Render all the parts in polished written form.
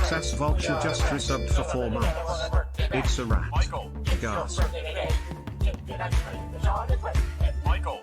Sas Vulture just resubbed for 4 months. It's a rat. Gasp. Michael.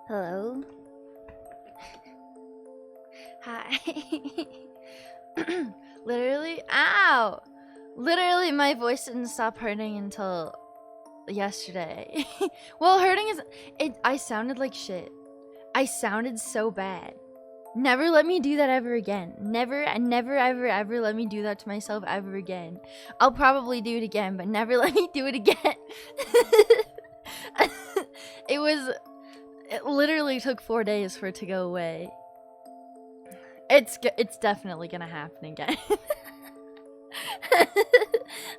Hello? Hi. Literally, ow! Literally, my voice didn't stop hurting until yesterday. Well, hurting is, I sounded like shit. I sounded so bad. Never let me do that ever again. Never, ever, ever let me do that to myself ever again. I'll probably do it again, but never let me do it again. It literally took 4 days for it to go away. It's definitely gonna happen again.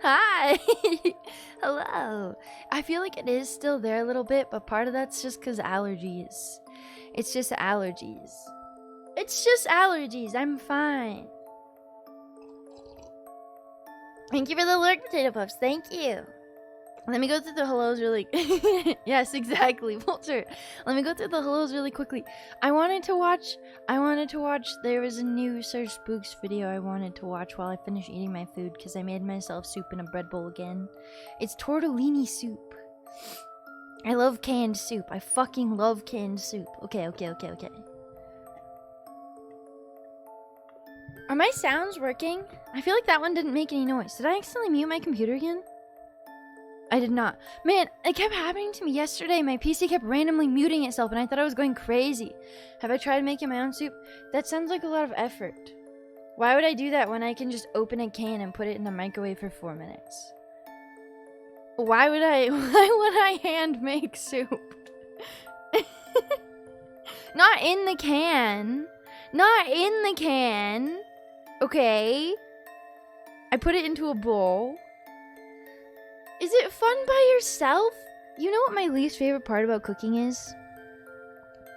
Hi. Hello. I feel like it is still there a little bit, but part of that's just because allergies. It's just allergies. It's just allergies. I'm fine. Thank you for the lurk, Potato Puffs. Thank you. Let me go through the hellos really... Yes, exactly, Vulture. Let me go through the hellos really quickly. I wanted to watch... There was a new Sir Spooks video I wanted to watch while I finish eating my food because I made myself soup in a bread bowl again. It's tortellini soup. I love canned soup. I fucking love canned soup. Okay. Are my sounds working? I feel like that one didn't make any noise. Did I accidentally mute my computer again? I did not. Man, it kept happening to me yesterday. My PC kept randomly muting itself and I thought I was going crazy. Have I tried making my own soup? That sounds like a lot of effort. Why would I do that when I can just open a can and put it in the microwave for 4 minutes? Why would I hand make soup? Not in the can. Not in the can. Okay. I put it into a bowl. Is it fun by yourself? You know what my least favorite part about cooking is?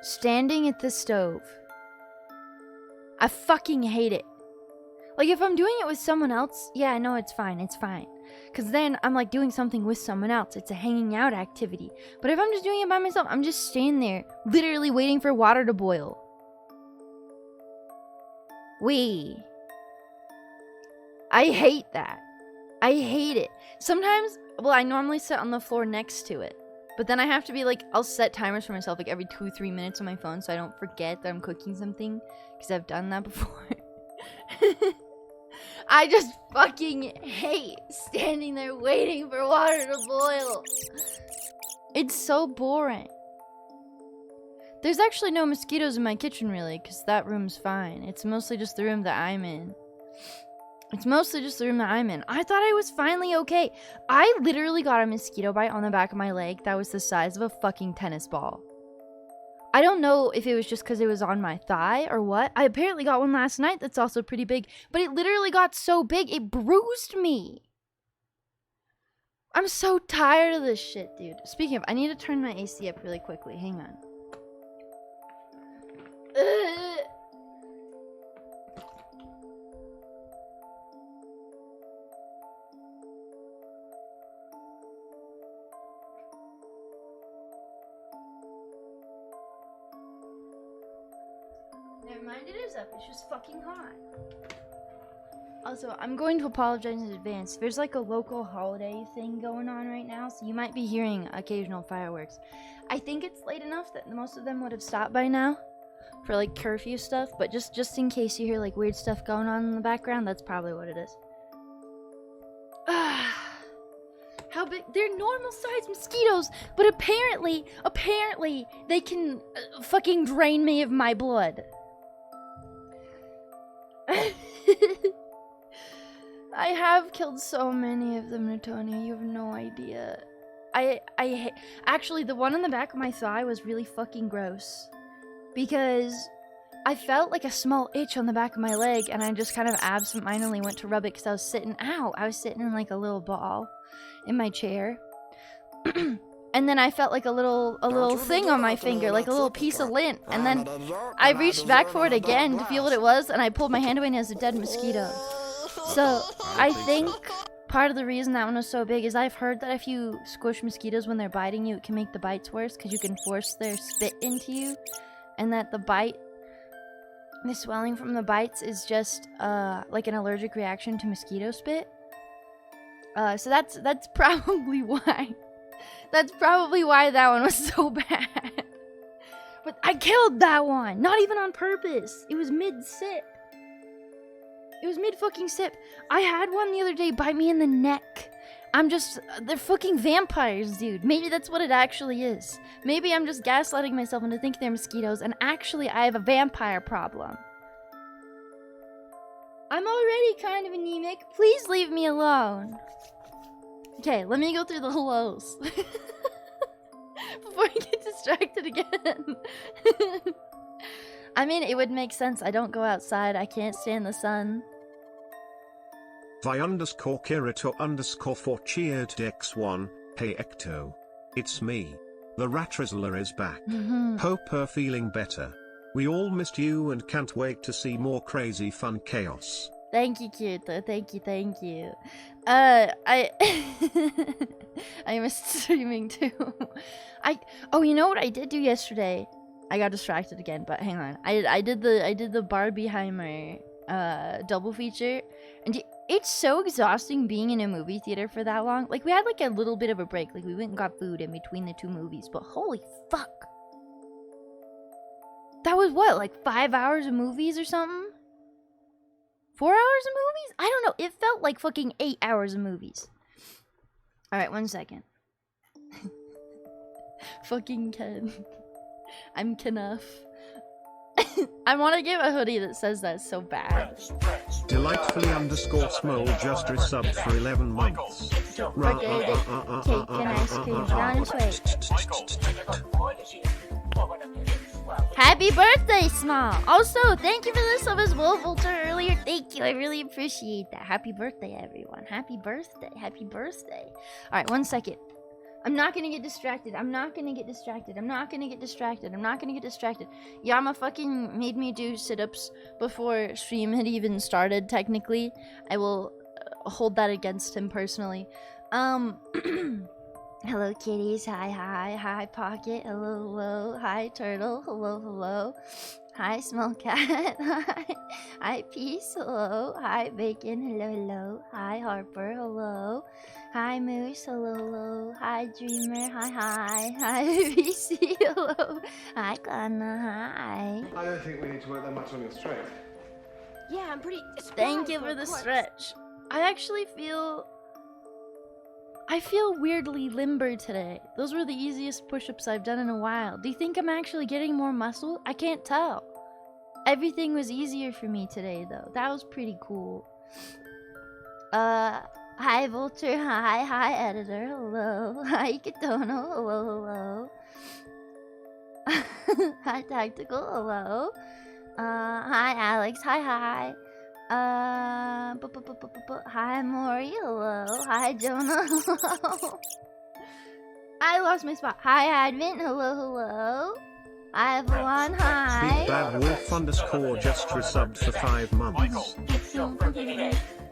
Standing at the stove. I fucking hate it. Like, if I'm doing it with someone else, yeah, I know it's fine. It's fine. Because then I'm, like, doing something with someone else. It's a hanging out activity. But if I'm just doing it by myself, I'm just standing there, literally waiting for water to boil. I hate that. I hate it. Sometimes, well, I normally sit on the floor next to it. But then I have to be like, I'll set timers for myself like every 2-3 minutes on my phone so I don't forget that I'm cooking something. Because I've done that before. I just fucking hate standing there waiting for water to boil. It's so boring. There's actually no mosquitoes in my kitchen really, because that room's fine. It's mostly just the room that I'm in. I thought I was finally okay. I literally got a mosquito bite on the back of my leg that was the size of a fucking tennis ball. I don't know if it was just because it was on my thigh or what. I apparently got one last night that's also pretty big, but it literally got so big it bruised me. I'm so tired of this shit, dude. Speaking of, I need to turn my AC up really quickly. Hang on. Never mind, it is up. It's just fucking hot. Also, I'm going to apologize in advance. There's like a local holiday thing going on right now, so you might be hearing occasional fireworks. I think it's late enough that most of them would have stopped by now for like curfew stuff, but just in case you hear like weird stuff going on in the background, that's probably what it is. How big? They're normal sized mosquitoes, but apparently they can fucking drain me of my blood. I have killed so many of them, Natonia. You have no idea. I hate. Actually, the one on the back of my thigh was really fucking gross because I felt like a small itch on the back of my leg, and I just kind of absentmindedly went to rub it because I was sitting. Ow! I was sitting in like a little ball in my chair. And then I felt like a little thing on my finger, like a little piece of lint. And then I reached back for it again to feel what it was, and I pulled my hand away and it was a dead mosquito. So I think part of the reason that one was so big is I've heard that if you squish mosquitoes when they're biting you, it can make the bites worse because you can force their spit into you. And that the swelling from the bites is just like an allergic reaction to mosquito spit. So that's probably why. That's probably why that one was so bad. But I killed that one! Not even on purpose! It was mid-sip. It was mid-fucking sip. I had one the other day bite me in the neck. They're fucking vampires, dude. Maybe that's what it actually is. Maybe I'm just gaslighting myself into thinking they're mosquitoes, and actually I have a vampire problem. I'm already kind of anemic. Please leave me alone. Okay, let me go through the hellos. Before I get distracted again. I mean, it would make sense. I don't go outside. I can't stand the sun. Vi_Kirito_4 cheered Dex1. Hey Ecto. It's me. The Ratrizzler is back. Hope you're feeling better. We all missed you and can't wait to see more crazy fun chaos. Thank you, Kirito. Thank you. I missed streaming too. Oh, you know what I did do yesterday? I got distracted again, but hang on. I did the Barbieheimer double feature, and it's so exhausting being in a movie theater for that long. Like, we had like a little bit of a break. Like, we went and got food in between the two movies, but holy fuck. That was what, like 5 hours of movies or something? 4 hours of movies? I don't know. It felt like fucking 8 hours of movies. Alright, 1 second. Fucking Ken. I'm Kenough. I want to get a hoodie that says that so bad. Delightfully_small just resubbed for 11 months. Don't forget it. Cake and ice cream. On its way. Happy birthday, Small! Also, thank you for the sub as well, Volter, earlier. Thank you. I really appreciate that. Happy birthday, everyone. Happy birthday. Happy birthday. Alright, 1 second. I'm not gonna get distracted. Yama fucking made me do sit-ups before stream had even started, technically. I will hold that against him personally. Hello, kitties. Hi, Pocket. Hello. Hi, Turtle. Hello. Hi, Small Cat. Hi, Peace. Hello. Hi, Bacon. Hello. Hi, Harper. Hello. Hi, Moose. Hello. Hi, Dreamer. Hi. Hi, VC. Hello. Hi, Ghana. Hi. I don't think we need to work that much on your strength. Yeah, I'm pretty. Thank you for the stretch. I actually feel weirdly limber today. Those were the easiest push-ups I've done in a while. Do you think I'm actually getting more muscle? I can't tell. Everything was easier for me today, though. That was pretty cool. Hi, Vulture. Hi, Editor. Hello. Hi, Katono. Hello. Hi, Tactical. Hello. Hi, Alex. Hi. Hi, Maury. Hello. Hi, Jonah. Hello. I lost my spot. Hi, Advent. Hello. Hi, everyone. Hi. BigBadWolf_ just resubbed for 5 months.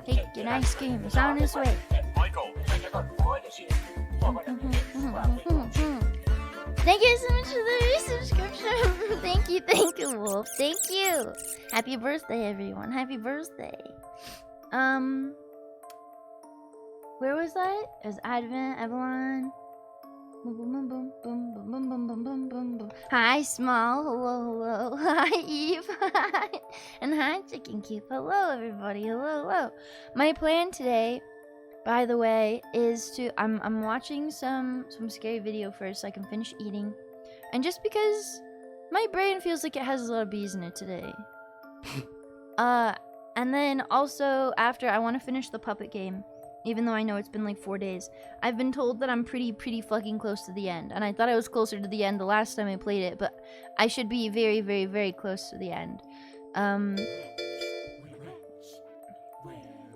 Take an ice cream. It's on its way. Thank you so much for the resubscription. Thank you, Wolf. Thank you. Happy birthday, everyone. Happy birthday. Where was that? It was Advent, Evelyn. Hi, Small. Hello. Hi, Eve. Hi. And hi, Chicken Cube. Hello, everybody. Hello. My plan today, by the way, is to I'm watching some scary video first so I can finish eating. And just because my brain feels like it has a lot of bees in it today. And then also after I want to finish the puppet game. Even though I know it's been like 4 days. I've been told that I'm pretty fucking close to the end. And I thought I was closer to the end the last time I played it, but I should be very, very, very close to the end.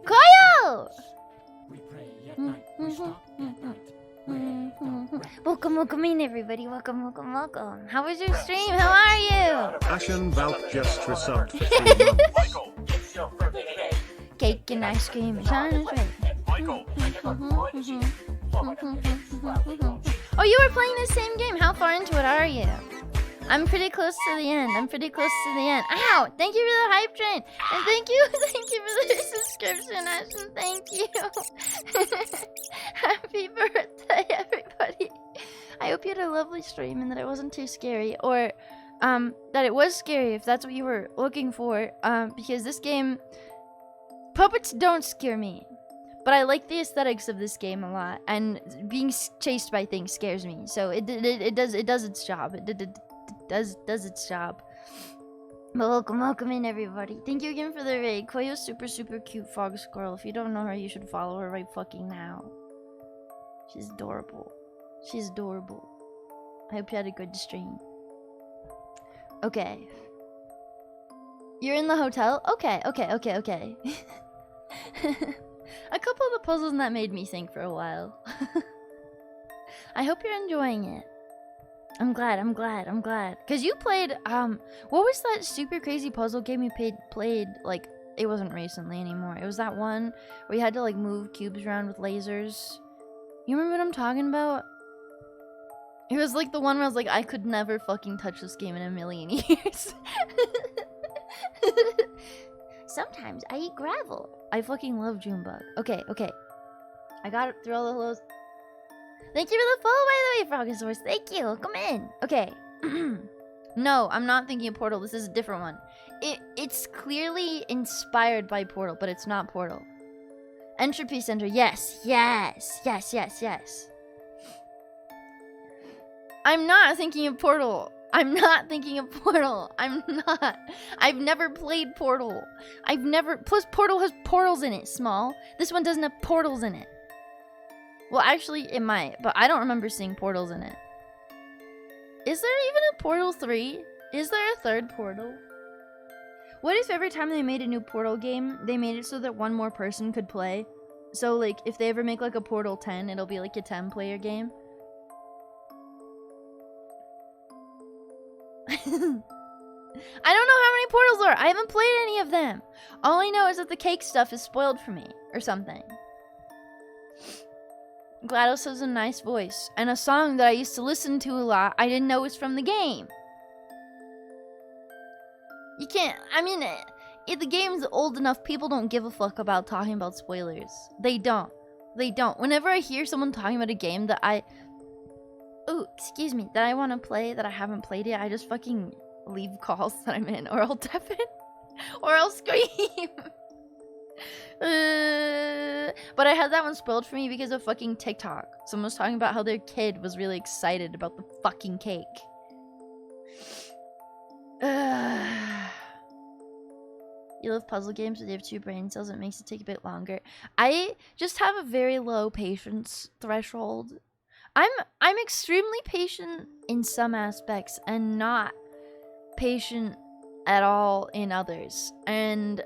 Koyo! Welcome in, everybody. Welcome. How was your stream? How are you? Ashen Valk just resubbed for 3 months. Cake and ice cream is on its way. Oh, you were playing the same game. How far into it are you? I'm pretty close to the end. Ow! Thank you for the hype train. And thank you for the subscription, Ashton. Thank you. Happy birthday, everybody. I hope you had a lovely stream and that it wasn't too scary. Or that it was scary if that's what you were looking for. Because this game, puppets don't scare me, but I like the aesthetics of this game a lot, and being chased by things scares me. So it does its job. It does its job. But welcome in, everybody. Thank you again for the raid. Koyo's super cute fog squirrel. If you don't know her, you should follow her right fucking now. She's adorable. She's adorable. I hope you had a good stream. Okay. You're in the hotel? Okay. A couple of the puzzles in that made me think for a while. I hope you're enjoying it. I'm glad. Cause you played, what was that super crazy puzzle game you played, like, it wasn't recently anymore. It was that one where you had to, like, move cubes around with lasers. You remember what I'm talking about? It was like the one where I was like, I could never fucking touch this game in a million years. Sometimes I eat gravel. I fucking love Junebug. Okay. I got it through all the holes. Thank you for the follow, by the way, Frogosaurus. Thank you. Come in. Okay. No, I'm not thinking of Portal. This is a different one. It's clearly inspired by Portal, but it's not Portal. Entropy Center. Yes. I'm not thinking of Portal. I'm not. I've never played Portal. Plus, Portal has portals in it, Small. This one doesn't have portals in it. Well, actually, it might, but I don't remember seeing portals in it. Is there even a Portal 3? Is there a third Portal? What if every time they made a new Portal game, they made it so that one more person could play? So, like, if they ever make, like, a Portal 10, it'll be, like, a 10-player game? I don't know how many portals are. I haven't played any of them. All I know is that the cake stuff is spoiled for me, or something. GLaDOS has a nice voice, and a song that I used to listen to a lot, I didn't know was from the game. You can't, I mean, if the game's old enough, people don't give a fuck about talking about spoilers. They don't. Whenever I hear someone talking about a game that I want to play that I haven't played yet, I just fucking leave calls that I'm in, or I'll deafen, or I'll scream. But I had that one spoiled for me because of fucking TikTok. Someone was talking about how their kid was really excited about the fucking cake. You love puzzle games, but you have 2 brain cells. It makes it take a bit longer. I just have a very low patience threshold. I'm extremely patient in some aspects and not patient at all in others. And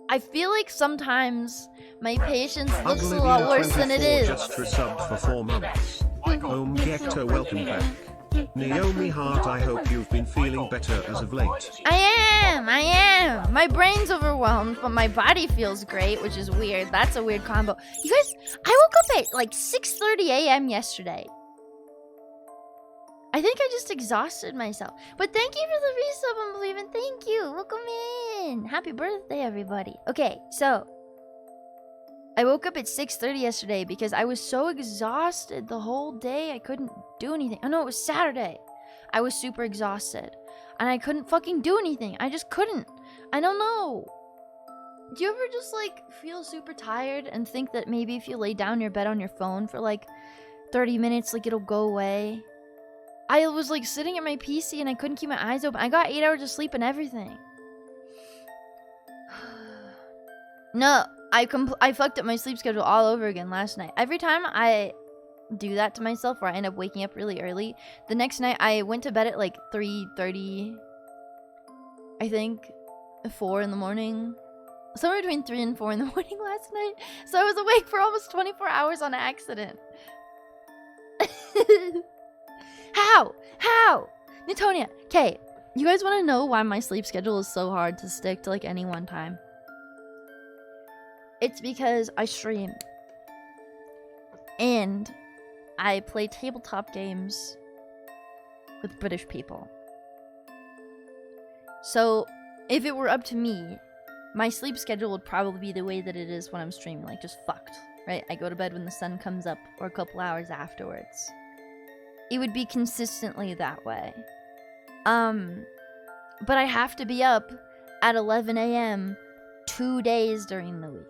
I feel like sometimes my patience looks a lot worse than it is. Just resubbed for 4 months. Home Gecto, welcome back. Naomi Hart, I hope you've been feeling better as of late. I am. My brain's overwhelmed, but my body feels great, which is weird. That's a weird combo. You guys, I woke up at like 6:30 a.m. yesterday. I think I just exhausted myself. But thank you for the resub, Unbelievin'. Thank you. Welcome in. Happy birthday, everybody. Okay, so I woke up at 6:30 yesterday because I was so exhausted the whole day. I couldn't do anything. Oh no, it was Saturday. I was super exhausted. And I couldn't fucking do anything. I just couldn't. I don't know. Do you ever just like feel super tired and think that maybe if you lay down in your bed on your phone for like 30 minutes, like it'll go away? I was like sitting at my PC and I couldn't keep my eyes open. I got 8 hours of sleep and everything. No, I fucked up my sleep schedule all over again last night. Every time I do that to myself where I end up waking up really early, the next night I went to bed at like 3:30, I think, 4 in the morning. Somewhere between 3 and 4 in the morning last night. So I was awake for almost 24 hours on accident. How? Newtonia, okay, you guys want to know why my sleep schedule is so hard to stick to like any one time? It's because I stream. And I play tabletop games with British people. So, if it were up to me, my sleep schedule would probably be the way that it is when I'm streaming, like just fucked, right? I go to bed when the sun comes up or a couple hours afterwards. It would be consistently that way. But I have to be up at 11 a.m. 2 days during the week.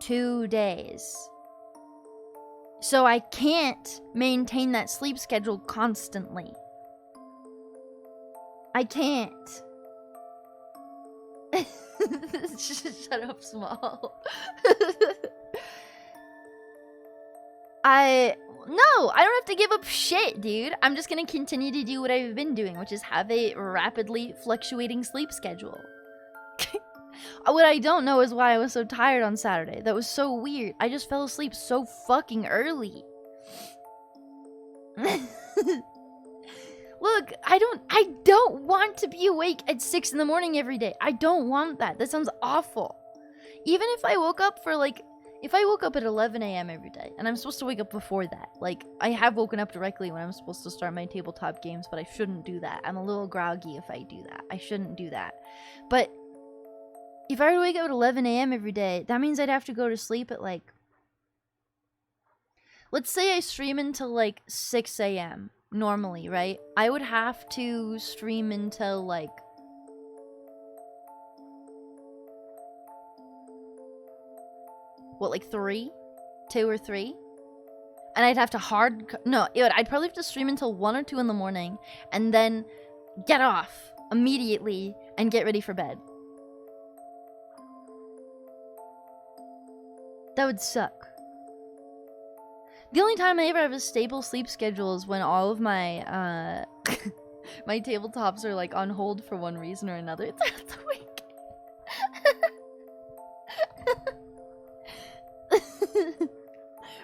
2 days. So I can't maintain that sleep schedule constantly. I can't. Shut up, Small. No, I don't have to give up shit, dude. I'm just gonna continue to do what I've been doing, which is have a rapidly fluctuating sleep schedule. What I don't know is why I was so tired on Saturday. That was so weird. I just fell asleep so fucking early. Look, I don't want to be awake at 6 in the morning every day. I don't want that. That sounds awful. Even if I woke up for like, if I woke up at 11 a.m. every day, and I'm supposed to wake up before that, like, I have woken up directly when I'm supposed to start my tabletop games, but I shouldn't do that. I'm a little groggy if I do that. I shouldn't do that. But if I were to wake up at 11 a.m. every day, that means I'd have to go to sleep at like, let's say I stream until like 6 a.m. normally, right? I would have to stream until like, what, like 2 or 3? And I'd have to I'd probably have to stream until 1 or 2 in the morning and then get off immediately and get ready for bed. That would suck. The only time I ever have a stable sleep schedule is when all of my my tabletops are like on hold for one reason or another throughout the week.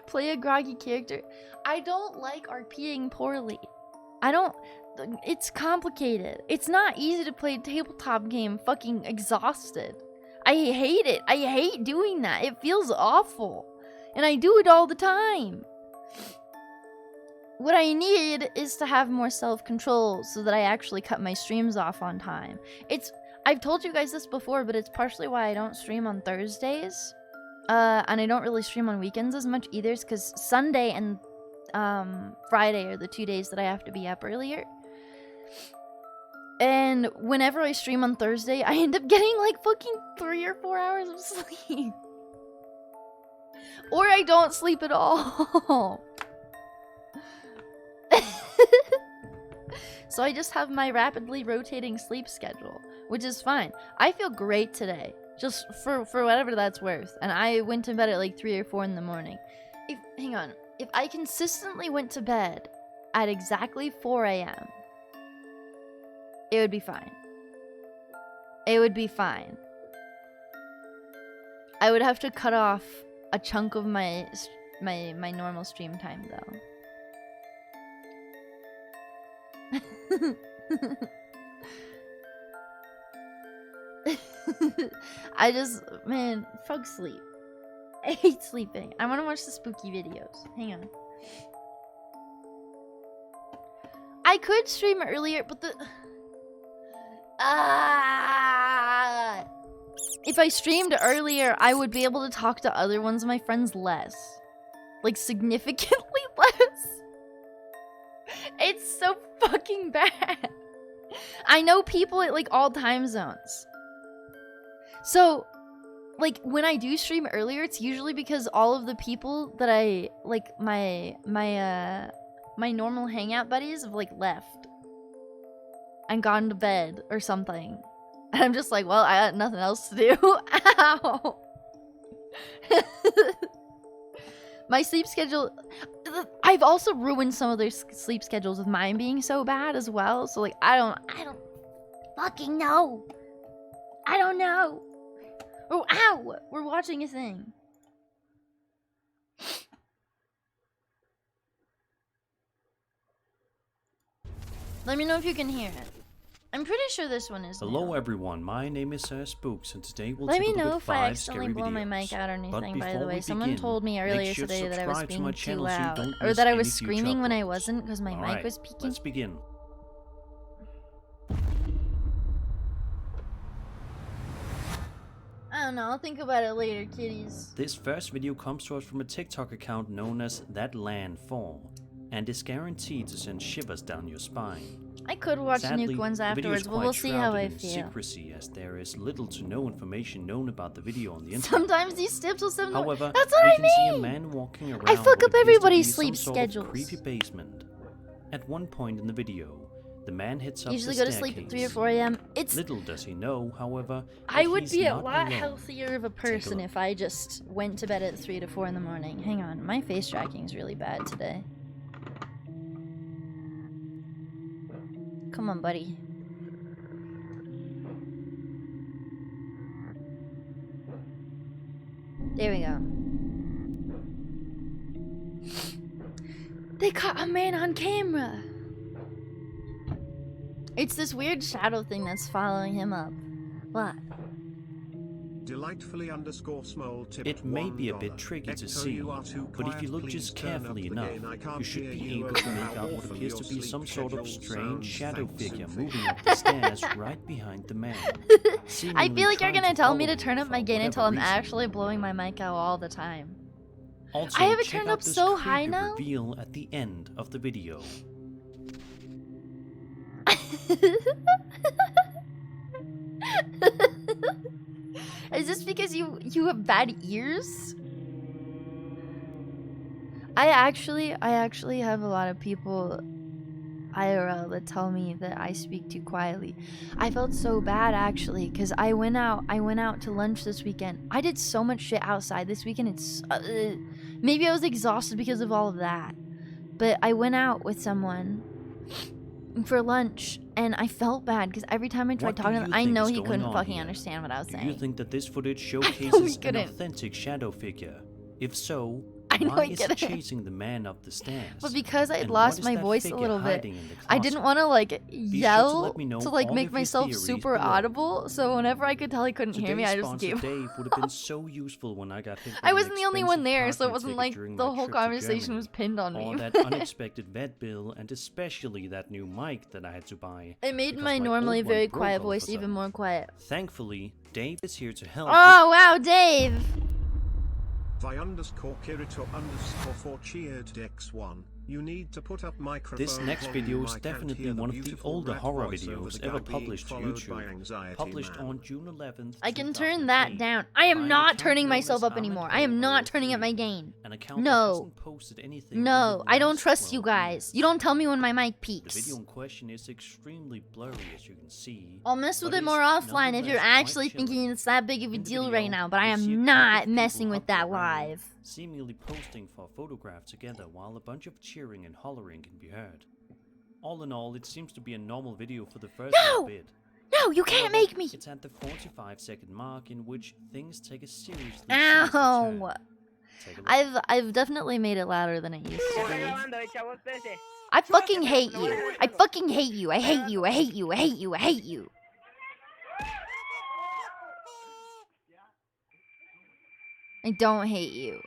Play a groggy character. I don't like RPing poorly. It's complicated. It's not easy to play a tabletop game fucking exhausted. I hate it. I hate doing that. It feels awful. And I do it all the time. What I need is to have more self-control so that I actually cut my streams off on time. I've told you guys this before, but it's partially why I don't stream on Thursdays. And I don't really stream on weekends as much either, because Sunday and Friday are the 2 days that I have to be up earlier. And whenever I stream on Thursday, I end up getting like fucking 3 or 4 hours of sleep. Or I don't sleep at all. So I just have my rapidly rotating sleep schedule, which is fine. I feel great today, just for whatever that's worth. And I went to bed at like 3 or 4 in the morning. If I consistently went to bed at exactly 4 a.m., it would be fine. It would be fine. I would have to cut off a chunk of my normal stream time though. Man, fuck sleep. I hate sleeping. I want to watch the spooky videos. Hang on. I could stream earlier, but if I streamed earlier, I would be able to talk to other ones of my friends less. Like, significantly less. It's so fucking bad. I know people at, like, all time zones. So, like, when I do stream earlier, it's usually because all of the people that I, like, my normal hangout buddies have, like, left. And gone to bed or something. And I'm just like, well, I got nothing else to do. Ow. My sleep schedule... I've also ruined some of their sleep schedules with mine being so bad as well. So, like, I don't fucking know. I don't know. Oh, ow! We're watching a thing. Let me know if you can hear it. I'm pretty sure this one is Hello new. everyone, my name is Spooks, and today we'll Let take me a look know at if I 5 accidentally scary blow my videos. mic out or anything, by the before way. we Someone begin, told me earlier make sure today that I was subscribe to being my too channel so you loud. don't Or miss that I any was future screaming when I uploads. wasn't because my mic Alright, was peaking. let's begin. I don't know, I'll think about it later, kitties. This first video comes to us from a TikTok account known as That Land Fall. and is guaranteed to send shivers down your spine. I could watch Sadly, nuke ones the video is afterwards, but quite we'll see how I shrouded in feel. secrecy, as there is little to no information known about the video on the internet. Sometimes these steps will send. However, That's what we I can see a mean. man walking around. I fuck what up appears to everybody's be sleep some sort of schedules. creepy basement. At one point in the video, the man hits up Usually the go to sleep at 3 or staircase. 4 a.m. It's. Little does he know, however, I that would he's be a not lot alone. healthier of a person look. if I just went to bed at 3 to 4 in the morning. Hang on, my face tracking is really bad today. Come on, buddy. There we go. They caught a man on camera. It's this weird shadow thing that's following him up. What? Delightfully _ small tipped It may be a bit $1. tricky to Ecto, see, you are too but if you quiet, look please just turn up carefully the enough, gain. I can't you should hear be you able to over make how out what awful appears your to be sleep some sort of schedule strange sounds. shadow Thanks, figure Sophie. moving up the stairs right behind the man. I seemingly feel like you're trying gonna tell me to follow turn you up my for gain until I'm whatever reason. actually blowing my mic out all the time. Also, I have it check turned out up this so creepy high now. reveal at the end of the video. Is this because you have bad ears? I actually have a lot of people IRL that tell me that I speak too quietly. I felt so bad actually because I went out to lunch this weekend. I did so much shit outside this weekend. It's maybe I was exhausted because of all of that. But I went out with someone for lunch and I felt bad because every time I tried What do talking to you him, I think know is he going couldn't on fucking here? understand what I was Do you saying. think that this footage he showcases an couldn't. authentic shadow figure? If so, I know why I is get it it. chasing the man up the stairs? But because I had And lost what is my that voice a figure little bit, hiding in the I didn't closet? want to like sure to yell let me know to like all make of your myself theories super below. audible. So whenever I could tell he couldn't hear me, I Today's just sponsor gave. Dave would have been so useful when I got hit. I with an wasn't the only one expensive there, so it parking wasn't ticket like during the my whole trip to conversation Germany. was pinned on Or me. that unexpected vet bill, and especially that new mic that I had to buy. It made because my my normally old one very broke quiet all of a voice even sudden. more quiet. Thankfully, Dave is here to help. Oh wow, Dave! Vi _ Kirito _ 4 cheered Dex1. You need to put up microphone This next volume. video is I can't definitely hear one of the beautiful older rat horror voice over videos the ever guy being published to followed by YouTube. Anxiety Published Man. on June 11th. I can turn that 2008 down. I by am an not account turning known myself as up Ahmed anymore. I am not turning up 003, my gain. An account No. that hasn't posted anything in No, the I don't last trust you 12 guys. years. You don't tell me when my mic The peaks. video in question is extremely blurry, as you can see. I'll mess with but it more is offline if you're nonetheless quite actually chilling. thinking it's that big of a In the deal video, right now, but I we see a am group not of messing people with that huddled around, live. seemingly posting for a photograph together while a bunch of cheering and hollering can be heard. All in all, it seems to be a normal video for the first No! little bit. No, you can't However, make me! It's at the 45-second mark in which things take a seriously sinister turn. Ow! Take a look. I've definitely made it louder than it used to be. I fucking hate you. I fucking hate you. I hate you. I hate you. I hate you. I hate you. I don't hate you.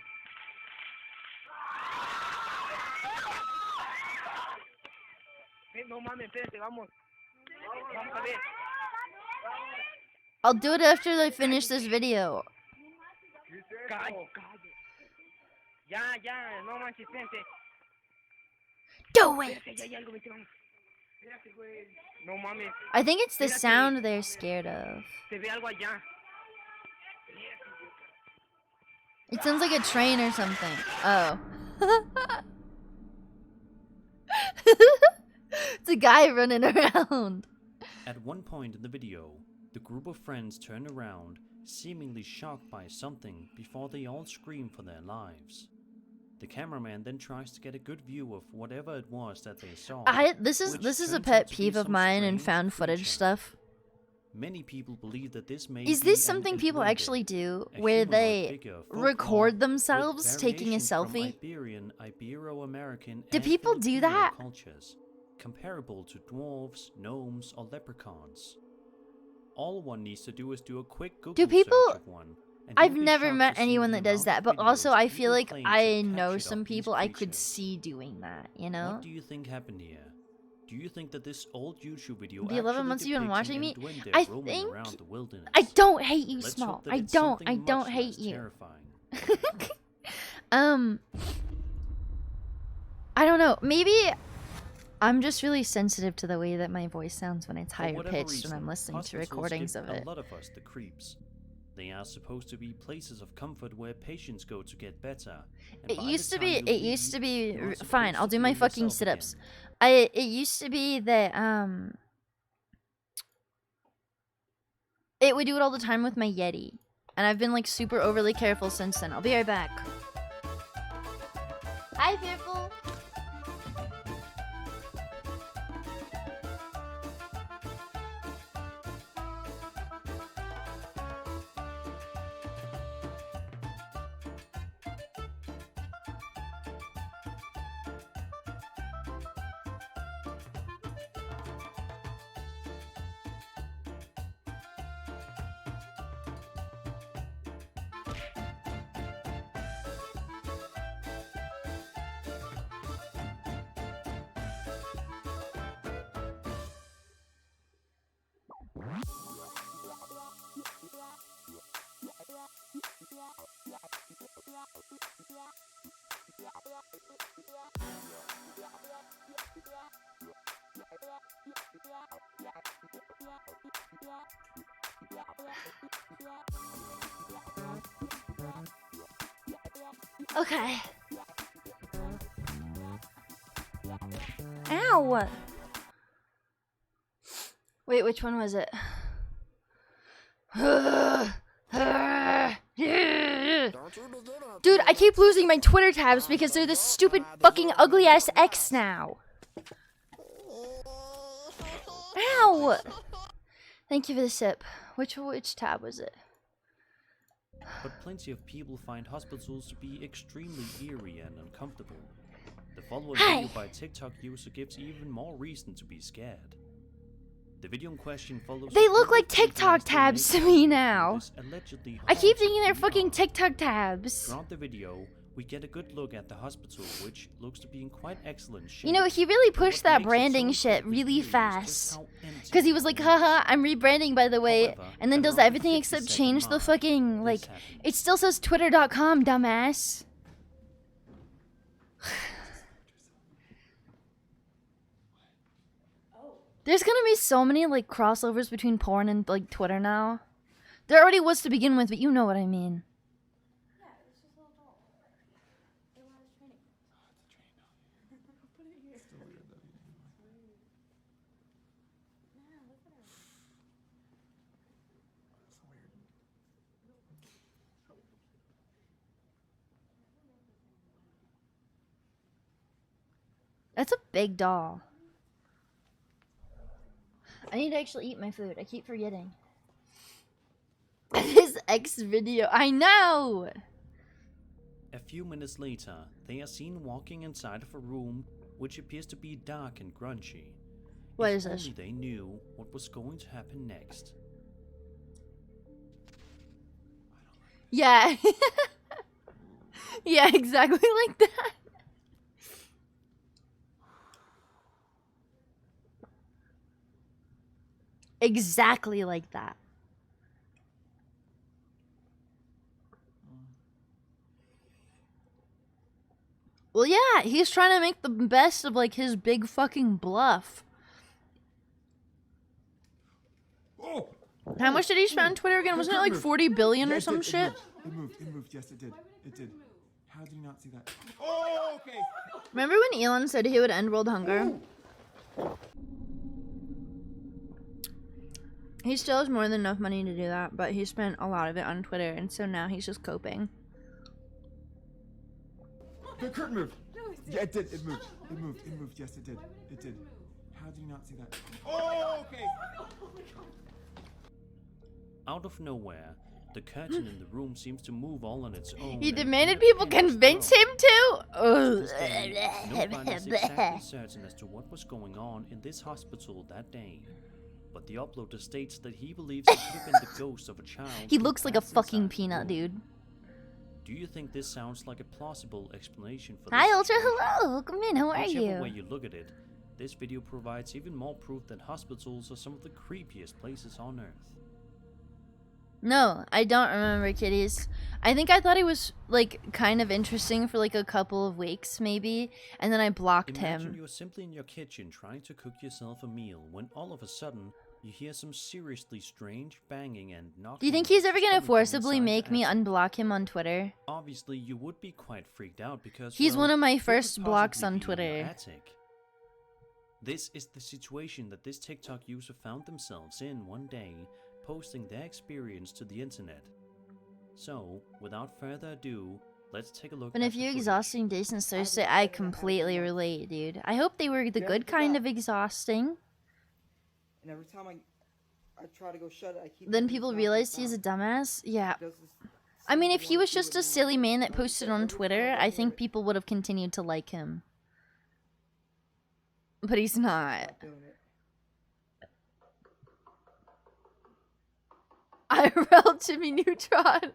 I'll do it after I finish this video. Do it! I think it's the sound they're scared of. It sounds like a train or something. Oh. It's a guy running around. At one point in the video, the group of friends turn around, seemingly shocked by something, before they all scream for their lives. The cameraman then tries to get a good view of whatever it was that they saw. This is which a turns pet out to be peeve of some mine in strange found footage creature. stuff. Many people believe that this may Is be this an something people Entwender, actually do, a where humanoid they figure of folklore record with themselves taking a variation from selfie? Iberian, Ibero-American, Do and people do Filipino that? cultures, comparable to dwarves, gnomes, or leprechauns. All one needs to do is do a quick Google people- search of one. and I've you'll be never shocked met to see anyone the that does amount that, of but also videos I people feel like claim to I have know captured some of these people I could creatures. see doing that, you know? What do you think happened here? Do you think that this old YouTube video The 11 actually months you've been depicts watching an me, Entwender I roaming think- around the wilderness? I don't hate you, Let's Small. hope that I it's don't something hate much less you. terrifying. I don't know. Maybe I'm just really sensitive to the way that my voice sounds when it's For higher whatever pitched reason, when I'm listening to hospitals recordings give of it. A lot of us the creeps. They are supposed to be places of comfort where patients go to get better. And It by the used to time be. you It leave, used to be. you're Fine, supposed I'll to do my feel fucking yourself sit-ups. again. It used to be that it would do it all the time with my Yeti, and I've been like super overly careful since then. I'll be right back. Hi, Fearful. Okay. Ow! Wait, which one was it? Dude, I keep losing my Twitter tabs because they're this stupid fucking ugly ass X now. Ow! Thank you for the sip. Which tab was it? But plenty of people find hospitals to be extremely eerie and uncomfortable. The following Hi. video by a TikTok user gives even more reason to be scared. The video in question follows. They a look group like of people TikTok as they tabs make to me their way now. through this allegedly I keep thinking they're haunted fucking ER. TikTok tabs. Throughout the video, we get a good look at the hospital, which looks to be in quite excellent shape. You know, he really But pushed what that makes it branding so shit creepy really is just fast. how empty Because he was like, haha, I'm rebranding by the way. However, And then at does around the everything except 50-second change the mark, fucking, this like, happened. it still says twitter.com, dumbass. There's gonna be so many, like, crossovers between porn and, like, Twitter now. There already was to begin with, but you know what I mean. That's a big doll. I need to actually eat my food. I keep forgetting. This X video. I know! A few minutes later, they are seen walking inside of a room which appears to be dark and grungy. What If is this? only they knew what was going to happen next. Yeah. Yeah, exactly like that. Exactly like that. Well, yeah, he's trying to make the best of, like, his big fucking bluff. Oh! How much did he spend on Twitter again? Wasn't it like 40 billion Yeah, or it some did, shit? It moved, yes, it did. It did. How did you not see that? Oh, okay. Remember when Elon said he would end world hunger? He still has more than enough money to do that, but he spent a lot of it on Twitter, and so now he's just coping. The curtain moved. Yeah, it did. It moved. It moved, yes, it did. It did. How did you not see that? Oh, okay. Out of nowhere, the curtain in the room seems to move all on its own. He and demanded it people appears convince to him to? grow. To this day, nobody is exactly certain as to what was going on in this hospital that day. But the uploader states that he believes it could have been the ghost of a child. He who looks like a passed fucking inside the peanut, room. dude. Do you think this sounds like a plausible explanation for Hi, this Ultra. situation? Hello. Welcome in. How are Whichever way you? you look at it, this video provides even more proof that hospitals are some of the creepiest places on Earth. No, I don't remember, kitties. I think I thought he was like kind of interesting for like a couple of weeks maybe, and then I blocked Imagine him. you're simply in your kitchen trying to cook yourself a meal when all of a sudden you hear some seriously strange banging and knocking. Do you think he's ever gonna coming from forcibly inside make the me attic. unblock him on Twitter? Obviously, you would be quite freaked out because He's well, one of my who could first blocks possibly on be in your Twitter. attic? This is the situation that this TikTok user found themselves in one day, posting their experience to the internet. So, without further ado, let's take a look But at if the you footage. exhausting days since Thursday, I completely relate, dude. I hope they were the good kind of exhausting. And every time I try to go shut it, I keep. Then people realized he's a dumbass? Yeah. I mean, if he was just a silly man that posted on Twitter, I think people would have continued to like him. But he's not. IRL Jimmy Neutron.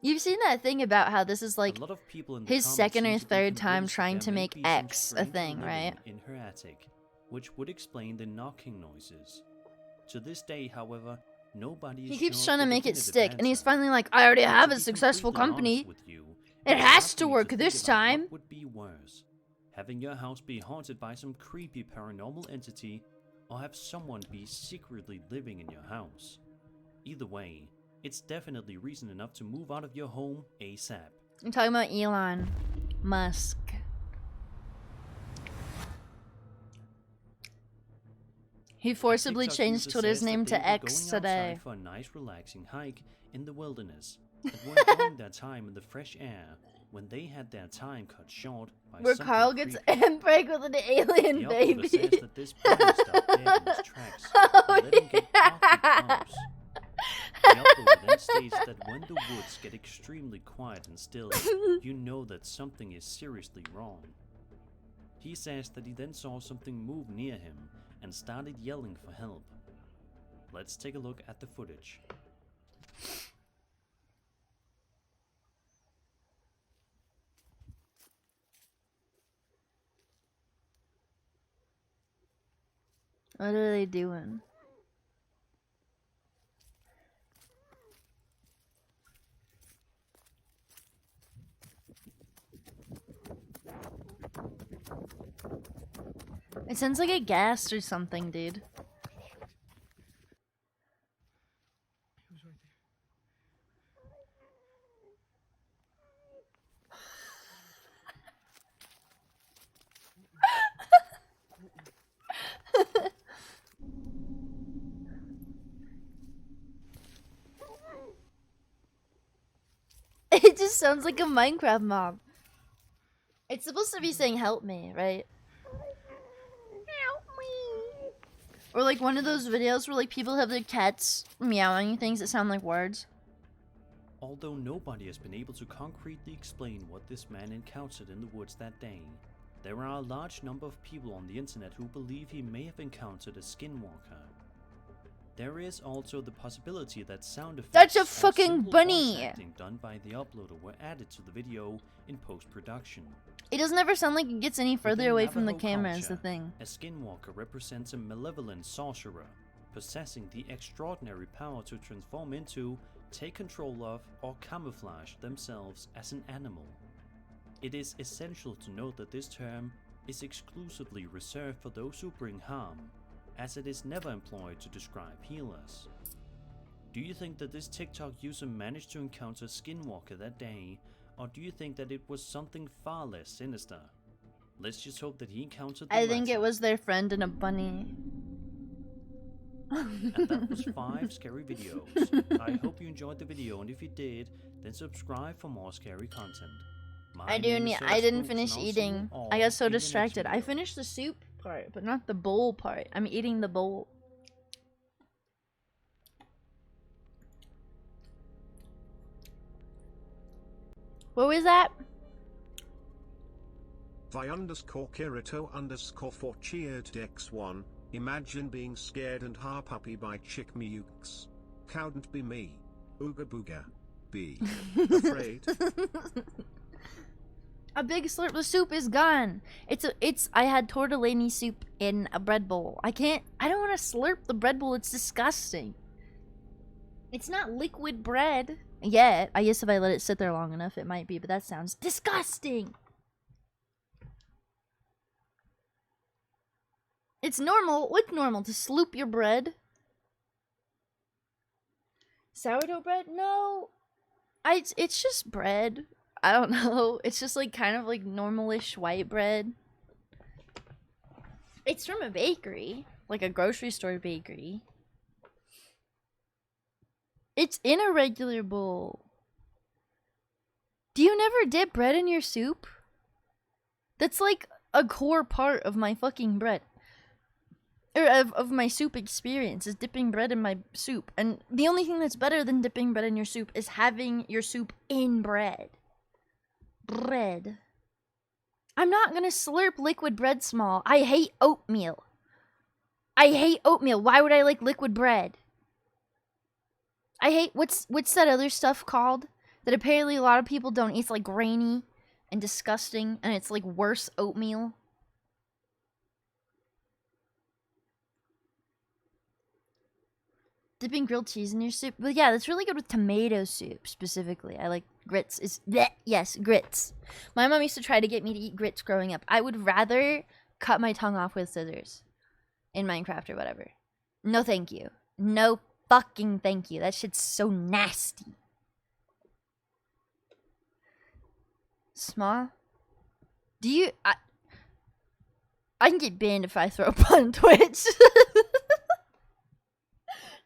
You've seen that thing about how this is like A lot of people in the his comments second seem or to be third time convinced trying there to may make be some X a strange thing, living right? in her attic, which would explain the knocking noises. To this day, however, nobody He is keeps sure trying to of the make it definitive stick, and he's answer. finally like, I already But have to a be successful completely honest company. with you, It you has have to need work think this about time. What would be worse? Having your house be haunted by some creepy paranormal entity, or have someone be secretly living in your house? Either way, it's definitely reason enough to move out of your home ASAP. I'm talking about Elon Musk. He forcibly TikTok changed user Twitter's says that name they to were X going outside today. for a nice relaxing hike in the wilderness, and were enjoying their time in the fresh air when they had their time cut short by Where something Carl gets creepy. handbrake with an alien The uploader baby. says that this bunny stopped dead in his tracks Oh, and let him get awfully close. The uploader then states that when the woods get extremely quiet and still, you know that something is seriously wrong. He says that he then saw something move near him and started yelling for help. Let's take a look at the footage. What are they doing? It sounds like a ghast or something, dude. It just sounds like a Minecraft mob. It's supposed to be saying help me, right? Help me. Or like one of those videos where like people have their cats meowing things that sound like words. Although nobody has been able to concretely explain what this man encountered in the woods that day, there are a large number of people on the internet who believe he may have encountered a skinwalker. There is also the possibility that sound effects That's a or fucking simple bunny! voice acting done by the uploader were added to the video in post-production. It doesn't ever sound like it gets any further Within away from the Navajo camera is the culture, thing. A skinwalker represents a malevolent sorcerer, possessing the extraordinary power to transform into, take control of, or camouflage themselves as an animal. It is essential to note that this term is exclusively reserved for those who bring harm, as it is never employed to describe healers. Do you think that this TikTok user managed to encounter Skinwalker that day, or do you think that it was something far less sinister? Let's just hope that he encountered the I think it latter. was their friend and a bunny. And that was 5 scary videos. I hope you enjoyed the video, and if you did, then subscribe for more scary content. My I name is didn't Spooks, finish and I'll see eating. you all I got so in the next distracted. I video. finished the soup part, but not the bowl part. I'm eating the bowl. What was that? Vi_Kirito_4 cheered Dex1. Imagine being scared and harpuppy by Chick Mukes. Couldn't be me. Ooga booga. Be afraid. A big slurp of soup is gone. I had tortellini soup in a bread bowl. I don't want to slurp the bread bowl. It's disgusting. It's not liquid bread. Yeah, I guess if I let it sit there long enough, it might be, but that sounds disgusting. It's normal. What's normal? To sloop your bread? Sourdough bread? No. It's just bread. I don't know. It's just like kind of like normalish white bread. It's from a bakery, like a grocery store bakery. It's in a regular bowl. Do you never dip bread in your soup? That's like a core part of my fucking bread. Or of my soup experience is dipping bread in my soup. And the only thing that's better than dipping bread in your soup is having your soup in bread. Bread. I'm not gonna slurp liquid bread small. I hate oatmeal. I hate oatmeal. Why would I like liquid bread? I hate what's that other stuff called that apparently a lot of people don't eat. It's like grainy and disgusting, and it's like worse oatmeal. Dipping grilled cheese in your soup. But yeah, that's really good with tomato soup specifically. I like grits. Yes, grits. My mom used to try to get me to eat grits growing up. I would rather cut my tongue off with scissors in Minecraft or whatever. No thank you. No fucking thank you. That shit's so nasty. Small? Do you... I can get banned if I throw up on Twitch.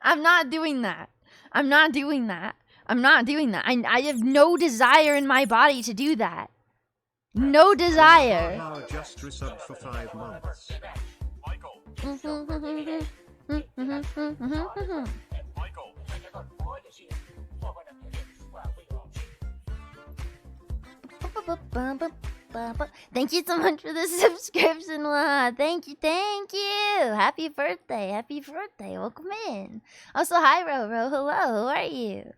I'm not doing that. I'm not doing that. I'm not doing that. I have no desire in my body to do that. No desire. Just resubbed for 5 months. Thank you so much for the subscription, Waha. Thank you, thank you. Happy birthday, happy birthday. Welcome in. Also, hi, Ro. Hello, how are you?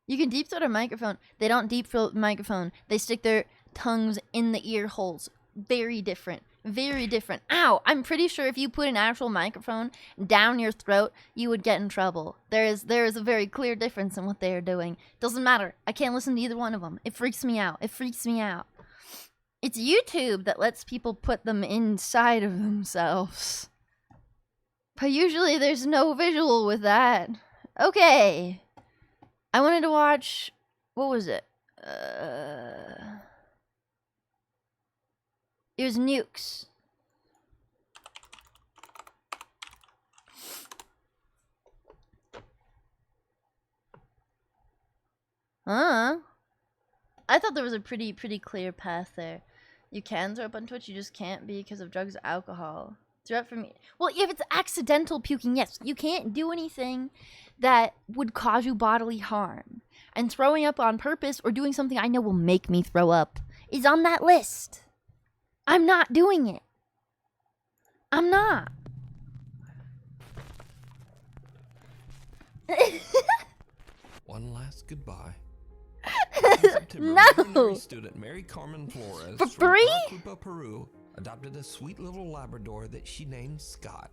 You can deep throat a microphone. They don't deep throat a microphone. They stick their tongues in the ear holes. Very different. Very different. Ow! I'm pretty sure if you put an actual microphone down your throat, you would get in trouble. There is a very clear difference in what they are doing. Doesn't matter. I can't listen to either one of them. It freaks me out. It freaks me out. It's YouTube that lets people put them inside of themselves. But usually there's no visual with that. Okay. I wanted to watch... What was it? It was Nukes. Huh? I thought there was a pretty clear path there. You can throw up on Twitch, you just can't because of drugs or alcohol. Throw up for me. Well, if it's accidental puking, yes. You can't do anything that would cause you bodily harm. And throwing up on purpose or doing something I know will make me throw up is on that list. I'm not doing it. I'm not. One last goodbye. No. Student Mary Carmen Flores For from free? Arequipa, Peru, adopted a sweet little Labrador that she named Scott.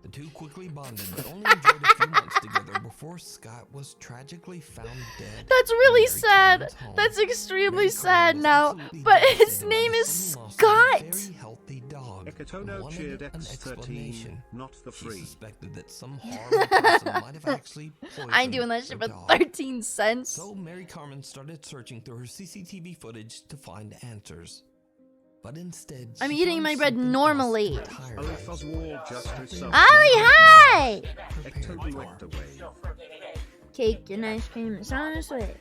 The two quickly bonded, but only enjoyed a few months together before Scott was tragically found dead. That's really in Mary sad. Carmen's home. That's extremely Mary sad Carmen was now. absolutely But his devastated name by the is sudden loss of a Scott. very healthy dog. Ekatono Wanted cheered an X13, explanation. not the She free. suspected that some horrible person might have actually poisoned I ain't doing that shit the for dog. 13 cents. So Mary Carmen started searching through her CCTV footage to find answers. But instead, I'm she eating found my bread something normally. else entirely. Ali Fuzzwall just resubbed. Ali, hi! Ektono went away. Cake and ice cream, it's on its way.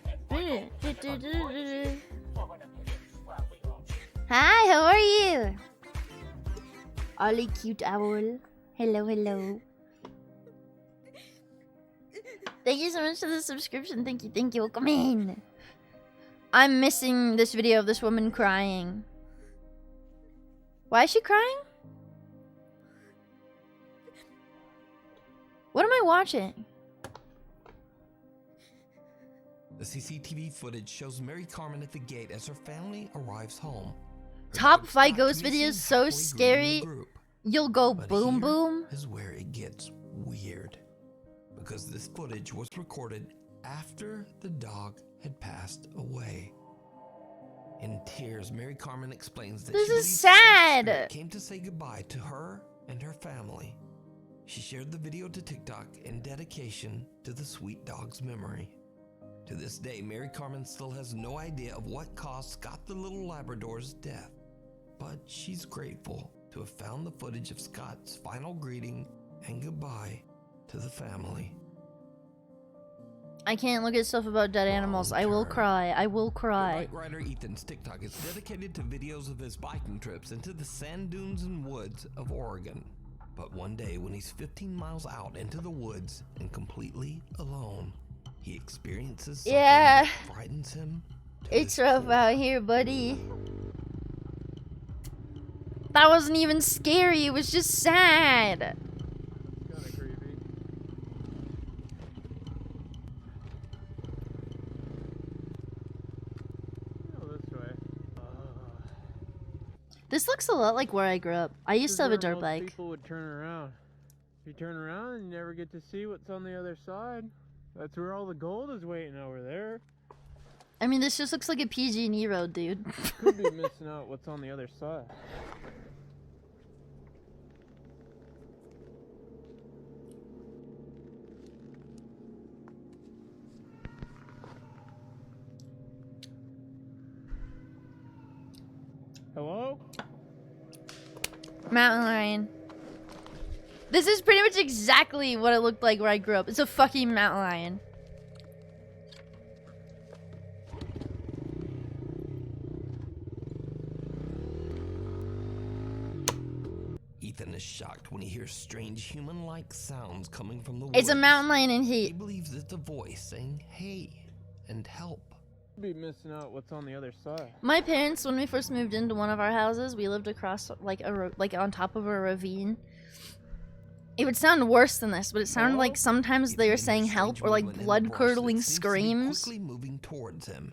Hi, how are you? Ollie cute owl. Hello, hello. Thank you so much for the subscription. Thank you. Welcome in. I'm missing this video of this woman crying. Why is she crying? What am I watching? The CCTV footage shows Mary Carmen at the gate as her family arrives home. Her Top dog 5 Scott ghost can be videos seen so happily greeting the scary. group. You'll go But boom here boom. is where it gets weird, because this footage was recorded after the dog had passed away. In tears, Mary Carmen explains that This she is believes Scott's sad. spirit came to say goodbye to her and her family. She shared the video to TikTok in dedication to the sweet dog's memory. To this day, Mary Carmen still has no idea of what caused Scott the little Labrador's death, but she's grateful to have found the footage of Scott's final greeting and goodbye to the family. I can't look at stuff about dead animals. I will cry. I will cry. Bike rider Ethan's TikTok is dedicated to videos of his biking trips into the sand dunes and woods of Oregon. But one day, when he's 15 miles out into the woods and completely alone, he experiences something Yeah. that frightens him. It's rough out here, buddy. That wasn't even scary. It was just sad. Kind of creepy. Go this way. This looks a lot like where I grew up. I used to have a dirt bike. People would turn around. If you turn around, you never get to see what's on the other side. That's where all the gold is waiting over there. I mean, this just looks like a PG&E road, dude. Could be missing out what's on the other side. Hello? Mountain lion. This is pretty much exactly what it looked like where I grew up. It's a fucking mountain lion. Ethan is shocked when he hears strange human-like sounds coming from the woods. It's a mountain lion in He heat. believes it's a voice saying, "Hey," and "help." Be missing out what's on the other side. My parents, when we first moved into one of our houses, we lived across like like on top of a ravine. It would sound worse than this, but it sounded like sometimes they were saying help or like blood-curdling screams. Quickly moving towards him.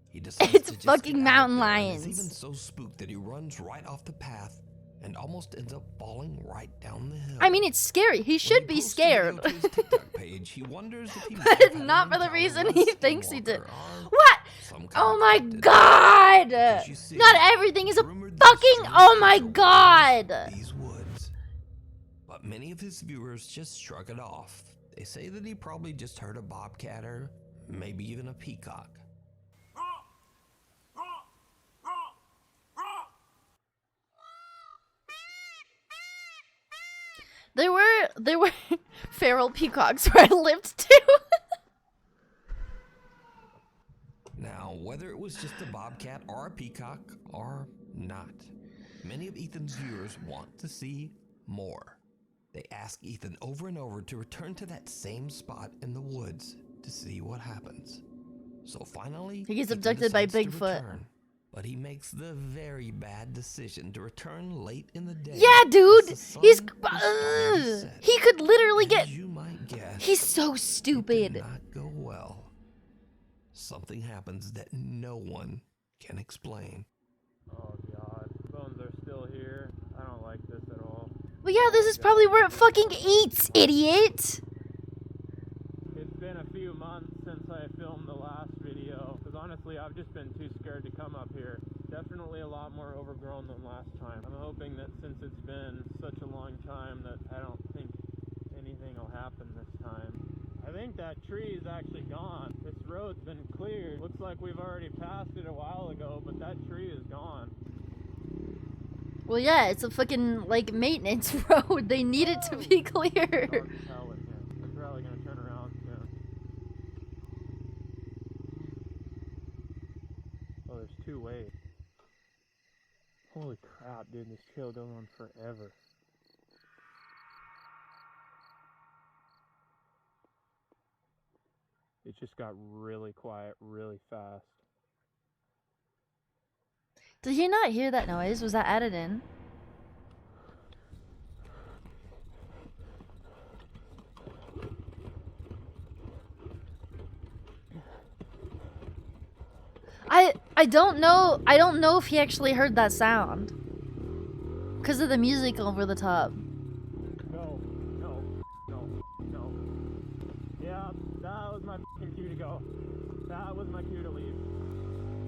He decides It's to just fucking get out mountain there, and is lions. even so spooked that he runs right off the path and almost ends up falling right down the hill. I mean, it's scary. He should be scared. To his TikTok page, he wonders if he might But have had not an for the encounter reason with he a thinks he did. skinwalker or What? some kind Oh of my cryptid. god! As you see, Not everything is a rumored that fucking. strange Oh my creature god! roams these woods. But many of his viewers just shrug it off. They say that he probably just heard a bobcat or maybe even a peacock. There were feral peacocks where I lived too. Now, whether it was just a bobcat or a peacock or not, many of Ethan's viewers want to see more. They ask Ethan over and over to return to that same spot in the woods to see what happens. So finally, He gets Ethan abducted by decides to Bigfoot. return, but he makes the very bad decision to return late in the day. Yeah, dude. as the He's. sun is starting to set. He could literally And get. as you might guess, He's so it did stupid. not go well. Something happens that no one can explain. Oh god. Bones are still here. I don't like this at all. Well, yeah, this is probably where it fucking eats, idiot. It's been a few months since I filmed the last video, because honestly I've just been too scared to come up here. Definitely a lot more overgrown than last time. I'm hoping that since it's been such a long time that I don't think anything will happen this time. I think that tree is actually gone. This road's been cleared. Looks like we've already passed it a while ago, but that tree is gone. Well, yeah, it's a fucking, like, maintenance road. They need it to be clear. Dark as hell in here. I'm probably gonna turn around soon. Oh, there's two ways. Holy crap, dude, this trail goes on forever. It just got really quiet really fast. Did he not hear that noise? Was that added in? I don't know. I don't know if he actually heard that sound. Because of the music over the top. No. Yeah, that was my f***ing cue to go. That was my cue to leave.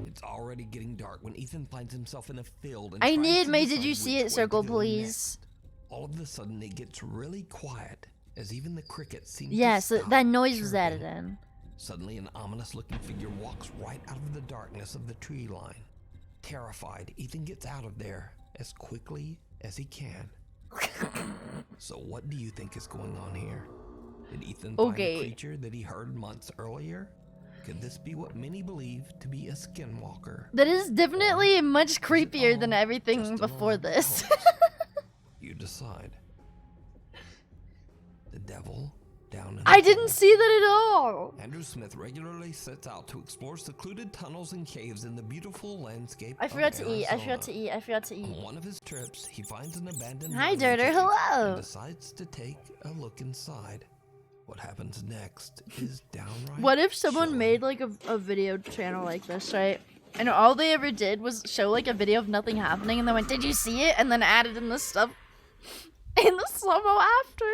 It's already getting dark when Ethan finds himself in a field and I tries need to my decide did you which see way it to circle, go please. next. All of a sudden, it gets really quiet as even the crickets seem Yes, to stop that noise was chirping. added in. Suddenly, an ominous-looking figure walks right out of the darkness of the tree line. Terrified, Ethan gets out of there as quickly as he can. So what do you think is going on here? Did Ethan find a creature that he heard months earlier? Could this be what many believe to be a skinwalker? That is definitely much creepier than all everything just an before alarm this. hoax? You decide. The devil down in the I didn't hole. see that at all. Andrew Smith regularly sets out to explore secluded tunnels and caves in the beautiful landscape I of forgot to eat. I Arizona. forgot to eat. I forgot to eat. On one of his trips, he finds an abandoned Hi, mining Dirter. cave Hello. and decides to take a look inside. What happens next is downright What if someone chilling. made like a video channel like this, right? And all they ever did was show like a video of nothing happening and they went, "Did you see it?" And then added in the stuff in the slow-mo after.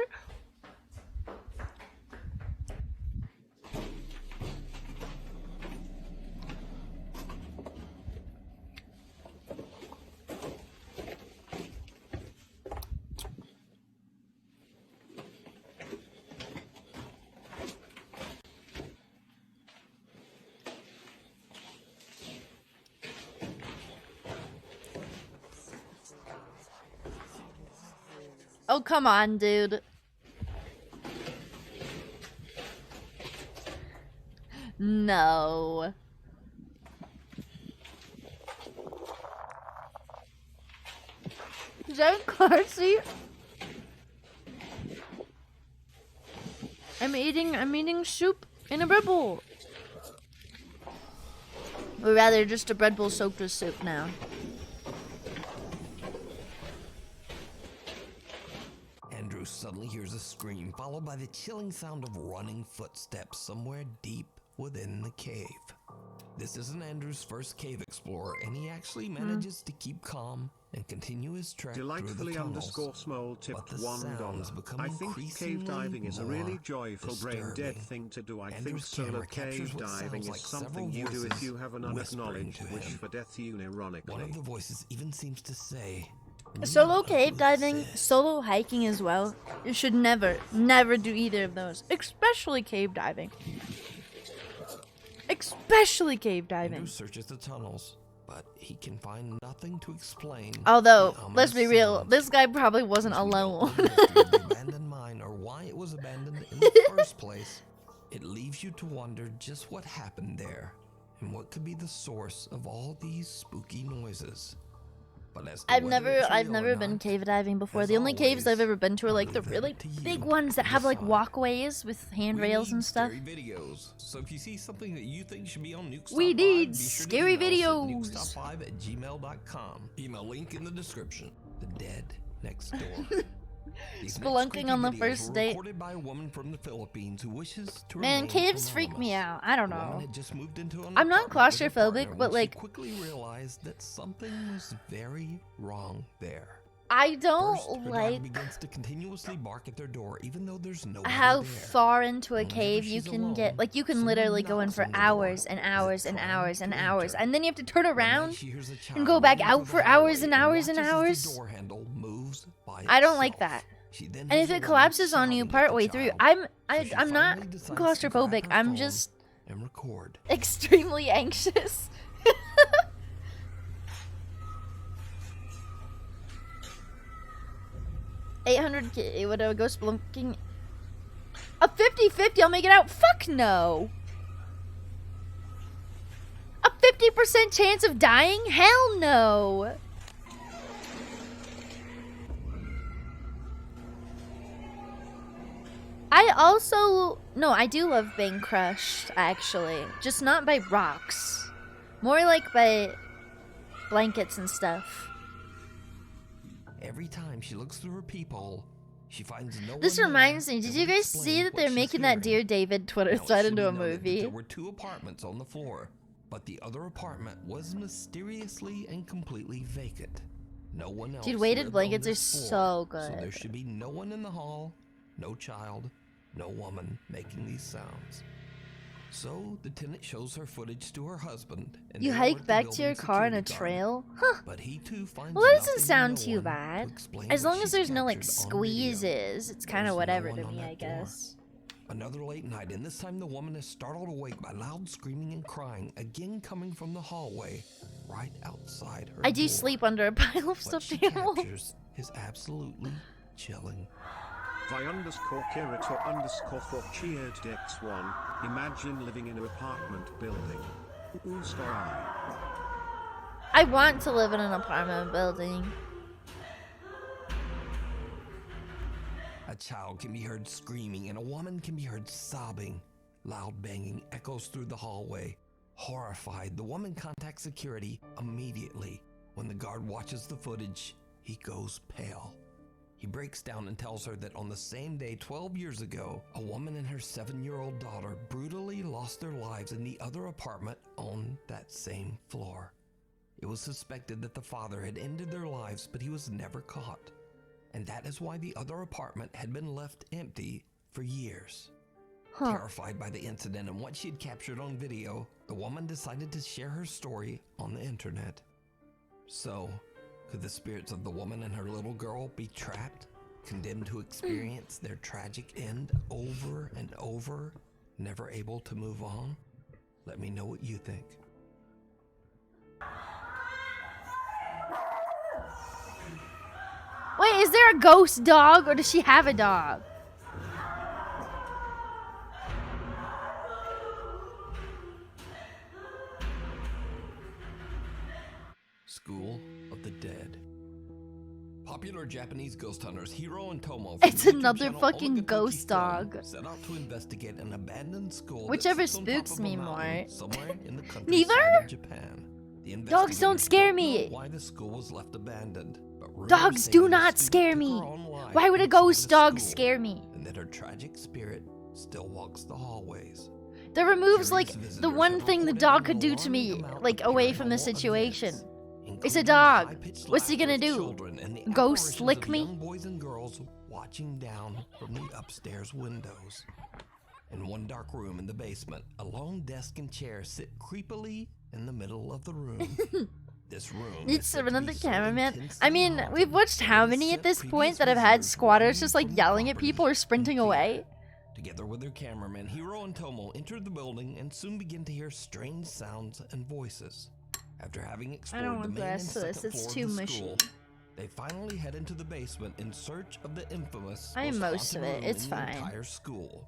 Oh, come on, dude. No. Is that a car seat? I'm eating soup in a bread bowl. Or rather, just a bread bowl soaked with soup now. Andrew suddenly hears a scream, followed by the chilling sound of running footsteps somewhere deep within the cave. This isn't Andrew's first cave explorer, and he actually manages to keep calm and continue his trek through the Delightfully tunnels. underscore small tipped But the sounds $1. become I think cave diving is a really increasingly joyful brain dead disturbing. thing to do. I think Andrew's solo camera captures cave what diving sounds is like something several you do if voices you have an whispering unacknowledged to wish him. for death, unironically. One of the voices even seems to say, Solo "None cave of diving, this." solo hiking as well. You should never do either of those. Especially cave diving. Especially cave Andrew diving. searches the tunnels, but he can find nothing to explain. Although, the let's be ominous real, sounds. this guy probably wasn't Since we don't alone. know the history of the abandoned mine or why it was abandoned in the first place, it leaves you to wonder just what happened there and what could be the source of all these spooky noises. But as to I've whether it's never real or been not, cave diving before. as The only caves I've always, ever been to are I'll like the leave it really to you big to ones that have like decide. walkways with handrails We and need stuff. Scary videos. So if you see something that you think should be on Nukes We Top 5, need be sure to scary email us at videos. nukestop5@gmail.com. Email link in the description. The dead next door. These next Spelunking creepy on the videos first were date. Recorded by a woman from the Philippines who wishes to Man, remain caves freak me anonymous. out. I don't The woman know. had just moved into an I'm not apartment with her claustrophobic, partner but, when she like- quickly realized that something was very wrong there. I don't First, her like dog begins to continuously bark at their door, even though there's nobody how there. far into a Whenever cave you she's can alone, get. Like, you can someone literally go in knocks for on the door hours and as hours if and trying hours to and enter. hours. And then you have to turn One night around. she hears a child and go back running out through for the hours hallway and hours watches and as the hours. door handle moves by I don't like itself. that. She then And hears if a it woman collapses on you shouting at the partway through, child. I'm she I'm not finally decides to grab claustrophobic. her I'm phone just and record. extremely anxious. 800K, would I go spelunking? A 50-50, I'll make it out. Fuck no. A 50% chance of dying? Hell no. I do love being crushed, actually. Just not by rocks. More like by blankets and stuff. Every time she looks through her peephole, she finds no This one there reminds me, that did would you guys explain see that what they're she's making that Dear hearing. David Twitter Now, it thread should into be a noted that movie? There were 2 apartments on the floor, But the other apartment was mysteriously and completely vacant. No one else. Dude, weighted lived blankets on are this floor, so So there good. should be no one in the hall, no child, no woman making these sounds. So the tenant shows her footage to her husband. And You they hike alert the back to your building car in a security guard. trail? Huh. But he too finds Well, that doesn't nothing sound and no too one to bad. explain As what long as she's there's no like captured on video. squeezes, it's kind There's of no whatever one to on me, that I floor. guess. Another late night, and this time the woman is startled awake by loud screaming and crying, again coming from the hallway, right outside her I do door. sleep under a pile of What stuffed she animals. captures is absolutely chilling. By underscore Kirito underscore for cheered X1, imagine living in an apartment building. Ooh, star I want to live in an apartment building. A child can be heard screaming, and a woman can be heard sobbing. Loud banging echoes through the hallway. Horrified, the woman contacts security immediately. When the guard watches the footage, he goes pale. He breaks down and tells her that on the same day 12 years ago, a woman and her 7-year-old daughter brutally lost their lives in the other apartment on that same floor. It was suspected that the father had ended their lives, but he was never caught. And that is why the other apartment had been left empty for years. Huh. Terrified by the incident and what she had captured on video, the woman decided to share her story on the internet. So, could the spirits of the woman and her little girl be trapped, condemned to experience their tragic end over and over, never able to move on? Let me know what you think. Wait, is there a ghost dog or does she have a dog? School of the Dead. Popular Japanese ghost hunters Hiro and Tomo from It's the YouTube another channel fucking Omagatoki ghost Film dog. set out to investigate an abandoned school that Whichever sits on top spooks of a me mountain more. somewhere in the countryside Neither? of Japan. The Dogs don't investigators scare don't me. know why the school was left abandoned, but rumors Dogs say do that a not student scare took me. her own life Why would a inside ghost the dog school, scare me? and that her tragic spirit still walks the hallways. That removes Curious like the visitors one have thing the reported dog an could do to me, alarming amount like of away from the paranormal situation. events, It's a including dog. high-pitched What's he laughter gonna of do? children and the Ghost apparitions lick of me? young boys and girls watching down from the upstairs windows. In one dark room in the basement, a lone desk and chair sit creepily in the middle of the room. This room Needs is to said to run be the so cameraman. intensely I mean, haunted we've watched that how it many at sent this previous point that have had visitors squatters just like running from the yelling at property people or in sprinting fear. away? Together with their cameraman, Hiro and Tomo entered the building and soon began to hear strange sounds and voices. After having explored want the the main and rest of this, second it's floor too of the mushy. school, they finally head into the basement in search of the infamous I am most haunted of it. room It's in the fine. entire school,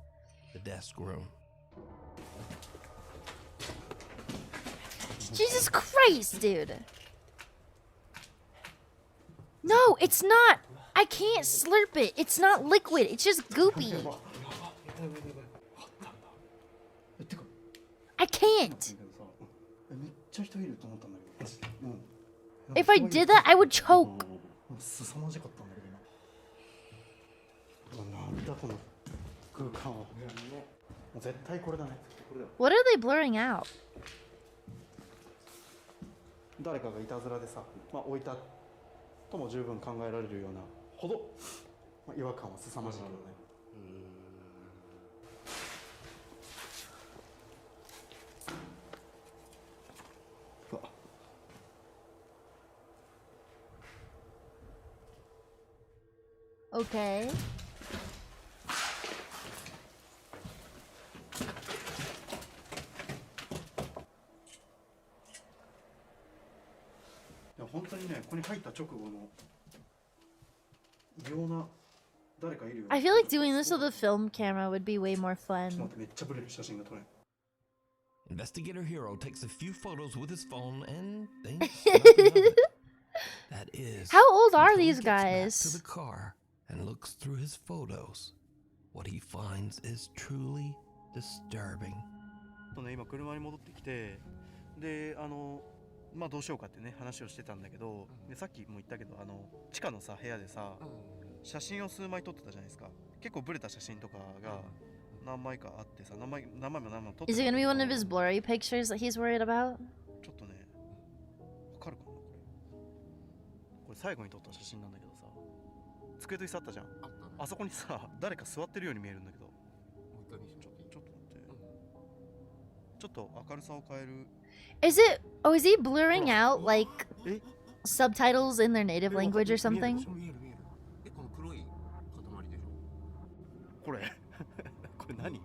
the desk room. Jesus Christ, dude. No, it's not. I can't slurp it. It's not liquid. It's just goopy. I can't. If I did that, I would choke. What are they blurring out? 誰かがいたずらでさ、置いたとも十分考えられるようなほど、違和感は凄まじいけどね。Okay. 本当にね、ここに入った直後の異様な誰かいるよ。 I feel like doing this with a film camera would be way more ちょっと fun. 待って、めっちゃブレる写真が撮れる。 Investigator Hiro takes a few photos with his phone and thinks nothing of it. That is, How old are until he these gets back guys? to the car and looks through his photos. What he finds is truly disturbing. 今車に戻ってきて、でどうしようかってね話をしてたんだけど、でさっきも言ったけど地下のさ部屋でさ、写真を数枚撮ってたじゃないですか。結構ブレた写真とかが何枚かあってさ、何枚も撮って Is it gonna be one of his blurry pictures that he's worried about? ちょっとね、わかるかなこれ最後に撮った写真なんだけどさ、机と椅子あったじゃん。あそこにさ、誰か座ってるように見えるんだけど。ちょっと待って。ちょっと明るさを変える。Is it? Oh, is he blurring out like subtitles in their native language or something? これこれ何？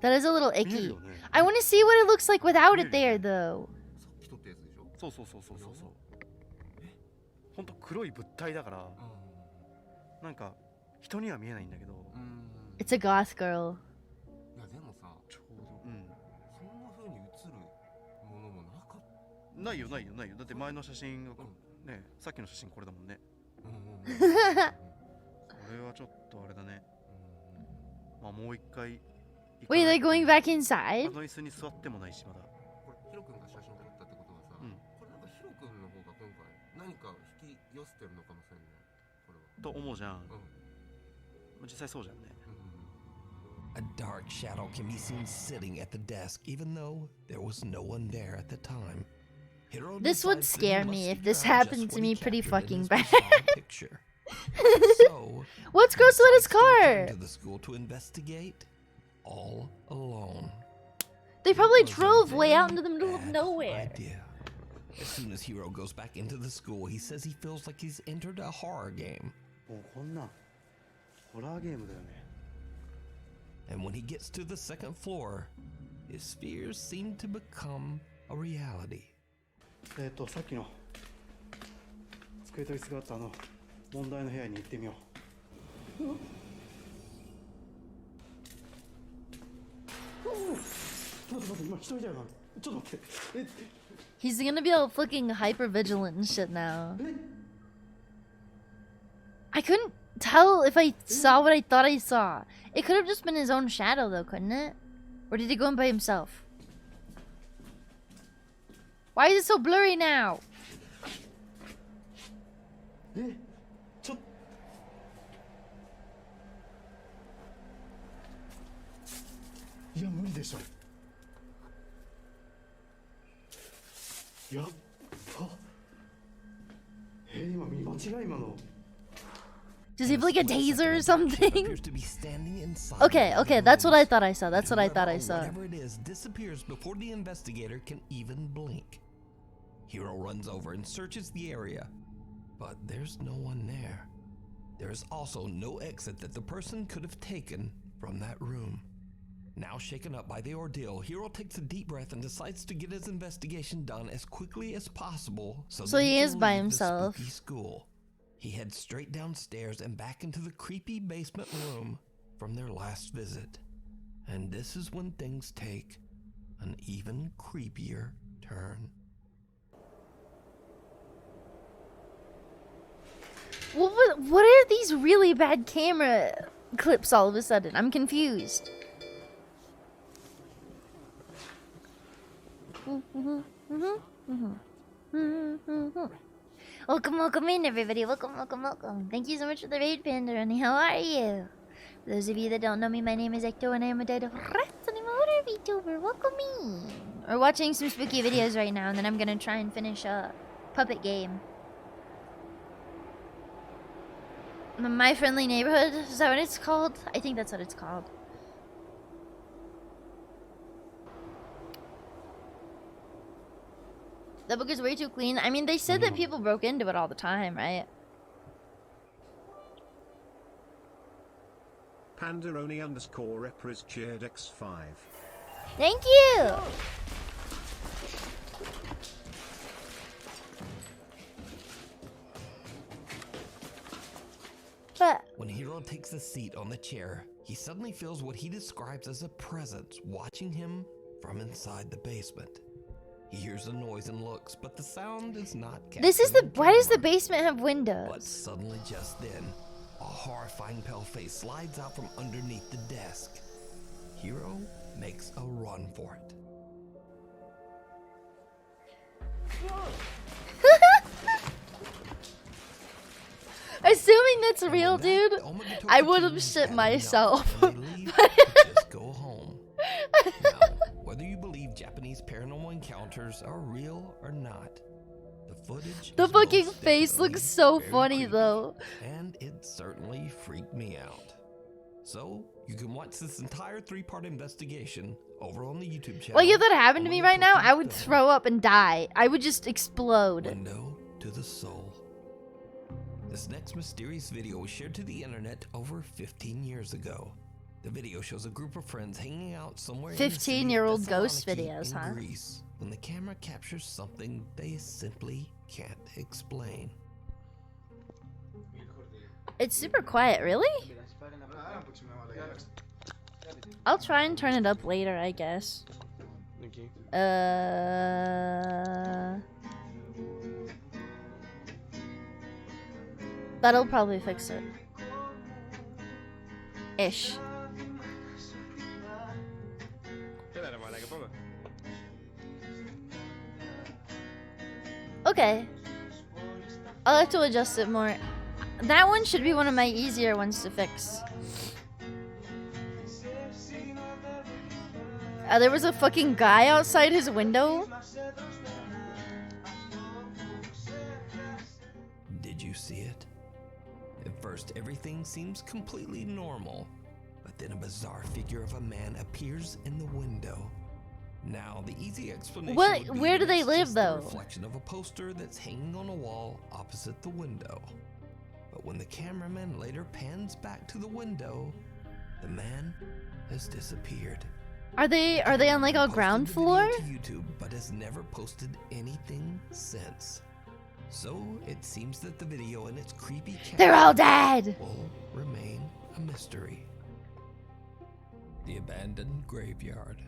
That is a little icky. I want to see what it looks like without it there, though. そう。ほんと黒い物体だから、なんか人には見えないんだけど。It's a goth girl. いやでもさ、ちょうど、そんな風に映るものもなかった。ないよ。だって前の写真がね、さっきの写真これだもんね。これはちょっとあれだね。まあもう一回。Wait, they're going back inside? あの椅子に座ってもないしまだ。これヒロ君が写真撮ったってことはさ、これなんかヒロ君の方が今回何か引き寄せてるのかもしれない。これは。と思うじゃん。実際そうじゃんね。A dark shadow can be seen sitting at the desk, even though there was no one there at the time. This would scare me if this happened to me pretty fucking bad. So, let's go to his car. To the school to investigate, all alone. They probably drove way out into the middle of nowhere. Idea. As soon as Hiro goes back into the school, he says he feels like he's entered a horror game. こんなホラーゲームだよね。And when he gets to the second floor, his fears seem to become a reality. さっきの机と椅子があった問題の部屋に行ってみよう。待って、今人いたよな。ちょっと待って。He's gonna be all fucking hyper vigilant and shit now. I couldn't tell if I saw what I thought I saw. It could have just been his own shadow though, couldn't it? Or did he go in by himself? Why is it so blurry now? いや無理でしょ。やっば。今見間違い今の。Does he have like a taser or something? Okay, that's what I thought I saw. That's what I thought I saw. Whatever it is disappears before the investigator can even blink. Hiro runs over and searches the area, but there's no one there. There is also no exit that the person could have taken from that room. Now shaken up by the ordeal, Hiro takes a deep breath and decides to get his investigation done as quickly as possible so he is can by leave himself. The spooky school. He heads straight downstairs and back into the creepy basement room from their last visit. And this is when things take an even creepier turn. What are these really bad camera clips all of a sudden? I'm confused. Welcome in, everybody. Welcome. Thank you so much for the raid, Pandaroni. How are you? For those of you that don't know me, my name is Ecto, and I am a Dino Rats, and I'm a horror VTuber. Welcome in. We're watching some spooky videos right now, and then I'm gonna try and finish a puppet game. My Friendly Neighborhood? Is that what it's called? I think that's what it's called. The book is way too clean. I mean, they said that people broke into it all the time, right? Pandaroni_rep is cheered X5. Thank you! But when Hiro takes a seat on the chair, he suddenly feels what he describes as a presence watching him from inside the basement. He hears a noise and looks, but the sound is not captured. This is the. Why does the basement have windows? But suddenly, just then, a horrifying pale face slides out from underneath the desk. Hiro makes a run for it. Assuming that's real, dude, I would have shit myself. Just go home. Now, whether you believe Japanese paranormal encounters are real or not, the footage. The is fucking most face looks definitely so very funny creepy, though. and it certainly freaked me out. So you can watch this entire 3-part investigation over on the YouTube channel. Like if that happened to me right now, I would Film. throw up and die. I would just explode. Window to the soul. This next mysterious video was shared to the internet over 15 years ago. The video shows a group of friends hanging out somewhere in the city of 15-year-old ghost Thessaloniki videos, in huh? Greece, when the camera captures something they simply can't explain. It's super quiet, really? I'll try and turn it up later, I guess. That'll probably fix it. Ish. Okay. I'll have to adjust it more. That one should be one of my easier ones to fix. There was a fucking guy outside his window. Did you see it? At first, everything seems completely normal, but then a bizarre figure of a man appears in the window. Now, the easy explanation would be Where do that they it's live, just the though? reflection of a poster that's hanging on a wall opposite the window. But when the cameraman later pans back to the window, the man has disappeared. Are they on like a Posted ground the video floor? to YouTube, but has never posted anything since. So it seems that the video and its creepy They're all caption dead. will remain a mystery. The abandoned graveyard.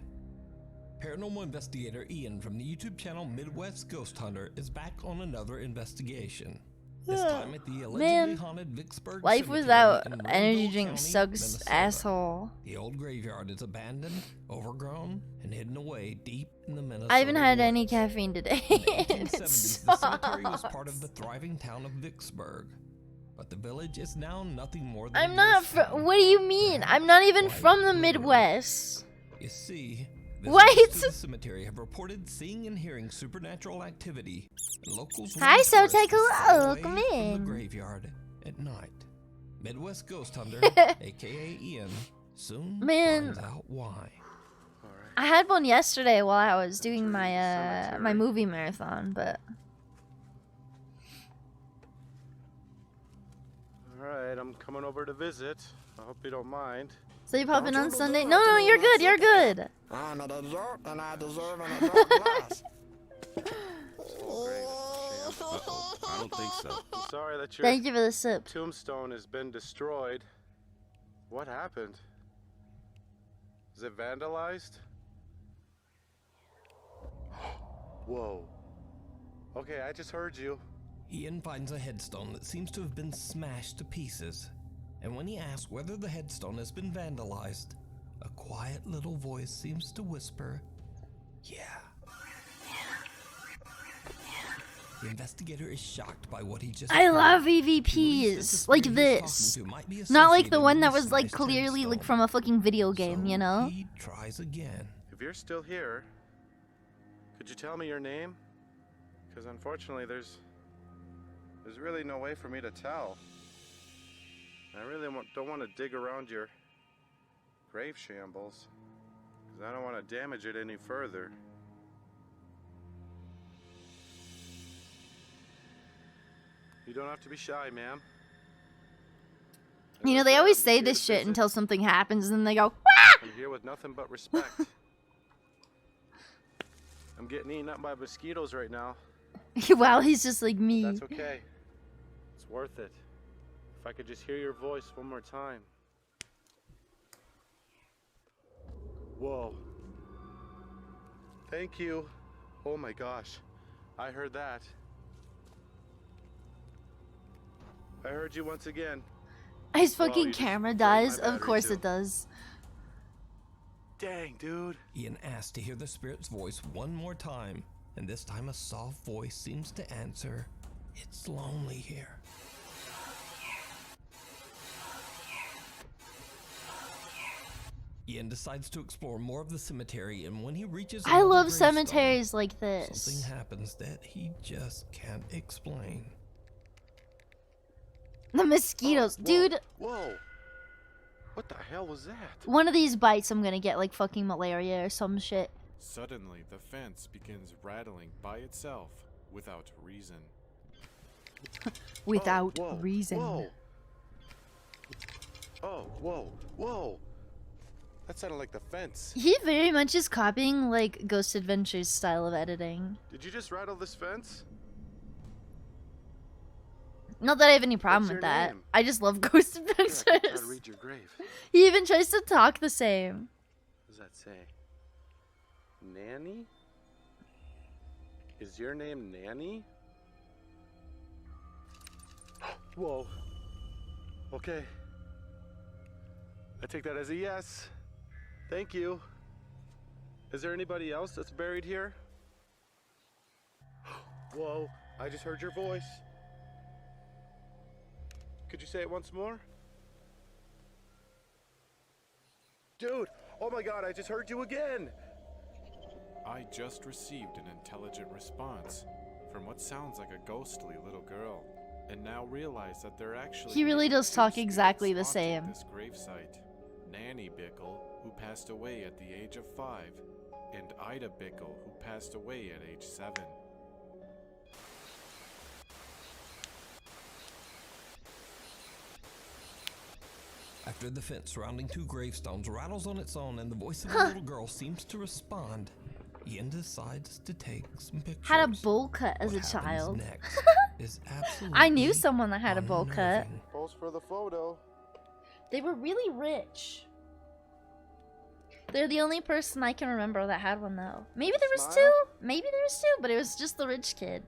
Paranormal investigator Ian from the YouTube channel Midwest Ghost Hunter is back on another investigation. This time at the allegedly Man, haunted Vicksburg life Cemetery without in energy Linville drink County, sucks, Minnesota. asshole. The old graveyard is abandoned, overgrown, and hidden away deep in the Minnesota I haven't had woods. any caffeine today. In the It 1870s, the cemetery was sucks. part of the thriving town of Vicksburg, but the village is now nothing more than I'm a not ghost from. town. What do you mean? I'm not even from the Midwest. You see, What? visitors to the cemetery have reported seeing and hearing supernatural activity, and locals Hi, warn so tourists take a to stay look. away Come from in. the graveyard at night. Midwest Ghost Hunter, aka Ian, soon Man. finds out why. I had one yesterday while I was doing my my movie marathon, but Alright, I'm coming over to visit. I hope you don't mind. so you pop in on Sunday? No, you're good. You're good. I'm a dessert and I deserve an adult glass. I don't think so. I'm sorry that your Thank you for the sip. tombstone has been destroyed. What happened? Is it vandalized? Whoa. Okay, I just heard you. Ian finds a headstone that seems to have been smashed to pieces, and when he asks whether the headstone has been vandalized, a quiet little voice seems to whisper, "Yeah." The investigator is shocked by what he just I heard. love He believes that the EVPs like spirit he's this, talking to might be not like the associated one with that was like smashed clearly like headstone. from a fucking video game, So you know? he tries again. If you're still here, could you tell me your name? Because unfortunately, there's really no way for me to tell. I really don't want to dig around your grave shambles, because I don't want to damage it any further. You don't have to be shy, ma'am. As You I know, they said, always I'm say here to this shit visit. until something happens, and then they go, I'm here with nothing but respect. I'm getting eaten up by mosquitoes right now. wow, he's just like me. That's okay. It's worth it. If I could just hear your voice one more time. Whoa. Thank you. Oh my gosh. I heard that. I heard you once again. His Well, fucking you just camera drained my does. Of battery, course too. it does. Dang, dude. Ian asks to hear the spirit's voice one more time, and this time a soft voice seems to answer, "It's lonely here." Ian decides to explore more of the cemetery, and when he reaches I another love gravestone, cemeteries like this. something happens that he just can't explain. The mosquitoes. Dude, Whoa! What the hell was that? one of these bites I'm gonna get like fucking malaria or some shit. Suddenly, the fence begins rattling by itself without reason. Without whoa, reason. Whoa! Oh, whoa, whoa! That sounded like the fence. He very much is copying like Ghost Adventures style of editing. Did you just rattle this fence? Not that I have any problem What's with your that. name? I just love Ghost Here, I can try Adventures. to read your grave. He even tries to talk the same. What does that say? Nanny? Is your name Nanny? Whoa. Okay. I take that as a yes. Thank you. Is there anybody else that's buried here? Whoa, I just heard your voice. Could you say it once more? Dude, oh my god, I just heard you again! I just received an intelligent response from what sounds like a ghostly little girl, and now realize that they're actually He really does two talk spirits exactly the haunting same. This gravesite. Nanny Bickle, who passed away at the age of 5, and Ida Bickle, who passed away at age 7. After the fence surrounding two gravestones rattles on its own and the voice of the little girl seems to respond, Ian decides to take some pictures. Had a bowl cut as What a happens child. next is absolutely I knew someone that had a bowl cut. unnerving. Pose for the photo. They were really rich. They're the only person I can remember that had one though. Maybe there was Smile? two. Maybe there was two, but it was just the rich kid.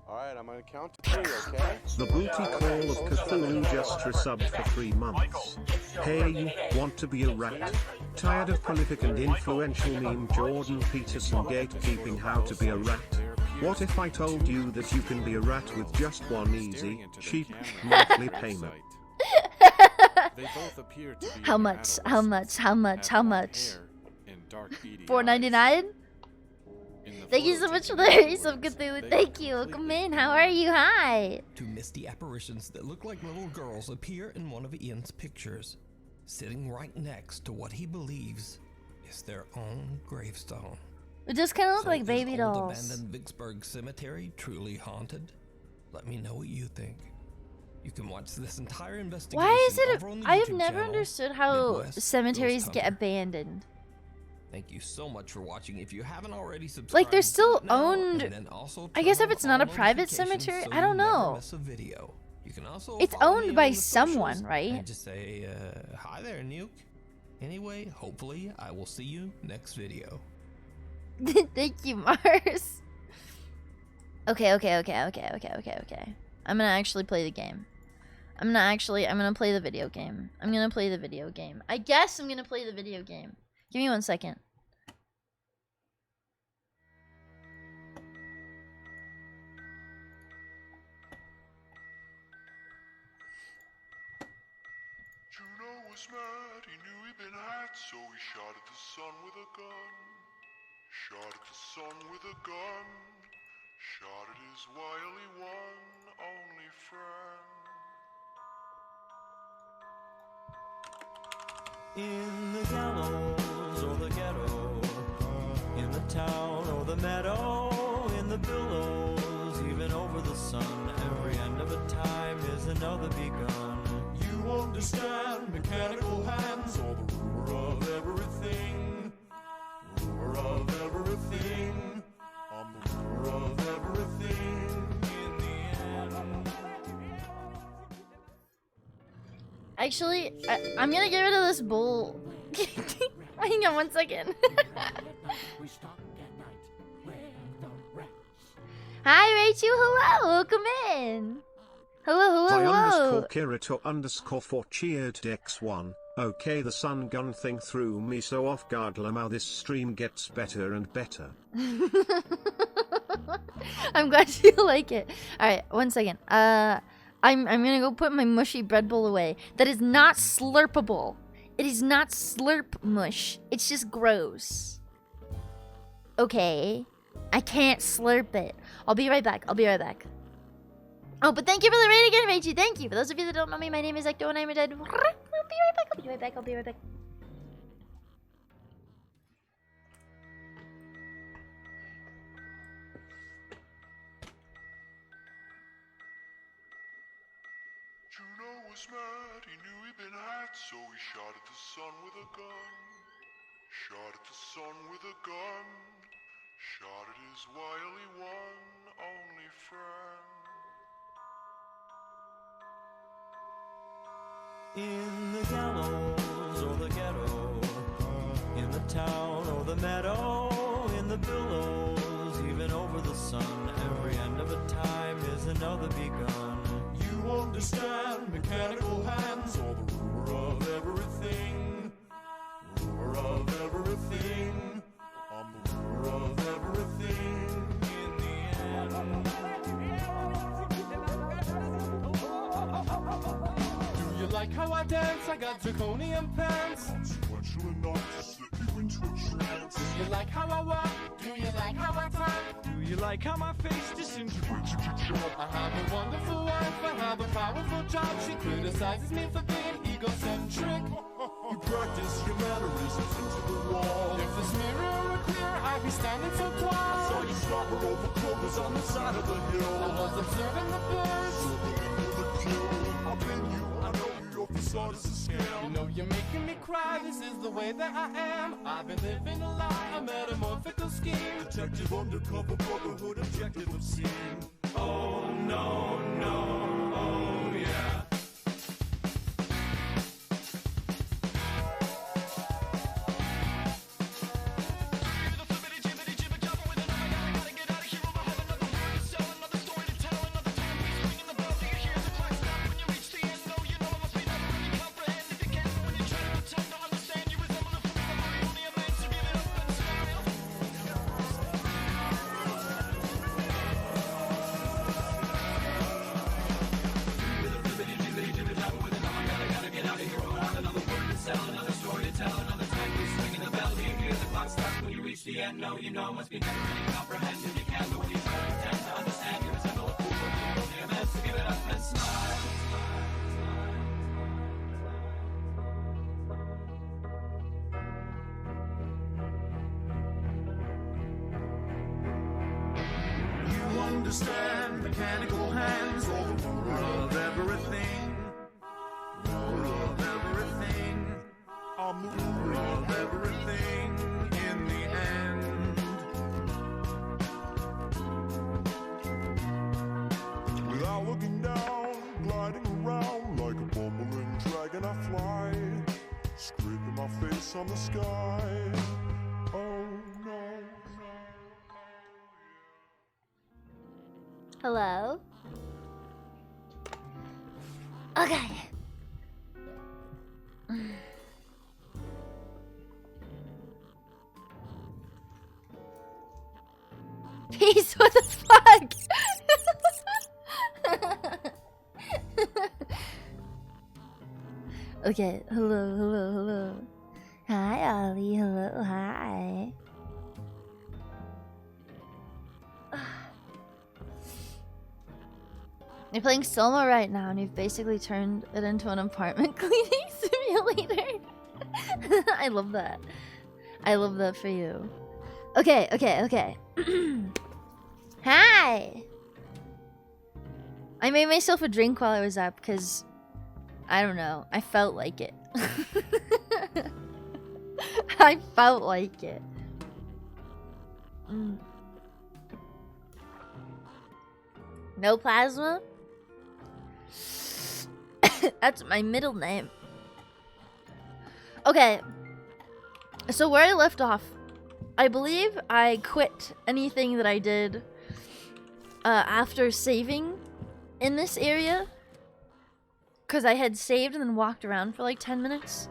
Alright, I'm gonna count to 3, okay? The booty call of Cthulhu just resubbed for 3 months. Hey, want to be a rat? Tired of prolific and influential meme Jordan Peterson gatekeeping how to be a rat? What if I told you that you can be a rat with just one easy, cheap, monthly payment? They both appear to be How in much? adolescence, How much? How much? have How long much? hair, and dark beady eyes. $4.99? In the Thank you photo so much for taken the race of afterwards, Cthulhu. they Thank are you. Welcome completely in. How are you? Hi. Two misty apparitions that look like little girls appear in one of Ian's pictures, sitting right next to what he believes is their own gravestone. It just kind of look So like is baby old dolls. abandoned Vicksburg Cemetery truly haunted? Let me know what you think. You can watch this entire investigation. Why is it? over on the I have YouTube never channel, understood how Midwest cemeteries Ghost get Hunter. abandoned. Thank you so much for watching. If you haven't already subscribed, Like they're still do it now, owned. and then also I guess turn if on it's not a all private notifications cemetery, so I don't you never know. miss a video. You can also It's follow me owned on by the someone, socials right? And just say hi there, Nuke. Anyway, hopefully I will see you next video. Thank you, Mars. Okay. I'm gonna actually play the game. I'm gonna play the video game. I guess I'm gonna play the video game. Give me 1 second. Juno was mad, he knew he'd been had, so he shot at the sun with a gun. Shot at the sun with a gun. Shot at his wily one, only friend. In the gallows or the ghetto, in the town or the meadow, in the billows, even over the sun, every end of a time is another begun. You understand mechanical hands or the rumor of everything. Rumor of everything. I'm the rumor of everything in the end. Actually, I'm gonna get rid of this bull. Hang on 1 second. Hi, Rachel. Hello. Welcome in. Hello. By _Kirito_4 cheered X1. Okay, the sun gun thing threw me so off guard. Lamau, this stream gets better and better. I'm glad you like it. All right, 1 second. I'm gonna go put my mushy bread bowl away. That is not slurpable. It is not slurp mush. It's just gross. Okay. I can't slurp it. I'll be right back. I'll be right back. Oh, but thank you for the raid again, Rachie. Thank you. For those of you that don't know me, my name is Ecto and I'm dead. I'll be right back. I'll be right back. I'll be right back. Juno was mad, he knew he'd been had, so he shot at the sun with a gun. Shot at the sun with a gun. Shot at his wily one, only friend. In the gallows or the ghetto, in the town or the meadow, in the billows, even over the sun, every end of a time is another begun. You understand mechanical hands or the ruler of everything, ruler of everything. I'm the ruler of everything in the end. Do you like how I dance? I got draconian pants. Consequential enough to slip you into a trance. Do you like how I walk? Do you like how I talk? Do you like how my face disintegrates into chalk? I have a wonderful wife, I have a powerful job. She criticizes me for being egocentric. You practice your mannerisms into the wall. If this mirror were clear, I'd be standing so tall. I saw you stop her over clovers on the side of the hill. I was observing the birds. I've been you, I know you, your facade is a scam. You know you're making me cry, this is the way that I am. I've been living a lie, a metamorphical scheme. Detective undercover, brotherhood, objective obscene. Oh no, no, oh yeah. No, you know, must be never really comprehended. You can't go when you try to pretend to understand. You resemble a fool, but you only a man, so give it up and smile. You understand mechanical hands, all the ruler of everything. Ruler of everything. I'm the ruler of everything in the end. Without looking down, gliding around like a bumbling dragon I fly, scraping my face on the sky. Oh no. Hello? Okay. Peace, what the fuck? Okay, hello. Hi, Ollie, hello, hi. You're playing Soma right now, and you've basically turned it into an apartment cleaning simulator. I love that. I love that for you. Okay. Hi! I made myself a drink while I was up, because... I don't know. I felt like it. I felt like it. No plasma? That's my middle name. Okay. So where I left off, I believe I quit anything that I did after saving in this area. Because I had saved and then walked around for like 10 minutes.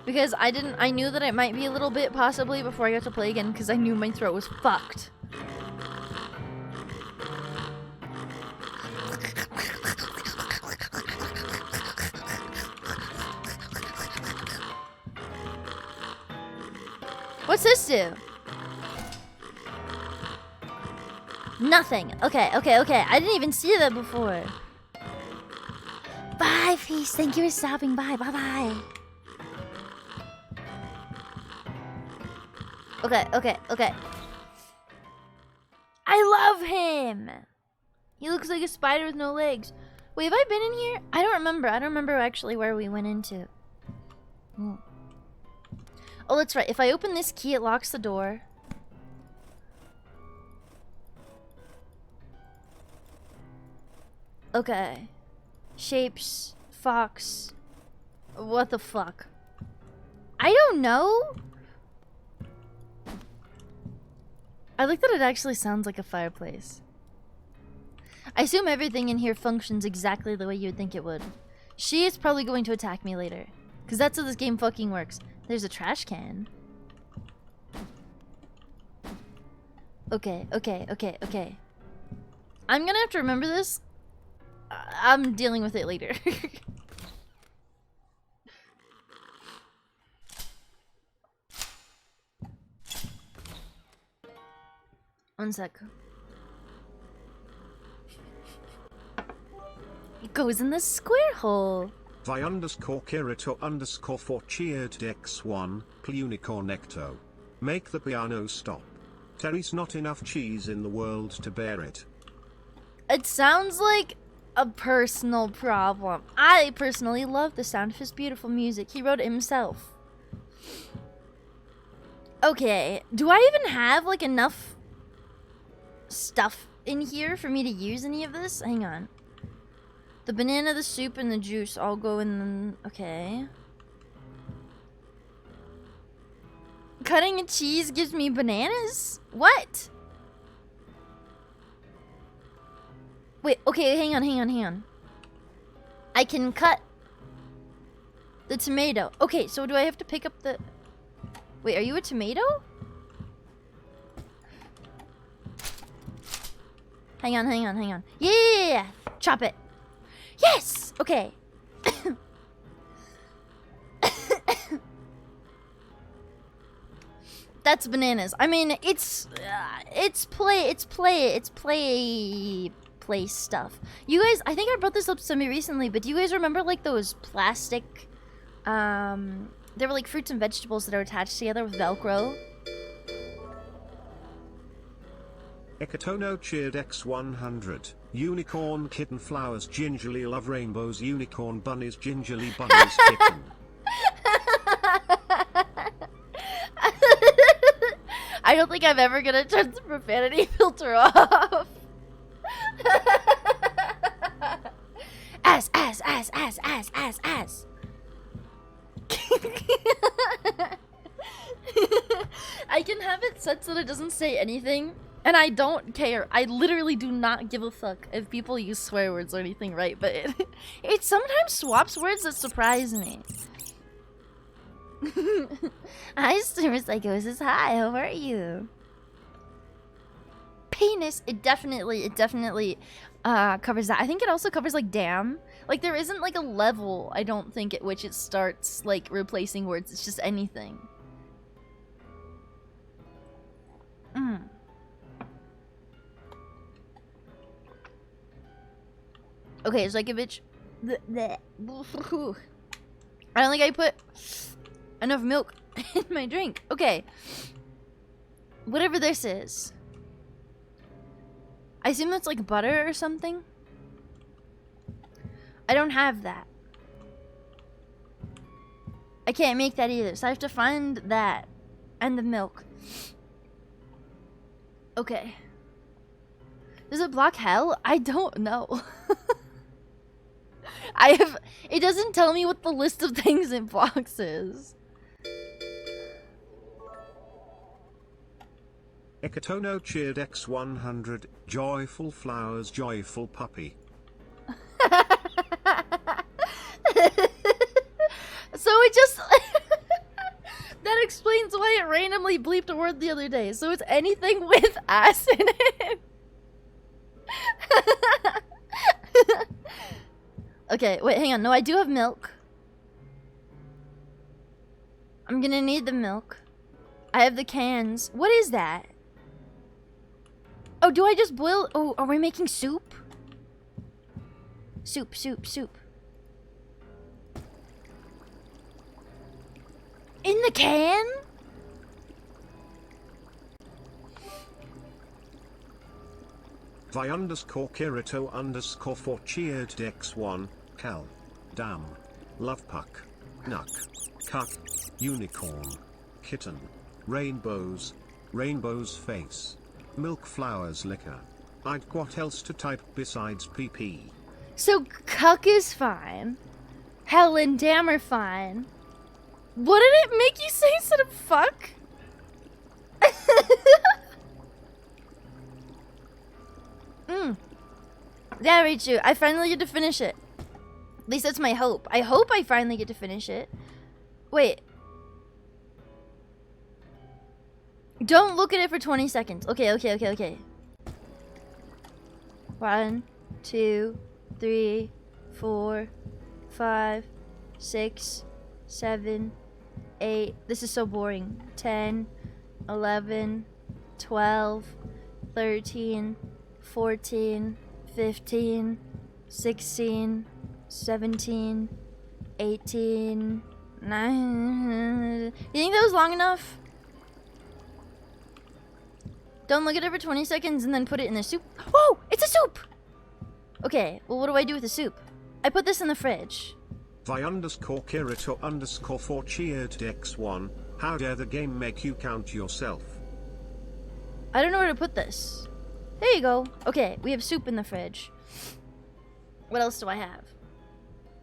Because I knew that it might be a little bit possibly before I got to play again, because I knew my throat was fucked. this do? Nothing. Okay. I didn't even see that before. Bye, Feast. Thank you for stopping by. Bye-bye. Okay. I love him. He looks like a spider with no legs. Wait, have I been in here? I don't remember actually where we went into. Oh, that's right. If I open this key, it locks the door. Okay. Shapes. Fox. What the fuck? I don't know. I like that it actually sounds like a fireplace. I assume everything in here functions exactly the way you would think it would. She is probably going to attack me later. Because that's how this game fucking works. There's a trash can. Okay. I'm gonna have to remember this. I'm dealing with it later. One sec. It goes in the square hole. Vi underscore Kirito underscore 4 cheered X1, Unicorn Ecto. Make the piano stop. Terry's not enough cheese in the world to bear it. It sounds like a personal problem. I personally love the sound of his beautiful music. He wrote it himself. Okay, do I even have like enough stuff in here for me to use any of this? Hang on. The banana, the soup, and the juice all go in the... Okay. Cutting a cheese gives me bananas? What? Wait, okay, hang on. I can cut the tomato. Okay, so do I have to pick up the... Wait, are you a tomato? Hang on. Yeah! Chop it. Yes! Okay. That's bananas. I mean, it's play stuff. You guys, I think I brought this up to somebody recently, but do you guys remember like those plastic, they were like fruits and vegetables that are attached together with Velcro? Ekatono cheered X100. Unicorn kitten flowers gingerly love rainbows. Unicorn bunnies gingerly bunnies kitten. I don't think I'm ever gonna turn the profanity filter off. Ass. I can have it set so that it doesn't say anything, and I don't care. I literally do not give a fuck if people use swear words or anything, right? But it sometimes swaps words that surprise me. Hi, Streamer Psychosis. Hi, how are you? Penis. It definitely covers that. I think it also covers like damn. Like there isn't like a level, I don't think, at which it starts like replacing words. It's just anything. Okay, Zykovich. I don't think I put enough milk in my drink. Okay. Whatever this is. I assume that's like butter or something. I don't have that. I can't make that either, so I have to find that. And the milk. Okay. Does it block hell? I don't know. It doesn't tell me what the list of things it blocks is. Ekatono cheered X100. Joyful flowers, joyful puppy. So it just... that explains why it randomly bleeped a word the other day. So it's anything with ass in it. Okay, wait, hang on. No, I do have milk. I'm gonna need the milk. I have the cans. What is that? Oh, do I just boil? Oh, are we making soup? Soup, soup, soup. In the can? Vi underscore Kirito underscore 4 cheered Dex1, Cal. Damn. Love puck. Nuck. Cuck. Unicorn. Kitten. Rainbows. Rainbow's face. Milk flowers liquor. I'd what else to type besides PP. So cuck is fine. Hell and damn are fine. What did it make you say instead of fuck? Yeah, Raichu, I finally get to finish it. At least that's my hope. I hope I finally get to finish it. Wait. Don't look at it for 20 seconds. Okay, okay, okay, okay. 1, 2, 3, 4, 5, 6, 7, 8. This is so boring. 10, 11, 12, 13, 14, 15, 16, 17, 18, 9. You think that was long enough? Don't look at it for 20 seconds and then put it in the soup. Whoa! It's a soup! Okay, well, what do I do with the soup? I put this in the fridge. Vi underscore Kirito underscore 4 cheered Dex1. How dare the game make you count yourself? I don't know where to put this. There you go. Okay, we have soup in the fridge. What else do I have?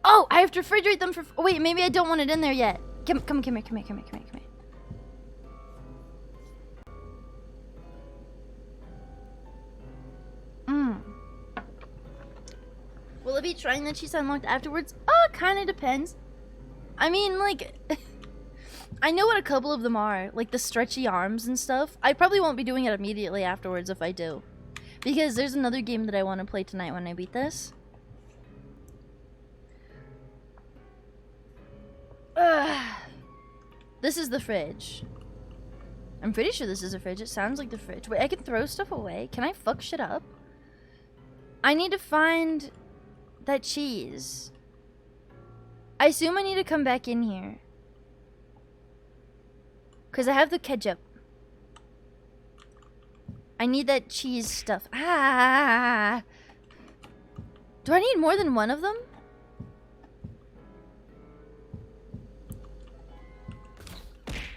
Oh, I have to refrigerate them for... Oh, wait, maybe I don't want it in there yet. Come here. Will it be trying the cheese unlocked afterwards? Kind of depends. I mean, like... I know what a couple of them are. Like the stretchy arms and stuff. I probably won't be doing it immediately afterwards if I do. Because there's another game that I want to play tonight when I beat this. This is the fridge. I'm pretty sure this is a fridge. It sounds like the fridge. Wait, I can throw stuff away. Can I fuck shit up? I need to find that cheese. I assume I need to come back in here. Because I have the ketchup. I need that cheese stuff. Ah! Do I need more than one of them?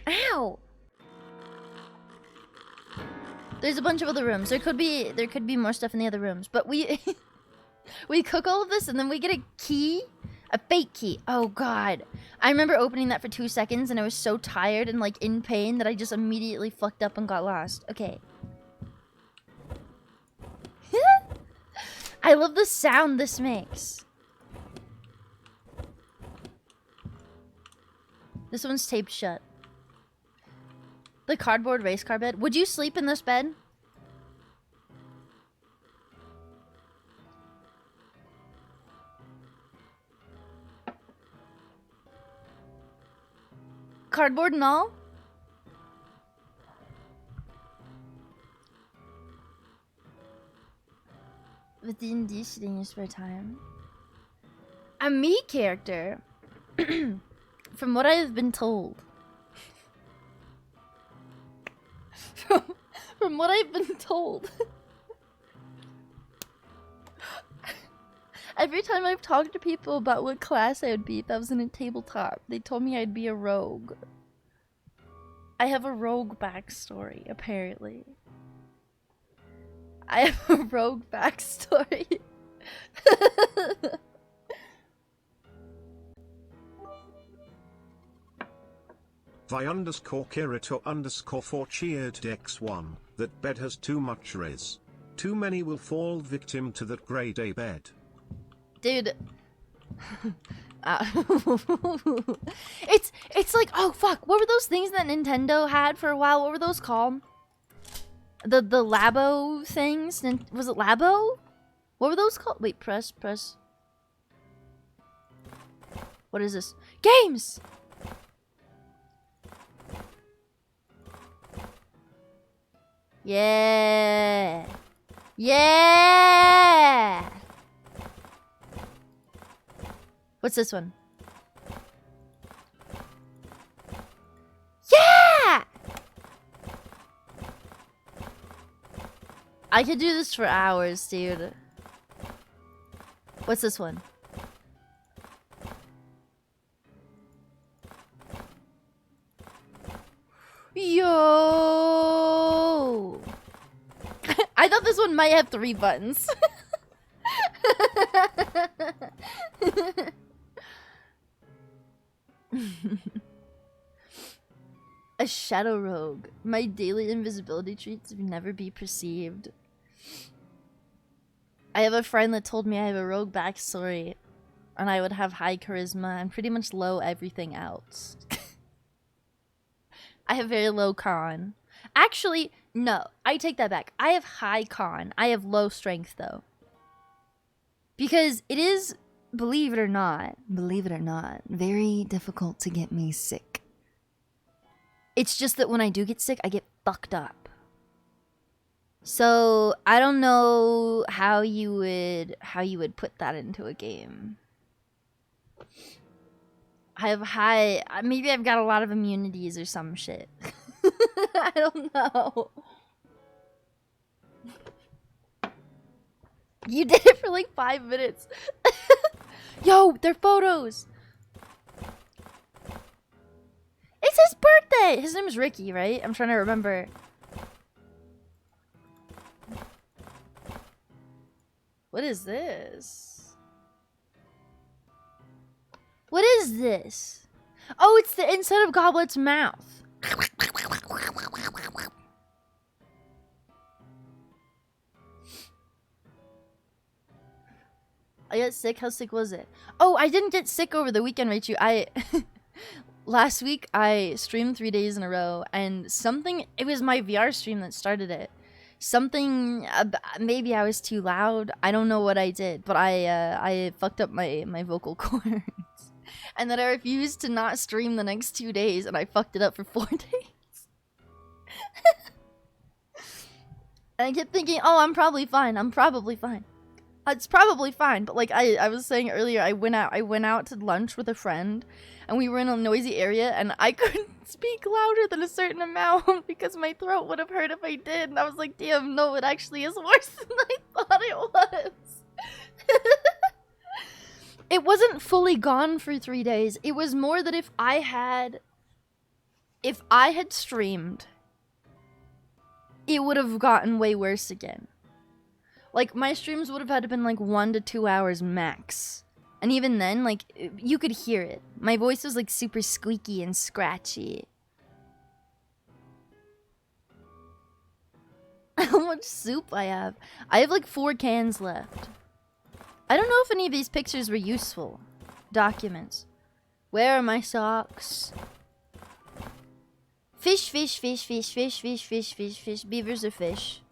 Ow! There's a bunch of other rooms. There could be more stuff in the other rooms, but we we cook all of this and then we get a key, a fake key. Oh god. I remember opening that for 2 seconds and I was so tired and like in pain that I just immediately fucked up and got lost. Okay. I love the sound this makes. This one's taped shut. The cardboard race car bed. Would you sleep in this bed? Cardboard and all? With D&D shit in your spare time. A me character. From what I've been told. From what I've been told. Every time I've talked to people about what class I would be if I was in a tabletop, they told me I'd be a rogue. I have a rogue backstory, apparently. I have a rogue backstory. Vi underscore Kirito underscore 4 cheered Dex1. That bed has too much res. Too many will fall victim to that grade A bed. Dude. It's like, oh fuck, what were those things that Nintendo had for a while? What were those called? The Labo things? Was it Labo? What were those called? Wait, press. What is this? Games! Yeah. Yeah. What's this one? Yeah. I could do this for hours, dude. What's this one? Yo! I thought this one might have 3 buttons. A shadow rogue. My daily invisibility treats will never be perceived. I have a friend that told me I have a rogue backstory, and I would have high charisma and pretty much low everything else. I have very low con. Actually, no, I take that back. I have high con. I have low strength, though. Because it is, believe it or not, very difficult to get me sick. It's just that when I do get sick, I get fucked up. So, I don't know how you would put that into a game. I have high... Maybe I've got a lot of immunities or some shit. I don't know. You did it for like 5 minutes. Yo, they're photos. It's his birthday. His name is Ricky, right? I'm trying to remember. What is this? What is this? Oh, it's the inside of Goblet's mouth. I got sick. How sick was it? Oh, I didn't get sick over the weekend, Rachel. Last week I streamed 3 days in a row, and it was my VR stream that started it. Maybe I was too loud. I don't know what I did, but I fucked up my vocal cords. And then I refused to not stream the next 2 days, and I fucked it up for 4 days. And I kept thinking, oh, I'm probably fine. It's probably fine, but like I was saying earlier, I went out to lunch with a friend, and we were in a noisy area, and I couldn't speak louder than a certain amount because my throat would have hurt if I did. And I was like, damn, no, it actually is worse than I thought it was. It wasn't fully gone for 3 days. It was more that if I had streamed, it would have gotten way worse again. Like, my streams would have had to been like 1 to 2 hours max. And even then, like, you could hear it. My voice was like super squeaky and scratchy. How much soup I have? I have like 4 cans left. I don't know if any of these pictures were useful. Documents. Where are my socks? Fish, fish, fish, fish, fish, fish, fish, fish, fish. Beavers are fish.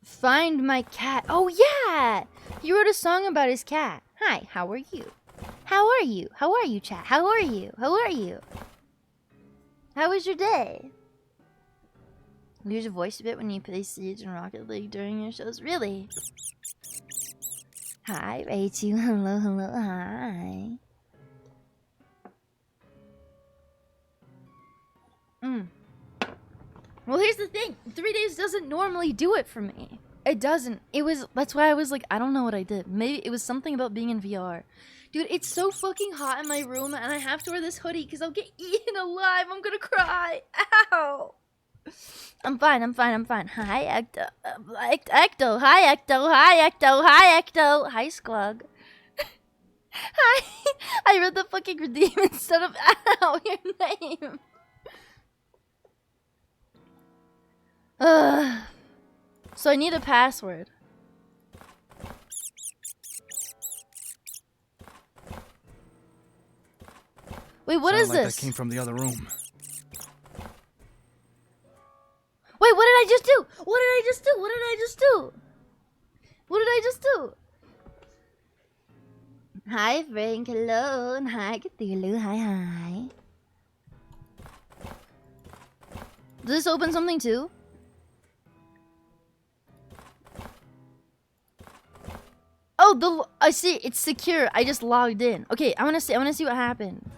Find my cat. Oh, yeah! He wrote a song about his cat. Hi, how are you? How are you? How are you, chat? How are you? How are you? How was your day? Lose your voice a bit when you play Siege and Rocket League during your shows? Really? Hi, Rachel. Hello, hello, hi. Well, here's the thing. 3 days doesn't normally do it for me. It doesn't. That's why I was like, I don't know what I did. Maybe it was something about being in VR. Dude, it's so fucking hot in my room, and I have to wear this hoodie because I'll get eaten alive. I'm gonna cry. Ow. I'm fine. Hi, Ecto. Ecto. Hi, Ecto. Hi, Ecto. Hi, Ecto. Hi, Squug. Hi. I read the fucking redeem instead of ow, your name. So I need a password. Wait, what is this? That came from the other room. Wait, what did I just do? What did I just do? What did I just do? What did I just do? Hi, Frank. Hello. And hi, Cthulhu. Hi, hi. Does this open something too? Oh, I see. It's secure. I just logged in. Okay, I want to see what happened.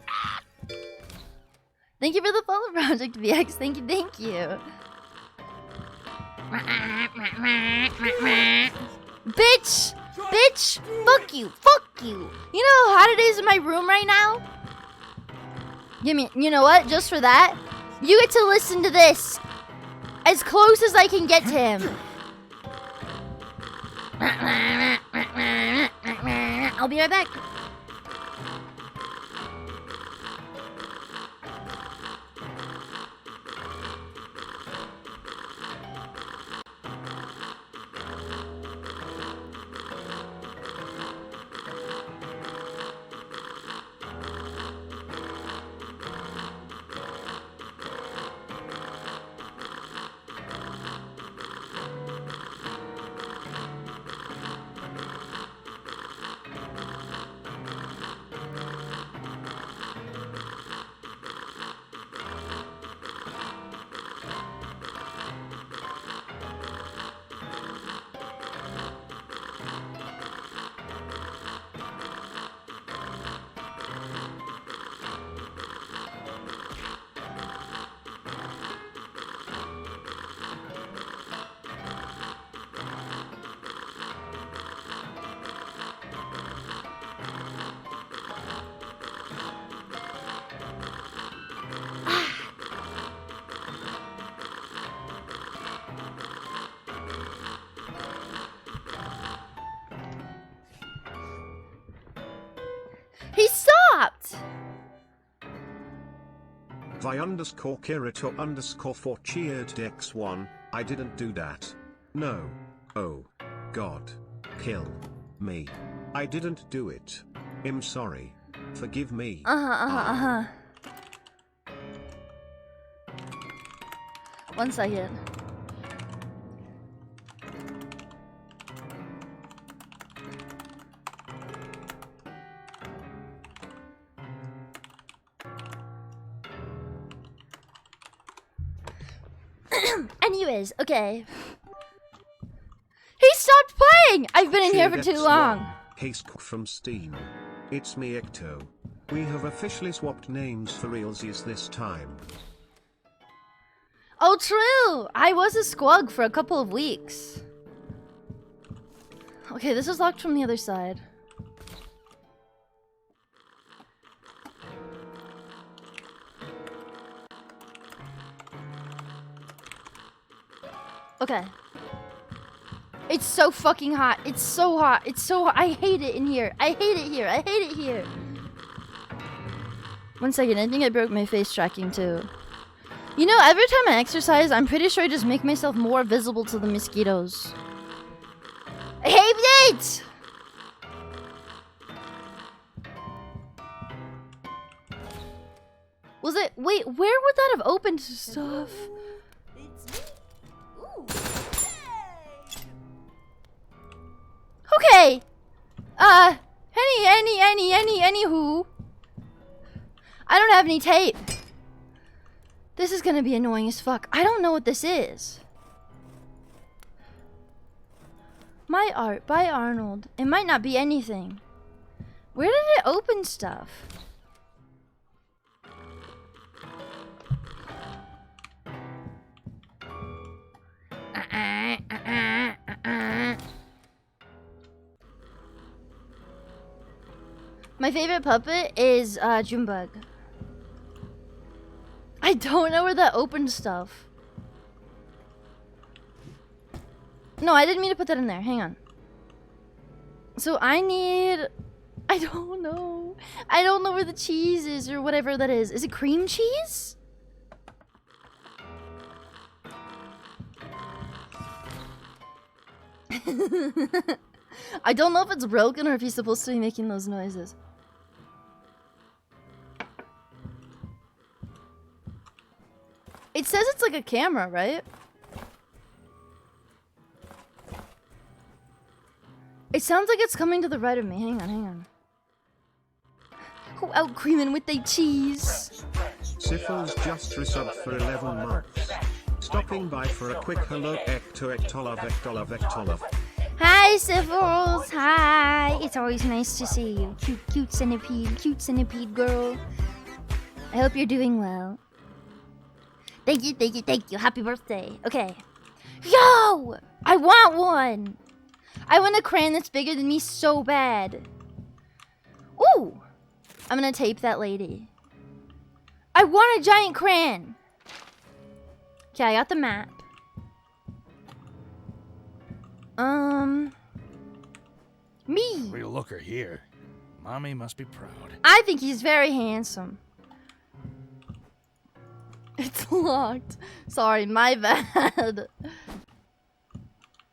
Thank you for the follow, Project VX. Thank you. Bitch! Fuck you! You know how hot it is in my room right now? You know what? Just for that, you get to listen to this as close as I can get to him. I'll be right back. He stopped! Vi_Kirito_ cheered X1. I didn't do that. No. Oh. God. Kill. Me. I didn't do it. I'm sorry. Forgive me. One second. Anyways, okay. He stopped playing! I've been in here for too long. Case from Steam. It's me, Ecto. We have officially swapped names for realsies this time. Oh, true! I was a squug for a couple of weeks. Okay, this is locked from the other side. Okay. It's so fucking hot. It's so hot. It's so hot. I hate it in here. I hate it here. I hate it here. One second. I think I broke my face tracking too. You know, every time I exercise, I'm pretty sure I just make myself more visible to the mosquitoes. I hate it! Was it? Wait, where would that have opened stuff? Okay. Anywho. I don't have any tape. This is gonna be annoying as fuck. I don't know what this is. My Art by Arnold. It might not be anything. Where did it open stuff? My favorite puppet is Junebug. I don't know where that opened stuff. No, I didn't mean to put that in there. Hang on. So I don't know. I don't know where the cheese is or whatever that is. Is it cream cheese? I don't know if it's broken or if he's supposed to be making those noises. It says it's like a camera, right? It sounds like it's coming to the right of me. Hang on. Who out creaming with they cheese? Syphil's just resubbed for 11 months. stopping by for a quick hello. Ectolove. Hi, Syphils. Hi. It's always nice to see you. Cute centipede girl. I hope you're doing well. Thank you. Happy birthday. Okay. Yo! I want one! I want a crayon that's bigger than me so bad. Ooh! I'm gonna tape that lady. I want a giant crayon! Okay, I got the map. Me! Real looker here. Mommy must be proud. I think he's very handsome. It's locked. Sorry, my bad.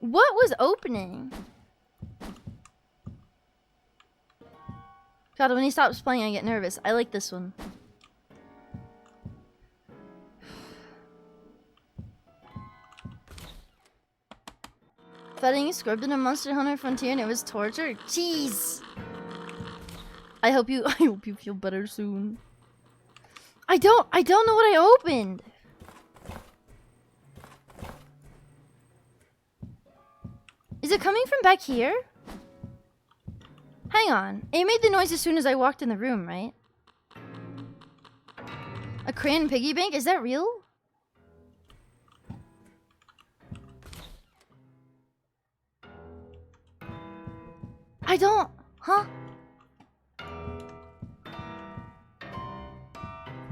What was opening? God, when he stops playing, I get nervous. I like this one. Fighting scrubbed in a Monster Hunter Frontier and it was torture? Jeez! I hope you feel better soon. I don't know what I opened. Is it coming from back here? Hang on. It made the noise as soon as I walked in the room, right? A crayon piggy bank? Is that real? I don't... Huh?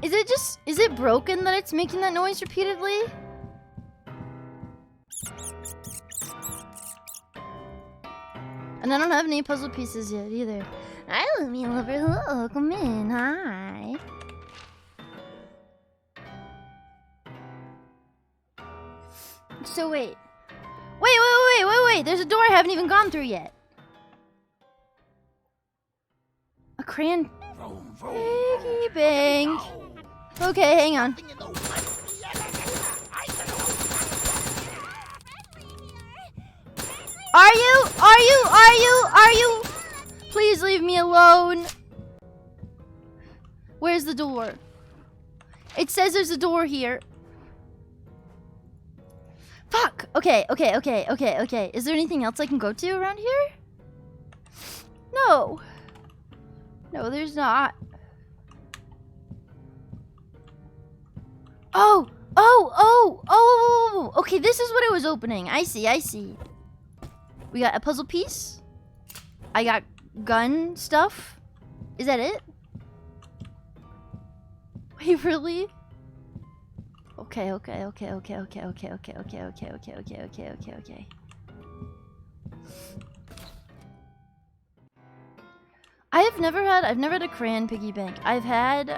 Is it broken that it's making that noise repeatedly? And I don't have any puzzle pieces yet either. Hi, Lummy Lover. Hello, come in. Hi. So wait. Wait. There's a door I haven't even gone through yet. A crayon piggy bank. Okay, hang on. Are you? Please leave me alone. Where's the door? It says there's a door here. Fuck. Okay. Is there anything else I can go to around here? No. No, there's not. Oh. Okay, this is what it was opening. I see. We got a puzzle piece. I got gun stuff. Is that it? Wait, really? Okay. I've never had a crayon piggy bank. I've had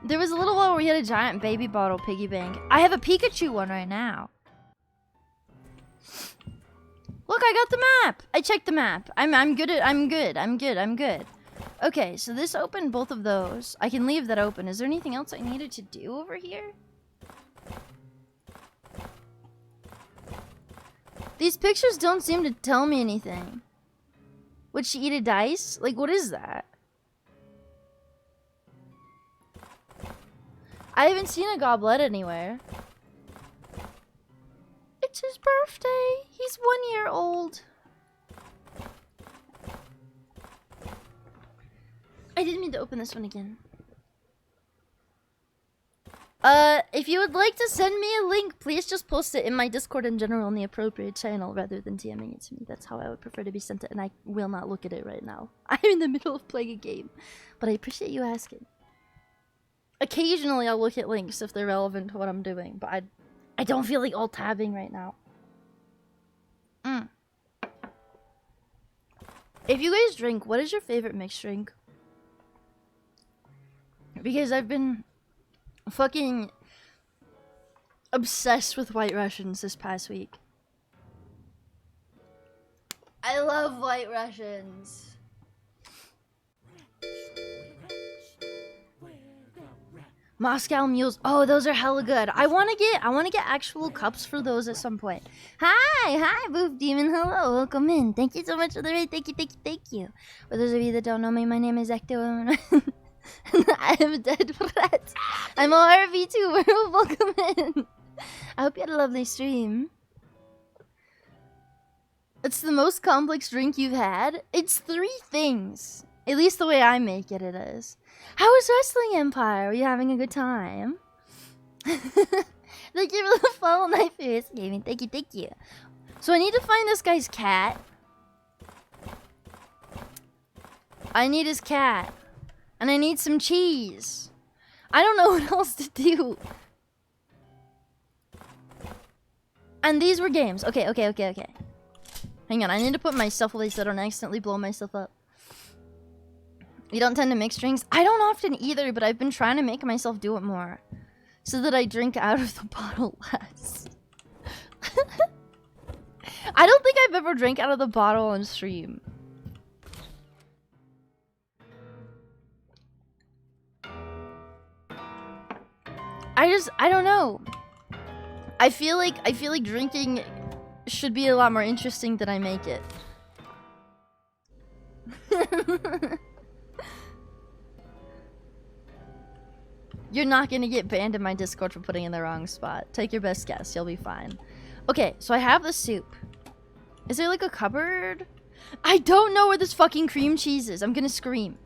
there was a little while where we had a giant baby bottle piggy bank. I have a Pikachu one right now. Look, I got the map. I checked the map. I'm good. Okay, so this opened both of those. I can leave that open. Is there anything else I needed to do over here? These pictures don't seem to tell me anything. Would she eat a dice? Like, what is that? I haven't seen a goblet anywhere. It's his birthday. He's 1 year old. I didn't mean to open this one again. If you would like to send me a link, please just post it in my Discord in general in the appropriate channel rather than DMing it to me. That's how I would prefer to be sent it, and I will not look at it right now. I'm in the middle of playing a game, but I appreciate you asking. Occasionally I'll look at links if they're relevant to what I'm doing, but I don't feel like alt-tabbing right now. If you guys drink, what is your favorite mixed drink? Because I've been fucking obsessed with White Russians this past week. I love White Russians. Moscow mules. Oh, those are hella good. I wanna get actual cups for those at some point. Hi, Boof Demon. Hello, welcome in. Thank you so much for the raid. Thank you. For those of you that don't know me, my name is Ecto. I am a dead rat. I'm a horror VTuber. Welcome in. I hope you had a lovely stream. It's the most complex drink you've had? It's 3 things. At least the way I make it, it is. How was Wrestling Empire? Were you having a good time? Thank you for the follow, Night Furious Gaming. Thank you. So I need to find this guy's cat. I need his cat. And I need some cheese. I don't know what else to do. And these were games. Okay. Hang on, I need to put myself away so I don't accidentally blow myself up. You don't tend to mix drinks? I don't often either, but I've been trying to make myself do it more. So that I drink out of the bottle less. I don't think I've ever drank out of the bottle on stream. I don't know. I feel like drinking should be a lot more interesting than I make it. You're not gonna get banned in my Discord for putting in the wrong spot. Take your best guess, you'll be fine. Okay, so I have the soup. Is there like a cupboard? I don't know where this fucking cream cheese is. I'm gonna scream.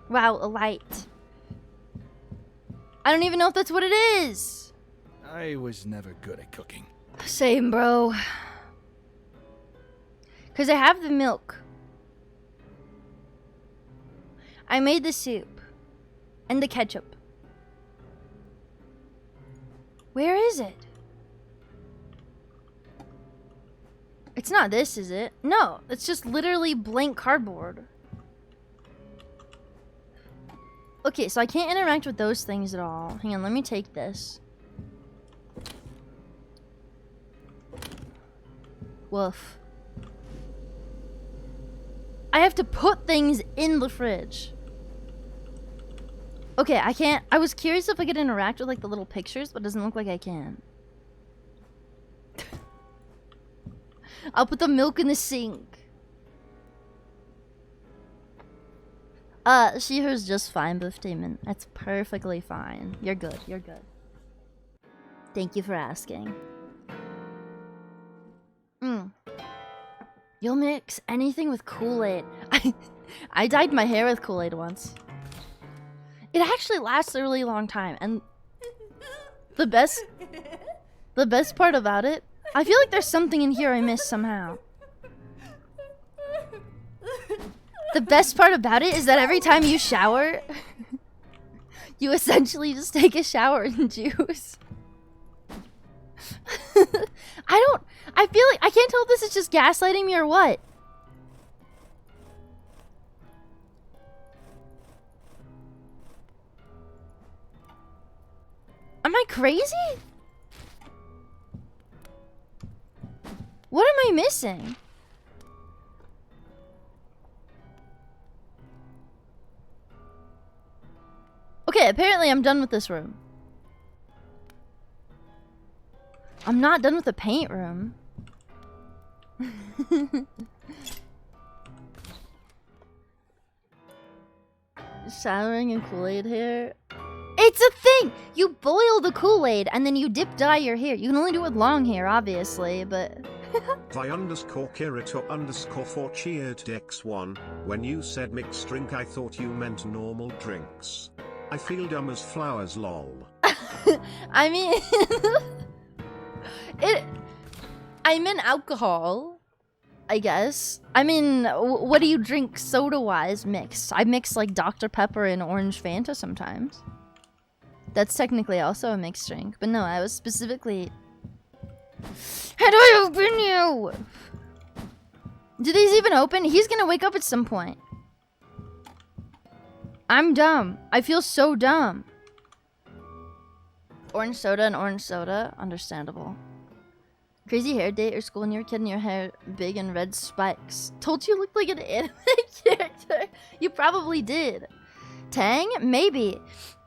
Wow, a light. I don't even know if that's what it is. I was never good at cooking. Same, bro. Because I have the milk. I made the soup. And the ketchup. Where is it? It's not this, is it? No, it's just literally blank cardboard. Okay, so I can't interact with those things at all. Hang on, let me take this. Woof. I have to put things in the fridge. Okay, I can't. I was curious if I could interact with like the little pictures, but it doesn't look like I can. I'll put the milk in the sink. She her's just fine, Boof Demon. That's perfectly fine. You're good. Thank you for asking. You'll mix anything with Kool-Aid. I dyed my hair with Kool-Aid once. It actually lasts a really long time, and the best part about it, I feel like there's something in here I missed somehow. The best part about it is that every time you shower, you essentially just take a shower in juice. I feel like, I can't tell if this is just gaslighting me or what. Am I crazy? What am I missing? Okay, apparently I'm done with this room. I'm not done with the paint room. Showering in Kool-Aid hair. It's a thing! You boil the Kool-Aid and then you dip dye your hair. You can only do it with long hair, obviously, but... Vi_Kirato_4 cheered X1. When you said mixed drink, I thought you meant normal drinks. I feel dumb as flowers, lol. I mean... I meant alcohol, I guess. I mean, what do you drink soda-wise mixed? I mix like Dr. Pepper and Orange Fanta sometimes. That's technically also a mixed drink. But no, I was specifically... How do I open you? Do these even open? He's gonna wake up at some point. I'm dumb. I feel so dumb. Orange soda and orange soda. Understandable. Crazy hair date or school when you were a kid and your hair big and red spikes. Told you looked like an anime character. You probably did. Tang? Maybe.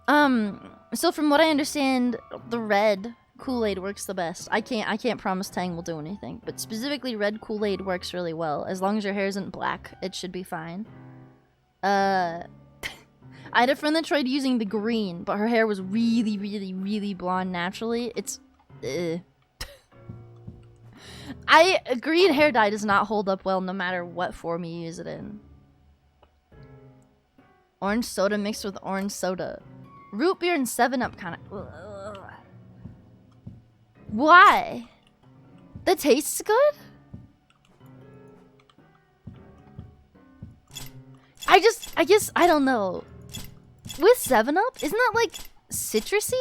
So from what I understand, the red Kool-Aid works the best. I can't promise Tang will do anything, but specifically red Kool-Aid works really well. As long as your hair isn't black, it should be fine. I had a friend that tried using the green, but her hair was really, really, really blonde naturally. It's green hair dye does not hold up well no matter what form you use it in. Orange soda mixed with orange soda. Root beer and 7-Up kind of... Why? That tastes good? I guess, I don't know. With 7-Up, isn't that like citrusy?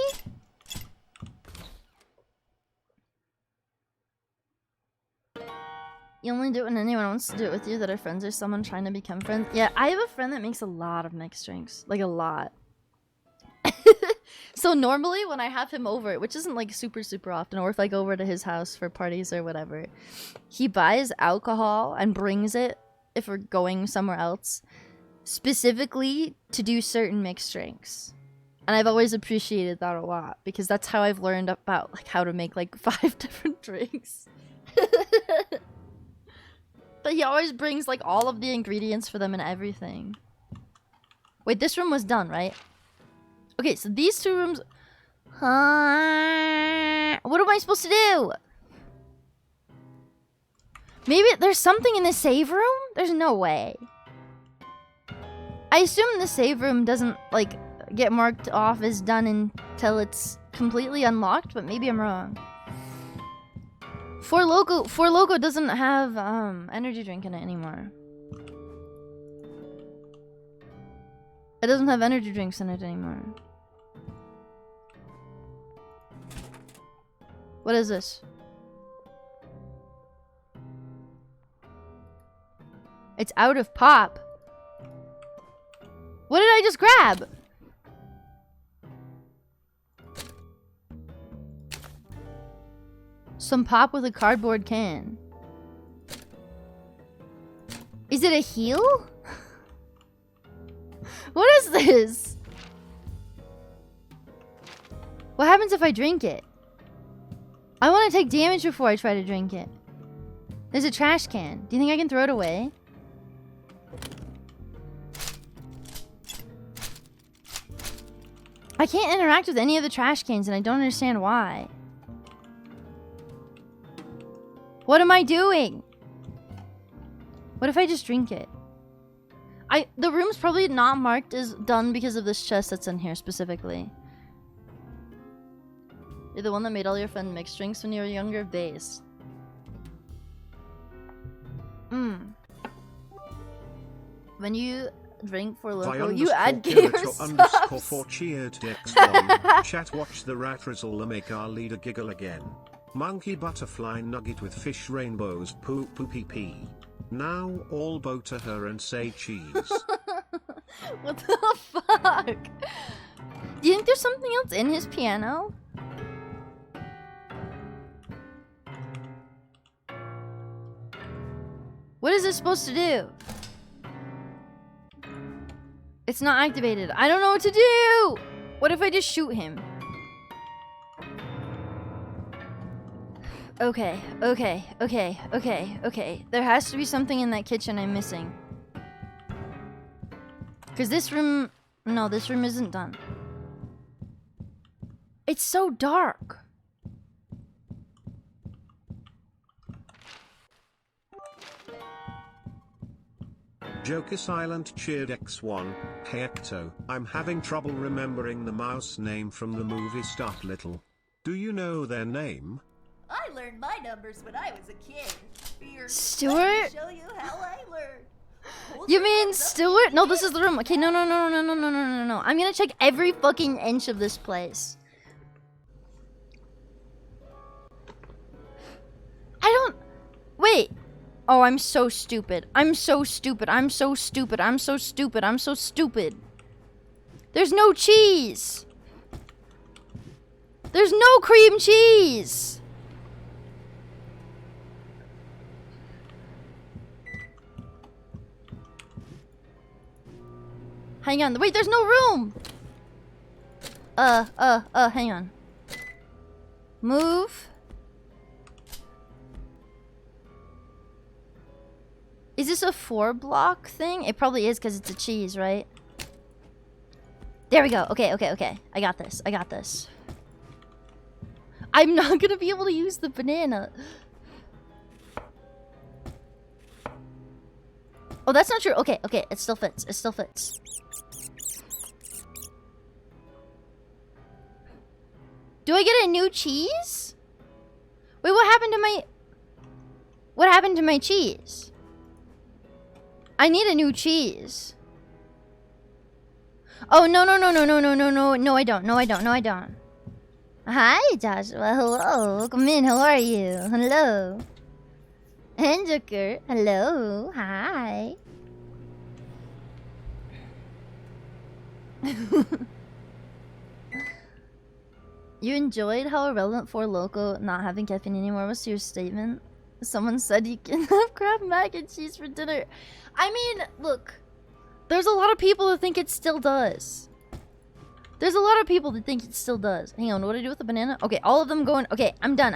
You only do it when anyone wants to do it with you that are friends or someone trying to become friends. Yeah, I have a friend that makes a lot of mixed drinks. Like a lot. So normally when I have him over, which isn't like super often, or if I go over to his house for parties or whatever, he buys alcohol and brings it if we're going somewhere else, specifically to do certain mixed drinks. And I've always appreciated that a lot because that's how I've learned about like how to make like 5 different drinks. But he always brings like all of the ingredients for them and everything. Wait, this room was done, right? Okay, so these 2 rooms... what am I supposed to do? Maybe there's something in the save room? There's no way. I assume the save room doesn't, like, get marked off as done until it's completely unlocked, but maybe I'm wrong. Four Loko doesn't have, energy drink in it anymore. It doesn't have energy drinks in it anymore. What is this? It's out of pop. What did I just grab? Some pop with a cardboard can. Is it a heal? What is this? What happens if I drink it? I want to take damage before I try to drink it. There's a trash can. Do you think I can throw it away? I can't interact with any of the trash cans and I don't understand why. What am I doing? What if I just drink it? The room's probably not marked as done because of this chest that's in here specifically. You're the one that made all your fun mixed drinks when you were younger, base. When you drink for local, you add gamer subs. For cheered X1. Chat watch the rat rizzle make our leader giggle again. Monkey butterfly nugget with fish rainbows poo poo pee pee. Now all bow to her and say cheese. What the fuck? Do you think there's something else in his piano? What is this supposed to do? It's not activated. I don't know what to do! What if I just shoot him? Okay. There has to be something in that kitchen I'm missing. Because this room... No, this room isn't done. It's so dark. Joker Silent cheered X1. Hey Ecto, I'm having trouble remembering the mouse name from the movie Start Little. Do you know their name? I learned my numbers when I was a kid. Here, Stuart? let me show you how I learned. You mean Stuart? No, this is the room. Okay, no. I'm gonna check every fucking inch of this place. Wait. Oh, I'm so stupid. There's no cheese. There's no cream cheese. Hang on. Wait, there's no room! Hang on. Move. Is this a 4-block thing? It probably is because it's a cheese, right? There we go. Okay. I got this. I'm not gonna be able to use the banana. Oh, that's not true. Okay. It still fits. Do I get a new cheese? Wait, what happened to my cheese? I need a new cheese. Oh, no, I don't. Hi, Joshua. Hello. Welcome in. How are you? Hello. And Joker. Hello. Hi. You enjoyed how irrelevant for Loco not having caffeine anymore was your statement? Someone said you can have Kraft mac and cheese for dinner. I mean, look. There's a lot of people that think it still does. Hang on, what do I do with the banana? Okay, all of them going. Okay, I'm done.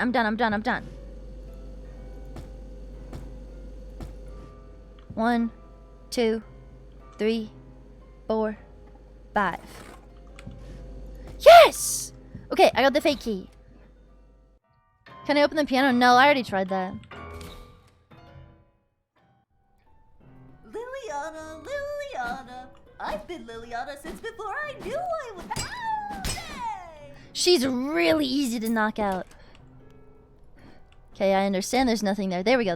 1, 2, 3, 4, 5. Yes! Okay, I got the fake key. Can I open the piano? No, I already tried that. Liliana. I've been Liliana since before I knew I was. She's really easy to knock out. Okay, I understand there's nothing there. There we go.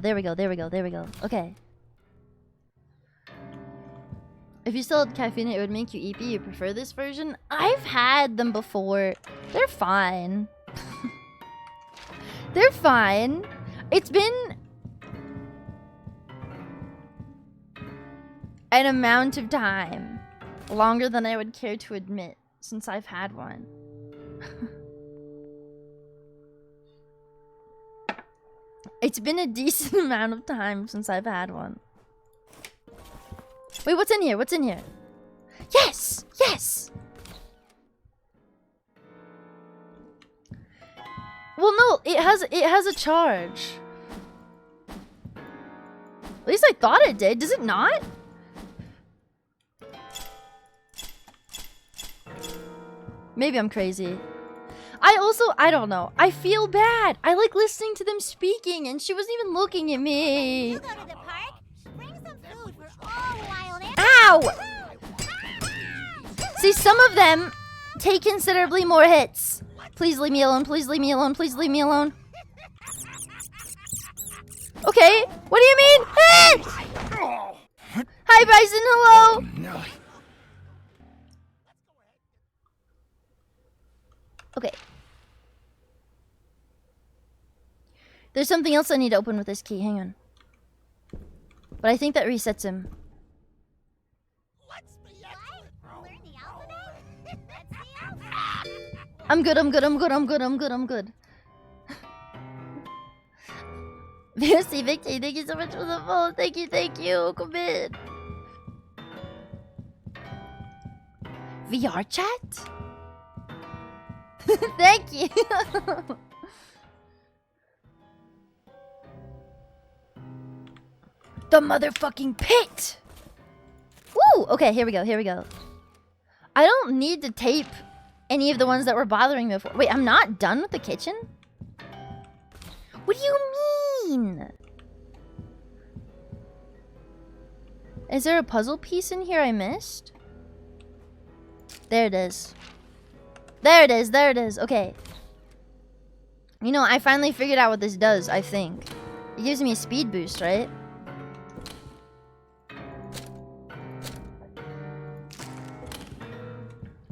Okay. If you still had caffeine, it would make you eepy. You prefer this version? I've had them before. They're fine. They're fine. It's been an amount of time. Longer than I would care to admit since I've had one. It's been a decent amount of time since I've had one. Wait, what's in here? Yes! Well, no, it has a charge. At least I thought it did. Does it not? Maybe I'm crazy. I don't know. I feel bad. I like listening to them speaking, and she wasn't even looking at me. You go to the park, bring some food for all wild animals. Ow! See, some of them take considerably more hits. Please leave me alone. Okay, what do you mean? Hey! Hi, Bryson. Hello. No. Okay. There's something else I need to open with this key. Hang on. But I think that resets him. I'm good. Merci, Victor. Thank you so much for the follow. Thank you. Come in. VR chat? Thank you. The motherfucking pit. Woo! Okay, here we go. I don't need to tape any of the ones that were bothering me before. Wait, I'm not done with the kitchen? What do you mean? Is there a puzzle piece in here I missed? There it is. Okay. You know, I finally figured out what this does, I think. It gives me a speed boost, right?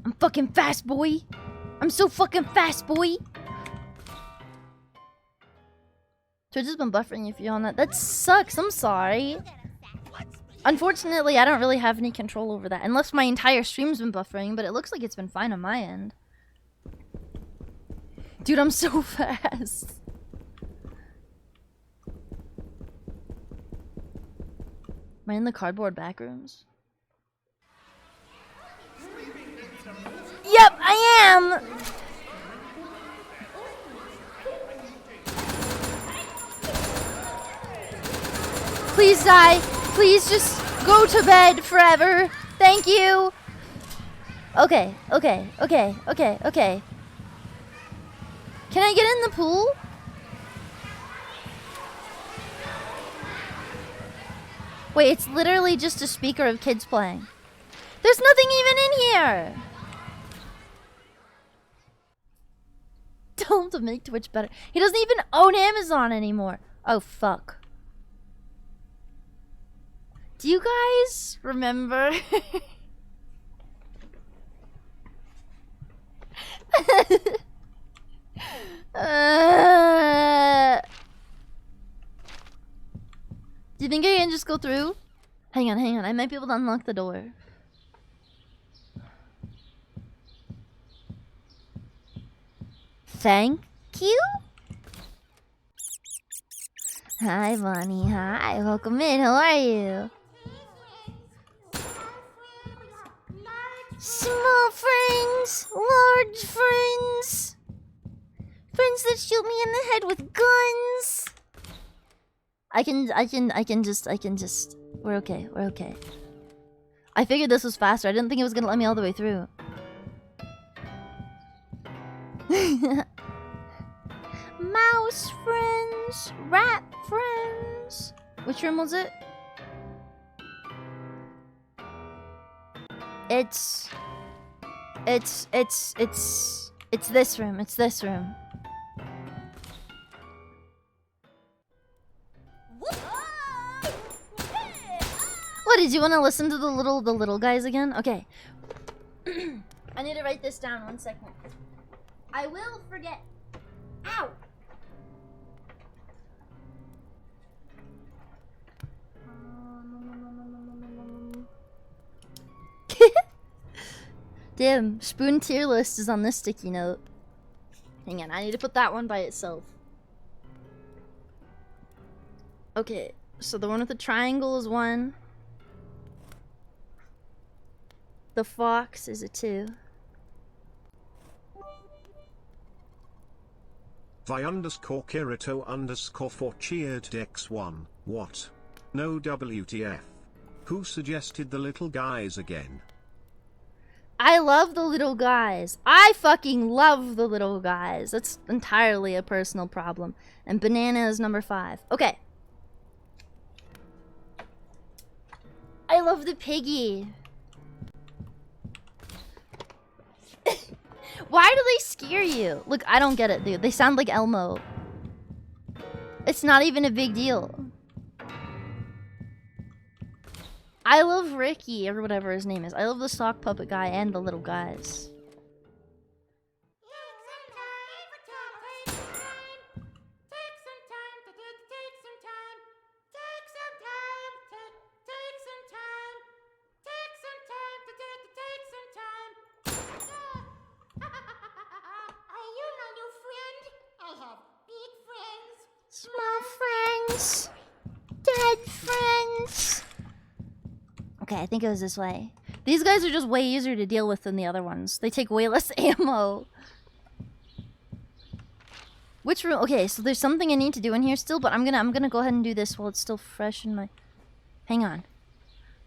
I'm fucking fast, boy. I'm so fucking fast, boy. Twitch has been buffering if you're on that. That sucks. I'm sorry. Unfortunately, I don't really have any control over that. Unless my entire stream's been buffering, but it looks like it's been fine on my end. Dude, I'm so fast. Am I in the cardboard back rooms? Yep, I am! Please die. Please just go to bed forever. Thank you. Okay. Can I get in the pool? Wait, it's literally just a speaker of kids playing. There's nothing even in here. Tell him to make Twitch better. He doesn't even own Amazon anymore. Oh, fuck. Do you guys remember? Do you think I can just go through? Hang on. I might be able to unlock the door. Thank you? Hi, Bonnie. Hi. Welcome in. How are you? Small friends. Large friends. Friends that shoot me in the head with guns. I can just. We're okay. I figured this was faster. I didn't think it was gonna let me all the way through. Mouse friends, rat friends. Which room was it? It's this room. It's this room. What, did you want to listen to the little guys again? Okay. I need to write this down 1 second. I will forget. Ow! Damn, Spoon tier list is on this sticky note. Hang on, I need to put that one by itself. Okay, so the one with the triangle is 1. The fox is a 2. Vi_Kirito_4 cheered X1. What? No WTF. Who suggested the little guys again? I love the little guys. I fucking love the little guys. That's entirely a personal problem. And banana is number 5. Okay. I love the piggy. Why do they scare you? Look, I don't get it, dude. They sound like Elmo. It's not even a big deal. I love Ricky, or whatever his name is. I love the sock puppet guy and the little guys. Small friends. Dead friends. Okay, I think it was this way. These guys are just way easier to deal with than the other ones. They take way less ammo. Which room? Okay, so there's something I need to do in here still, but I'm gonna go ahead and do this while it's still fresh in my... Hang on.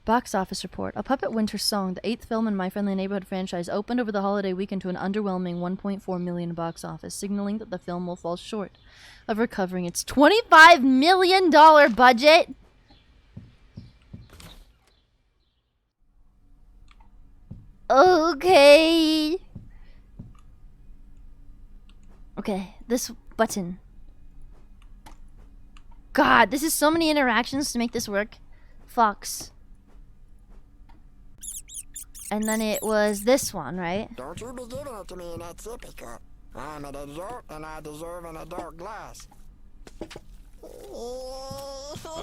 Box office report. A Puppet Winter Song, the 8th film in My Friendly Neighborhood franchise, opened over the holiday weekend to an underwhelming 1.4 million box office, signaling that the film will fall short of recovering its $25 million budget. Okay. Okay, this button. God, this is so many interactions to make this work. Fox. And then it was this one, right? Don't you be giving it to me in that sippy cup. I'm an adult and I deserve an adult glass.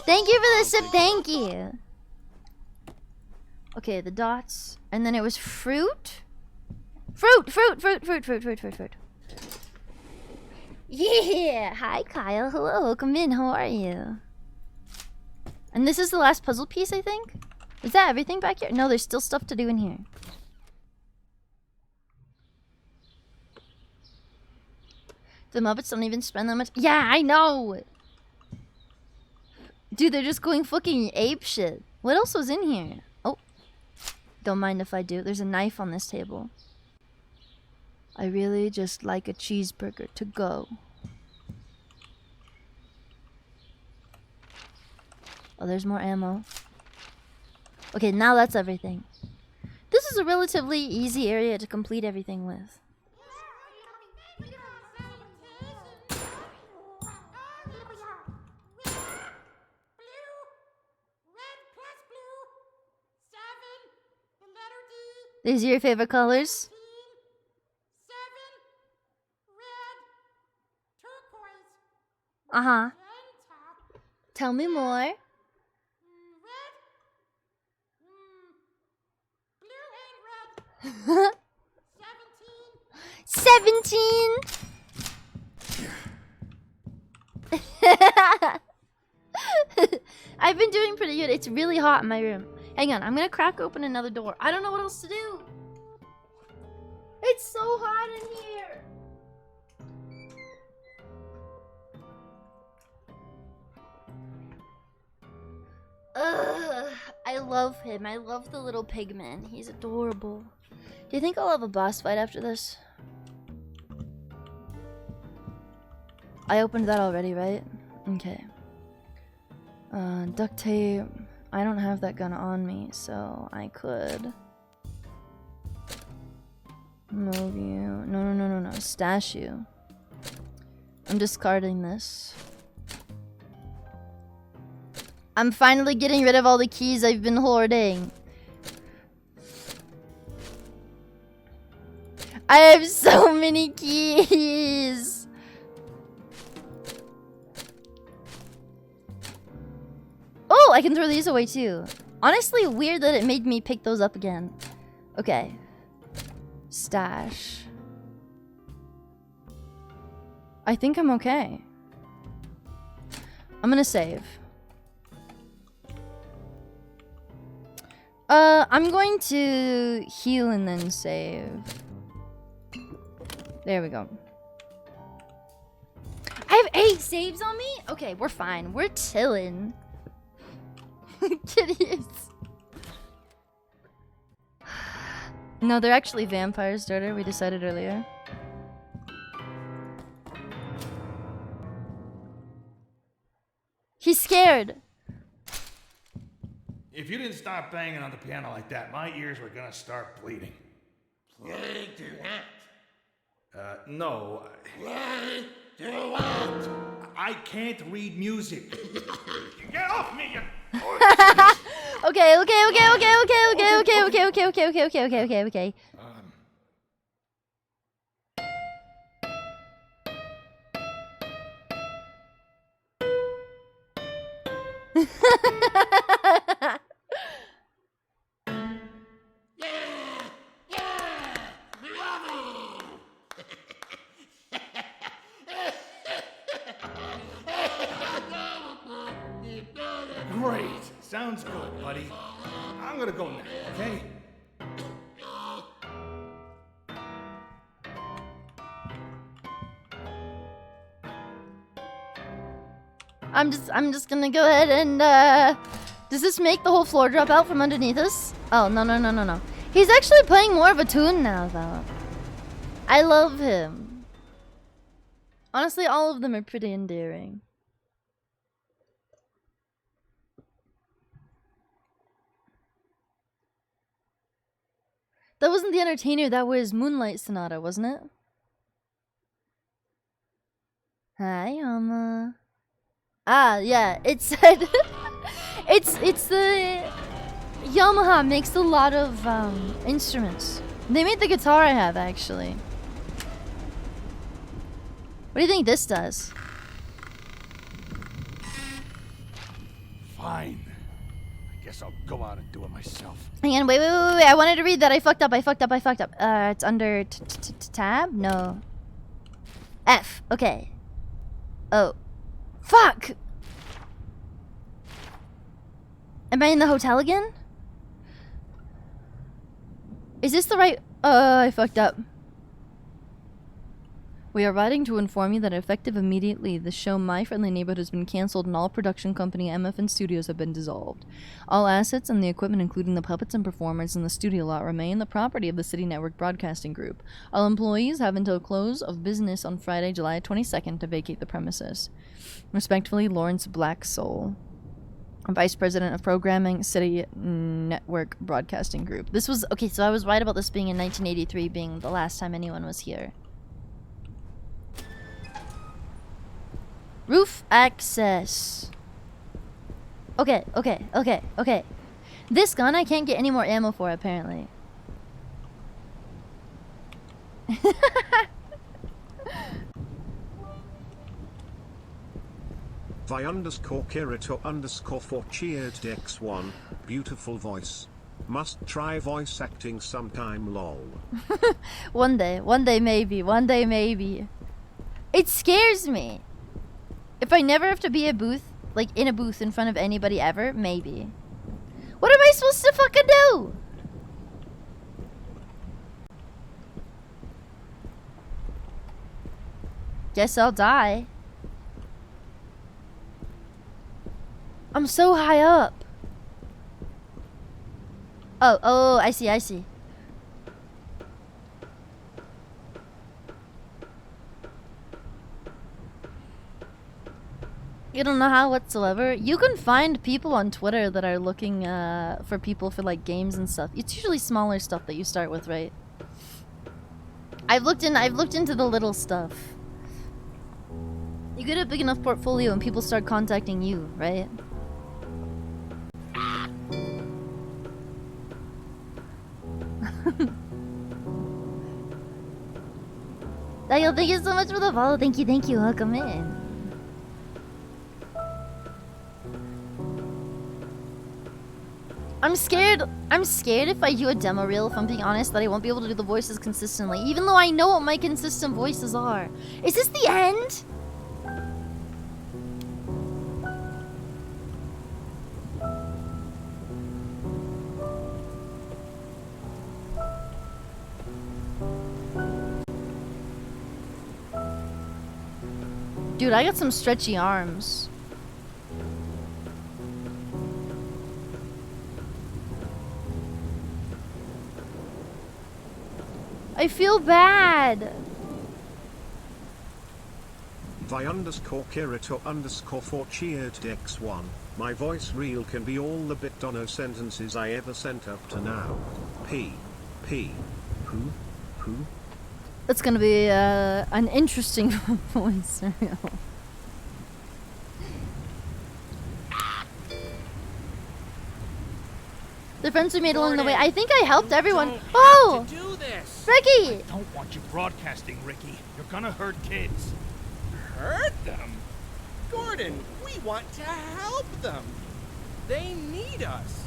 Thank you for the sip, thank you. Okay, the dots. And then it was fruit? Fruit. Yeah! Hi, Kyle. Hello, welcome in. How are you? And this is the last puzzle piece, I think? Is that everything back here? No, there's still stuff to do in here. The Muppets don't even spend that much. Yeah, I know. Dude, they're just going fucking ape shit. What else was in here? Oh, don't mind if I do. There's a knife on this table. I really just like a cheeseburger to go. Oh, there's more ammo. Okay, now that's everything. This is a relatively easy area to complete everything with. These are your favorite colors? Uh-huh. Tell me more. 17. I've been doing pretty good. It's really hot in my room. Hang on, I'm gonna crack open another door. I don't know what else to do. It's so hot in here. Ugh, I love him. I love the little pigman. He's adorable. Do you think I'll have a boss fight after this? I opened that already, right? Okay. Duct tape. I don't have that gun on me, so I could move you. No. Stash you. I'm discarding this. I'm finally getting rid of all the keys I've been hoarding. I have so many keys. Oh, I can throw these away too. Honestly, weird that it made me pick those up again. Okay. Stash. I think I'm okay. I'm gonna save. I'm going to heal and then save. There we go. I have 8 saves on me? Okay, we're fine. We're chillin'. Kitties. No, they're actually vampires, Darter. We decided earlier. He's scared. If you didn't stop banging on the piano like that, my ears were gonna start bleeding. Play to what? No. Play to what? I can't read music. Get off me, you... Okay. Great. Sounds good, buddy. I'm gonna go now, okay? I'm just gonna go ahead and does this make the whole floor drop out from underneath us? Oh, no. He's actually playing more of a tune now, though. I love him. Honestly, all of them are pretty endearing. That wasn't the Entertainer, that was Moonlight Sonata, wasn't it? Hi, Yama. Ah, yeah, it said... it's the... Yamaha makes a lot of instruments. They made the guitar I have, actually. What do you think this does? Fine. I guess I'll go out and do it myself. Hang on, wait. I wanted to read that. I fucked up. It's under tab? No. F. Okay. Oh. Fuck! Am I in the hotel again? Is this the right... I fucked up. We are writing to inform you that effective immediately, the show My Friendly Neighborhood has been cancelled and all production company MFN Studios have been dissolved. All assets and the equipment, including the puppets and performers in the studio lot, remain the property of the City Network Broadcasting Group. All employees have until close of business on Friday, July 22nd to vacate the premises. Respectfully, Lawrence Black Soul, Vice President of Programming, City Network Broadcasting Group. This was... Okay, so I was right about this being in 1983 being the last time anyone was here. Roof access. Okay. This gun I can't get any more ammo for, apparently. Vi_Kirito_4 cheered X1. Beautiful voice. Must try voice acting sometime, lol. One day maybe. It scares me. If I never have to be in a booth in front of anybody ever, maybe. What am I supposed to fucking do? Guess I'll die. I'm so high up. Oh, I see. You don't know how whatsoever. You can find people on Twitter that are looking for people for like games and stuff. It's usually smaller stuff that you start with, right? I've looked into the little stuff. You get a big enough portfolio and people start contacting you, right? Daniel, thank you so much for the follow. Thank you. Welcome in. I'm scared if I do a demo reel, if I'm being honest, that I won't be able to do the voices consistently, even though I know what my consistent voices are. Is this the end? Dude, I got some stretchy arms. I feel bad. Vi_Kirito_4 cheered X1. My voice reel can be all the Bitdono sentences I ever sent up to now. Who? It's gonna be an interesting voice reel. The friends we made along the way. I think I helped everyone. Oh! Ricky! I don't want you broadcasting, Ricky. You're gonna hurt kids. Hurt them? Gordon, we want to help them. They need us.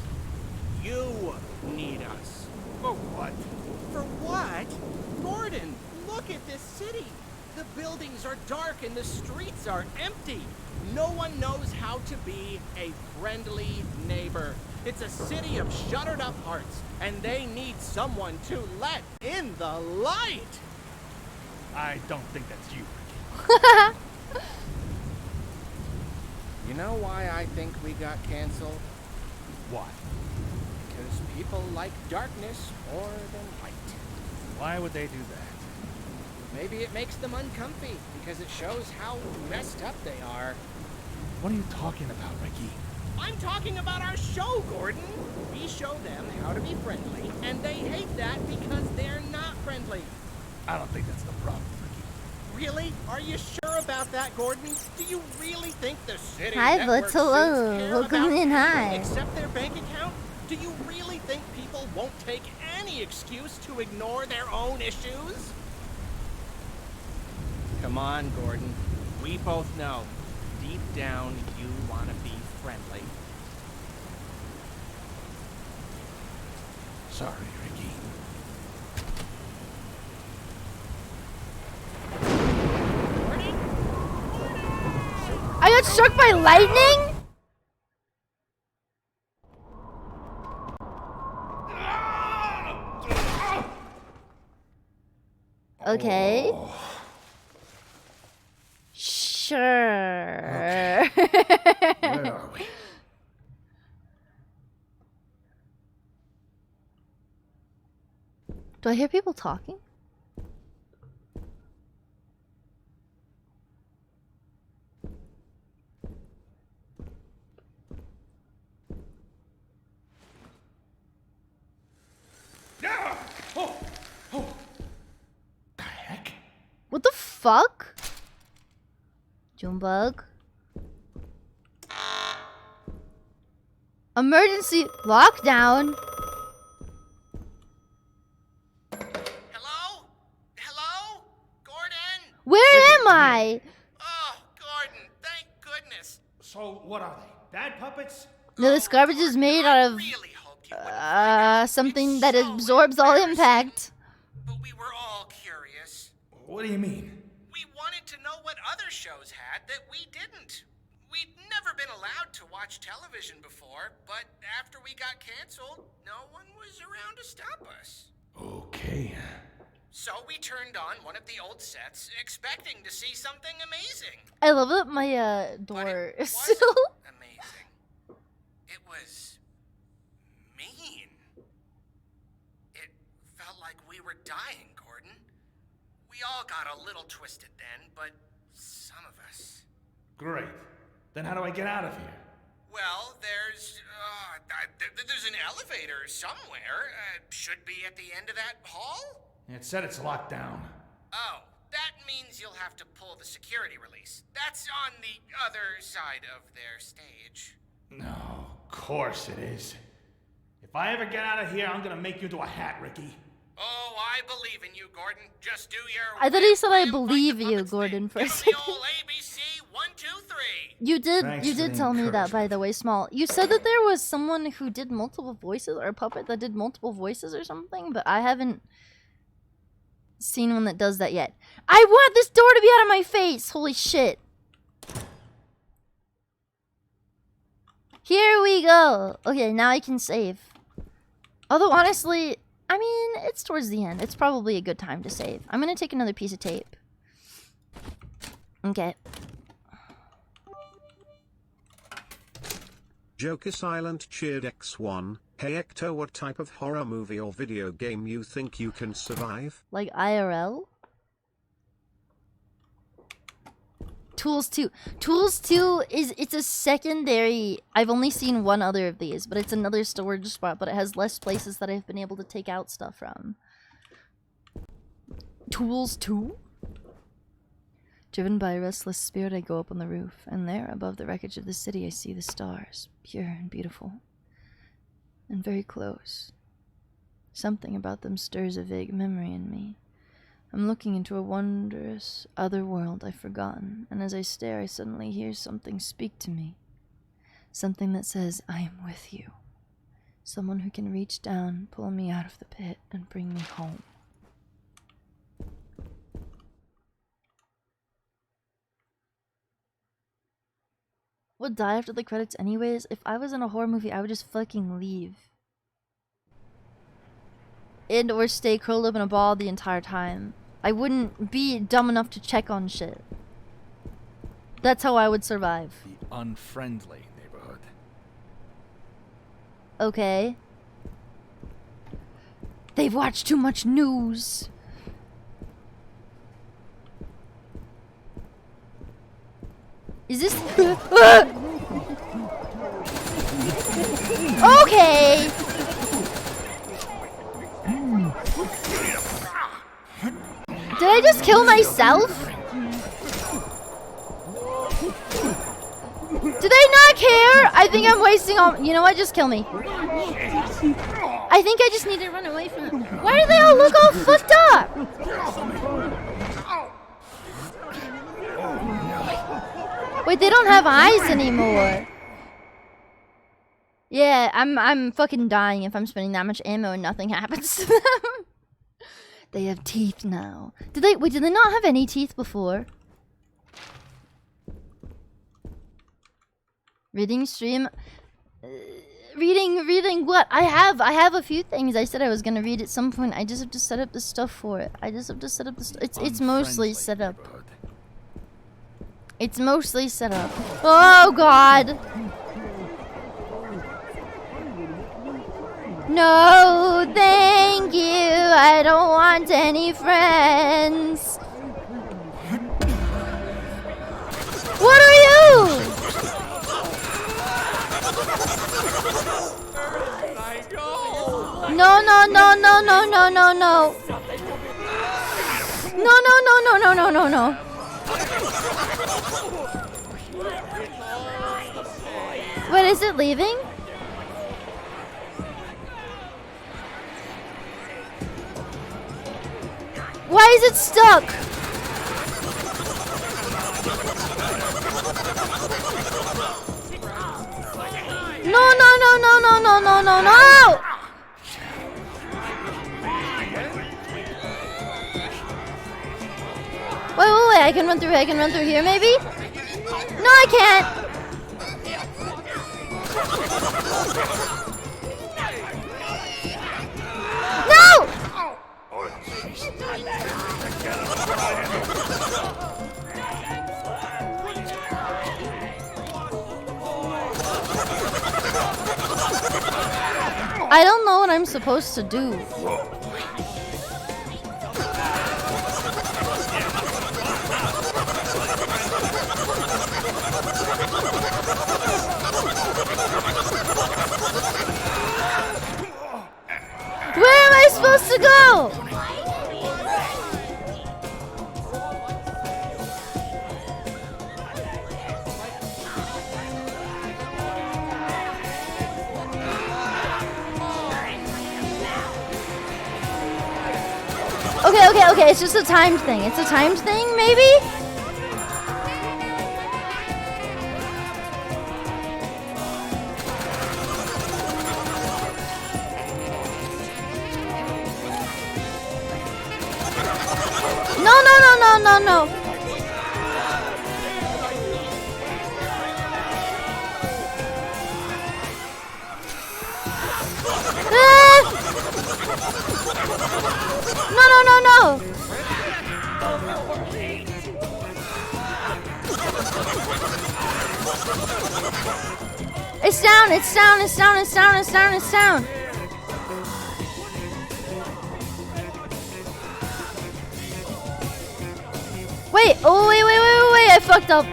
You need us. For what? For what? Gordon, look at this city. The buildings are dark and the streets are empty. No one knows how to be a friendly neighbor. It's a city of shuttered up hearts, and they need someone to let in the light. I don't think that's you, Ricky. You know why I think we got canceled? Why? Because people like darkness more than light. Why would they do that? Maybe it makes them uncomfy because it shows how messed up they are. What are you talking about, Ricky? I'm talking about our show, Gordon. We show them how to be friendly, and they hate that because they're not friendly. I don't think that's the problem, Ricky. Really? Are you sure about that, Gordon? Do you really think the city Hi, network Butts. Hello. care Welcome about in. people Hi. except their bank account? Do you really think people won't take any excuse to ignore their own issues? Come on, Gordon. We both know. Deep down, you want to be friendly. Sorry, Ricky. I got struck by lightning? Okay. Sure. Where are we? Do I hear people talking? What the fuck? Junebug. Emergency lockdown. Hello? Hello? Gordon? Where am I? Oh, Gordon, thank goodness. So, what are they? Bad puppets? No, this garbage is made out of something that absorbs all impact. What do you mean? We wanted to know what other shows had that we didn't. We'd never been allowed to watch television before, but after we got canceled, no one was around to stop us. Okay. So we turned on one of the old sets, expecting to see something amazing. I love that my door is still amazing. It was mean. It felt like we were dying, Gordon. We all got a little twisted then, but some of us. Great. Then how do I get out of here? Well, there's an elevator somewhere. Should be at the end of that hall? It said it's locked down. Oh, that means you'll have to pull the security release. That's on the other side of their stage. No, of course it is. If I ever get out of here, I'm gonna make you into a hat, Ricky. Oh, I believe in you, Gordon. Just do your... I thought he said I believe you, Gordon, for a second. ABC 1, 2, 3. You did Thanks you for did the tell me that, by the way, Small. You said that there was someone who did multiple voices, or a puppet that did multiple voices or something, but I haven't seen one that does that yet. I want this door to be out of my face! Holy shit. Here we go. Okay, now I can save. Although, honestly, I mean, it's towards the end. It's probably a good time to save. I'm gonna take another piece of tape. Okay. Joker Silent cheered X1. Hey Ecto, what type of horror movie or video game you think you can survive? Like IRL? Tools 2. Tools 2 it's a secondary. I've only seen one other of these, but it's another storage spot, but it has less places that I've been able to take out stuff from. Tools 2? Driven by a restless spirit, I go up on the roof, and there, above the wreckage of the city, I see the stars, pure and beautiful, and very close. Something about them stirs a vague memory in me. I'm looking into a wondrous other world I've forgotten, and as I stare, I suddenly hear something speak to me. Something that says, I am with you. Someone who can reach down, pull me out of the pit, and bring me home. Would die after the credits anyways. If I was in a horror movie, I would just fucking leave. And or stay curled up in a ball the entire time. I wouldn't be dumb enough to check on shit. That's how I would survive. The unfriendly neighborhood. Okay. They've watched too much news. Is this... Okay! Did I just kill myself? Did I not care? I think I'm wasting all... You know what? Just kill me. I think I just need to run away from them. Why do they all look all fucked up? Wait, they don't have eyes anymore. Yeah, I'm fucking dying if I'm spending that much ammo and nothing happens to them. They have teeth now. Did they not have any teeth before? Reading stream. Reading what? I have a few things I said I was gonna read at some point. I just have to set up the stuff for it. I just have to set up the stuff. It's mostly set up. It's mostly set up. Oh god! No, thank you. I don't want any friends. What are you? No, no, no, no, no, no, no, no. No, no, no, no, no, no, no, no. What, is it leaving? Why is it stuck? No, no, no, no, no, no, no, no, no! Wait, I can run through here maybe? No, I can't! No! I don't know what I'm supposed to do. Where am I supposed to go? Okay, it's just a timed thing. It's a timed thing, maybe? No. No. It's down. Wait, I fucked up.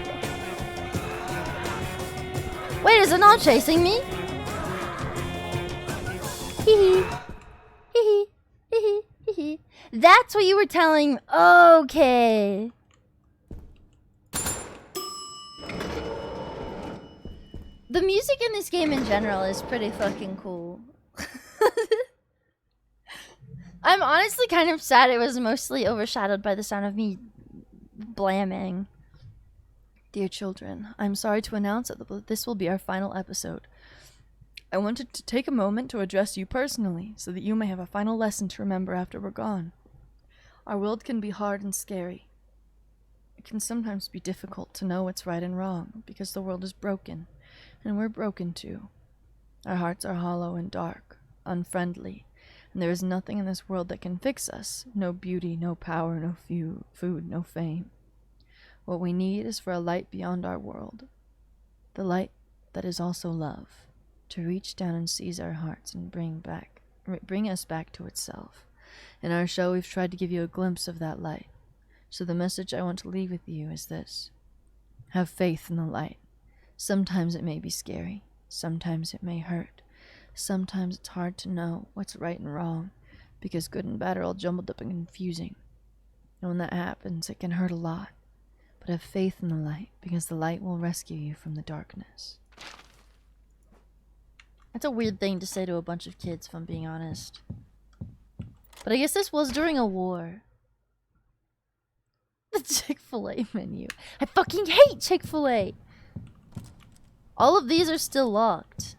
Wait, is it not chasing me? Hee. That's what you were telling. Okay. The music in this game in general is pretty fucking cool. I'm honestly kind of sad it was mostly overshadowed by the sound of me blamming. Dear children, I'm sorry to announce that this will be our final episode. I wanted to take a moment to address you personally, so that you may have a final lesson to remember after we're gone. Our world can be hard and scary. It can sometimes be difficult to know what's right and wrong, because the world is broken, and we're broken too. Our hearts are hollow and dark, unfriendly, and there is nothing in this world that can fix us. No beauty, no power, no food, no fame. What we need is for a light beyond our world, the light that is also love, to reach down and seize our hearts and bring us back to itself. In our show, we've tried to give you a glimpse of that light. So the message I want to leave with you is this. Have faith in the light. Sometimes it may be scary. Sometimes it may hurt. Sometimes it's hard to know what's right and wrong, because good and bad are all jumbled up and confusing. And when that happens, it can hurt a lot. But have faith in the light, because the light will rescue you from the darkness. That's a weird thing to say to a bunch of kids, if I'm being honest. But I guess this was during a war. The Chick-fil-A menu. I fucking hate Chick-fil-A! All of these are still locked.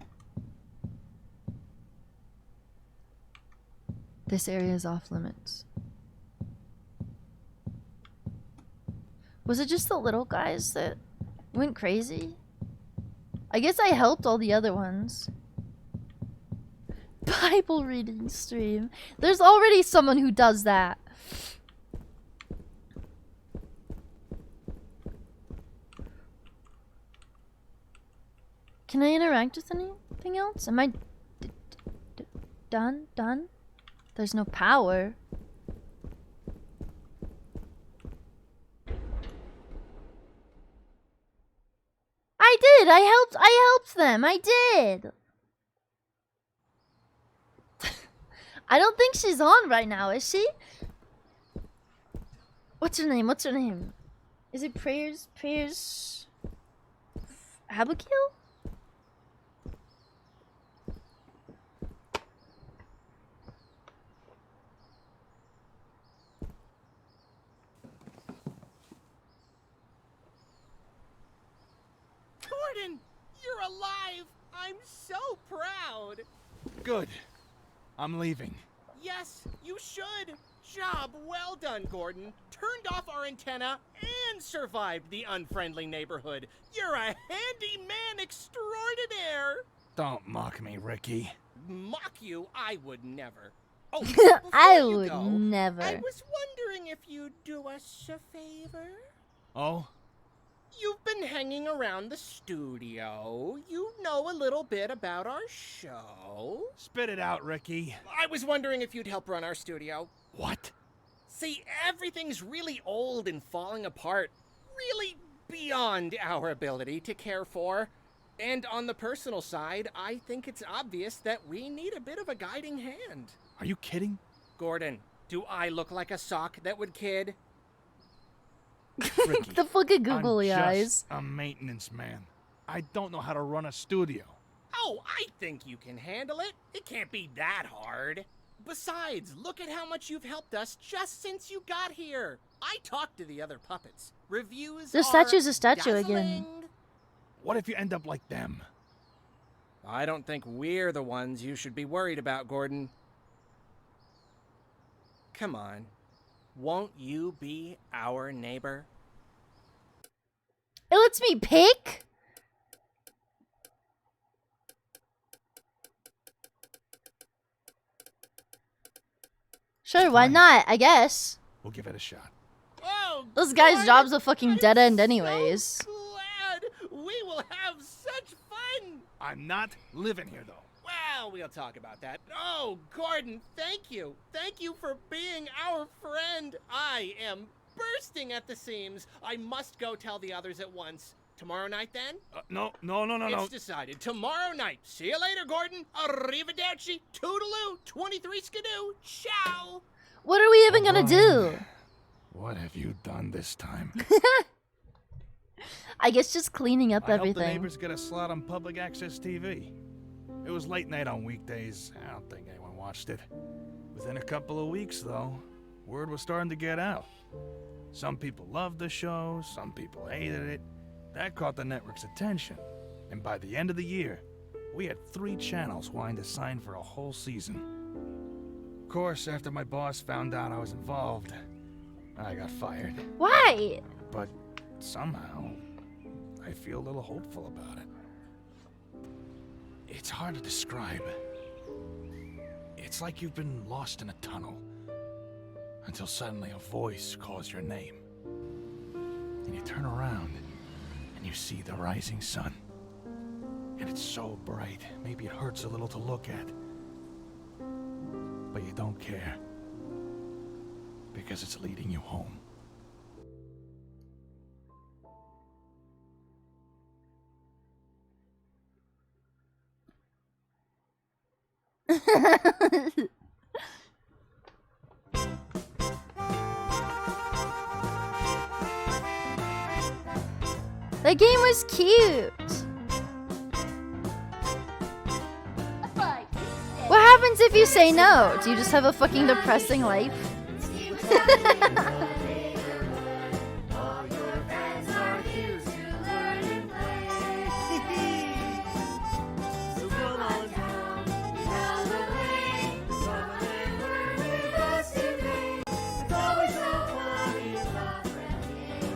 This area is off limits. Was it just the little guys that went crazy? I guess I helped all the other ones. Bible reading stream. There's already someone who does that. Can I interact with anything else? Am I done? Done? There's no power. I did! I helped them! I did! I don't think she's on right now, is she? What's her name? What's her name? Is it Prayers Abigail? Gordon, you're alive! I'm so proud! Good. I'm leaving. Yes, you should! Job well done, Gordon. Turned off our antenna and survived the unfriendly neighborhood. You're a handy man extraordinaire! Don't mock me, Ricky. Mock you? I would never. Oh, I would never. I was wondering if you'd do us a favor? Oh? You've been hanging around the studio. You know a little bit about our show. Spit it out, Ricky. I was wondering if you'd help run our studio. What? See, everything's really old and falling apart. Really beyond our ability to care for. And on the personal side, I think it's obvious that we need a bit of a guiding hand. Are you kidding? Gordon, do I look like a sock that would kid? Ricky, The fucking googly I'm eyes. just a maintenance man. I don't know how to run a studio. Oh, I think you can handle it. It can't be that hard. Besides, look at how much you've helped us just since you got here. I talked to the other puppets. Reviews The are statue's a statue dazzling. again. What if you end up like them? I don't think we're the ones you should be worried about, Gordon. Come on. Won't you be our neighbor? It lets me pick? Sure, why not? I guess. We'll give it a shot. Oh, Those guys' jobs are fucking dead end anyways. glad we will have such fun. I'm not living here, though. Well, we'll talk about that. Oh, Gordon, thank you. Thank you for being our friend. I am bursting at the seams. I must go tell the others at once. Tomorrow night, then? No. It's decided. Tomorrow night. See you later, Gordon. Arrivederci. Toodaloo. 23 skidoo. Ciao. What are we even gonna do? What have you done this time? I guess just cleaning up I hope the everything. neighbors get a slot on public access TV. It was late night on weekdays. I don't think anyone watched it. Within a couple of weeks, though, word was starting to get out. Some people loved the show, some people hated it. That caught the network's attention. And by the end of the year, we had 3 channels wanting to sign for a whole season. Of course, after my boss found out I was involved, I got fired. Why? But somehow, I feel a little hopeful about it. It's hard to describe. It's like you've been lost in a tunnel until suddenly a voice calls your name. And you turn around and you see the rising sun. And it's so bright, maybe it hurts a little to look at. But you don't care. Because it's leading you home. The game was cute. What happens if you say no? Do you just have a fucking depressing life?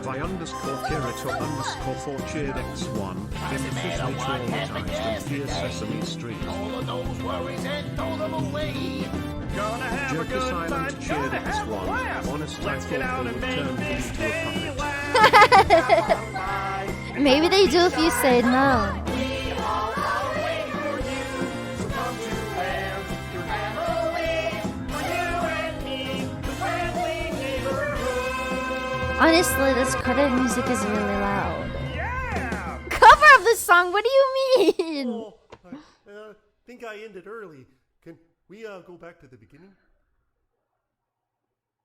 By _Kirito_4cheered X1, been officially traumatized and fears Sesame Street. All of those worries and throw them away. Gonna have a Jerky good silent time. cheered Gonna have a X1. blast. Honest, I Let's get thought out they and would make turn me this into a day puppet. Maybe they do if you say no. We all Honestly, this credit music is really loud. Yeah! Cover of the song? What do you mean? Oh, I think I ended early. Can we go back to the beginning?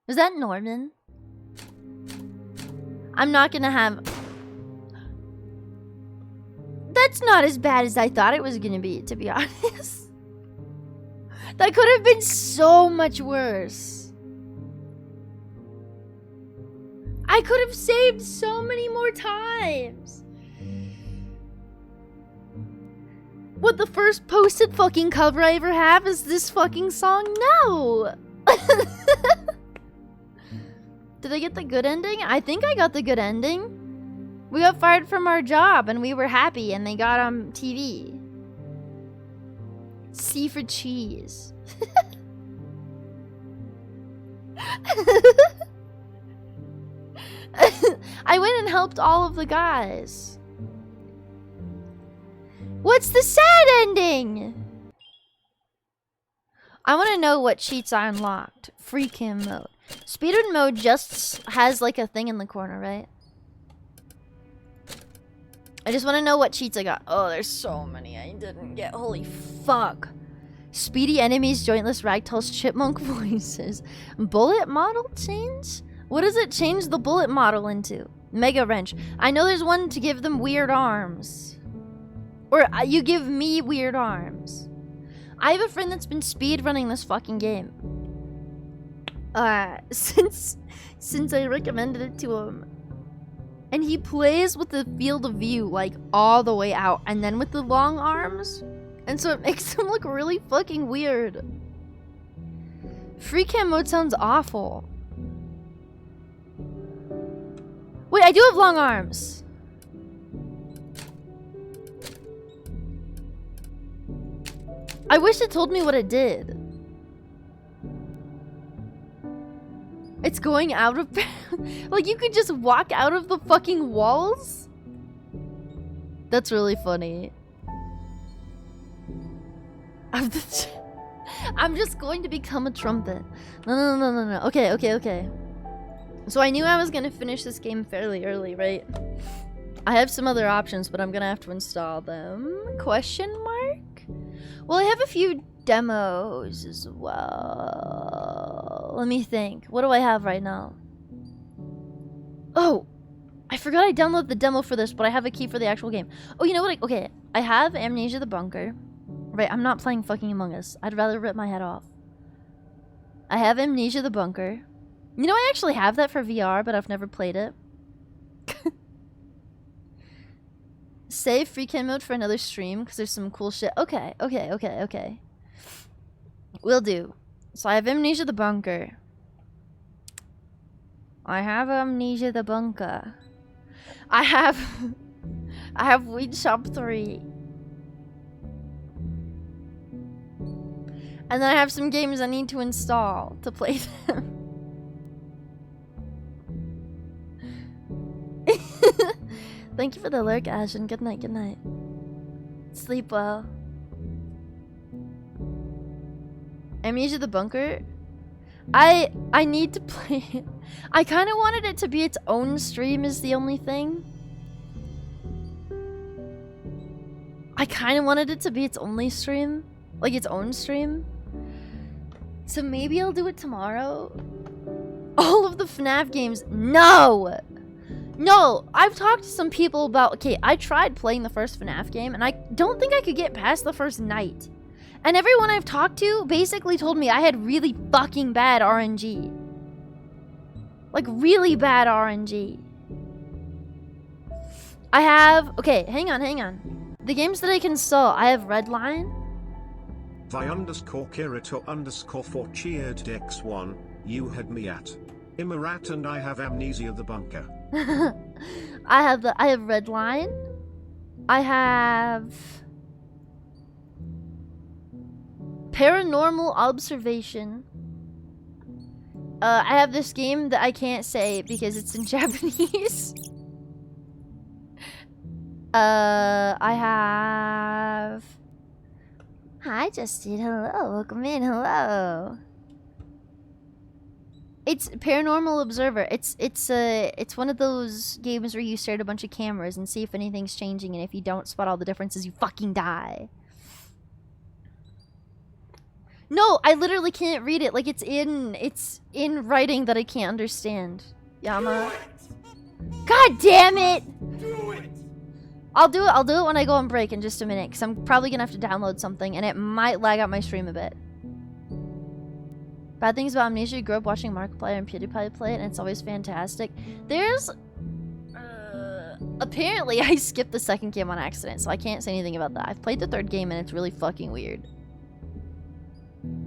Was that Norman? I'm not gonna have... That's not as bad as I thought it was gonna be, to be honest. That could have been so much worse. I could have saved so many more times. What, the first posted fucking cover I ever have is this fucking song? No! Did I get the good ending? I think I got the good ending. We got fired from our job and we were happy and they got on TV. C for cheese. I went and helped all of the guys. What's the sad ending? I want to know what cheats I unlocked. Free cam mode. Speedrun mode just has like a thing in the corner, right? I just want to know what cheats I got. Oh, there's so many I didn't get. Holy fuck. Speedy enemies, jointless ragtolls, chipmunk voices. Bullet model change? What does it change the bullet model into? Mega wrench. I know there's one to give them weird arms. Or you give me weird arms. I have a friend that's been speedrunning this fucking game. Since I recommended it to him. And he plays with the field of view like all the way out and then with the long arms. And so it makes him look really fucking weird. Free cam mode sounds awful. Wait, I do have long arms. I wish it told me what it did. It's going out of... like, you could just walk out of the fucking walls? That's really funny. I'm just going to become a trumpet. No. Okay. So I knew I was gonna finish this game fairly early, right? I have some other options, but I'm gonna have to install them. Question mark? Well, I have a few demos as well. Let me think. What do I have right now? Oh, I forgot I downloaded the demo for this, but I have a key for the actual game. Oh, you know what? Okay, I have Amnesia the Bunker. Right, I'm not playing fucking Among Us. I'd rather rip my head off. I have Amnesia the Bunker. You know, I actually have that for VR, but I've never played it. Save free cam mode for another stream, because there's some cool shit. Okay. Will do. So I have Amnesia the Bunker. I have Amnesia the Bunker. I have Weed Shop 3. And then I have some games I need to install to play them. Thank you for the lurk, Ash, and good night, Sleep well. Amnesia the Bunker? I need to play it. I kind of wanted it to be its own stream is the only thing. I kind of wanted it to be its only stream. Like its own stream. So maybe I'll do it tomorrow. All of the FNAF games. No! No, I've talked to some people about... Okay, I tried playing the first FNAF game, and I don't think I could get past the first night. And everyone I've talked to basically told me I had really fucking bad RNG. Like, really bad RNG. I have... Okay, hang on. The games that I can install, I have Redline. Vi_Kirito_4 cheered X1, you had me at Immerat, and I have Amnesia the Bunker. I have Redline. I have Paranormal Observation. I have this game that I can't say because it's in Japanese. I have... Hi, Justine. Hello. Welcome in. Hello. It's Paranormal Observer. It's one of those games where you stare at a bunch of cameras and see if anything's changing, and if you don't spot all the differences, you fucking die. No, I literally can't read it. Like, it's in writing that I can't understand. Yama. God damn it! Do it! I'll do it when I go on break in just a minute, because I'm probably gonna have to download something, and it might lag out my stream a bit. Bad things about Amnesia, you grew up watching Markiplier and PewDiePie play it, and it's always fantastic. There's... apparently, I skipped the second game on accident, so I can't say anything about that. I've played the third game, and it's really fucking weird.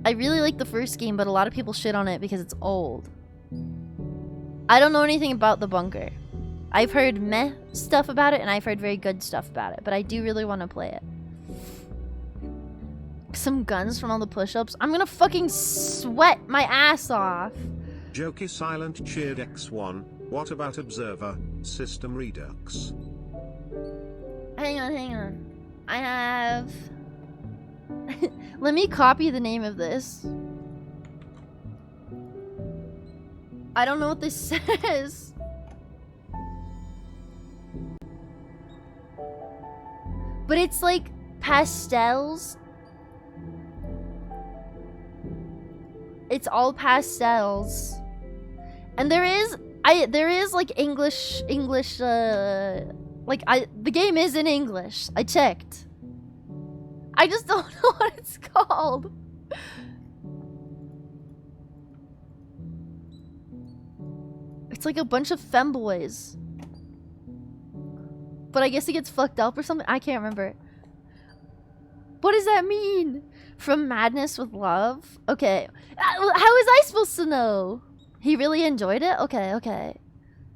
I really like the first game, but a lot of people shit on it because it's old. I don't know anything about The Bunker. I've heard meh stuff about it, and I've heard very good stuff about it, but I do really want to play it. Some guns from all the push-ups. I'm gonna fucking sweat my ass off. Jokey Silent cheered X1. What about Observer, System Redux? Hang on. I have... Let me copy the name of this. I don't know what this says. But it's like pastels. It's all pastels. And there is like English the game is in English. I checked. I just don't know what it's called. It's like a bunch of femboys. But I guess it gets fucked up or something. I can't remember. What does that mean? From Madness with Love? Okay. How was I supposed to know? He really enjoyed it? Okay.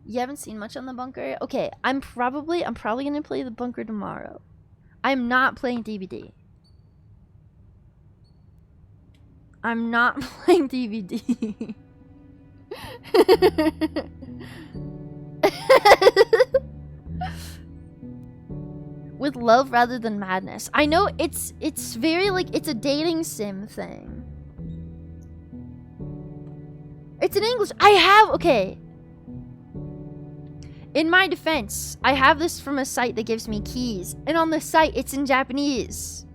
You haven't seen much on The Bunker? Okay, I'm probably gonna play The Bunker tomorrow. I'm not playing DVD. I'm not playing DVD. With love rather than madness. I know it's very like, it's a dating sim thing. It's in English. Okay. In my defense, I have this from a site that gives me keys. And on the site, it's in Japanese.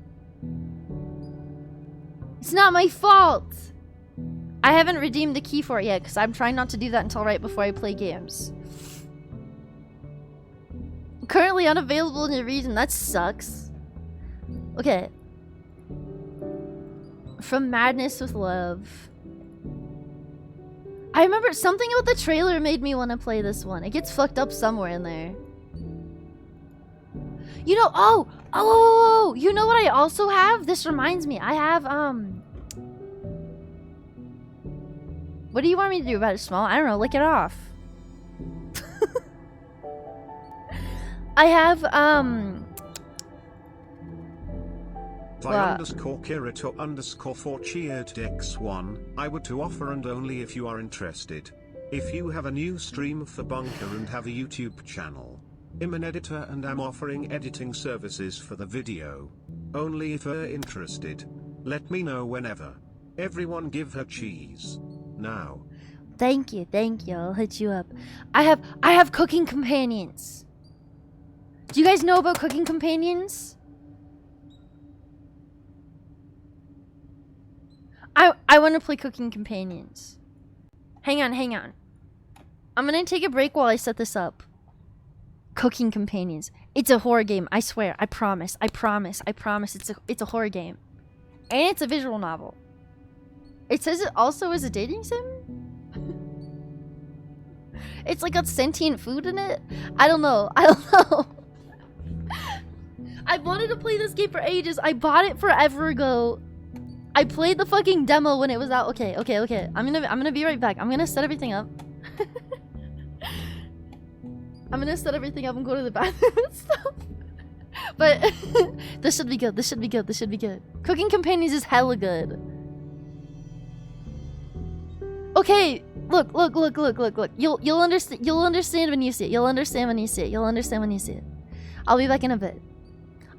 It's not my fault. I haven't redeemed the key for it yet, because I'm trying not to do that until right before I play games. Currently unavailable in your region. That sucks. Okay. From Madness with Love. I remember something about the trailer made me want to play this one. It gets fucked up somewhere in there. You know, oh, you know what I also have? This reminds me. I have, what do you want me to do about it, Small? I don't know, lick it off. I have, _Kirito_4 cheered X1. I would to offer and only if you are interested. If you have a new stream of The Bunker and have a YouTube channel. I'm an editor and I'm offering editing services for the video. Only if you're interested. Let me know whenever. Everyone give her cheese. Now. Thank you. I'll hit you up. I have cooking companions. Do you guys know about cooking companions? I want to play cooking companions. Hang on. I'm gonna take a break while I set this up. Cooking companions. It's a horror game. I swear. I promise. It's a horror game, and it's a visual novel. It says it also is a dating sim. It's like got sentient food in it. I don't know. I wanted to play this game for ages. I bought it forever ago. I played the fucking demo when it was out. Okay. I'm gonna be right back. I'm gonna set everything up. I'm gonna set everything up and go to the bathroom and stuff. But this should be good. Cooking Companions is hella good. Okay, look. You'll understand when you see it. I'll be back in a bit.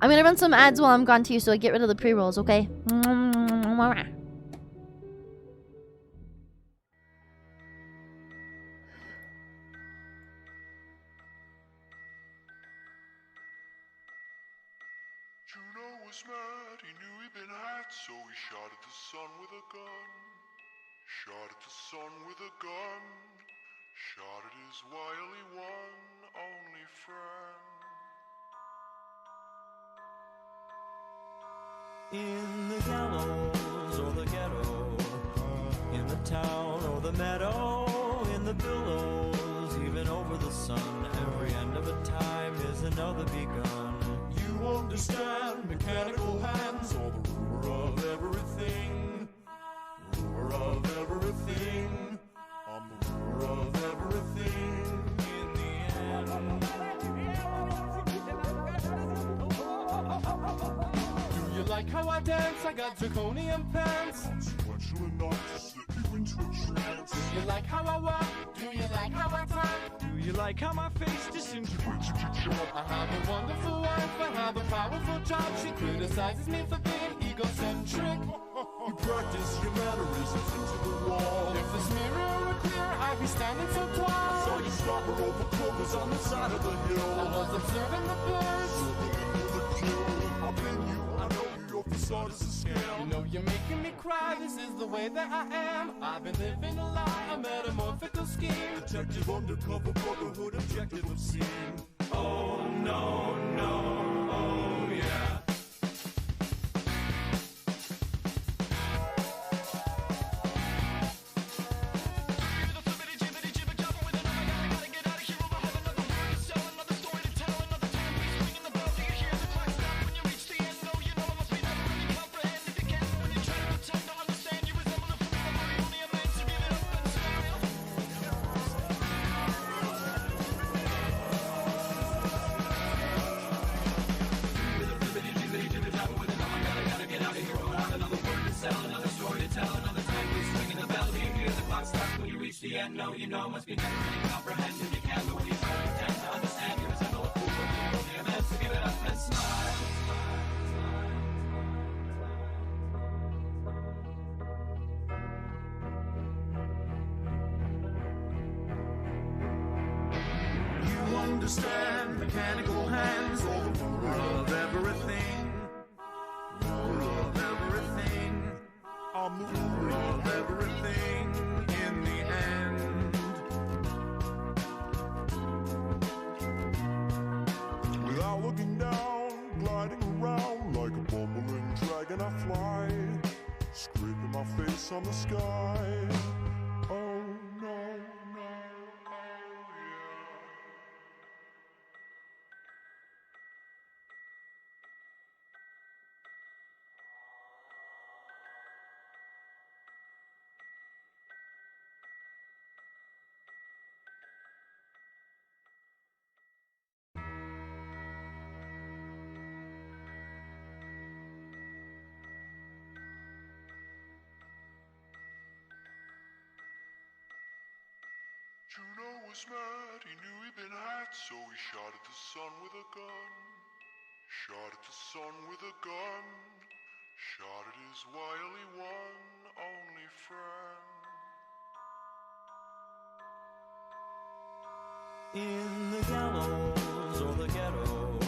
I'm gonna run some ads while I'm gone too, so I get rid of the pre-rolls, okay? was mad, he knew he'd been had, so he shot at the sun with a gun. Shot at the sun with a gun. Shot at his wily one, only friend. In the gallows or the ghetto, in the town or the meadow, in the billows, even over the sun, every end of a time is another begun. You understand mechanical hands, or the ruler of everything. Ruler of everything. I'm the ruler of everything in the end. Do you like how I dance? I got zirconium pants. Consequential enough to slip you into a trance. Do you like how I walk? Do you like how I talk? Do you like how my face disintegrates if you chop? I have a wonderful wife, I have a powerful job. She criticizes me for being egocentric. You practice your mannerisms into the wall. If this mirror were clear, I'd be standing so tall. Saw you stop her over clovers on the side of the hill. I was observing the birds. I've been you, I know you, your facade is a scam. You know you're making me cry, this is the way that I am. I've been living a lie, a metamorphical scheme. Detective undercover brotherhood, objective obscene. Oh no, no, oh yeah. The end, no, you know, must be never really comprehended. You can't believe you pretend to understand. You resemble a fool, but you only a man, so give it up and smile. You understand mechanical hands, or the ruler of everything. Ruler of everything. I'm the ruler of everything. Without looking down, gliding around like a bumbling dragon, I fly, scraping my face on the sky. Oh no, no, oh yeah. Juno was mad, he knew he'd been had, so he shot at the sun with a gun. Shot at the sun with a gun. Shot at his wily one, only friend. In the gallows or the ghetto,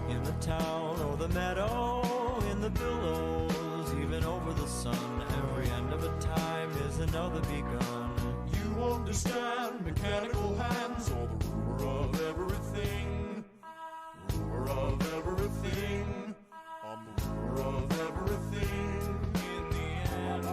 in the town or the meadow, in the billows, even over the sun, every end of a time is another begun. You understand mechanical hands, or the ruler of everything. Ruler of everything. I'm the ruler of everything in the end.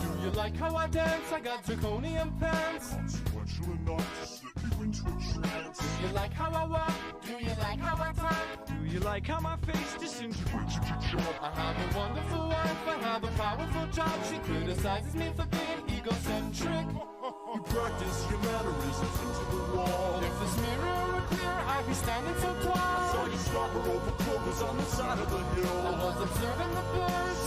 Do you like how I dance? I got zirconium pants. Consequential enough to slip you into a trance. Do you like how I walk? Do you like how I talk? Do you like how my face disintegrates if you chop? I have a wonderful wife, I have a powerful job. She criticizes me for being egocentric. You practice your mannerisms into the wall. If this mirror were clear, I'd be standing so tall. Saw you stop her over clovers on the side of the hill. I was observing the birds.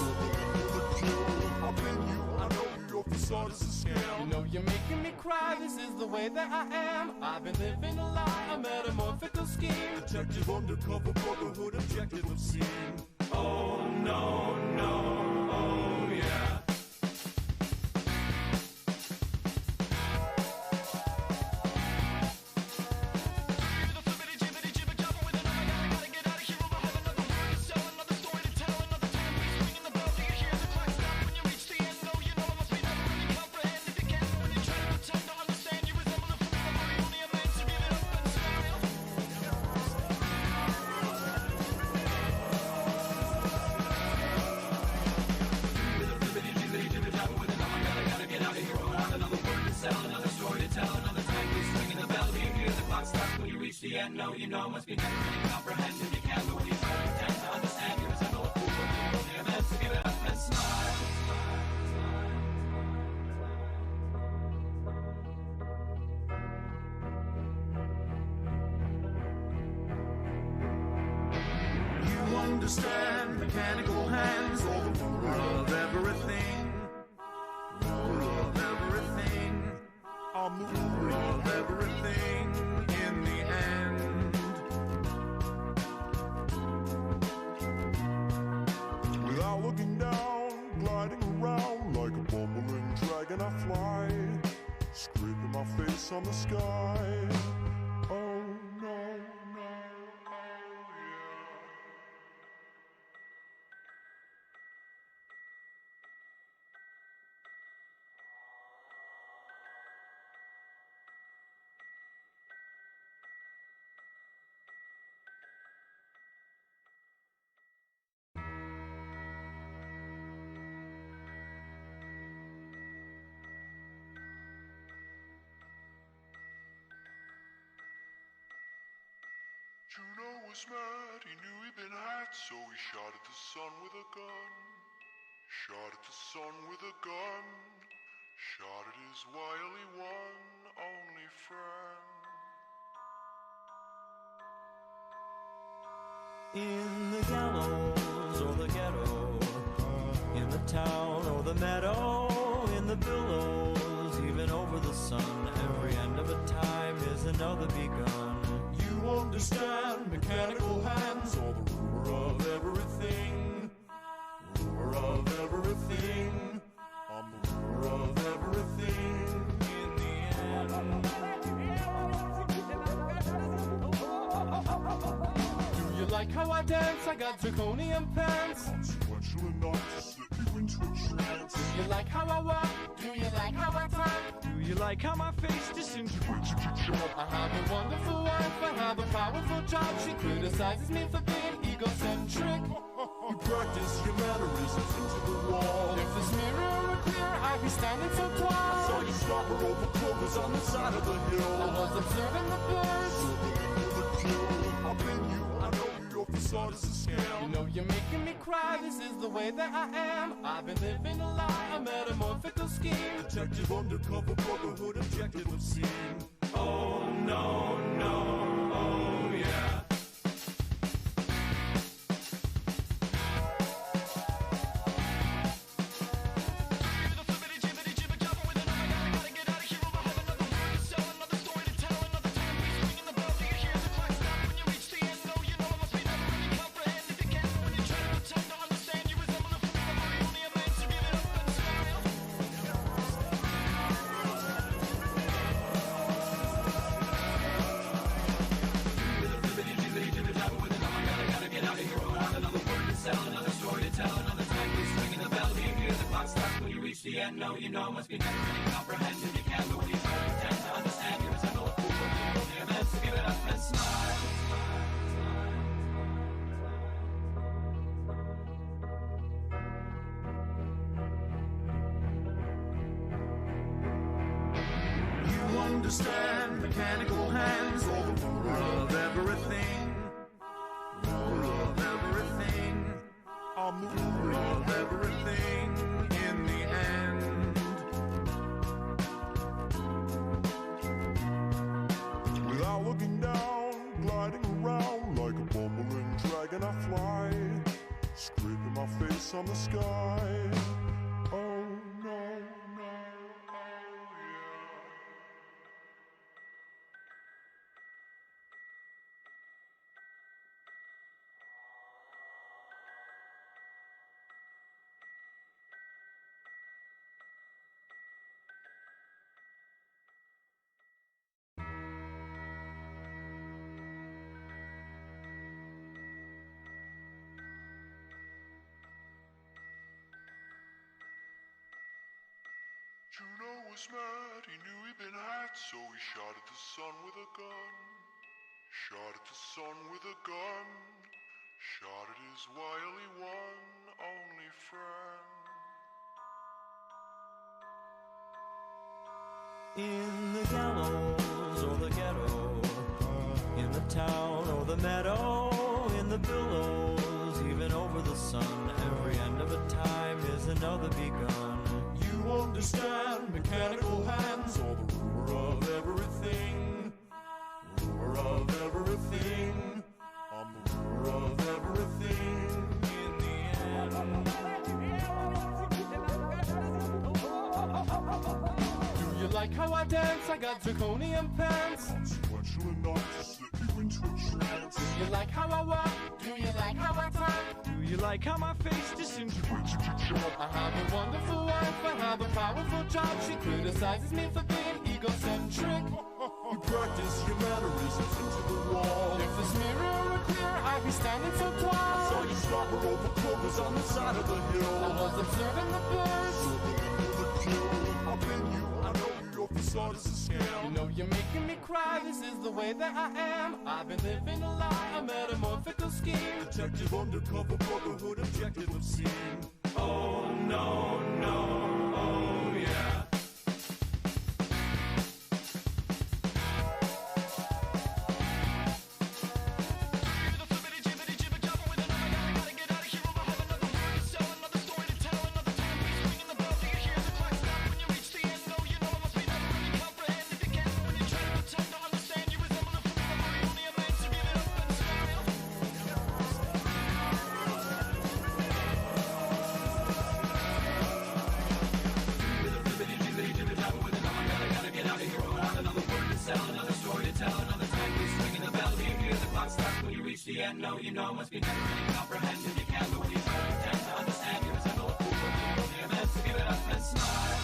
I've been you, I know you, your facade is a scam. You know you're making me cry, this is the way that I am. I've been living a lie, a metamorphical scheme. Detective undercover brotherhood, objective obscene. Oh no, no, oh yeah. and no, you know, must be never really comprehended. You can't believe it, pretend to understand. You resemble a fool, but you only are meant to give it up and smile. You understand mechanical hands, or the ruler of everything. Ruler of everything. I'm the ruler of everything in the end. Without looking down, gliding around like a bumbling dragon I fly, scraping my face on the sky. Oh no, no, oh yeah. Juno was mad, he knew he'd been had, so he shot at the sun with a gun. Shot at the sun with a gun. Shot at his wily one, only friend. In the gallows or the ghetto, in the town or the meadow, in the billows, even over the sun, every end of a time is another begun. You understand mechanical hands, or the ruler of everything. Ruler of everything. I'm the ruler of everything in the end. Do you like how I dance? I got draconian pants. Consequential enough to slip you into a trance. Do you like how I walk? Do you like how I talk? Do you like how my face disintegrates into chalk? I have a wonderful wife, I have a powerful job. She criticizes me for being egocentric. You practice your mannerisms into the wall. If this mirror were clear, I'd be standing so tall. I saw you stop her over clovers on the side of the hill. I was observing the birds. I've been you, I know you, your facade is a scam. You know you're making me cry, this is the way that I am. I've been living a lie, a metamorphical scheme. Detective undercover, brotherhood, objective obscene. Oh no, no, oh yeah. No, you know, must be never really comprehended. You can't believe it, pretend to understand. You resemble a fool, but you only are meant to give it up and smile. You understand mechanical hands, or the ruler of everything. Ruler of everything. I'm the ruler of everything in the end. Without looking down, gliding around like a bumbling dragon I fly, scraping my face on the sky. Oh no, no, oh yeah. Juno was mad, he knew he'd been had, so he shot at the sun with a gun. Shot at the sun with a gun. Shot at his wily one, only friend. In the gallows or the ghetto, In the town or the meadow, in the billows, even over the sun, every end of a time is another begun. You understand mechanical hands, or the rumor of everything. Rumor of everything. I'm the rumor of everything. In the end. Do you like how I dance? I got zirconium pants. Consequential enough to slip you into a trance. Do you like how I walk? Do you like how I talk? Do you like how my face disintegrates your job? I have a wonderful wife, I have a powerful job. She criticizes me for being egocentric. You practice your mannerisms into the wall. If this mirror were clear, I'd be standing so tall. So you stop her over clovers on the side of the hill. I was observing the birds. I've been you, I know you, your facade is a scam. You know you're making me cry, this is the way that I am. I've been living a lie, a metamorphical scheme. Detective undercover, brotherhood, objective obscene. Oh no, no, oh yeah. The end, no, you know, must be never really comprehended. You can't believe it. Pretend to understand you resemble a fool, but you only are meant to give it up and smile.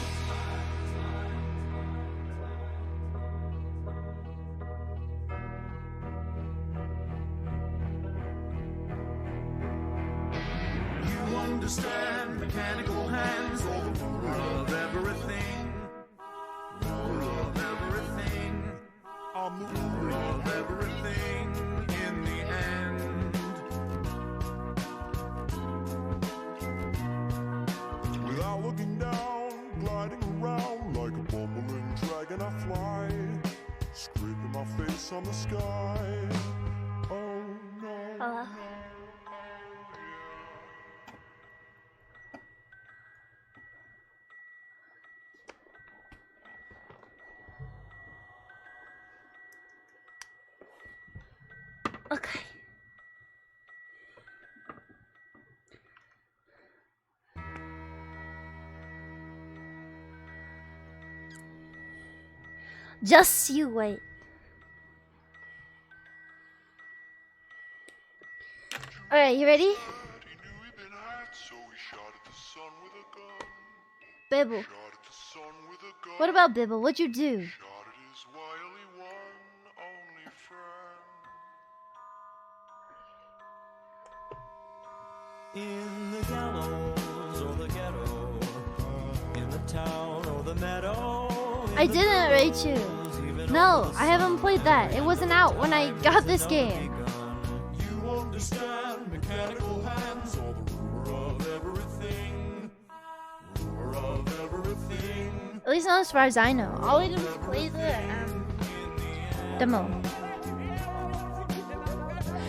You understand mechanical hands, or the ruler of everything. Ruler of everything. I'm the ruler of everything. In the end. Without looking down, gliding around like a bumbling dragon, I fly, scraping my face on the sky. Oh no. Okay. Just you wait. Alright, you ready? Bibble. What about Bibble? What'd you do? In the gallows or the ghetto, in the town or the meadow. I didn't rate you. No, I haven't played that. It wasn't out when I got this game. You understand mechanical hands, or the rumor of everything. Rumor of everything. At least not as far as I know. All I did was play the demo.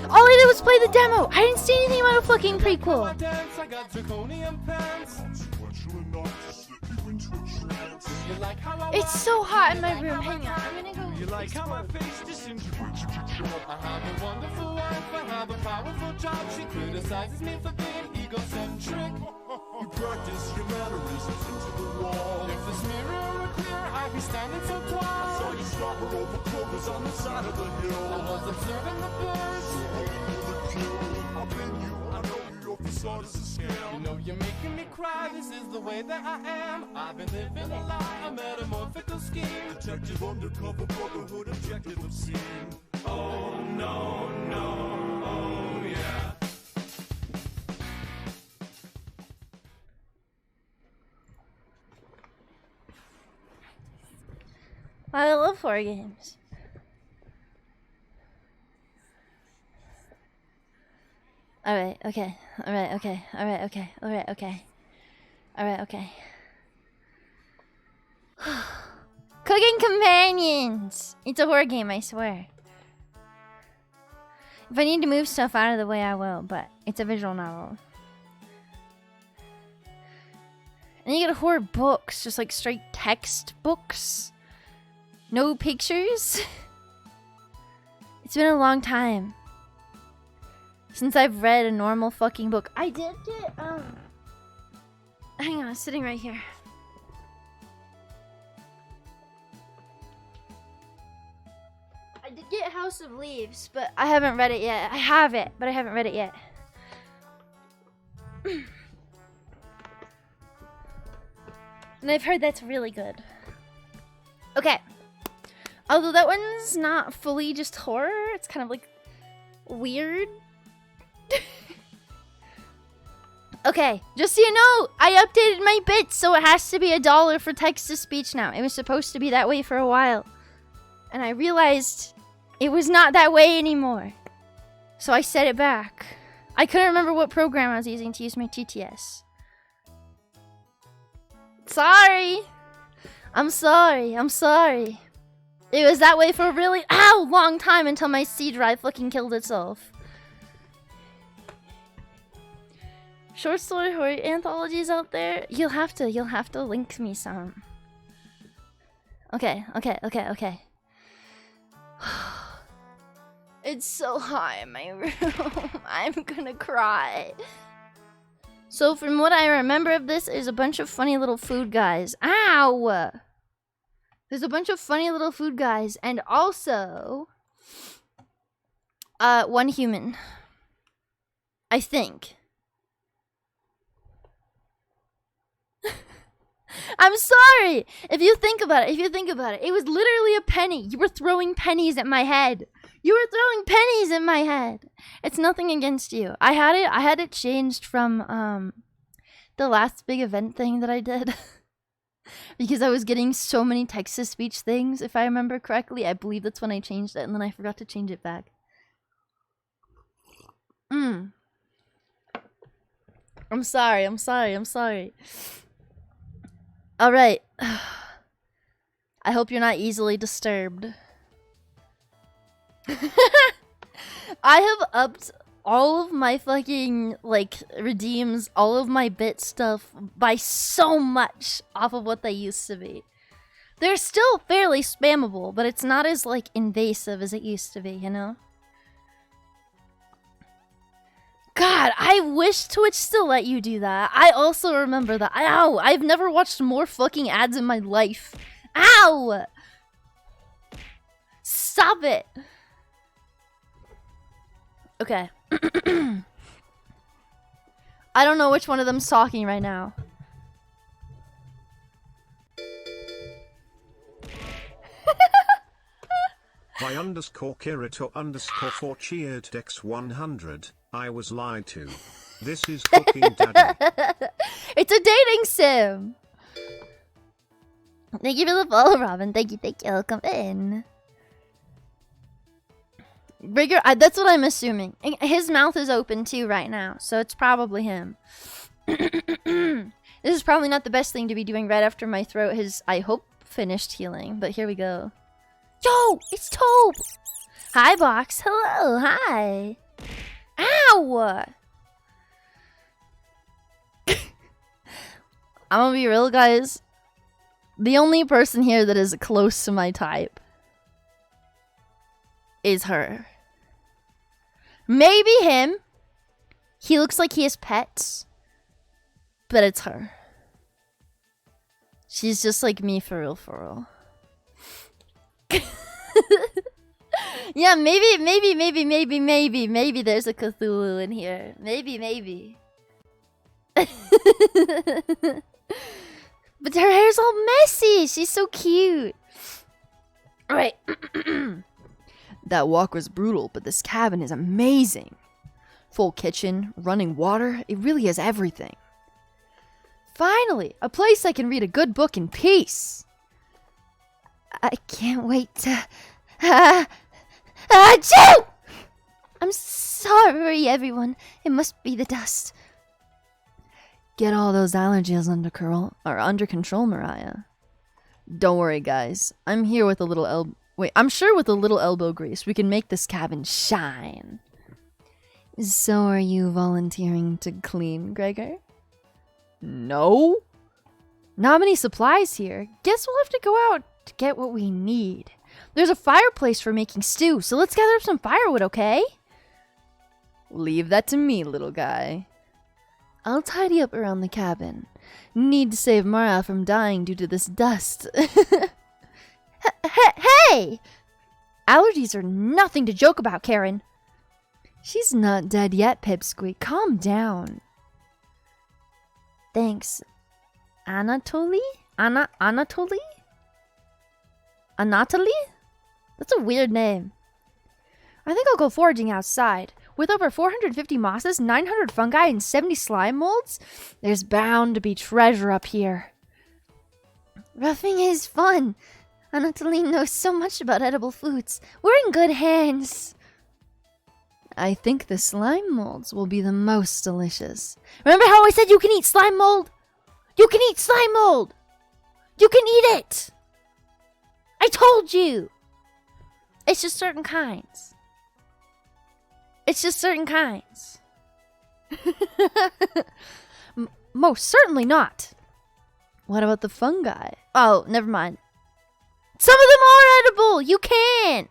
All I did was play the demo. I didn't see anything about a fucking prequel. I got zirconium pants. It's so hot in my room. Hang on, I'm gonna go. You like how my face disintegrates your job? I have a wonderful wife, I have a powerful job. She criticizes me for being egocentric. You practice your mannerisms into the wall. If this mirror were clear, I'd be standing so tall. So you stop her over clovers on the side of the hill. I was observing the birds. I've been you, I know you, your facade is a scam. You know you're making me cry, this is the way that I am. I've been living a lie, a metamorphical scheme. Detective undercover, brotherhood, objective obscene. Oh no, no, oh yeah. I love horror games. Alright, okay. Alright, okay. Alright, okay. Alright, okay. Alright, okay. Cooking Companions! It's a horror game, I swear. If I need to move stuff out of the way, I will, but it's a visual novel. And you get horror books, just like straight text books. No pictures. It's been a long time since I've read a normal fucking book. I did get, hang on, it's sitting right here. I did get House of Leaves, but I haven't read it yet. I have it, but I haven't read it yet. And I've heard that's really good. Okay. Although that one's not fully just horror, it's kind of like weird. Okay, just so you know, I updated my bits, so it has to be $1 for text-to-speech now. It was supposed to be that way for a while. And I realized it was not that way anymore. So I set it back. I couldn't remember what program I was using to use my TTS. Sorry. I'm sorry. It was that way for a really long time until my C drive fucking killed itself. Short story horror anthologies out there? You'll have to link me some. Okay. It's so hot in my room. I'm gonna cry. So from what I remember of this, there's a bunch of funny little food guys. Ow! There's a bunch of funny little food guys, and also one human. I think. I'm sorry! If you think about it, it was literally a penny. You were throwing pennies at my head. It's nothing against you. I had it changed from the last big event thing that I did. Because I was getting so many text-to-speech things, if I remember correctly. I believe that's when I changed it, and then I forgot to change it back. I'm sorry. Alright. I hope you're not easily disturbed. I have upped all of my fucking, redeems, all of my bit stuff by so much off of what they used to be. They're still fairly spammable, but it's not as, invasive as it used to be, you know? God, I wish Twitch still let you do that. I also remember that. Ow! I've never watched more fucking ads in my life. Ow! Stop it! Okay. I don't know which one of them's talking right now. By _Kirito_4 cheered Dex 100. I was lied to. This is Cooking Daddy. It's a dating sim. Thank you for the follow, Robin. Thank you. Welcome in. Rigger, that's what I'm assuming. His mouth is open too right now, so it's probably him. This is probably not the best thing to be doing right after my throat has, I hope, finished healing, but here we go. Yo, it's Tobe! Hi, Box. Hello, hi. Ow! I'm gonna be real, guys. The only person here that is close to my type is her. Maybe him. He looks like he has pets. But it's her. She's just like me for real. Yeah, maybe there's a Cthulhu in here. Maybe. But her hair's all messy. She's so cute. Alright. That walk was brutal, but this cabin is amazing. Full kitchen, running water, it really has everything. Finally, a place I can read a good book in peace. I can't wait to... Achoo! I'm sorry, everyone. It must be the dust. Get all those allergies under control, Mariah. Don't worry, guys. I'm here with a little I'm sure with a little elbow grease, we can make this cabin shine. So are you volunteering to clean, Gregor? No. Not many supplies here. Guess we'll have to go out to get what we need. There's a fireplace for making stew, so let's gather up some firewood, okay? Leave that to me, little guy. I'll tidy up around the cabin. Need to save Mara from dying due to this dust. Hey! Allergies are nothing to joke about, Karen. She's not dead yet, Pipsqueak. Calm down. Thanks. Anatoly? Anatoly? Anatoly? That's a weird name. I think I'll go foraging outside. With over 450 mosses, 900 fungi, and 70 slime molds, there's bound to be treasure up here. Roughing is fun. Anatoly knows so much about edible foods. We're in good hands. I think the slime molds will be the most delicious. Remember how I said you can eat slime mold? You can eat slime mold! You can eat it! I told you! It's just certain kinds. It's just certain kinds. Most certainly not. What about the fungi? Oh, never mind. Some of them are edible! You can!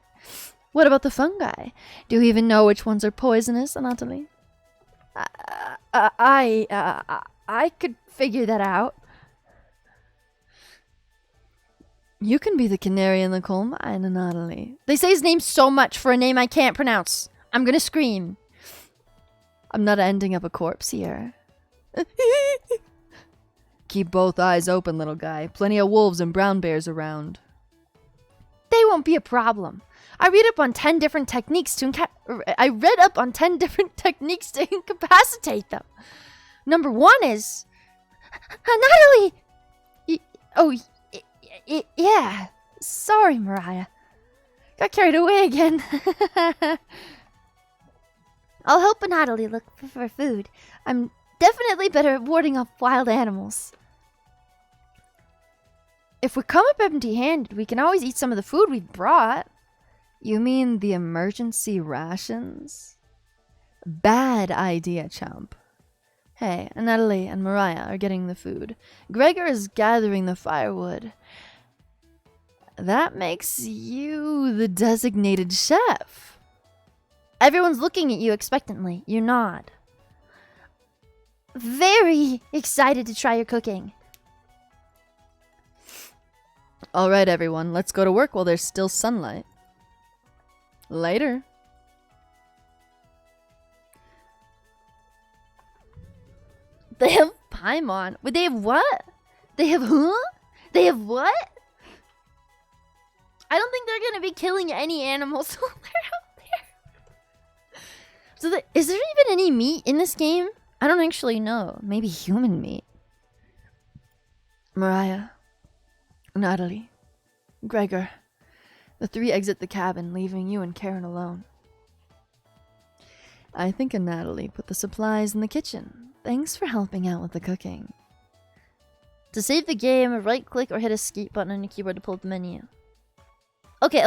What about the fungi? Do you even know which ones are poisonous, Anatoly? I could figure that out. You can be the canary in the coal mine, Anatoly. They say his name so much for a name I can't pronounce. I'm gonna scream. I'm not ending up a corpse here. Keep both eyes open, little guy. Plenty of wolves and brown bears around. They won't be a problem. I read up on 10 different techniques to incapacitate them. Number 1 is Natalie. Yeah. Sorry, Mariah. Got carried away again. I'll help Natalie look for food. I'm definitely better at warding off wild animals. If we come up empty-handed, we can always eat some of the food we've brought. You mean the emergency rations? Bad idea, chump. Hey, Natalie and Mariah are getting the food. Gregor is gathering the firewood. That makes you the designated chef. Everyone's looking at you expectantly. You nod. Very excited to try your cooking. All right, everyone. Let's go to work while there's still sunlight. Later. They have Paimon. Wait, they have what? They have They have what? I don't think they're gonna be killing any animals while they're out there. So is there even any meat in this game? I don't actually know. Maybe human meat. Mariah, Natalie, Gregor. The 3 exit the cabin, leaving you and Karen alone. I think Natalie put the supplies in the kitchen. Thanks for helping out with the cooking. To save the game, right-click or hit escape button on your keyboard to pull up the menu. Okay.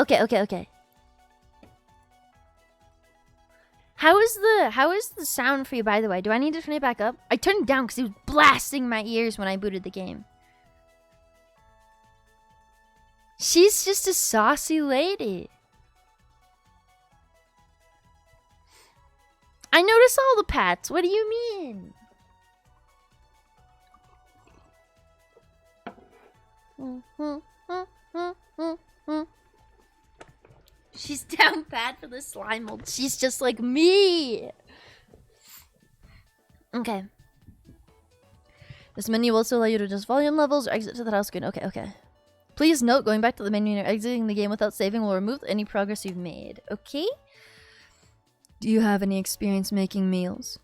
How is the sound for you, by the way? Do I need to turn it back up? I turned it down because it was blasting my ears when I booted the game. She's just a saucy lady. I notice all the pats. What do you mean? She's down bad for the slime mold. She's just like me. Okay. This menu will also allow you to adjust volume levels or exit to the house screen. Okay. Please note, going back to the menu and exiting the game without saving will remove any progress you've made. Okay? Do you have any experience making meals?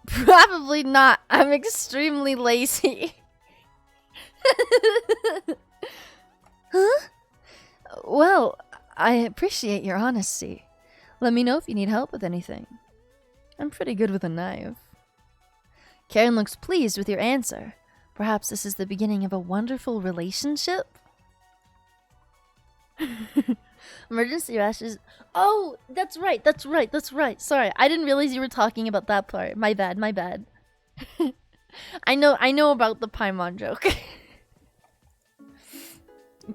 Probably not. I'm extremely lazy. Huh? Well, I appreciate your honesty. Let me know if you need help with anything. I'm pretty good with a knife. Karen looks pleased with your answer. Perhaps this is the beginning of a wonderful relationship? Emergency rashes. Oh, that's right. That's right. That's right. Sorry, I didn't realize you were talking about that part. My bad. My bad. I know about the Paimon joke.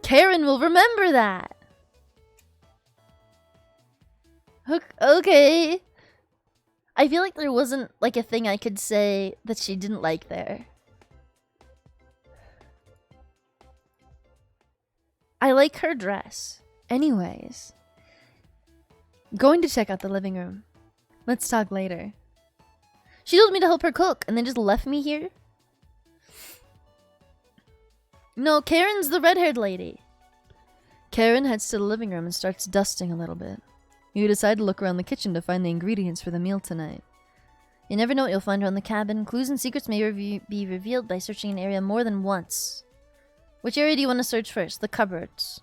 Karen will remember that. Okay. I feel like there wasn't like a thing I could say that she didn't like there. I like her dress. Anyways. Going to check out the living room. Let's talk later. She told me to help her cook and then just left me here? No, Karen's the red-haired lady. Karen heads to the living room and starts dusting a little bit. You decide to look around the kitchen to find the ingredients for the meal tonight. You never know what you'll find around the cabin. Clues and secrets may be revealed by searching an area more than once. Which area do you want to search first? The cupboards.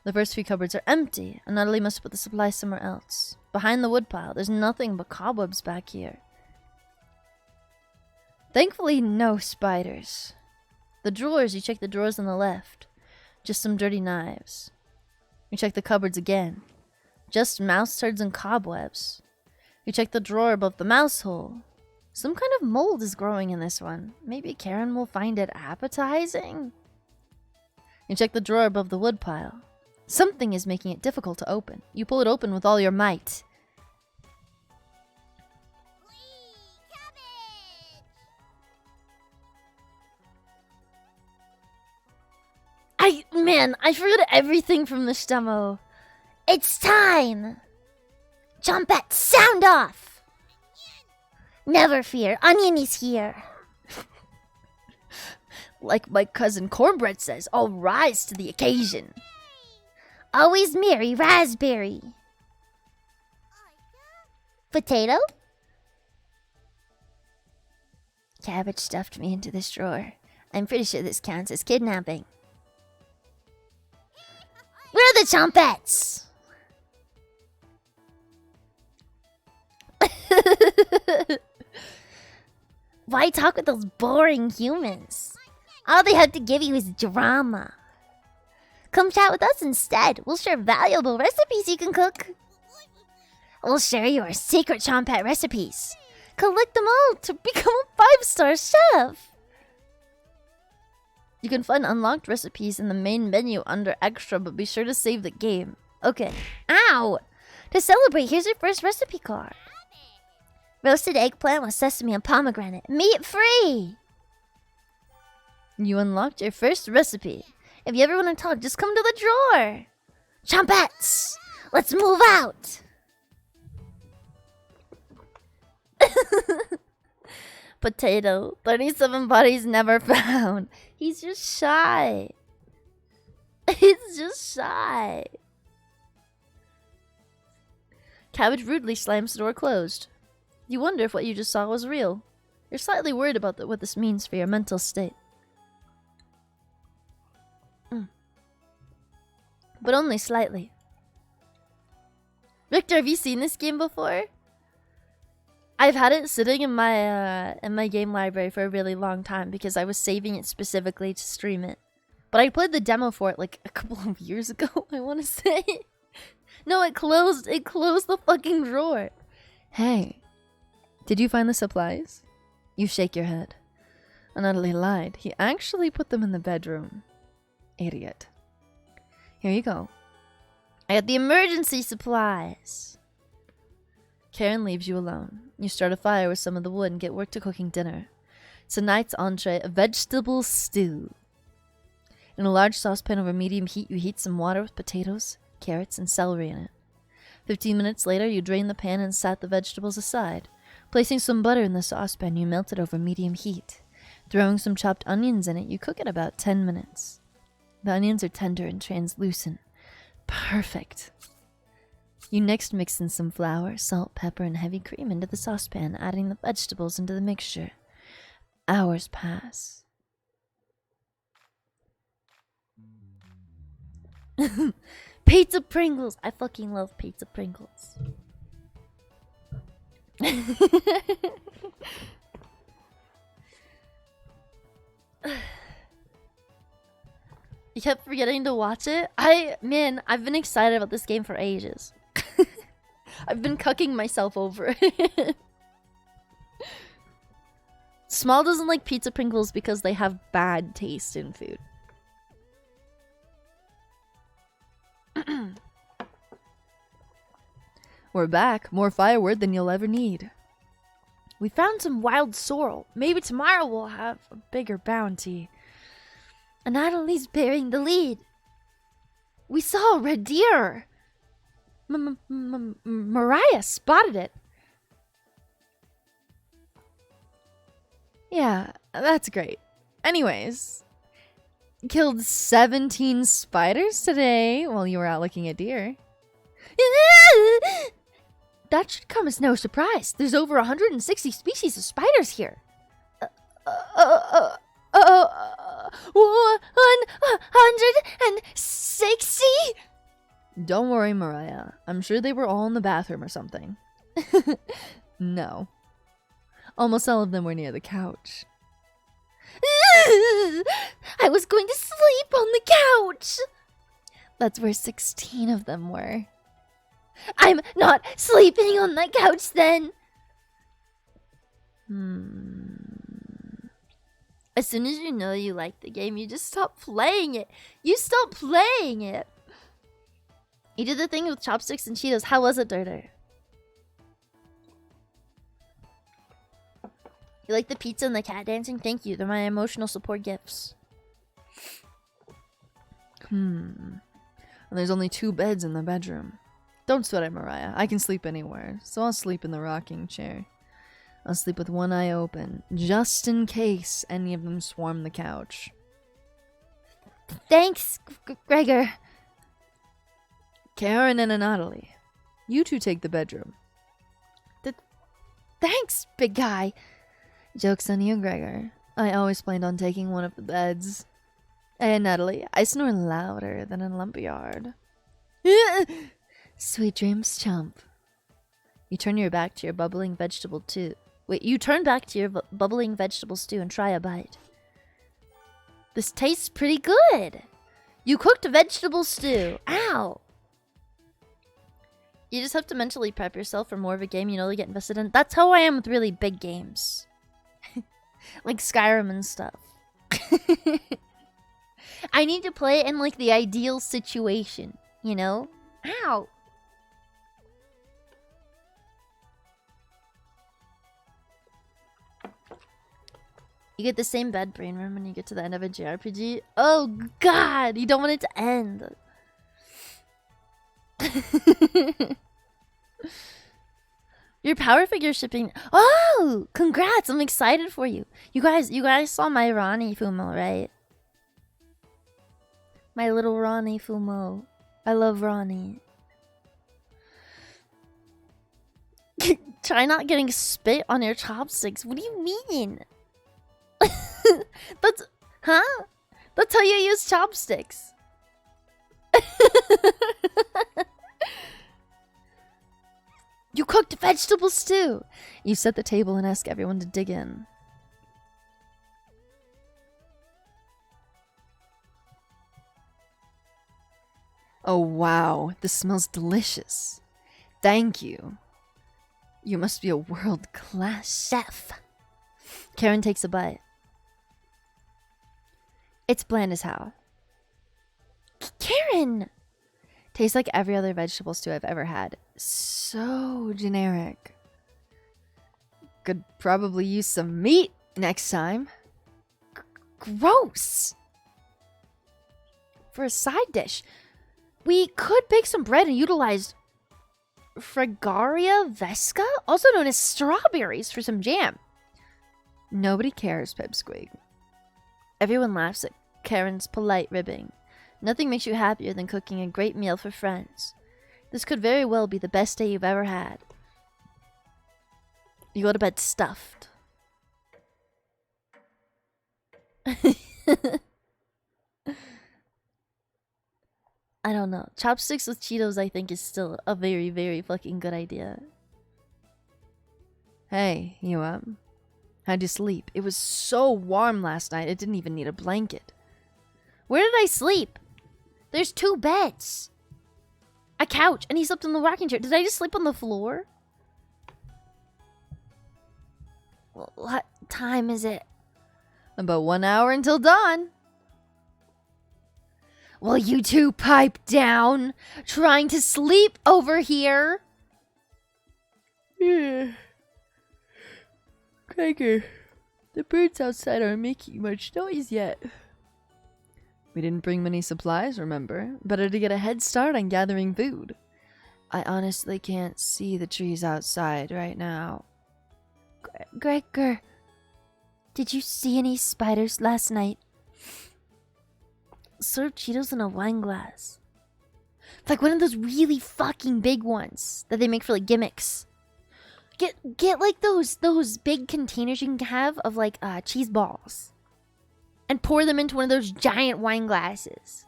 The first few cupboards are empty, and Natalie must put the supplies somewhere else. Behind the woodpile, there's nothing but cobwebs back here. Thankfully, no spiders. The drawers, you check the drawers on the left. Just some dirty knives. You check the cupboards again. Just mouse turds and cobwebs. You check the drawer above the mouse hole. Some kind of mold is growing in this one. Maybe Karen will find it appetizing? You check the drawer above the woodpile. Something is making it difficult to open. You pull it open with all your might. Man, I forgot everything from this demo. It's time! Chompette, sound off! Never fear, Onion is here. Like my cousin Cornbread says, I'll rise to the occasion. Always merry, Raspberry. Potato? Cabbage stuffed me into this drawer. I'm pretty sure this counts as kidnapping. Where are the Chompettes? Why talk with those boring humans? All they have to give you is drama. Come chat with us instead. We'll share valuable recipes you can cook. We'll share your secret Chompette recipes. Collect them all to become a 5-star chef. You can find unlocked recipes in the main menu under Extra, but be sure to save the game. Okay. Ow! To celebrate, here's your first recipe card. Roasted eggplant with sesame and pomegranate. Meat-free! You unlocked your first recipe. If you ever want to talk, just come to the drawer. Chompettes! Let's move out! Potato. 37 bodies never found. He's just shy. He's just shy. Cabbage rudely slams the door closed. You wonder if what you just saw was real. You're slightly worried about what this means for your mental state. But only slightly. Victor, have you seen this game before? I've had it sitting in my game library for a really long time because I was saving it specifically to stream it. But I played the demo for it like a couple of years ago, I want to say. No, it closed the fucking drawer. Hey, did you find the supplies? You shake your head. Natalie lied. He actually put them in the bedroom. Idiot. Here you go. I got the emergency supplies. Karen leaves you alone. You start a fire with some of the wood and get work to cooking dinner. Tonight's entree, a vegetable stew. In a large saucepan over medium heat, you heat some water with potatoes, carrots, and celery in it. 15 minutes later, you drain the pan and set the vegetables aside. Placing some butter in the saucepan, you melt it over medium heat. Throwing some chopped onions in it, you cook it about 10 minutes. The onions are tender and translucent. Perfect. You next mix in some flour, salt, pepper, and heavy cream into the saucepan, adding the vegetables into the mixture. Hours pass. Pizza Pringles! I fucking love Pizza Pringles. You kept forgetting to watch it? Man, I've been excited about this game for ages. I've been cucking myself over it. Small doesn't like pizza Pringles because they have bad taste in food. We're back. More firewood than you'll ever need. We found some wild sorrel. Maybe tomorrow we'll have a bigger bounty. And Natalie's bearing the lead. We saw a red deer. Mariah spotted it. Yeah, that's great. Anyways, killed 17 spiders today while you were out looking at deer. That should come as no surprise. There's over 160 species of spiders here. 160? Don't worry, Mariah. I'm sure they were all in the bathroom or something. No. Almost all of them were near the couch. I was going to sleep on the couch. That's where 16 of them were. I'm not sleeping on the couch then. As soon as you know you like the game, you just stop playing it. You stop playing it. You did the thing with chopsticks and Cheetos. How was it, Dirter? You like the pizza and the cat dancing? Thank you. They're my emotional support gifts. And there's only 2 beds in the bedroom. Don't sweat it, Mariah. I can sleep anywhere, so I'll sleep in the rocking chair. I'll sleep with one eye open, just in case any of them swarm the couch. Thanks, Gregor. Karen and Natalie, you two take the bedroom. Thanks, big guy. Joke's on you, Gregor. I always planned on taking one of the beds. Hey, Natalie, I snore louder than a lumberyard. Sweet dreams, chump. You turn your back to your bubbling vegetable too. Wait, you turn back to your bubbling vegetable stew and try a bite. This tastes pretty good. You cooked a vegetable stew. Ow. You just have to mentally prep yourself for more of a game you know to get invested in. That's how I am with really big games. Like Skyrim and stuff. I need to play it in like the ideal situation, you know? Ow. You get the same bed brain room when you get to the end of a JRPG. Oh god, you don't want it to end. Your power figure shipping. Oh, congrats! I'm excited for you. You guys saw my Ronnie Fumo, right? My little Ronnie Fumo. I love Ronnie. Try not getting spit on your chopsticks. What do you mean? That's how you use chopsticks. You cooked vegetable stew. You set the table and ask everyone to dig in. Oh wow, this smells delicious. Thank you. You must be a world-class chef. Karen takes a bite. It's bland as hell. Karen! Tastes like every other vegetable stew I've ever had. So generic. Could probably use some meat next time. Gross! For a side dish, we could bake some bread and utilize Fragaria Vesca, also known as strawberries, for some jam. Nobody cares, Pipsqueak. Everyone laughs at Karen's polite ribbing. Nothing makes you happier than cooking a great meal for friends. This could very well be the best day you've ever had. You go to bed stuffed. I don't know. Chopsticks with Cheetos, I think, is still a very, very fucking good idea. Hey, you up? How'd you sleep? It was so warm last night, it didn't even need a blanket. Where did I sleep? There's 2 beds. A couch, and he slept in the rocking chair. Did I just sleep on the floor? What time is it? About 1 hour until dawn. Will you two pipe down? Trying to sleep over here? Yeah. Gregor, the birds outside aren't making much noise yet. We didn't bring many supplies, remember? Better to get a head start on gathering food. I honestly can't see the trees outside right now. Gregor, did you see any spiders last night? Serve Cheetos in a wine glass. It's like one of those really fucking big ones that they make for like gimmicks. Get like those big containers you can have of like cheese balls. And pour them into one of those giant wine glasses.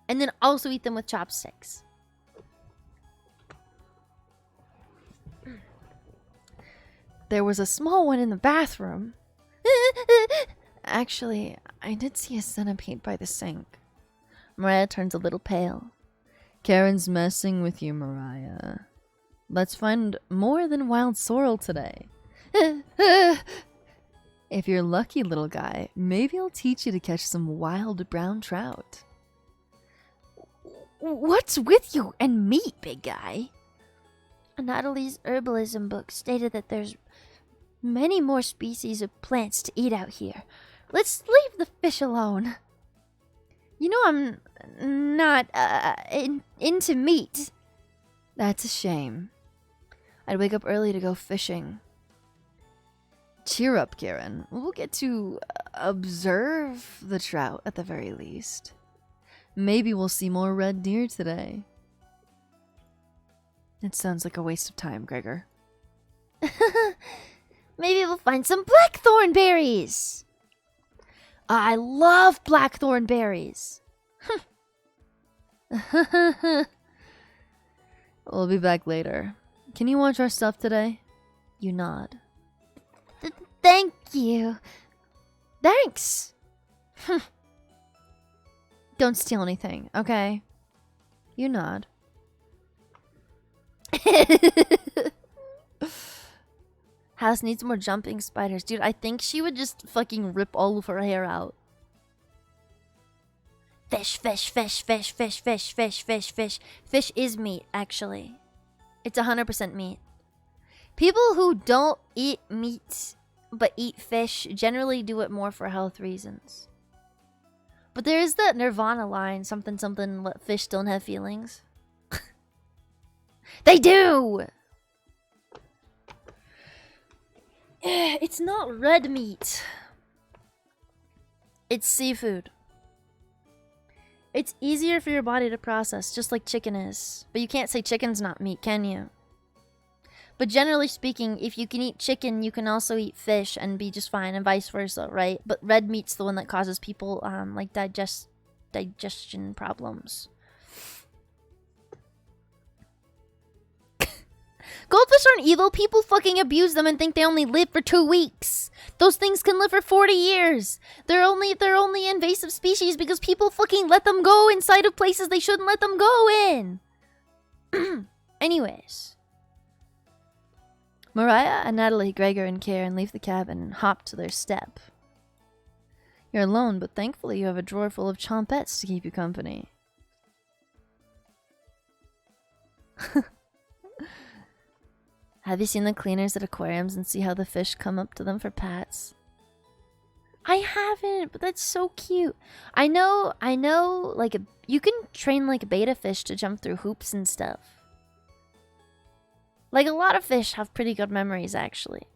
And then also eat them with chopsticks. There was a small one in the bathroom. Actually, I did see a centipede by the sink. Mariah turns a little pale. Karen's messing with you, Mariah. Let's find more than wild sorrel today. If you're lucky, little guy, maybe I'll teach you to catch some wild brown trout. What's with you and me, big guy? Natalie's herbalism book stated that there's many more species of plants to eat out here. Let's leave the fish alone. You know I'm not into meat. That's a shame. I'd wake up early to go fishing. Cheer up, Karen. We'll get to observe the trout at the very least. Maybe we'll see more red deer today. It sounds like a waste of time, Gregor. Maybe we'll find some blackthorn berries. I love blackthorn berries. We'll be back later. Can you watch our stuff today? You nod. Thank you. Thanks. Don't steal anything, okay? You nod. House needs more jumping spiders. Dude, I think she would just fucking rip all of her hair out. Fish, fish, fish, fish, fish, fish, fish, fish, fish. Fish is meat, actually. It's 100% meat. People who don't eat meat but eat fish generally do it more for health reasons. But there is that Nirvana line, something something, let fish don't have feelings. They do! It's not red meat. It's seafood. It's easier for your body to process, just like chicken is. But you can't say chicken's not meat, can you? But generally speaking, if you can eat chicken, you can also eat fish and be just fine, and vice versa, right? But red meat's the one that causes people like digestion problems. Goldfish aren't evil. People fucking abuse them and think they only live for 2 weeks. Those things can live for 40 years. They're only invasive species because people fucking let them go inside of places they shouldn't let them go in. Anyways. Mariah and Natalie, Gregor, and Karen leave the cabin and hop to their step. You're alone, but thankfully you have a drawer full of chompettes to keep you company. Have you seen the cleaners at aquariums and see how the fish come up to them for pats? I haven't, but that's so cute. I know, like, you can train, like, betta fish to jump through hoops and stuff. Like, a lot of fish have pretty good memories, actually.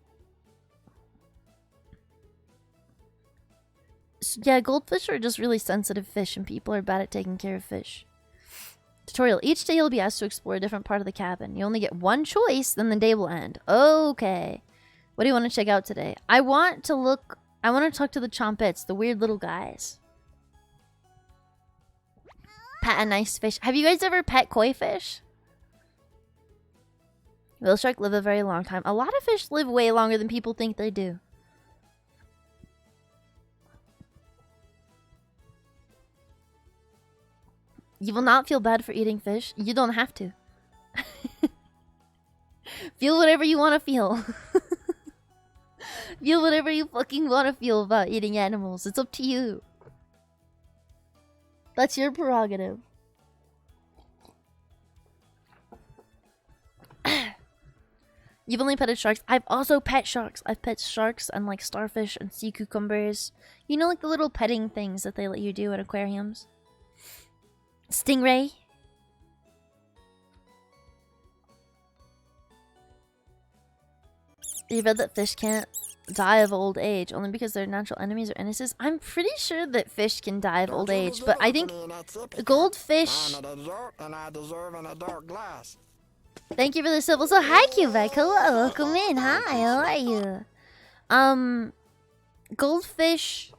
So, yeah, goldfish are just really sensitive fish, and people are bad at taking care of fish. Tutorial. Each day you'll be asked to explore a different part of the cabin. You only get one choice, then the day will end. Okay. What do you want to check out today? I want to talk to the chompettes, the weird little guys. Pet a nice fish. Have you guys ever pet koi fish? Whale shark live a very long time. A lot of fish live way longer than people think they do. You will not feel bad for eating fish. You don't have to. Feel whatever you want to feel. Feel whatever you fucking want to feel about eating animals. It's up to you. That's your prerogative. You've only petted sharks. I've also pet sharks. I've pet sharks and like starfish and sea cucumbers. You know, like the little petting things that they let you do at aquariums. Stingray. You read that fish can't die of old age only because they're natural enemies or innocents? I'm pretty sure that fish can die of old age, but I think goldfish... And I deserve an adult glass. Thank you for the civil. So hi, Quebec. Hello, welcome in. Hi, how are you? Goldfish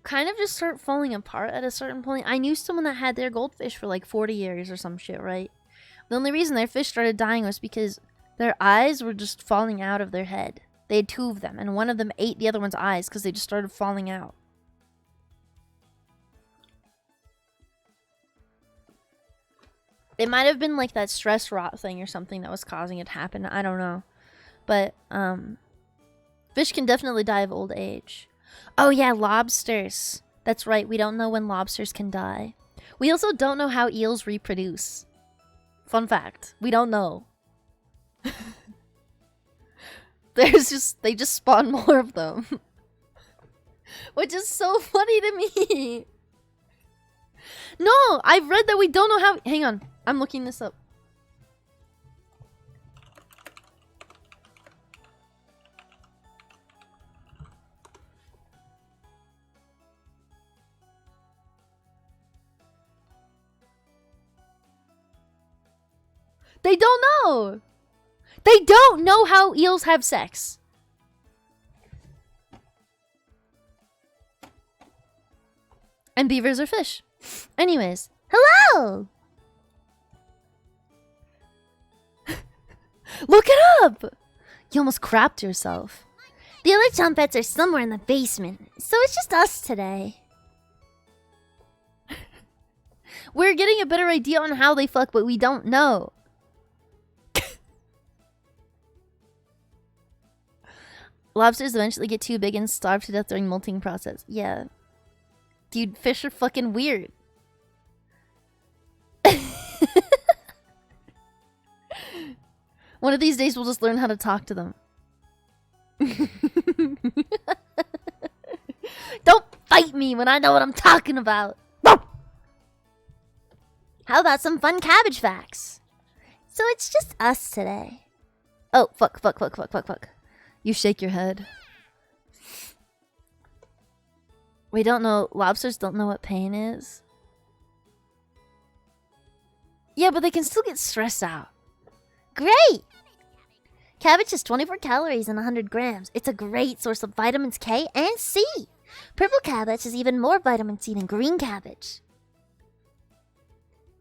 kind of just start falling apart at a certain point. I knew someone that had their goldfish for like 40 years or some shit, right? The only reason their fish started dying was because their eyes were just falling out of their head. They had two of them, and one of them ate the other one's eyes because they just started falling out. It might have been like that stress rot thing or something that was causing it to happen. I don't know. But, fish can definitely die of old age. Oh yeah, lobsters. That's right, we don't know when lobsters can die. We also don't know how eels reproduce. Fun fact, we don't know. They just spawn more of them. Which is so funny to me. No, I've read that we don't know how... Hang on, I'm looking this up. They don't know! They don't know how eels have sex. And beavers are fish. Anyways, hello! Look it up! You almost crapped yourself. The other Chumpets are somewhere in the basement, so it's just us today. We're getting a better idea on how they fuck, but we don't know. Lobsters eventually get too big and starve to death during molting process. Yeah. Dude, fish are fucking weird. One of these days we'll just learn how to talk to them. Don't fight me when I know what I'm talking about. How about some fun cabbage facts? So it's just us today. Oh, fuck. You shake your head. We don't know. Lobsters don't know what pain is. Yeah, but they can still get stressed out. Great! Cabbage has 24 calories and 100 grams. It's a great source of vitamins K and C. Purple cabbage has even more vitamin C than green cabbage.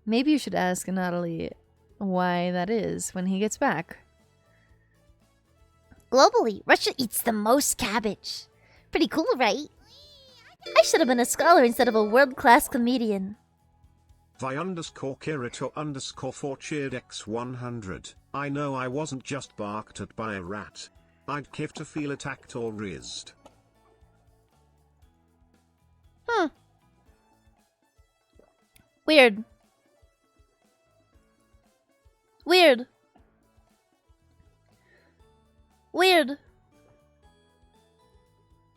Maybe you should ask Natalie why that is when he gets back. Globally, Russia eats the most cabbage. Pretty cool, right? I should have been a scholar instead of a world-class comedian. Vi_Kirito_4 cheered X100. I know I wasn't just barked at by a rat. I'd give to feel attacked or rizzed. Weird.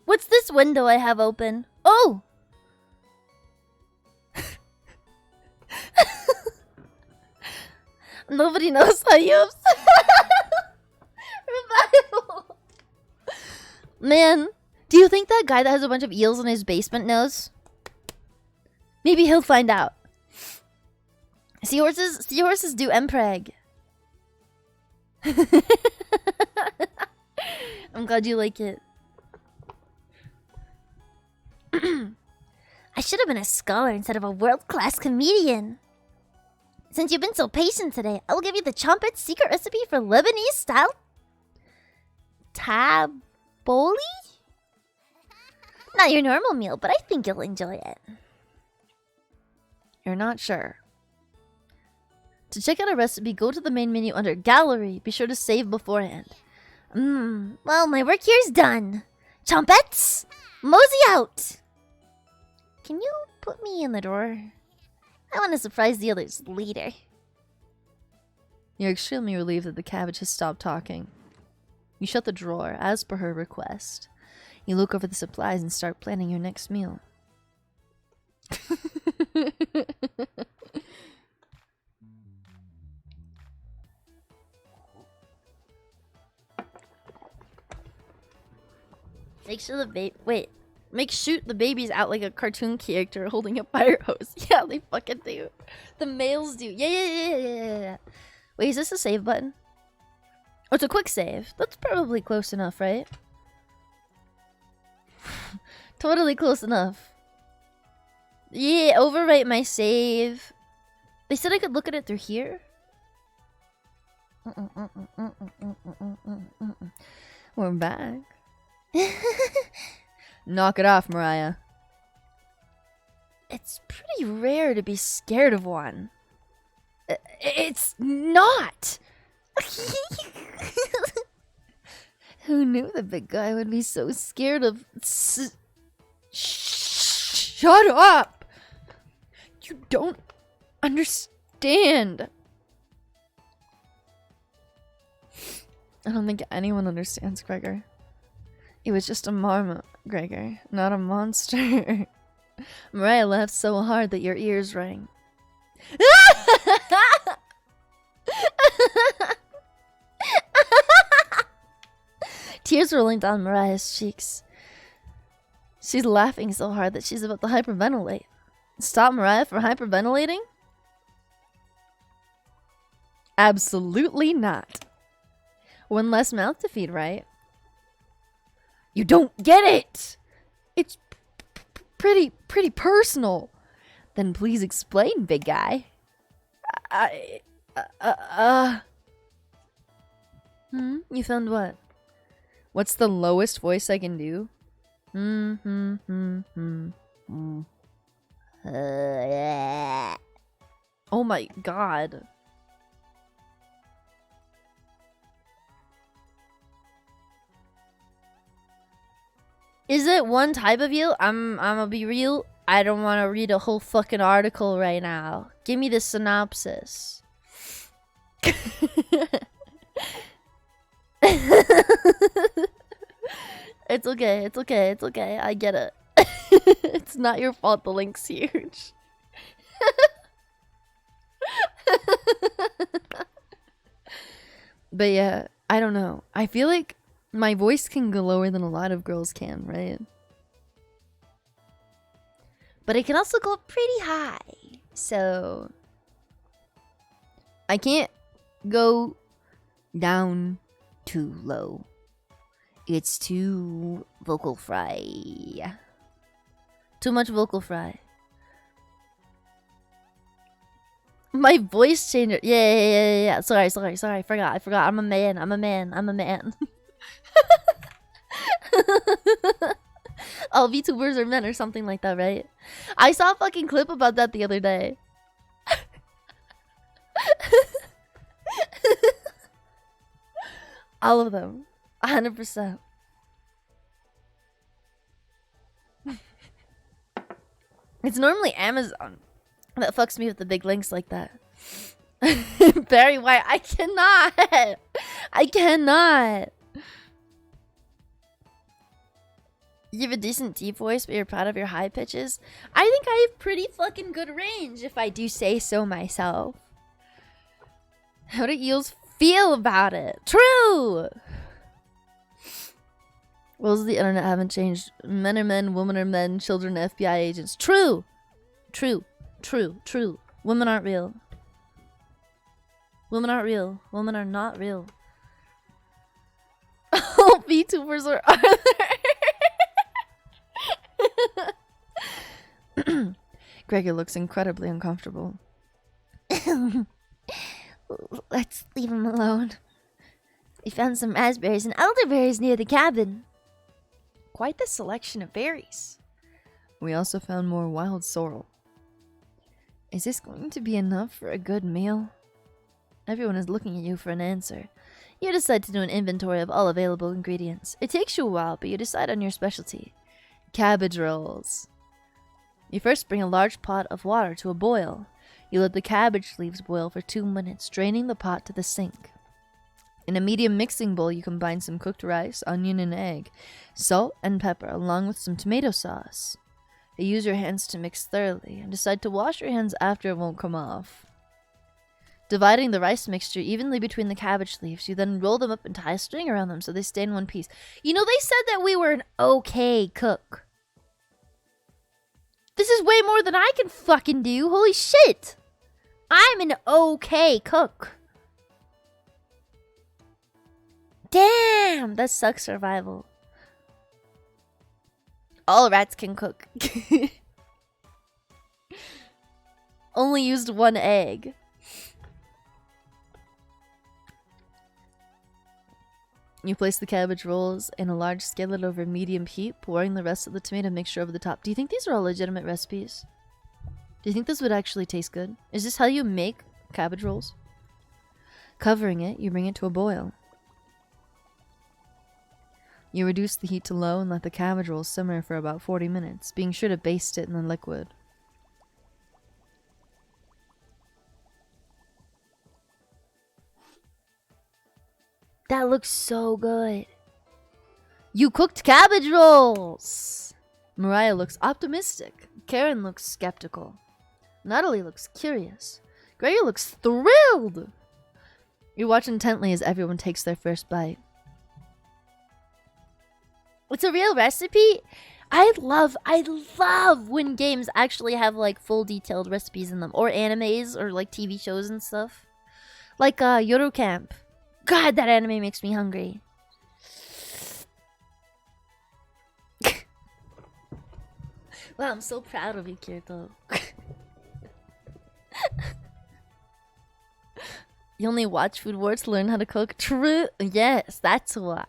What's this window I have open? Oh! Nobody knows how you Revival! Man, do you think that guy that has a bunch of eels in his basement knows? Maybe he'll find out. Seahorses do MPreg. I'm glad you like it. I should have been a scholar instead of a world-class comedian. Since you've been so patient today, I will give you the Chompet's secret recipe for Lebanese-style tabbouleh? Not your normal meal, but I think you'll enjoy it. You're not sure. To check out a recipe, go to the main menu under Gallery. Be sure to save beforehand. Well, my work here's done. Chompettes, mosey out. Can you put me in the drawer? I want to surprise the others later. You're extremely relieved that the cabbage has stopped talking. You shut the drawer, as per her request. You look over the supplies and start planning your next meal. Shoot the babies out like a cartoon character holding a fire hose. Yeah, they fucking do. The males do. Yeah. Wait, is this a save button? Oh, it's a quick save. That's probably close enough, right? Totally close enough. Yeah, overwrite my save. They said I could look at it through here. We're back. Knock it off, Mariah. It's pretty rare to be scared of one. It's not! Who knew the big guy would be so scared of... Shut up! You don't understand. I don't think anyone understands, Gregor. It was just a marmot, Gregor, not a monster. Mariah laughed so hard that your ears rang. Tears rolling down Mariah's cheeks. She's laughing so hard that she's about to hyperventilate. Stop Mariah from hyperventilating? Absolutely not. One less mouth to feed, right? You don't get it! It's pretty personal. Then please explain, big guy. You found what? What's the lowest voice I can do? Oh my god. Is it one type of eel? I'm gonna be real. I don't want to read a whole fucking article right now. Give me the synopsis. It's okay. I get it. It's not your fault the link's huge. But yeah, I don't know. I feel like my voice can go lower than a lot of girls can, right? But it can also go pretty high. So I can't go down too low. It's too vocal fry. Too much vocal fry. My voice changer. Yeah. Sorry. I forgot. I'm a man. All VTubers are men or something like that, right? I saw a fucking clip about that the other day. All of them. 100%. It's normally Amazon that fucks me with the big links like that. Barry White, I cannot. You have a decent deep voice, but you're proud of your high pitches. I think I have pretty fucking good range, if I do say so myself. How do eels feel about it? True! Rules of the internet haven't changed. Men are men, women are men, children are FBI agents. True! Women aren't real. Women are not real. All VTubers are there. Gregor looks incredibly uncomfortable. Let's leave him alone. We found some raspberries and elderberries near the cabin. Quite the selection of berries. We also found more wild sorrel. Is this going to be enough for a good meal? Everyone is looking at you for an answer. You decide to do an inventory of all available ingredients. It takes you a while, but you decide on your specialty. Cabbage rolls. You first bring a large pot of water to a boil. You let the cabbage leaves boil for 2 minutes, draining the pot to the sink. In a medium mixing bowl, you combine some cooked rice, onion, and egg, salt and pepper, along with some tomato sauce. You use your hands to mix thoroughly, and decide to wash your hands after it won't come off. Dividing the rice mixture evenly between the cabbage leaves, you then roll them up and tie a string around them so they stay in one piece. You know, they said that we were an okay cook. This is way more than I can fucking do. Holy shit. I'm an okay cook. Damn, that sucks survival. All rats can cook. Only used 1 egg. You place the cabbage rolls in a large skillet over medium heat, pouring the rest of the tomato mixture over the top. Do you think these are all legitimate recipes? Do you think this would actually taste good? Is this how you make cabbage rolls? Covering it, you bring it to a boil. You reduce the heat to low and let the cabbage rolls simmer for about 40 minutes, being sure to baste it in the liquid. That looks so good. You cooked cabbage rolls! Mariah looks optimistic. Karen looks skeptical. Natalie looks curious. Gregor looks thrilled. You watch intently as everyone takes their first bite. It's a real recipe? I love when games actually have like full detailed recipes in them. Or animes or like TV shows and stuff. Like Yoru Camp. God, that anime makes me hungry. Wow, I'm so proud of you, Kirito. You only watch Food Wars to learn how to cook? True. Yes, that's why.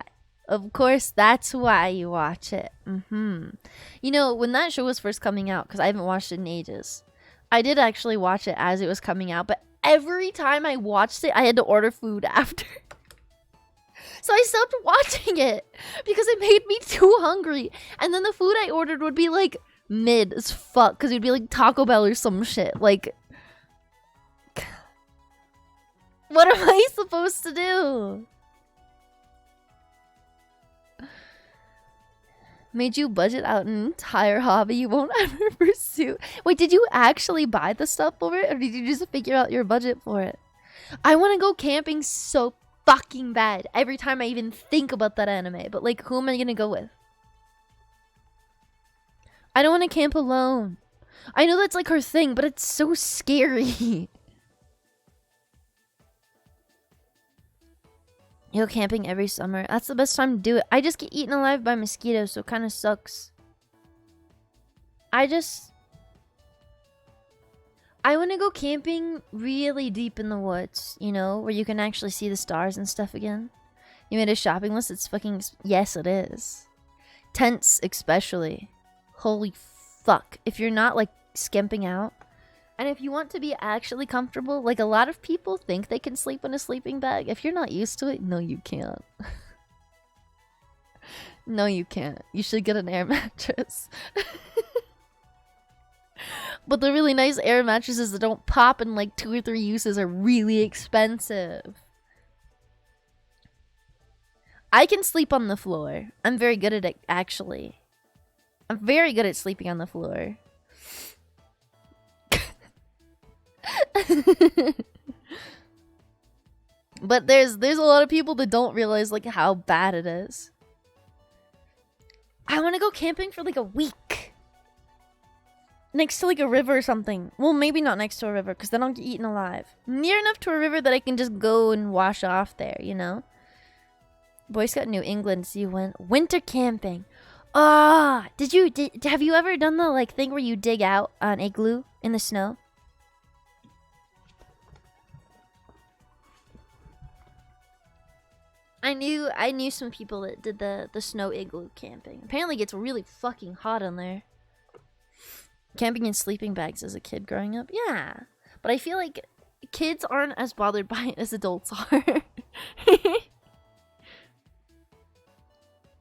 Of course, that's why you watch it. You know, when that show was first coming out, because I haven't watched it in ages, I did actually watch it as it was coming out, but every time I watched it, I had to order food after. So I stopped watching it because it made me too hungry. And then the food I ordered would be like mid as fuck because it would be like Taco Bell or some shit. Like, what am I supposed to do? Made you budget out an entire hobby you won't ever pursue. Wait, did you actually buy the stuff for it? Or did you just figure out your budget for it? I want to go camping so fucking bad every time I even think about that anime. But like, who am I gonna go with? I don't want to camp alone. I know that's like her thing, but it's so scary. You go camping every summer. That's the best time to do it. I just get eaten alive by mosquitoes, so it kind of sucks. I want to go camping really deep in the woods, you know, where you can actually see the stars and stuff again. You made a shopping list? It's fucking... Yes, it is. Tents, especially. Holy fuck. If you're not, like, skimping out, and if you want to be actually comfortable, like, a lot of people think they can sleep in a sleeping bag. If you're not used to it, no, you can't. No, you can't. You should get an air mattress. But the really nice air mattresses that don't pop in like 2 or 3 uses are really expensive. I can sleep on the floor. I'm very good at it, actually. I'm very good at sleeping on the floor. But there's a lot of people that don't realize like how bad it is. I want to go camping for like a week. Next to like a river or something. Well, maybe not next to a river because then I'll get eaten alive. Near enough to a river that I can just go and wash off there, you know? Boy Scout New England, so you went winter camping. Ah, have you ever done the like thing where you dig out an igloo in the snow? I knew some people that did the snow igloo camping. Apparently it gets really fucking hot in there. Camping in sleeping bags as a kid growing up? Yeah. But I feel like kids aren't as bothered by it as adults are.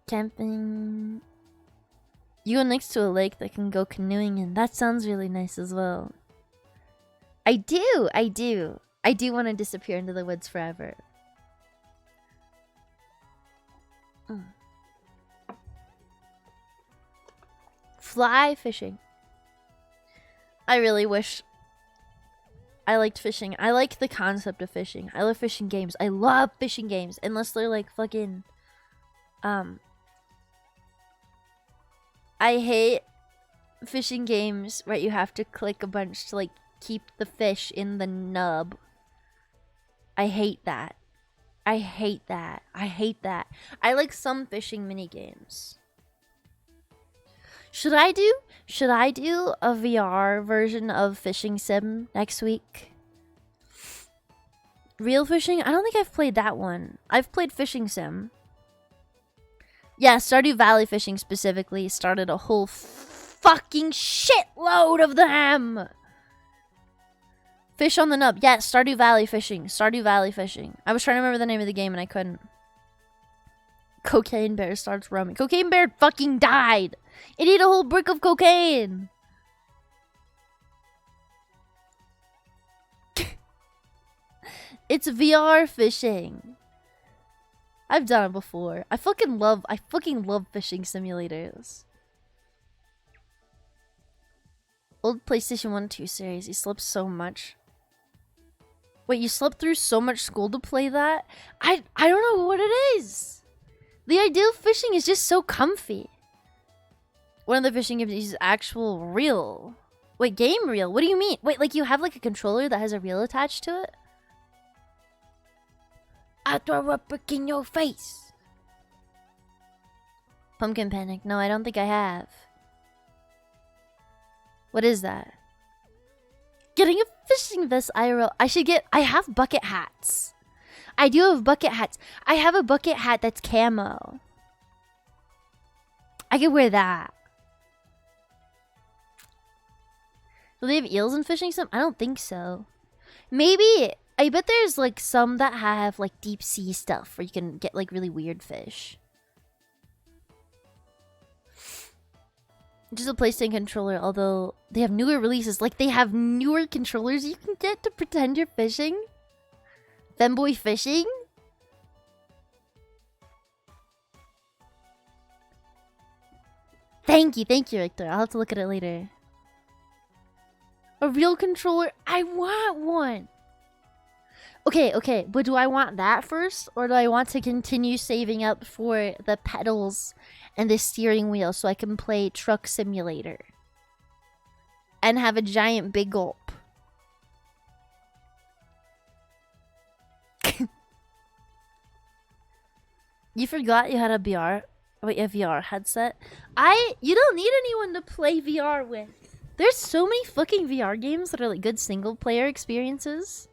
Camping. You go next to a lake that can go canoeing in. That sounds really nice as well. I do. I do want to disappear into the woods forever. Fly fishing. I really wish I liked fishing. I like the concept of fishing. I love fishing games. I love fishing games. Unless they're like fucking... I hate fishing games where you have to click a bunch to like keep the fish in the nub. I hate that. I hate that. I hate that. I like some fishing mini games. Should I do a VR version of Fishing Sim next week? Real Fishing? I don't think I've played that one. I've played Fishing Sim. Yeah, Stardew Valley Fishing specifically started a whole fucking shitload of them. Fish on the nub. Yeah, Stardew Valley Fishing. Stardew Valley Fishing. I was trying to remember the name of the game and I couldn't. Cocaine Bear starts roaming. Cocaine Bear fucking died. It ate a whole brick of cocaine. It's VR fishing. I've done it before. I fucking love fishing simulators. Old PlayStation 1 2 series. You slept so much. Wait, you slept through so much school to play that? I don't know what it is. The idea of fishing is just so comfy. One of the fishing games uses actual reel. Wait, game reel? What do you mean? Wait, like you have like a controller that has a reel attached to it? I'll throw a brick in your face. Pumpkin Panic. No, I don't think I have. What is that? Getting a fishing vest IRL. I have bucket hats. I do have bucket hats. I have a bucket hat that's camo. I could wear that. Do they have eels in Fishing Sim? I don't think so. Maybe. I bet there's like some that have like deep sea stuff where you can get like really weird fish. Just a PlayStation controller, although they have newer releases. Like they have newer controllers you can get to pretend you're fishing. Femboy fishing? Thank you, Victor. I'll have to look at it later. A real controller? I want one! Okay, but do I want that first? Or do I want to continue saving up for the pedals and the steering wheel so I can play Truck Simulator? And have a giant big gulp? You forgot you had a VR headset? You don't need anyone to play VR with. There's so many fucking VR games that are like good single player experiences.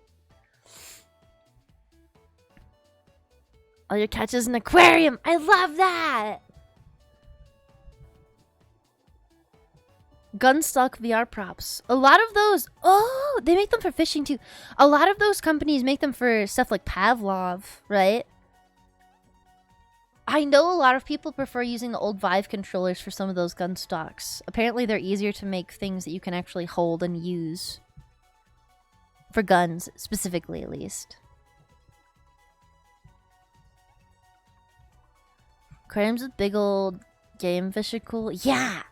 All your catches in an aquarium. I love that. Gunstock VR props. A lot of those. Oh, they make them for fishing too. A lot of those companies make them for stuff like Pavlov, right? I know a lot of people prefer using the old Vive controllers for some of those gun stocks. Apparently they're easier to make things that you can actually hold and use. For guns, specifically at least. Aquariums with big old game fish are cool. Yeah!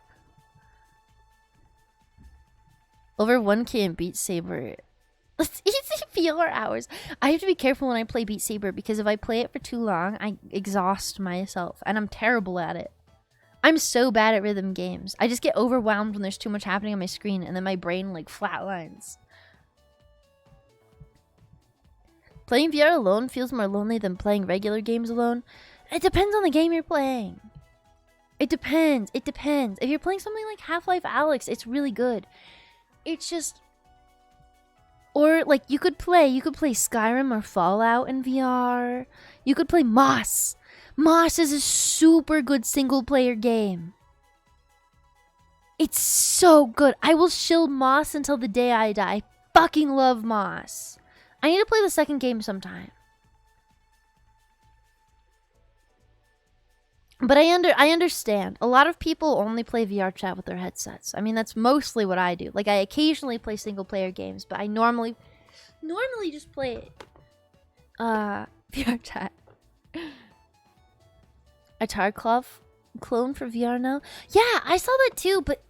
Over 1K in Beat Saber. It's easy VR hours. I have to be careful when I play Beat Saber because if I play it for too long, I exhaust myself. And I'm terrible at it. I'm so bad at rhythm games. I just get overwhelmed when there's too much happening on my screen and then my brain like flatlines. Playing VR alone feels more lonely than playing regular games alone. It depends on the game you're playing. It depends. If you're playing something like Half-Life Alyx, it's really good. It's just... Or, like, you could play Skyrim or Fallout in VR. You could play Moss. Moss is a super good single-player game. It's so good. I will shill Moss until the day I die. I fucking love Moss. I need to play the second game sometime. But I understand. A lot of people only play VR chat with their headsets. I mean, that's mostly what I do. Like, I occasionally play single player games, but I normally just play VR chat. A Tarkov clone for VR now? Yeah, I saw that too, but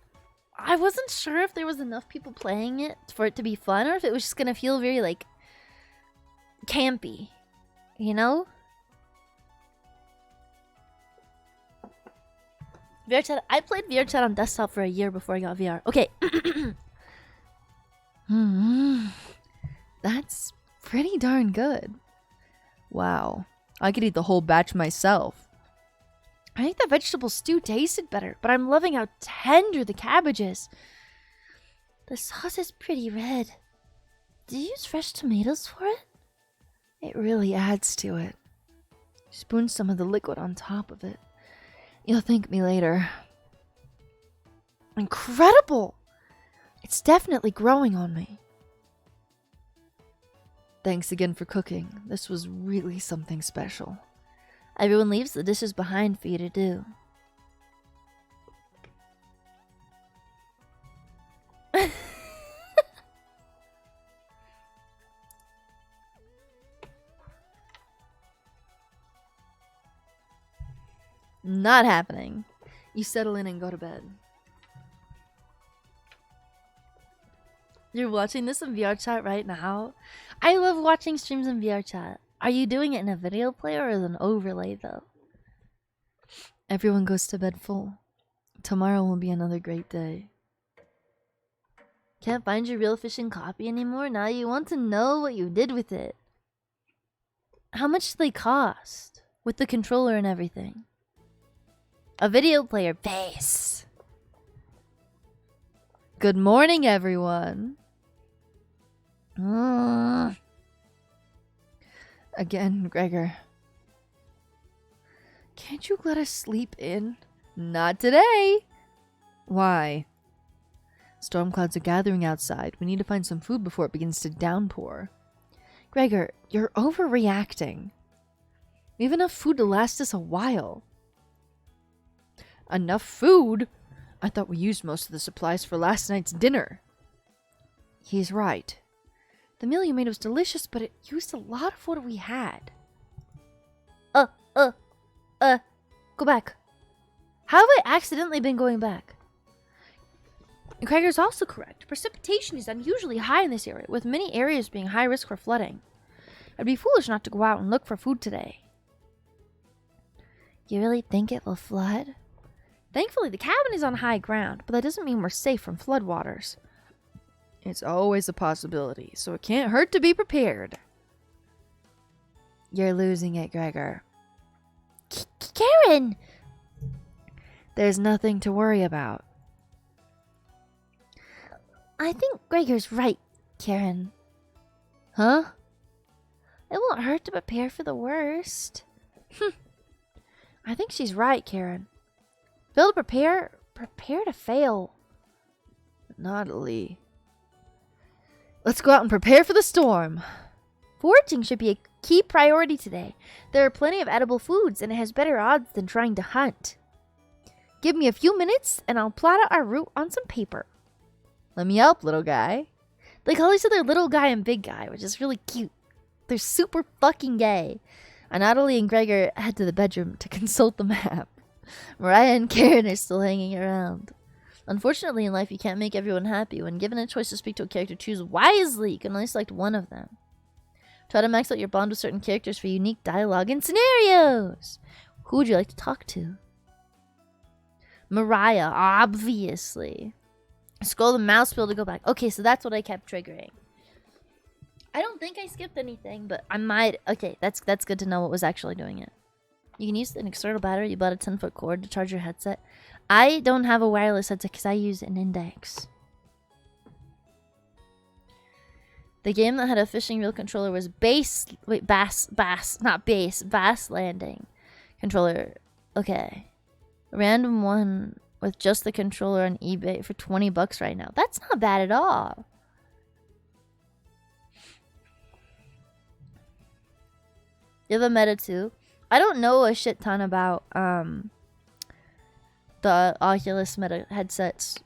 I wasn't sure if there was enough people playing it for it to be fun, or if it was just gonna feel very, like, campy. You know? VR chat. I played VR chat on desktop for a year before I got VR. Okay. That's pretty darn good. Wow. I could eat the whole batch myself. I think the vegetable stew tasted better, but I'm loving how tender the cabbage is. The sauce is pretty red. Did you use fresh tomatoes for it? It really adds to it. Spoon some of the liquid on top of it. You'll thank me later. Incredible! It's definitely growing on me. Thanks again for cooking. This was really something special. Everyone leaves the dishes behind for you to do. Not happening. You settle in and go to bed. You're watching this in VR chat right now? I love watching streams in VR chat. Are you doing it in a video player or as an overlay though? Everyone goes to bed full. Tomorrow will be another great day. Can't find your real fishing copy anymore? Now you want to know what you did with it. How much do they cost? With the controller and everything. A video player base. Good morning, everyone. Again, Gregor. Can't you let us sleep in? Not today. Why? Storm clouds are gathering outside. We need to find some food before it begins to downpour. Gregor, you're overreacting. We have enough food to last us a while. Enough food? I thought we used most of the supplies for last night's dinner. He's right. The meal you made was delicious, but it used a lot of what we had. Go back. How have I accidentally been going back? Gregor's also correct. Precipitation is unusually high in this area, with many areas being high risk for flooding. I'd be foolish not to go out and look for food today. You really think it will flood? Thankfully, the cabin is on high ground, but that doesn't mean we're safe from floodwaters. It's always a possibility, so it can't hurt to be prepared. You're losing it, Gregor. Karen! There's nothing to worry about. I think Gregor's right, Karen. Huh? It won't hurt to prepare for the worst. I think she's right, Karen. Fail to prepare to fail. Naughty. Let's go out and prepare for the storm. Foraging should be a key priority today. There are plenty of edible foods, and it has better odds than trying to hunt. Give me a few minutes, and I'll plot out our route on some paper. Let me help, little guy. They call each other little guy and big guy, which is really cute. They're super fucking gay. And Natalie and Gregor head to the bedroom to consult the map. Mariah and Karen are still hanging around. Unfortunately, in life, you can't make everyone happy. When given a choice to speak to a character, choose wisely. You can only select one of them. Try to max out your bond with certain characters for unique dialogue and scenarios. Who would you like to talk to? Mariah, obviously. Scroll the mouse wheel to go back. Okay, so that's what I kept triggering. I don't think I skipped anything, but I might. Okay, that's good to know what was actually doing it. You can use an external battery. You bought a 10-foot cord to charge your headset. I don't have a wireless headset because I use an Index. The game that had a fishing reel controller was Bass Landing controller. Okay. Random one with just the controller on eBay for 20 bucks right now. That's not bad at all. You have a Meta 2? I don't know a shit ton about the Oculus Meta headsets.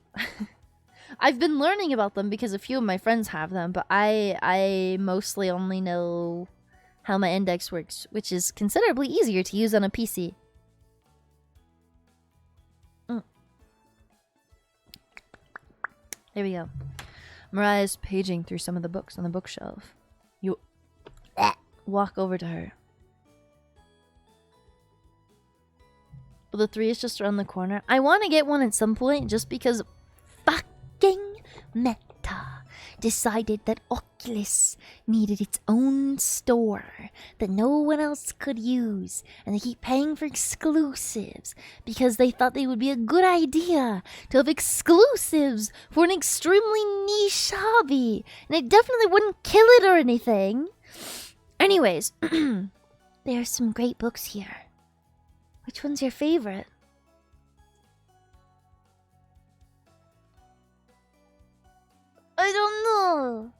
I've been learning about them because a few of my friends have them, but I mostly only know how my index works, which is considerably easier to use on a PC. Here we go. Mariah's paging through some of the books on the bookshelf. You walk over to her. Well, the 3 is just around the corner. I want to get one at some point just because fucking Meta decided that Oculus needed its own store that no one else could use, and they keep paying for exclusives because they thought they would be a good idea to have exclusives for an extremely niche hobby, and it definitely wouldn't kill it or anything. Anyways, there are some great books here. Which one's your favorite? I don't know.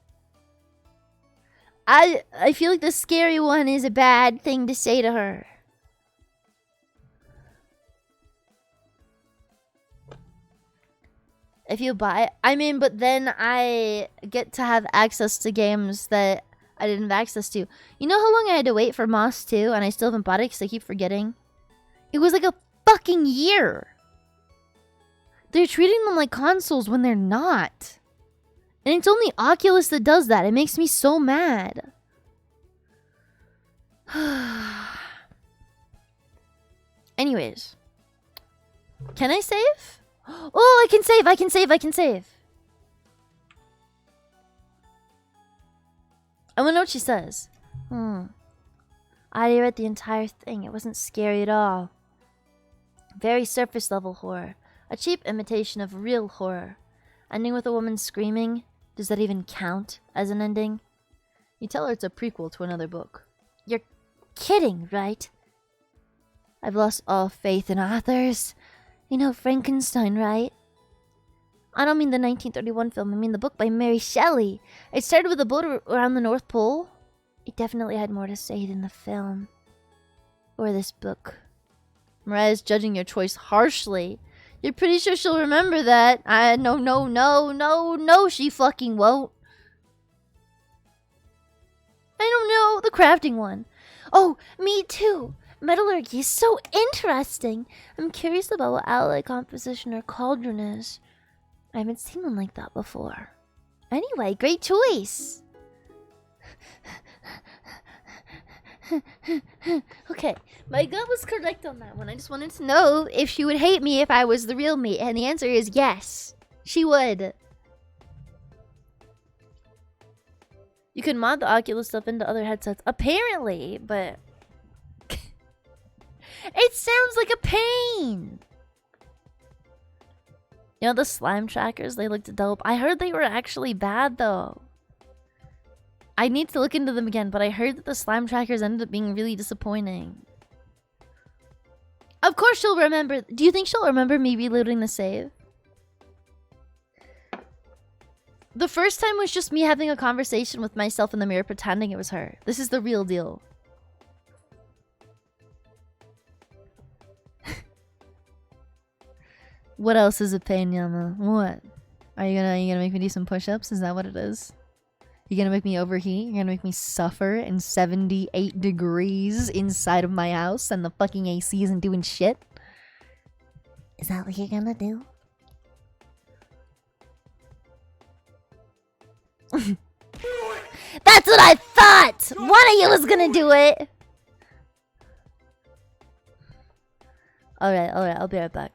I feel like the scary one is a bad thing to say to her. If you buy, I mean, but then I get to have access to games that I didn't have access to. You know how long I had to wait for Moss 2 and I still haven't bought it because I keep forgetting? It was like a fucking year. They're treating them like consoles when they're not. And it's only Oculus that does that. It makes me so mad. Anyways. Can I save? Oh, I can save, I can save, I can save. I want to know what she says. I read the entire thing. It wasn't scary at all. Very surface level horror. A cheap imitation of real horror. Ending with a woman screaming. Does that even count as an ending? You tell her it's a prequel to another book. You're kidding, right? I've lost all faith in authors. You know Frankenstein, right? I don't mean the 1931 film. I mean the book by Mary Shelley. It started with a boat around the North Pole. It definitely had more to say than the film. Or this book. Mariah's judging your choice harshly. You're pretty sure she'll remember that. No, she fucking won't. I don't know, the crafting one. Oh, me too. Metallurgy is so interesting. I'm curious about what alloy composition or cauldron is. I haven't seen one like that before. Anyway, great choice. Okay, my gut was correct on that one. I just wanted to know if she would hate me if I was the real me, and the answer is yes, she would. You can mod the Oculus stuff into other headsets, apparently, but it sounds like a pain. You know the slime trackers, they looked dope. I heard they were actually bad though. I need to look into them again, but I heard that the slime trackers ended up being really disappointing. Of course she'll remember. Do you think she'll remember me reloading the save? The first time was just me having a conversation with myself in the mirror pretending it was her. This is the real deal. What else is a pain, Yama? What? Are you gonna make me do some push-ups? Is that what it is? You're gonna make me overheat? You're gonna make me suffer in 78 degrees inside of my house and the fucking AC isn't doing shit? Is that what you're gonna do? That's what I thought! One of you was gonna do it! Alright, I'll be right back.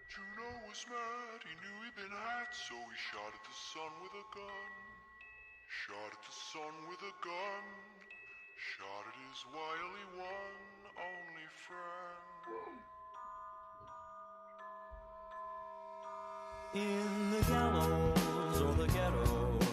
Juno was mad, he knew he'd been had, so he shot at the sun with a gun. Shot at the sun with a gun. Shot at his wily one, only friend. In the gallows or the ghetto,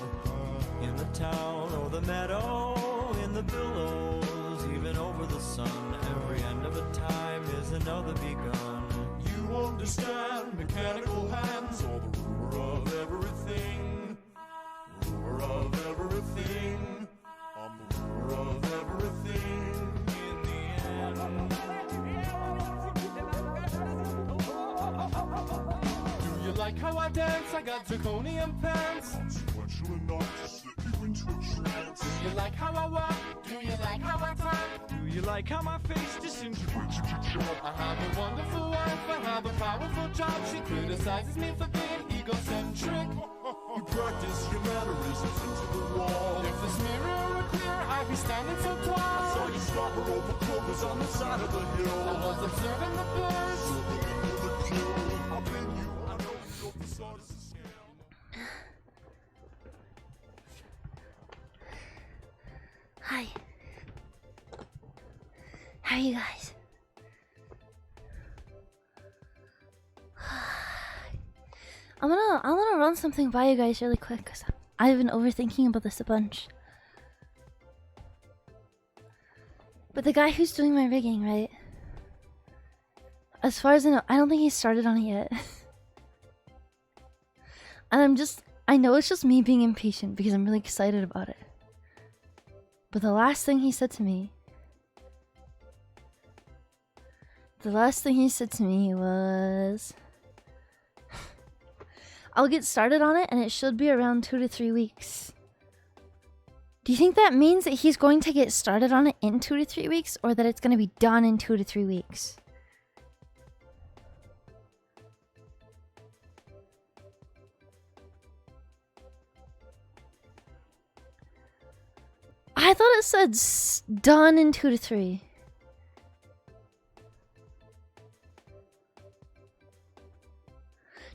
town or the meadow in the billows, even over the sun. Every end of a time is another begun. You understand mechanical hands, or the ruler of everything. Ruler of everything. I'm the ruler of everything. In the end. Do you like how I dance? I got zirconium pants. Consequential enough to slip you into a trance. Do you like how I walk? Do you like how I talk? Do you like how my face disintegrates your job? I have a wonderful wife, I have a powerful job. She criticizes me for being egocentric. You practice your mannerisms into the wall. If this mirror were clear, I'd be standing so tall. I saw you stop her over clovers on the side of the hill. I was observing the birds. So the end of the kill. I've been you, I know your facade is a scale. Hi. How are you guys? I wanna run something by you guys really quick because I've been overthinking about this a bunch. But the guy who's doing my rigging, right? As far as I know, I don't think he's started on it yet. And I know it's just me being impatient because I'm really excited about it. But the last thing he said to me was, I'll get started on it and it should be around 2 to 3 weeks. Do you think that means that he's going to get started on it in 2 to 3 weeks, or that it's going to be done in 2 to 3 weeks? I thought it said done in 2 to 3.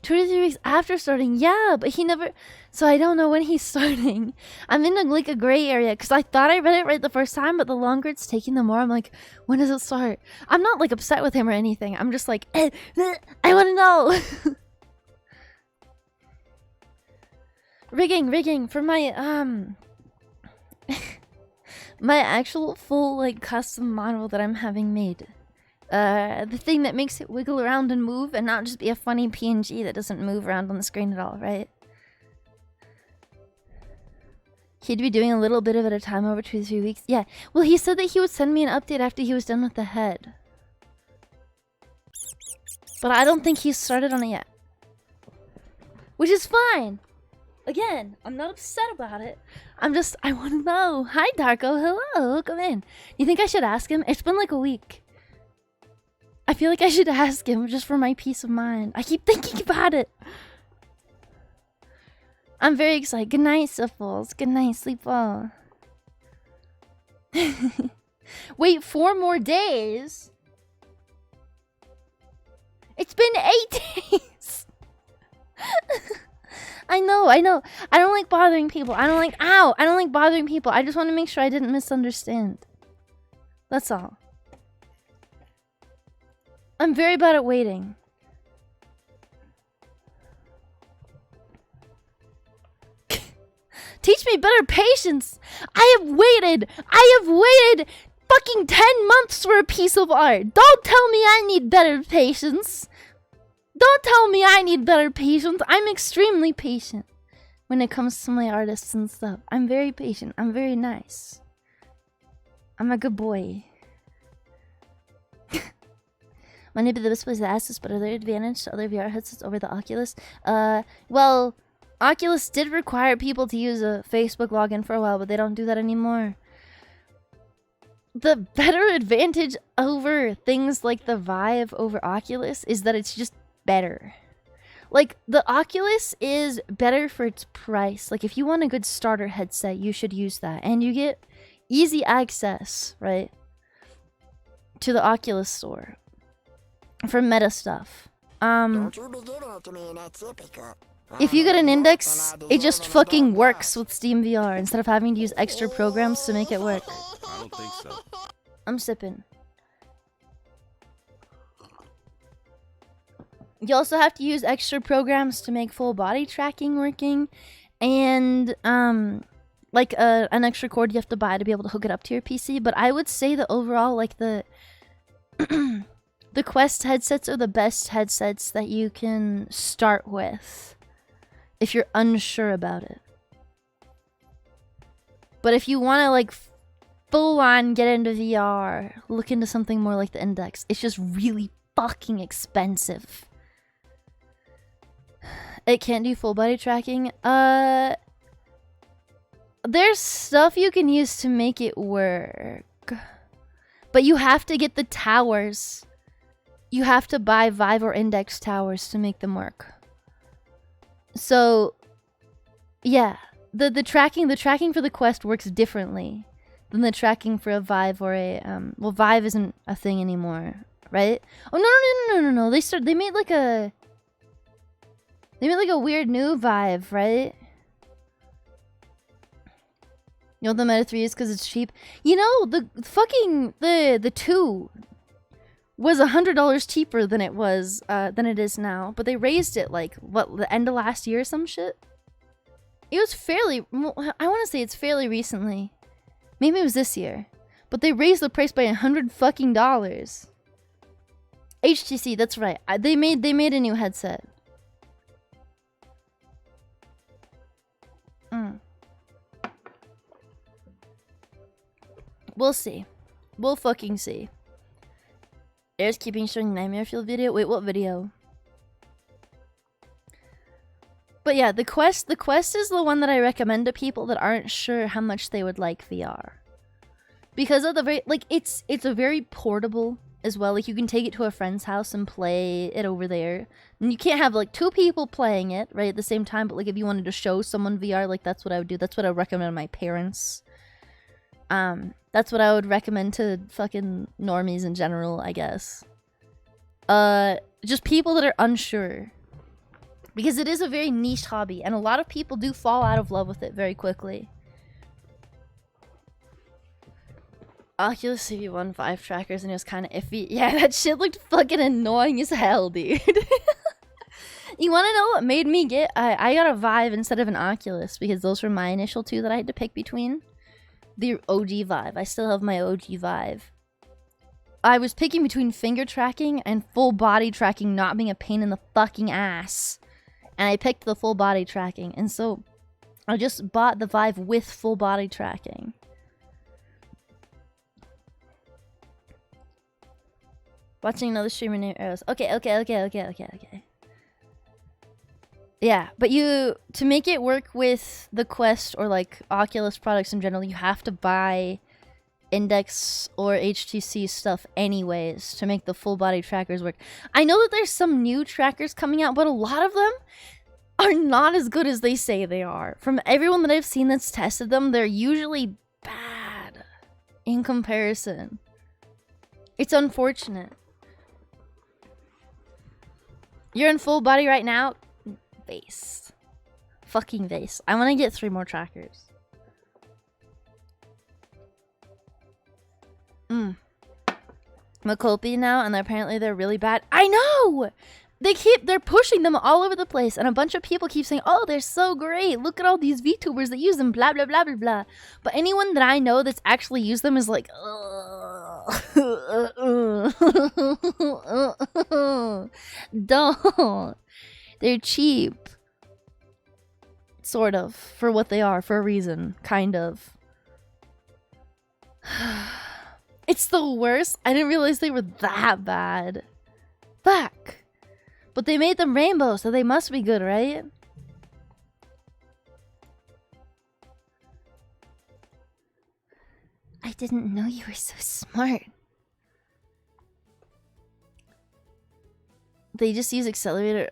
Two to 3 weeks after starting, yeah, but he never. So I don't know when he's starting. I'm in a gray area because I thought I read it right the first time, but the longer it's taking, the more I'm like, when does it start? I'm not like upset with him or anything. I'm just like, I want to know. rigging for my my actual full like custom model that I'm having made. The thing that makes it wiggle around and move and not just be a funny PNG that doesn't move around on the screen at all, right? He'd be doing a little bit of it at a time over 2 to 3 weeks. Yeah, well, he said that he would send me an update after he was done with the head. But I don't think he's started on it yet. Which is fine. Again, I'm not upset about it. I want to know. Hi, Darko. Hello. Welcome in. You think I should ask him? It's been like a week. I feel like I should ask him just for my peace of mind. I keep thinking about it. I'm very excited. Good night, Syphils. Good night. Sleep well. Wait, 4 more days? It's been 8 days. I know. I don't like bothering people. I don't like bothering people. I just want to make sure I didn't misunderstand. That's all. I'm very bad at waiting. Teach me better patience. I have waited fucking 10 months for a piece of art. Don't tell me I need better patience. Don't tell me I need better patience. I'm extremely patient when it comes to my artists and stuff. I'm very patient. I'm very nice. I'm a good boy. Maybe the best place to ask this, but are there advantage to other VR headsets over the Oculus? Well, Oculus did require people to use a Facebook login for a while, but they don't do that anymore. The better advantage over things like the Vive over Oculus is that it's just better. Like, the Oculus is better for its price. Like, if you want a good starter headset, you should use that. And you get easy access, right, to the Oculus store for meta stuff. Don't you be giving it to me in that sippy cup. If you get an Index, it just fucking works with Steam VR instead of having to use extra programs to make it work. I don't think so. I'm sipping. You also have to use extra programs to make full body tracking working, and like an extra cord you have to buy to be able to hook it up to your PC. But I would say that overall, like the the Quest headsets are the best headsets that you can start with if you're unsure about it. But if you want to like full on get into VR, look into something more like the Index. It's just really fucking expensive. It can't do full body tracking. There's stuff you can use to make it work. But you have to get the towers. You have to buy Vive or Index towers to make them work. So, yeah. The tracking for the Quest works differently than the tracking for a Vive or a well, Vive isn't a thing anymore, right? Oh no. They made like a weird new Vive, right? You know what the Meta 3 is because it's cheap? You know, the 2 was $100 cheaper than it is now, but they raised it like what, the end of last year or some shit? It was fairly, I want to say it's fairly recently. Maybe it was this year. But they raised the price by $100 fucking dollars. HTC, that's right. They made a new headset. We'll see. We'll fucking see. There's keeping showing Nightmare Fuel video. Wait, what video? But yeah, the Quest is the one that I recommend to people that aren't sure how much they would like VR. Because of the very, like, it's a very portable as well. Like, you can take it to a friend's house and play it over there. And you can't have, like, 2 people playing it, right, at the same time. But, like, if you wanted to show someone VR, like, that's what I would do. That's what I would recommend to my parents. That's what I would recommend to fucking normies in general, I guess. Just people that are unsure. Because it is a very niche hobby, and a lot of people do fall out of love with it very quickly. Oculus CV1 5 trackers, and it was kind of iffy. Yeah, that shit looked fucking annoying as hell, dude. You want to know what made me get... I got a Vive instead of an Oculus, because those were my initial 2 that I had to pick between. The OG Vive. I still have my OG Vive. I was picking between finger tracking and full body tracking not being a pain in the fucking ass. And I picked the full body tracking. And so I just bought the Vive with full body tracking. Watching another streamer named Arrows. Okay. Yeah, but to make it work with the Quest or like Oculus products in general, you have to buy Index or HTC stuff anyways to make the full body trackers work. I know that there's some new trackers coming out, but a lot of them are not as good as they say they are. From everyone that I've seen that's tested them, they're usually bad in comparison. It's unfortunate. You're in full body right now? Vase. Fucking vase. I want to get 3 more trackers. I'm a Copy now, and apparently they're really bad. I know! They're pushing them all over the place, and a bunch of people keep saying, oh, they're so great. Look at all these VTubers that use them, blah, blah, blah, blah, blah. But anyone that I know that's actually used them is like, don't. They're cheap. Sort of. For what they are. For a reason. Kind of. It's the worst. I didn't realize they were that bad. Fuck. But they made them rainbow, so they must be good, right? I didn't know you were so smart. They just use accelerator.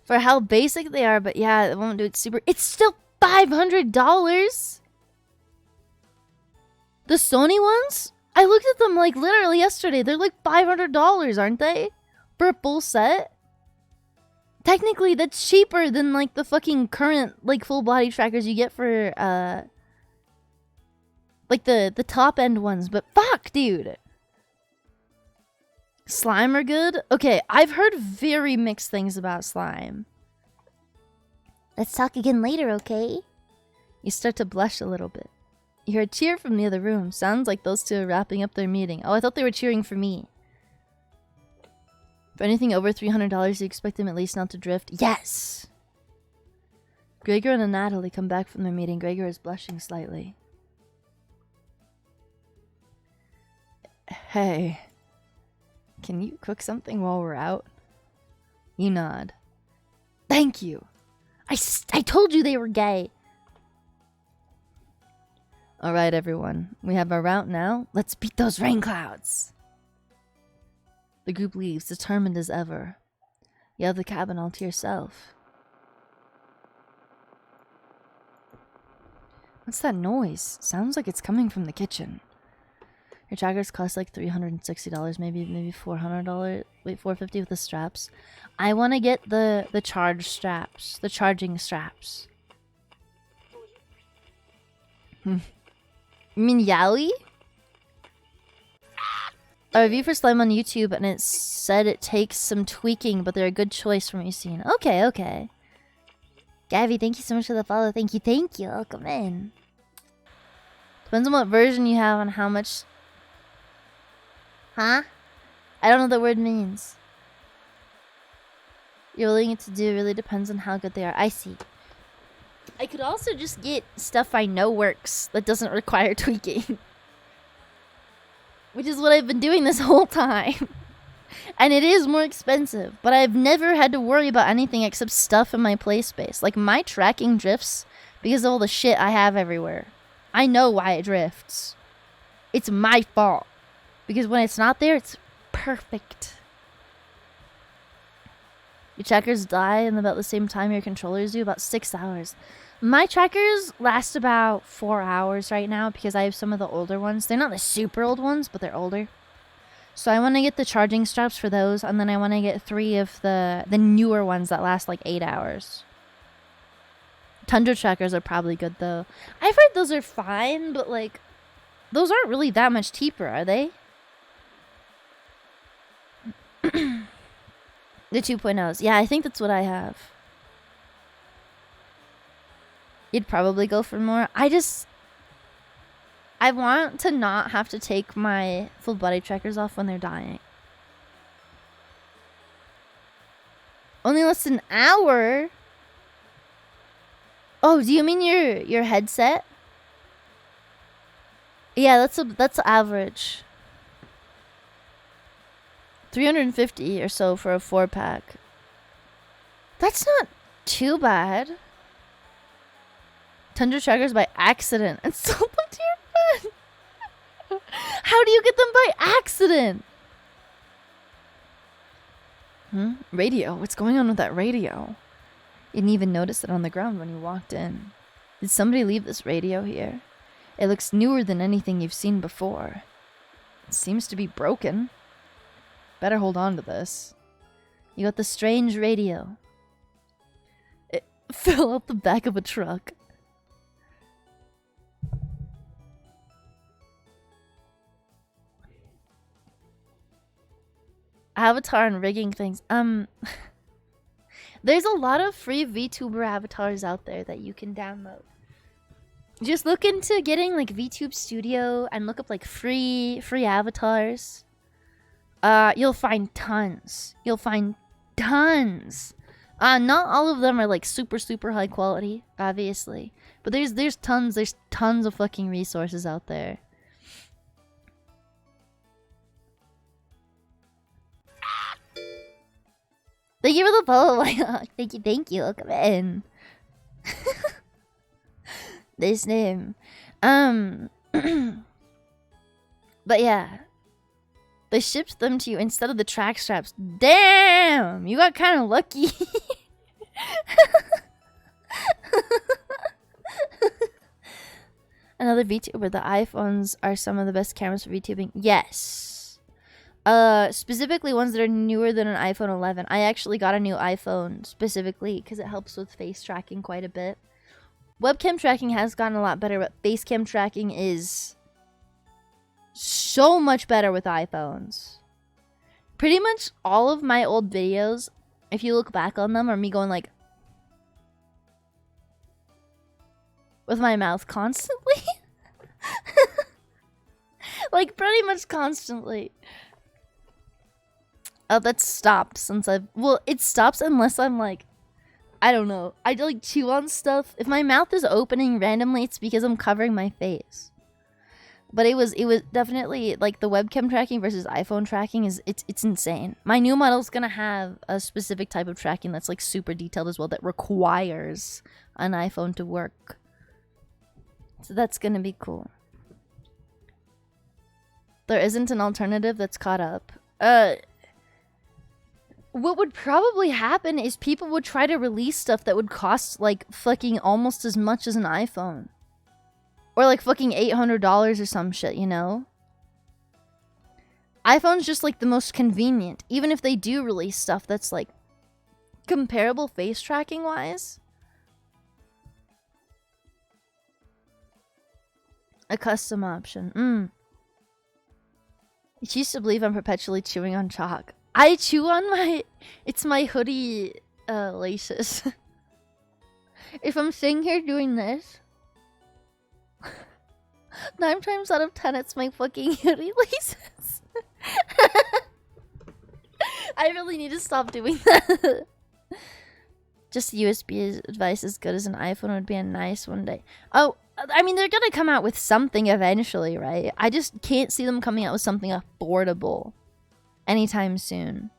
For how basic they are, but yeah, it won't do it super. It's still $500. The Sony ones? I looked at them like literally yesterday. They're like $500, aren't they? For a full set? Technically, that's cheaper than like the fucking current like full body trackers you get for like the top end ones. But fuck, dude. Slime are good? Okay, I've heard very mixed things about Slime. Let's talk again later, okay? You start to blush a little bit. You hear a cheer from the other room. Sounds like those two are wrapping up their meeting. Oh, I thought they were cheering for me. For anything over $300, you expect them at least not to drift? Yes! Gregor and Natalie come back from their meeting. Gregor is blushing slightly. Hey, can you cook something while we're out? You nod. Thank you. I told you they were gay. Alright, everyone. We have our route now. Let's beat those rain clouds. The group leaves, determined as ever. You have the cabin all to yourself. What's that noise? Sounds like it's coming from the kitchen. Your trackers cost like $360, maybe $400. Wait, $450 with the straps. I want to get the charge straps, the charging straps. You mean Yowie? A review for slime on YouTube, and it said it takes some tweaking, but they're a good choice from what you've seen. Okay, okay. Gabby, thank you so much for the follow. Thank you. Welcome in. Depends on what version you have on how much... Huh? I don't know what the word means. You're willing to do really depends on how good they are. I see. I could also just get stuff I know works that doesn't require tweaking. Which is what I've been doing this whole time. And it is more expensive, but I've never had to worry about anything except stuff in my play space. Like, my tracking drifts because of all the shit I have everywhere. I know why it drifts. It's my fault. Because when it's not there, it's perfect. Your trackers die in about the same time your controllers do, about 6 hours. My trackers last about 4 hours right now because I have some of the older ones. They're not the super old ones, but they're older. So I want to get the charging straps for those, and then I want to get 3 of the newer ones that last like 8 hours. Tundra trackers are probably good though. I've heard those are fine, but like, those aren't really that much cheaper, are they? The 2.0s. Yeah, I think that's what I have. You'd probably go for more. I want to not have to take my full body trackers off when they're dying. Only less than an hour? Oh, do you mean your headset? Yeah, that's average. 350 or so for a 4-pack. That's not too bad. Tundra trackers by accident and sold them to your friend. How do you get them by accident? Radio. What's going on with that radio? You didn't even notice it on the ground when you walked in. Did somebody leave this radio here? It looks newer than anything you've seen before. It seems to be broken. Better hold on to this. You got the strange radio. It fell out the back of a truck. Avatar and rigging things. There's a lot of free VTuber avatars out there that you can download. Just look into getting like VTube Studio and look up like free avatars. You'll find tons. Not all of them are like super high quality, obviously. But there's tons of fucking resources out there. Thank you for the follow. Thank you. Come in. This name. But yeah. They shipped them to you instead of the track straps. Damn! You got kind of lucky. Another VTuber. The iPhones are some of the best cameras for VTubing. Yes. Specifically ones that are newer than an iPhone 11. I actually got a new iPhone specifically because it helps with face tracking quite a bit. Webcam tracking has gotten a lot better, but face cam tracking is so much better with iPhones. Pretty much all of my old videos, if you look back on them, are me going like with my mouth constantly. Like, pretty much constantly. Oh, that's stopped since I've... Well, it stops unless I'm like... I don't know. I like chew on stuff. If my mouth is opening randomly, it's because I'm covering my face. But it was definitely like the webcam tracking versus iPhone tracking it's insane. My new model is gonna have a specific type of tracking that's like super detailed as well that requires an iPhone to work. So that's gonna be cool. There isn't an alternative that's caught up. What would probably happen is people would try to release stuff that would cost like fucking almost as much as an iPhone. Or like fucking $800 or some shit, you know? iPhone's just like the most convenient. Even if they do release stuff that's like comparable face tracking wise. A custom option. She used to believe I'm perpetually chewing on chalk. I chew on my... It's my hoodie laces. If I'm sitting here doing this... 9 times out of 10 it's my fucking hoodie laces. I really need to stop doing that. Just USB device as good as an iPhone would be a nice one day. Oh, I mean, they're gonna come out with something eventually, right? I just can't see them coming out with something affordable anytime soon.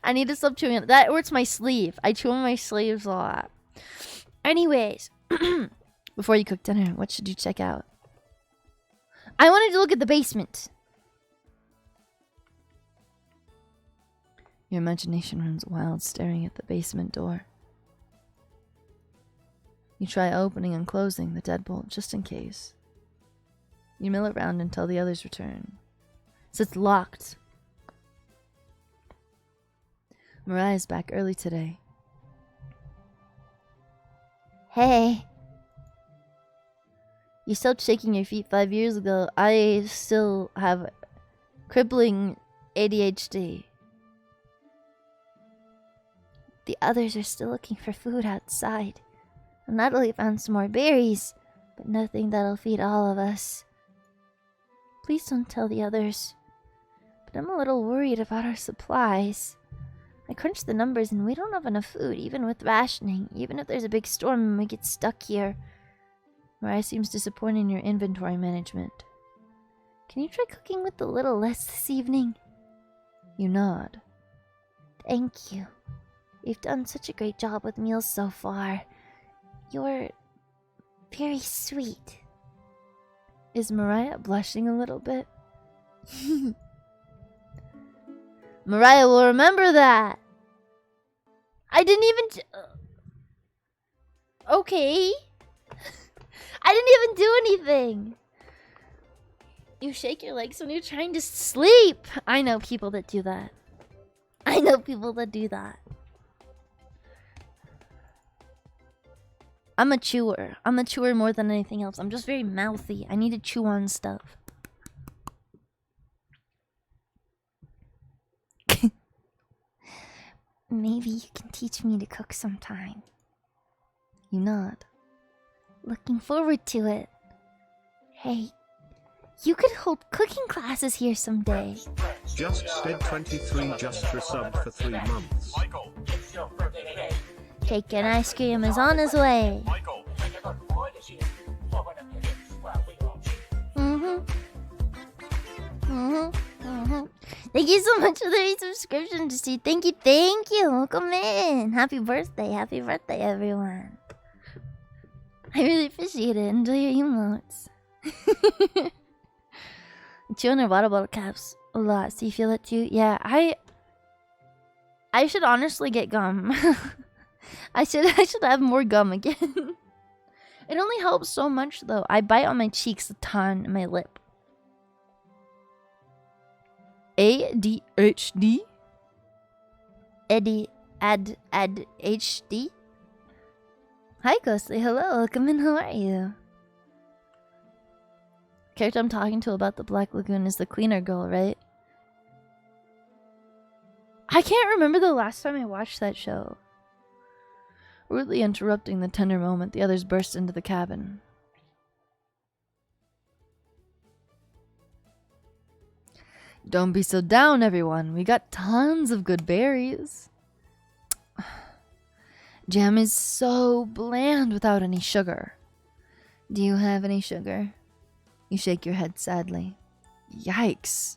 I need to stop chewing on that, or it's my sleeve. I chew on my sleeves a lot. Anyways, before you cook dinner, what should you check out? I wanted to look at the basement. Your imagination runs wild staring at the basement door. You try opening and closing the deadbolt just in case. You mill around until the others return. So it's locked. Mariah's back early today. Hey. You stopped shaking your feet 5 years ago. I still have crippling ADHD. The others are still looking for food outside. Natalie found some more berries, but nothing that'll feed all of us. Please don't tell the others. But I'm a little worried about our supplies. I crunched the numbers and we don't have enough food, even with rationing, even if there's a big storm and we get stuck here. Mariah seems disappointed in your inventory management. Can you try cooking with a little less this evening? You nod. Thank you. You've done such a great job with meals so far. You're very sweet. Is Mariah blushing a little bit? Mariah will remember that. I didn't even... Okay. I didn't even do anything. You shake your legs when you're trying to sleep. I know people that do that. I know people that do that. I'm a chewer. I'm a chewer more than anything else. I'm just very mouthy. I need to chew on stuff. Maybe you can teach me to cook sometime. You nod. Looking forward to it. Hey, you could hold cooking classes here someday. Just Stead 23 just resubbed for 3 months. Cake and ice cream is on his way. Thank you so much for the resubscription, Steve. Thank you. Welcome in. Happy birthday, everyone. I really appreciate it. Enjoy your emotes. Chew on your water bottle caps a lot. So you feel it too? Yeah, I should honestly get gum. I should have more gum again. It only helps so much though. I bite on my cheeks a ton and my lip. ADHD? ADHD? Hi Ghostly, hello, welcome in, how are you? Character I'm talking to about the Black Lagoon is the cleaner girl, right? I can't remember the last time I watched that show. Rudely interrupting the tender moment, the others burst into the cabin. Don't be so down, everyone. We got tons of good berries. Jam is so bland without any sugar. Do you have any sugar? You shake your head sadly. Yikes.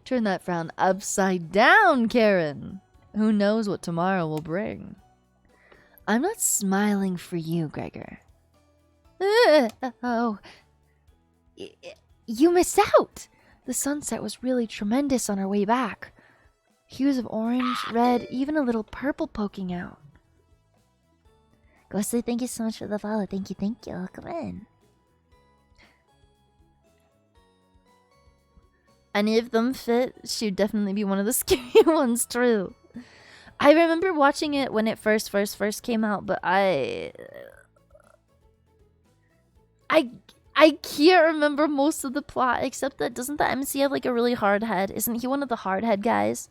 Turn that frown upside down, Karen. Who knows what tomorrow will bring? I'm not smiling for you, Gregor. Oh. You missed out. The sunset was really tremendous on our way back. Hues of orange, red, even a little purple poking out. Ghostly, thank you so much for the follow. Thank you, thank you. Come in. Any of them fit, she'd definitely be one of the scary ones, true. I remember watching it when it first came out, but I can't remember most of the plot, except that doesn't the MC have like a really hard head? Isn't he one of the hard head guys?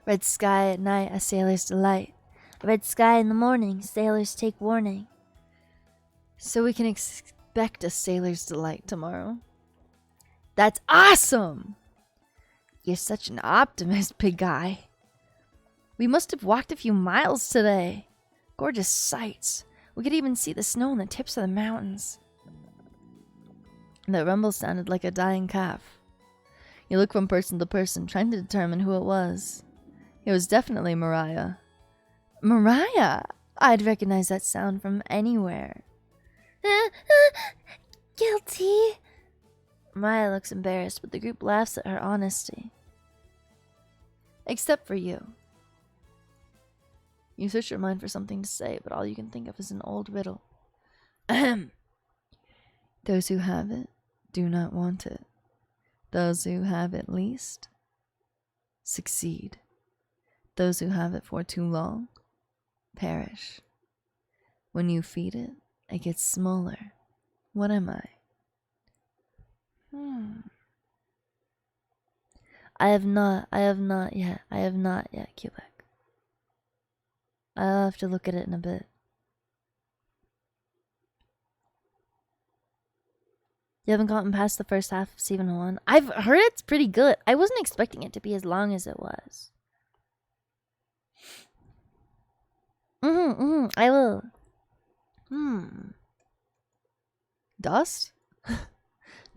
Red sky at night, a sailor's delight. Red sky in the morning, sailors take warning. So we can expect a sailor's delight tomorrow. That's awesome! You're such an optimist, big guy. We must have walked a few miles today. Gorgeous sights. We could even see the snow on the tips of the mountains. The rumble sounded like a dying calf. You look from person to person, trying to determine who it was. It was definitely Mariah. Mariah! I'd recognize that sound from anywhere. Guilty. Mariah looks embarrassed, but the group laughs at her honesty. Except for you. You search your mind for something to say, but all you can think of is an old riddle. Ahem. Those who have it do not want it. Those who have it least succeed. Those who have it for too long perish. When you feed it, it gets smaller. What am I? I have not yet, Quebec. I'll have to look at it in a bit. You haven't gotten past the first half of season 1? I've heard it's pretty good. I wasn't expecting it to be as long as it was. I will. Dust?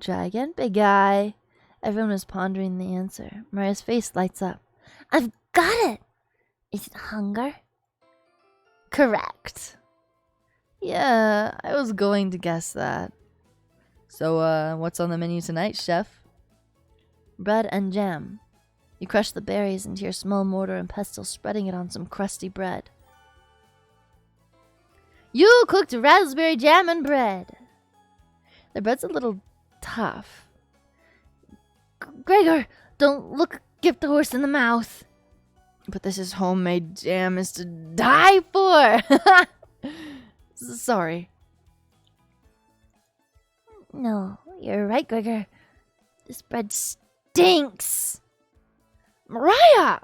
Try again, big guy. Everyone was pondering the answer. Mariah's face lights up. I've got it! Is it hunger? Correct. Yeah, I was going to guess that. So, what's on the menu tonight, chef? Bread and jam. You crush the berries into your small mortar and pestle, spreading it on some crusty bread. You cooked raspberry jam and bread. The bread's a little tough. Gregor, don't give the horse in the mouth. But this is homemade jam is to die for. Sorry. No, you're right, Gregor. This bread stinks. Mariah!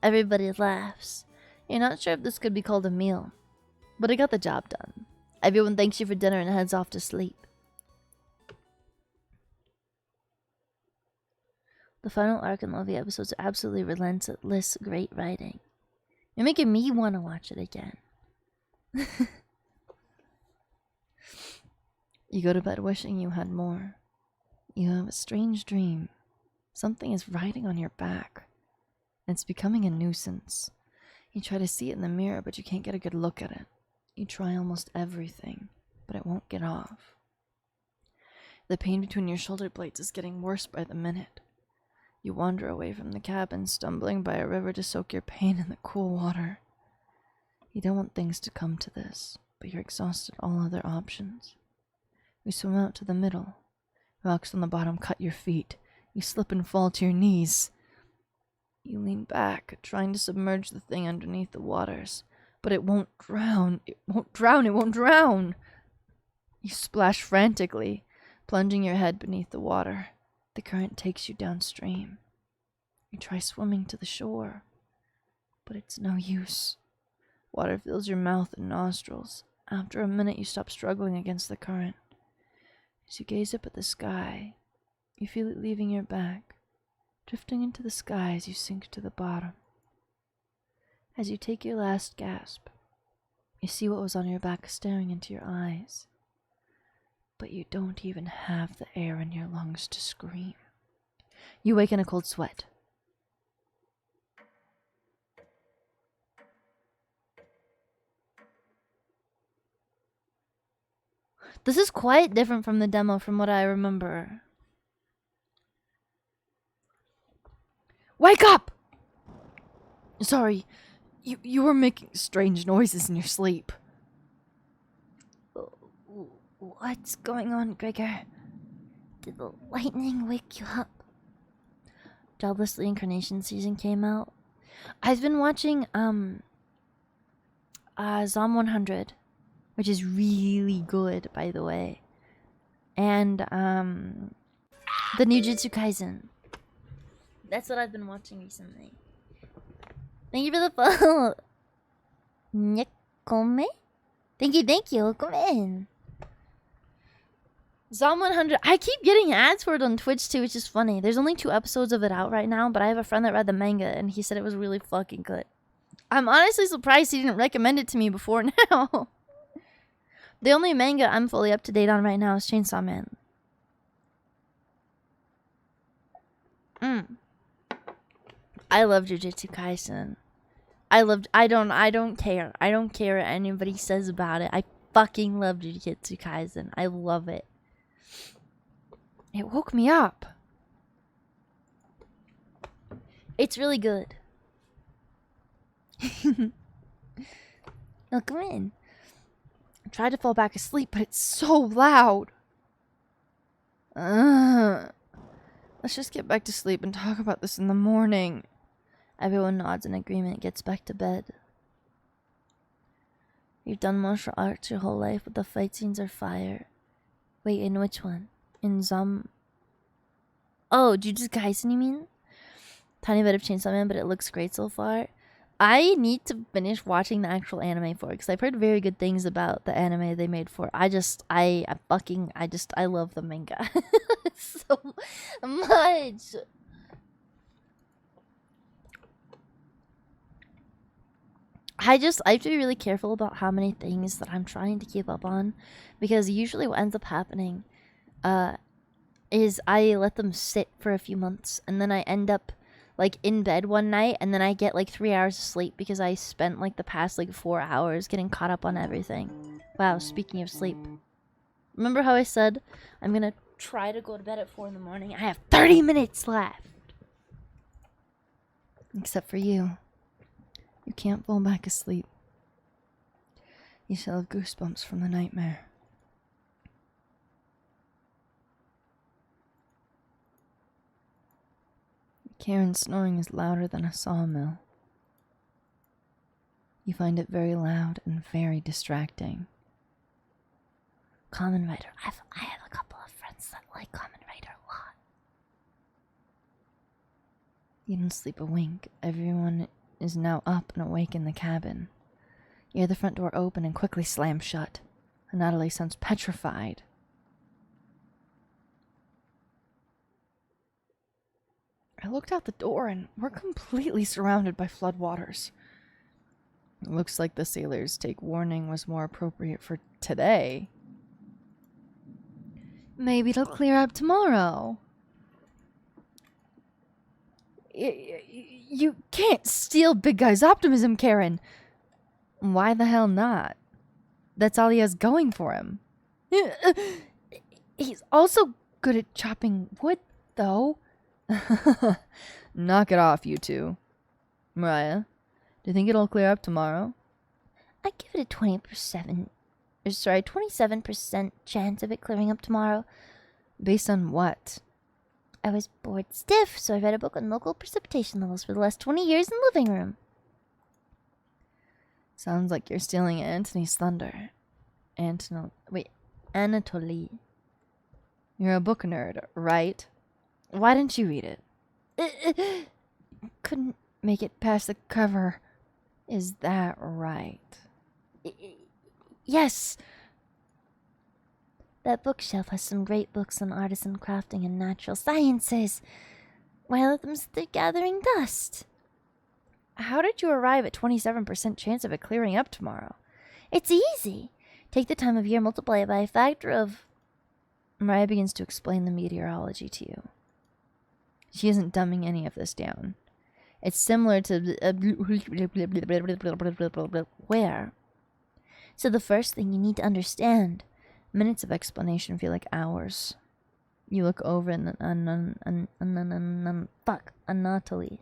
Everybody laughs. You're not sure if this could be called a meal, but it got the job done. Everyone thanks you for dinner and heads off to sleep. The final arc and Lovey episodes are absolutely relentless great writing. You're making me want to watch it again. You go to bed wishing you had more. You have a strange dream. Something is riding on your back. It's becoming a nuisance. You try to see it in the mirror, but you can't get a good look at it. You try almost everything, but it won't get off. The pain between your shoulder blades is getting worse by the minute. You wander away from the cabin, stumbling by a river to soak your pain in the cool water. You don't want things to come to this, but you're exhausted all other options. You swim out to the middle. Rocks on the bottom cut your feet. You slip and fall to your knees. You lean back, trying to submerge the thing underneath the waters, But it won't drown. It won't drown. It won't drown. You splash frantically, plunging your head beneath the water. The current takes you downstream. You try swimming to the shore, but it's no use. Water fills your mouth and nostrils. After a minute, you stop struggling against the current. As you gaze up at the sky, you feel it leaving your back, drifting into the sky as you sink to the bottom. As you take your last gasp, you see what was on your back staring into your eyes. But you don't even have the air in your lungs to scream. You wake in a cold sweat. This is quite different from the demo from what I remember. Wake up! Sorry, you were making strange noises in your sleep. What's going on, Gregor? Did the lightning wake you up? Jobless Reincarnation season came out. I've been watching Zom 100, which is really good, by the way. And the new Jujutsu Kaisen. That's what I've been watching recently. Thank you for the follow. Nekome? Thank you. Come in. Zom 100. I keep getting ads for it on Twitch too, which is funny. There's only 2 episodes of it out right now, but I have a friend that read the manga and he said it was really fucking good. I'm honestly surprised he didn't recommend it to me before now. The only manga I'm fully up to date on right now is Chainsaw Man. I love Jujutsu Kaisen. I don't care. I don't care what anybody says about it. I fucking love Jujutsu Kaisen. I love it. It woke me up. It's really good. Now come in. I tried to fall back asleep, but it's so loud. Let's just get back to sleep and talk about this in the morning. Everyone nods in agreement, gets back to bed. You've done martial arts your whole life, but the fight scenes are fire. Wait, in which one? In Zom... Oh, Jujutsu Kaisen, you mean? Tiny bit of Chainsaw Man, but it looks great so far. I need to finish watching the actual anime for it, because I've heard very good things about the anime they made for it. I love the manga so much. I have to be really careful about how many things that I'm trying to keep up on, because usually what ends up happening is I let them sit for a few months, and then I end up like in bed one night, and then I get like 3 hours of sleep because I spent like the past like 4 hours getting caught up on everything. Wow, speaking of sleep. Remember how I said I'm gonna try to go to bed at 4 in the morning? I have 30 minutes left! Except for you. You can't fall back asleep. You still have goosebumps from the nightmare. Karen's snoring is louder than a sawmill. You find it very loud and very distracting. Kamen Rider. I have a couple of friends that like Kamen Rider a lot. You don't sleep a wink. Everyone is now up and awake in the cabin. You hear the front door open and quickly slam shut. And Natalie sounds petrified. I looked out the door and we're completely surrounded by floodwaters. It looks like the sailors' take warning was more appropriate for today. Maybe it'll clear up tomorrow. You can't steal Big Guy's optimism, Karen. Why the hell not? That's all he has going for him. He's also good at chopping wood, though. Knock it off, you two. Mariah, do you think it'll clear up tomorrow? I give it a 27% chance of it clearing up tomorrow. Based on what? I was bored stiff, so I read a book on local precipitation levels for the last 20 years in the living room. Sounds like you're stealing Anthony's thunder. Anatoly. You're a book nerd, right? Why didn't you read it? Couldn't make it past the cover. Is that right? Yes. That bookshelf has some great books on artisan crafting and natural sciences. While of them they're gathering dust. How did you arrive at 27% chance of it clearing up tomorrow? It's easy. Take the time of year, multiply it by a factor of... Mariah begins to explain the meteorology to you. She isn't dumbing any of this down. It's similar to... Where? So the first thing you need to understand... Minutes of explanation feel like hours. You look over and Anatoly.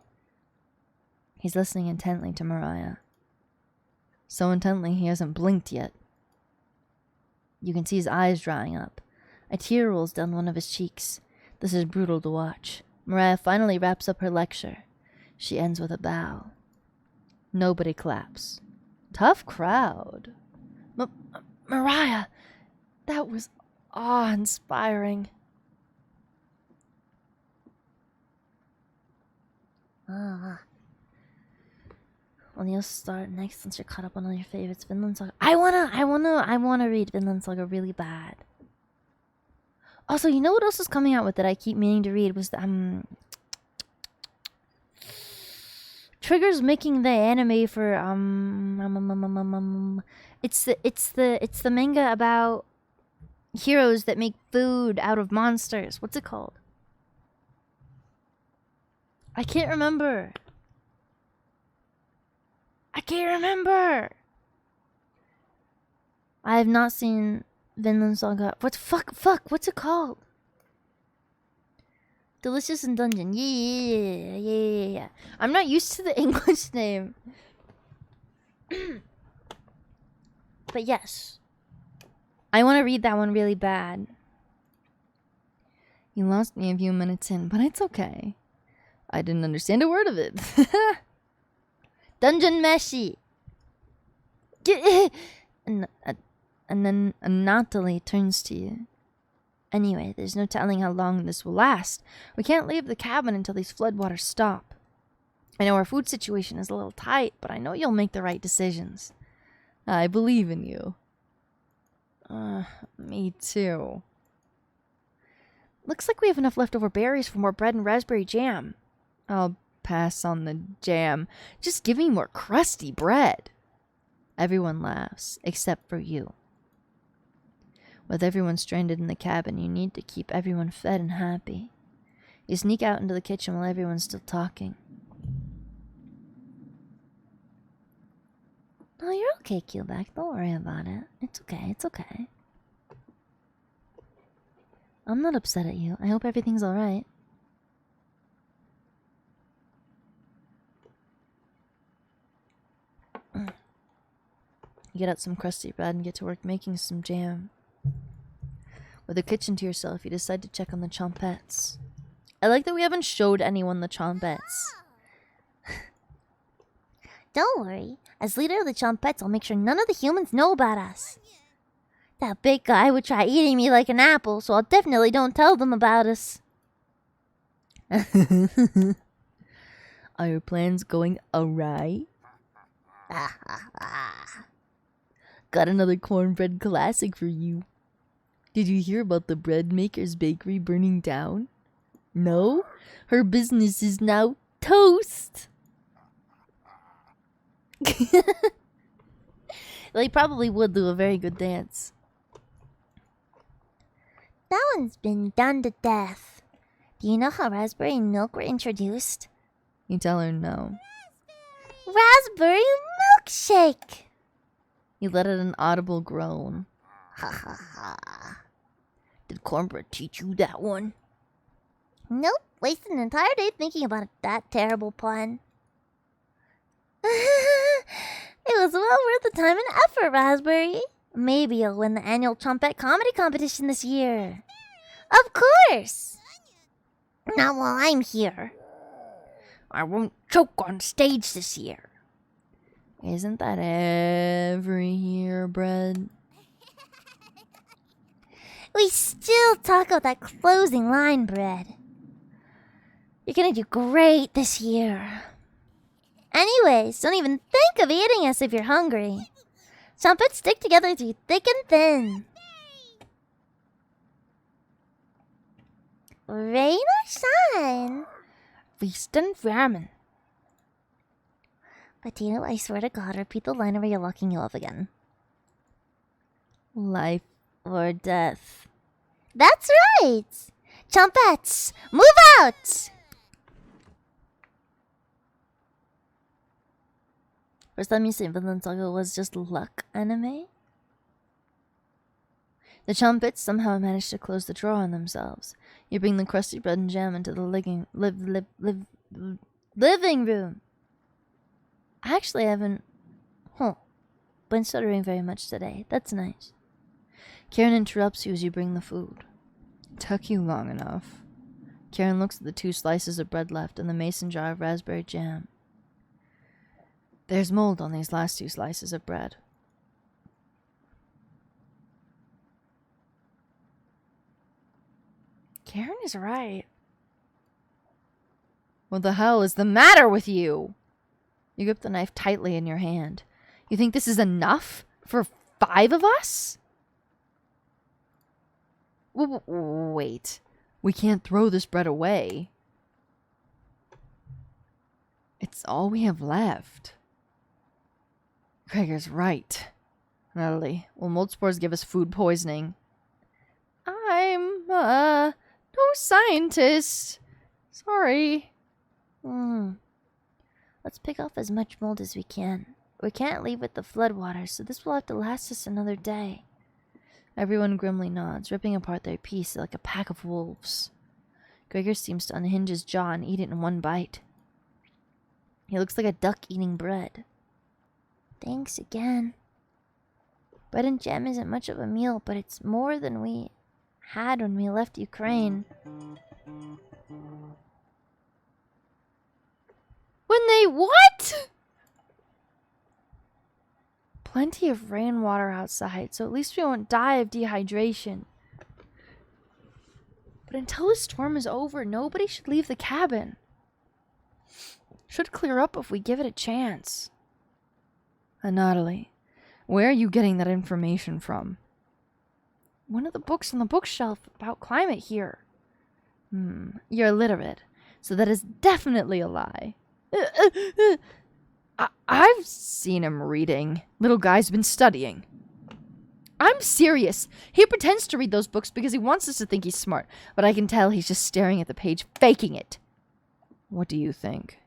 He's listening intently to Mariah. So intently he hasn't blinked yet. You can see his eyes drying up. A tear rolls down one of his cheeks. This is brutal to watch. Mariah finally wraps up her lecture. She ends with a bow. Nobody claps. Tough crowd. Mariah, that was awe-inspiring. Well, you'll start next since you're caught up on all your favorites. Vinland Saga. I wanna read Vinland Saga really bad. Also, you know what else is coming out with that I keep meaning to read was Trigger's making the anime for it's the manga about heroes that make food out of monsters. What's it called? I can't remember. I have not seen Vinland Saga. What's it called? Delicious in Dungeon. Yeah. I'm not used to the English name. But yes. I want to read that one really bad. You lost me a few minutes in, but it's okay. I didn't understand a word of it. Dungeon Meshi. And then Anatoly turns to you. Anyway, there's no telling how long this will last. We can't leave the cabin until these floodwaters stop. I know our food situation is a little tight, but I know you'll make the right decisions. I believe in you. Me too. Looks like we have enough leftover berries for more bread and raspberry jam. I'll pass on the jam. Just give me more crusty bread. Everyone laughs, except for you. With everyone stranded in the cabin, you need to keep everyone fed and happy. You sneak out into the kitchen while everyone's still talking. Oh, you're okay, Keelback. Don't worry about it. It's okay. I'm not upset at you. I hope everything's alright. You get out some crusty bread and get to work making some jam. With the kitchen to yourself, you decide to check on the chompettes. I like that we haven't showed anyone the chompettes. Don't worry. As leader of the chompettes, I'll make sure none of the humans know about us. That big guy would try eating me like an apple, so I'll definitely don't tell them about us. Are your plans going awry? Got another cornbread classic for you. Did you hear about the bread maker's bakery burning down? No? Her business is now toast. They probably would do a very good dance. That one's been done to death. Do you know how raspberry and milk were introduced? You tell her no. Raspberry milkshake! You let out an audible groan. Ha ha ha. Did Cornbread teach you that one? Nope. Wasted an entire day thinking about that terrible pun. It was well worth the time and effort, Raspberry. Maybe you'll win the annual Chompette Comedy Competition this year. Of course! Not while I'm here. I won't choke on stage this year. Isn't that every year, Bread? We still talk about that closing line, Bread. You're gonna do great this year. Anyways, don't even think of eating us if you're hungry. Trumpets stick together through thick and thin. Rain or shine? Feast and famine. But do you know, I swear to God, repeat the line or you're locking you up again. Life or death. That's right! Trumpets, move out! First time you say Vinland Saga was just luck anime? The Trumpets somehow managed to close the drawer on themselves. You bring the crusty bread and jam into the living room. I actually haven't been stuttering very much today. That's nice. Karen interrupts you as you bring the food. Took you long enough. Karen looks at the 2 slices of bread left and the mason jar of raspberry jam. There's mold on these last 2 slices of bread. Karen is right. What the hell is the matter with you? You grip the knife tightly in your hand. You think this is enough for 5 of us? Wait. We can't throw this bread away. It's all we have left. Gregor's right. Natalie, will mold spores give us food poisoning? I'm, no scientist. Sorry. Let's pick off as much mold as we can. We can't leave with the floodwaters, so this will have to last us another day. Everyone grimly nods, ripping apart their piece like a pack of wolves. Gregor seems to unhinge his jaw and eat it in one bite. He looks like a duck eating bread. Thanks again. Bread and jam isn't much of a meal, but it's more than we had when we left Ukraine. When they what? Plenty of rainwater outside, so at least we won't die of dehydration. But until the storm is over, nobody should leave the cabin. Should clear up if we give it a chance. Natalie, where are you getting that information from? One of the books on the bookshelf about climate here. You're illiterate, so that is definitely a lie. I've seen him reading. Little guy's been studying. I'm serious. He pretends to read those books because he wants us to think he's smart, but I can tell he's just staring at the page, faking it. What do you think?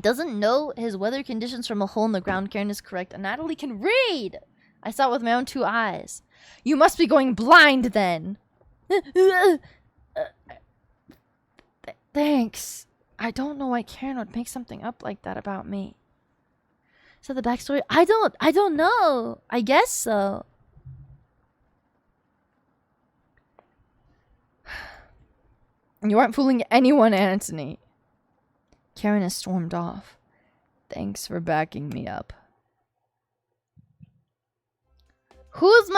Doesn't know his weather conditions from a hole in the ground. Karen is correct, and Natalie can read. I saw it with my own 2 eyes. You must be going blind then. Thanks. I don't know why Karen would make something up like that about me. Is that the backstory? I don't know. I guess so. You aren't fooling anyone, Anthony. Karen has stormed off. Thanks for backing me up. Who is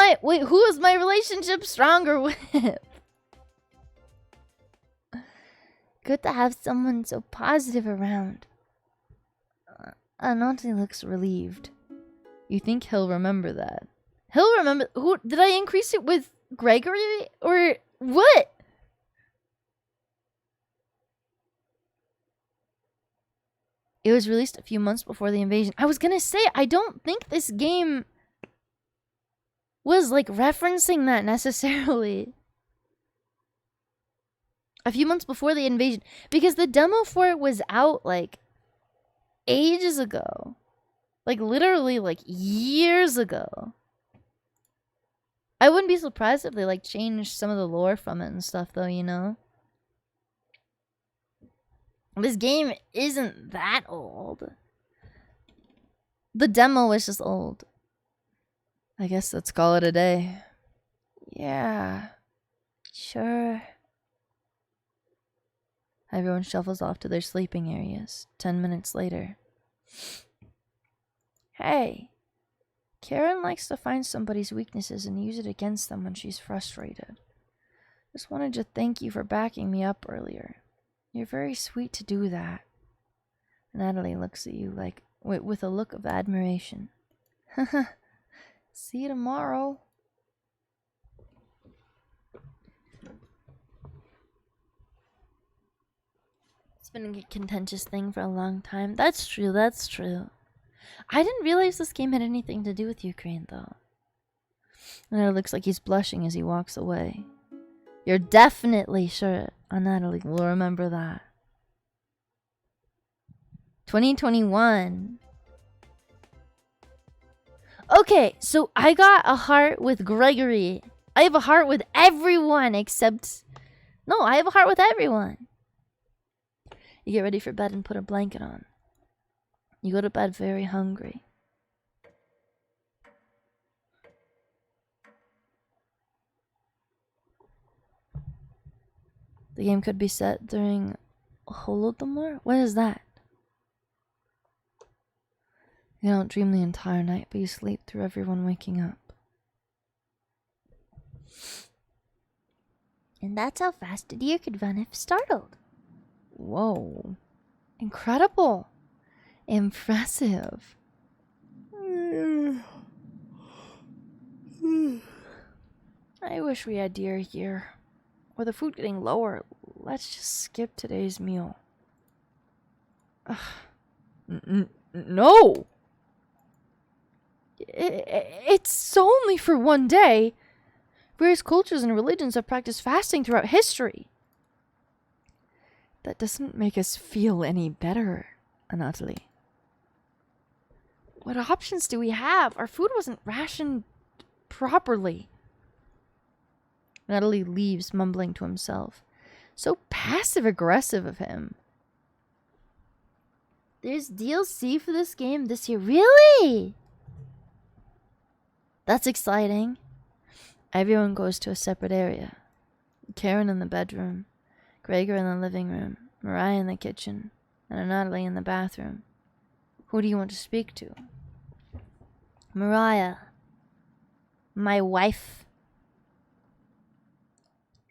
my relationship stronger with? Good to have someone so positive around. Anansi looks relieved. You think he'll remember that? He'll remember. Who did I increase it with? Gregory or what? It was released a few months before the invasion. I was gonna say, I don't think this game was like referencing that necessarily. A few months before the invasion, because the demo for it was out like ages ago. Like literally like years ago. I wouldn't be surprised if they like changed some of the lore from it and stuff though, you know? This game isn't that old. The demo was just old. I guess let's call it a day. Yeah. Sure. Everyone shuffles off to their sleeping areas. 10 minutes later. Hey, Karen likes to find somebody's weaknesses and use it against them when she's frustrated. Just wanted to thank you for backing me up earlier. You're very sweet to do that. Natalie looks at you like with a look of admiration. See you tomorrow. It's been a contentious thing for a long time. That's true, that's true. I didn't realize this game had anything to do with Ukraine, though. And it looks like he's blushing as he walks away. You're definitely sure Natalie will remember that. 2021. Okay, so I got a heart with Gregory. I have a heart with everyone except... No, I have a heart with everyone. You get ready for bed and put a blanket on. You go to bed very hungry. The game could be set during Holodomor? What is that? You don't dream the entire night, but you sleep through everyone waking up. And that's how fast a deer could run if startled. Whoa. Incredible. Impressive. I wish we had deer here. With the food getting lower, let's just skip today's meal. No! It's only for one day. Various cultures and religions have practiced fasting throughout history. That doesn't make us feel any better, Anatoly. What options do we have? Our food wasn't rationed properly. Natalie leaves, mumbling to himself. So passive-aggressive of him. There's DLC for this game this year. Really? That's exciting. Everyone goes to a separate area. Karen in the bedroom, Gregor in the living room, Mariah in the kitchen, and Natalie in the bathroom. Who do you want to speak to? Mariah. My wife.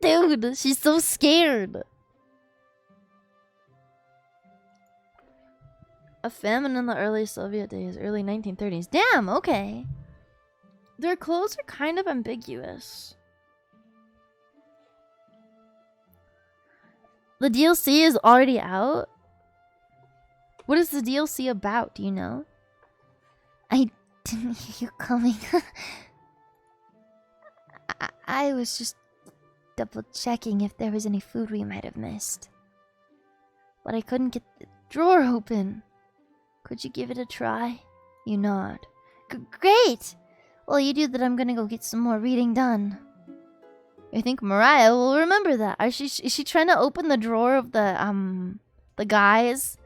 Dude, she's so scared. A famine in the early Soviet days, early 1930s. Damn, okay. Their clothes are kind of ambiguous. The DLC is already out? What is the DLC about, do you know? I didn't hear you coming. I was just double checking if there was any food we might have missed. But I couldn't get the drawer open. Could you give it a try? You nod. Great! Well, you do that, I'm gonna go get some more reading done. I think Mariah will remember that. Is she trying to open the drawer of the guys?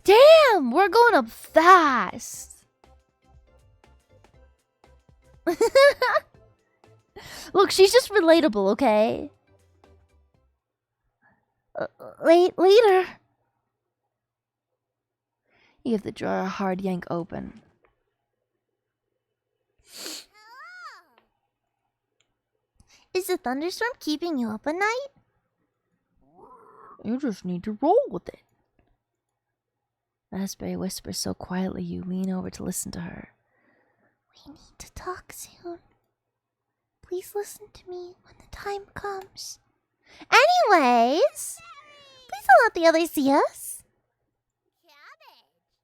Damn! We're going up fast! Look, she's just relatable, okay? Later. You give the drawer a hard yank open. Is the thunderstorm keeping you up at night? You just need to roll with it. Raspberry whispers so quietly you lean over to listen to her. We need to talk soon. Please listen to me when the time comes. Anyways, please don't let the others see us.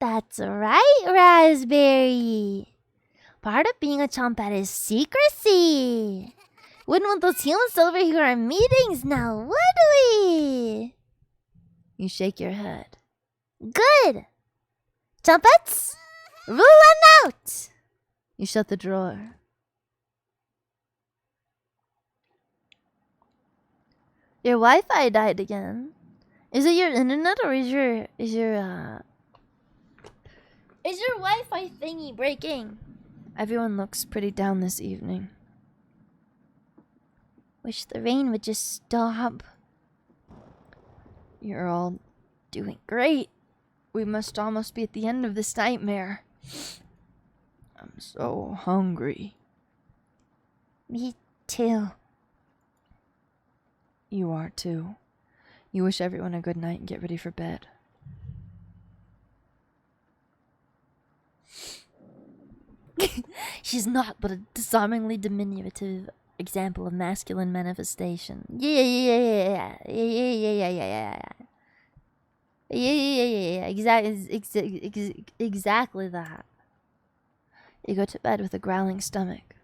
That's right, Raspberry. Part of being a Chompette is secrecy. Wouldn't want those humans to overhear our meetings now, would we? You shake your head. Good. Chompettes, rule them out. You shut the drawer. Your Wi-Fi died again. Is it your internet or is your Wi-Fi thingy breaking? Everyone looks pretty down this evening. Wish the rain would just stop. You're all doing great. We must almost be at the end of this nightmare. I'm so hungry. Me too. You are too. You wish everyone a good night and get ready for bed. She's not but a disarmingly diminutive example of masculine manifestation. Yeah. Exactly that. You go to bed with a growling stomach.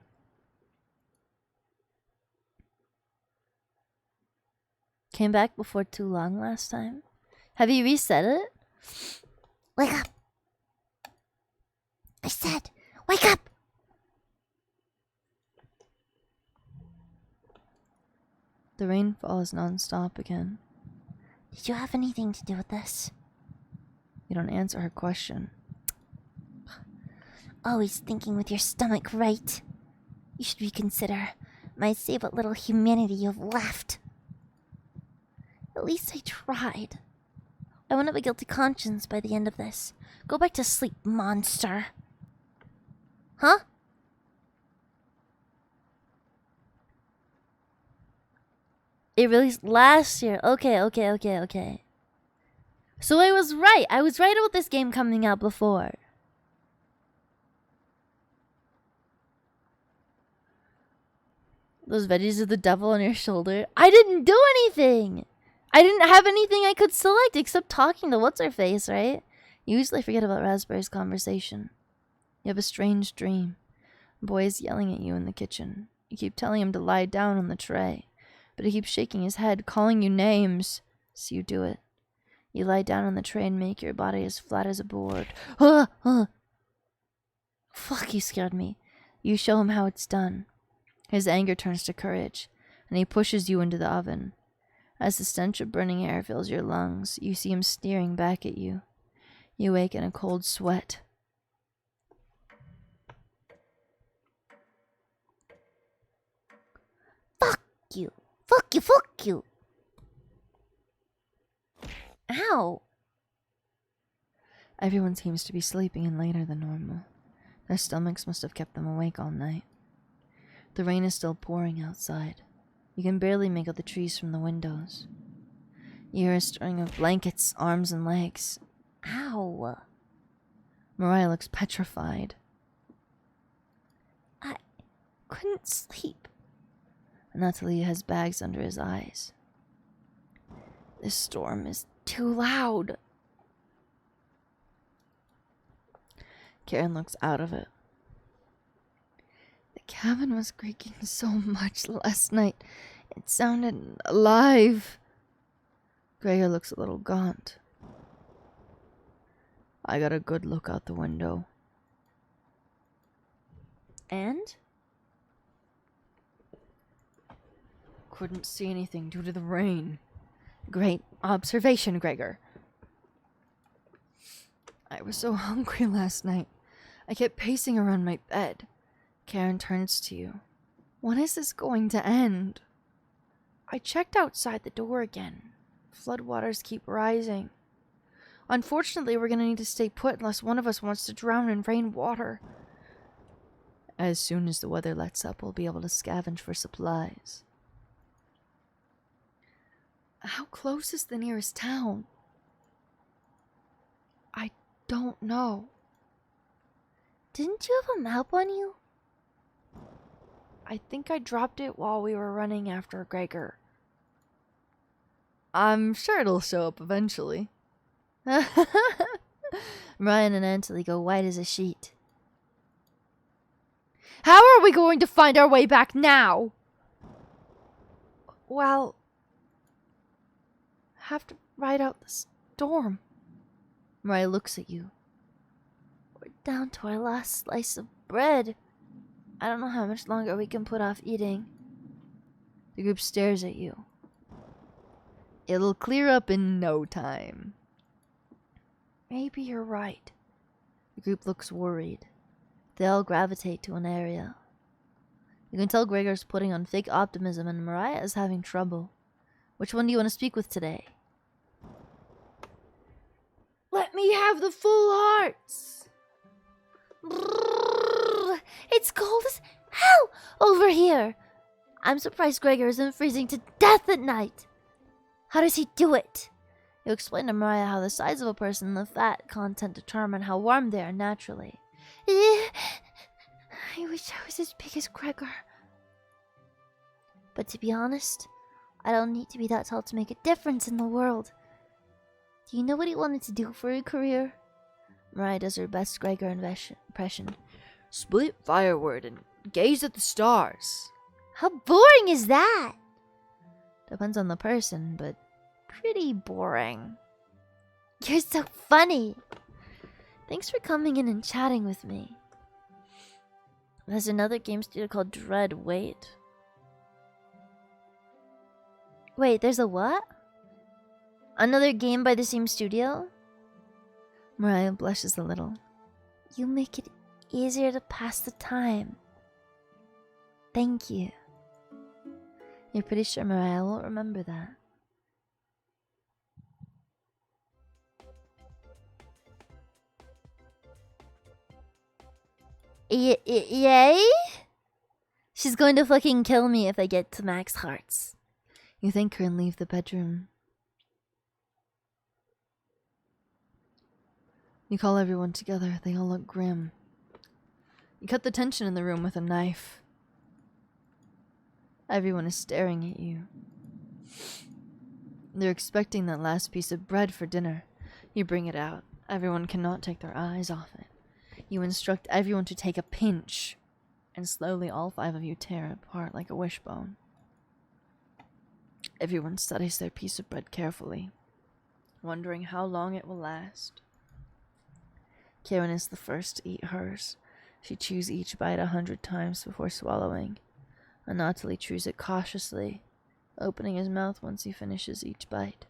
Came back before too long last time. Have you reset it? Wake up! I said, wake up! The rain falls non-stop again. Did you have anything to do with this? You don't answer her question. Always thinking with your stomach, right? You should reconsider. Might see what little humanity you've left. At least I tried. I won't have a guilty conscience by the end of this. Go back to sleep, monster. Huh? It released last year. Okay. So I was right. I was right about this game coming out before. Those veggies of the devil on your shoulder. I didn't do anything. I didn't have anything I could select except talking to what's-her-face, right? You usually forget about Raspberry's conversation. You have a strange dream. A boy is yelling at you in the kitchen. You keep telling him to lie down on the tray, but he keeps shaking his head, calling you names. So you do it. You lie down on the tray and make your body as flat as a board. Fuck, you scared me. You show him how it's done. His anger turns to courage, and he pushes you into the oven. As the stench of burning air fills your lungs, you see him staring back at you. You wake in a cold sweat. Fuck you. Fuck you. Ow. Everyone seems to be sleeping in later than normal. Their stomachs must have kept them awake all night. The rain is still pouring outside. You can barely make out the trees from the windows. You hear a stirring of blankets, arms, and legs. Ow. Mariah looks petrified. I couldn't sleep. Natalie has bags under his eyes. This storm is too loud. Karen looks out of it. The cabin was creaking so much last night. It sounded alive. Gregor looks a little gaunt. I got a good look out the window. And? Couldn't see anything due to the rain. Great observation, Gregor. I was so hungry last night. I kept pacing around my bed. Karen turns to you. When is this going to end? I checked outside the door again. Floodwaters keep rising. Unfortunately, we're going to need to stay put unless one of us wants to drown in rainwater. As soon as the weather lets up, we'll be able to scavenge for supplies. How close is the nearest town? I don't know. Didn't you have a map on you? I think I dropped it while we were running after Gregor. I'm sure it'll show up eventually. Ryan and Antley go white as a sheet. How are we going to find our way back now? Well, have to ride out the storm. Mariah looks at you. We're down to our last slice of bread. I don't know how much longer we can put off eating. The group stares at you. It'll clear up in no time. Maybe you're right. The group looks worried. They all gravitate to an area. You can tell Gregor's putting on fake optimism and Mariah is having trouble. Which one do you want to speak with today? Let me have the full hearts. It's cold as hell over here. I'm surprised Gregor isn't freezing to death at night. How does he do it? You explain to Mariah how the size of a person and the fat content determine how warm they are naturally. I wish I was as big as Gregor. But to be honest, I don't need to be that tall to make a difference in the world. Do you know what he wanted to do for a career? Mariah does her best Gregor impression. Split firewood and gaze at the stars. How boring is that? Depends on the person, but pretty boring. You're so funny. Thanks for coming in and chatting with me. There's another game studio called Dread. Wait, there's a what? Another game by the same studio? Mariah blushes a little. You make it easier to pass the time. Thank you. You're pretty sure Mariah won't remember that. Yay? She's going to fucking kill me if I get to max hearts. You thank her and leave the bedroom. You call everyone together. They all look grim. You cut the tension in the room with a knife. Everyone is staring at you. They're expecting that last piece of bread for dinner. You bring it out. Everyone cannot take their eyes off it. You instruct everyone to take a pinch, and slowly all 5 of you tear it apart like a wishbone. Everyone studies their piece of bread carefully, wondering how long it will last. Karen is the first to eat hers. She chews each bite 100 times before swallowing. Anatoly chews it cautiously, opening his mouth once he finishes each bite.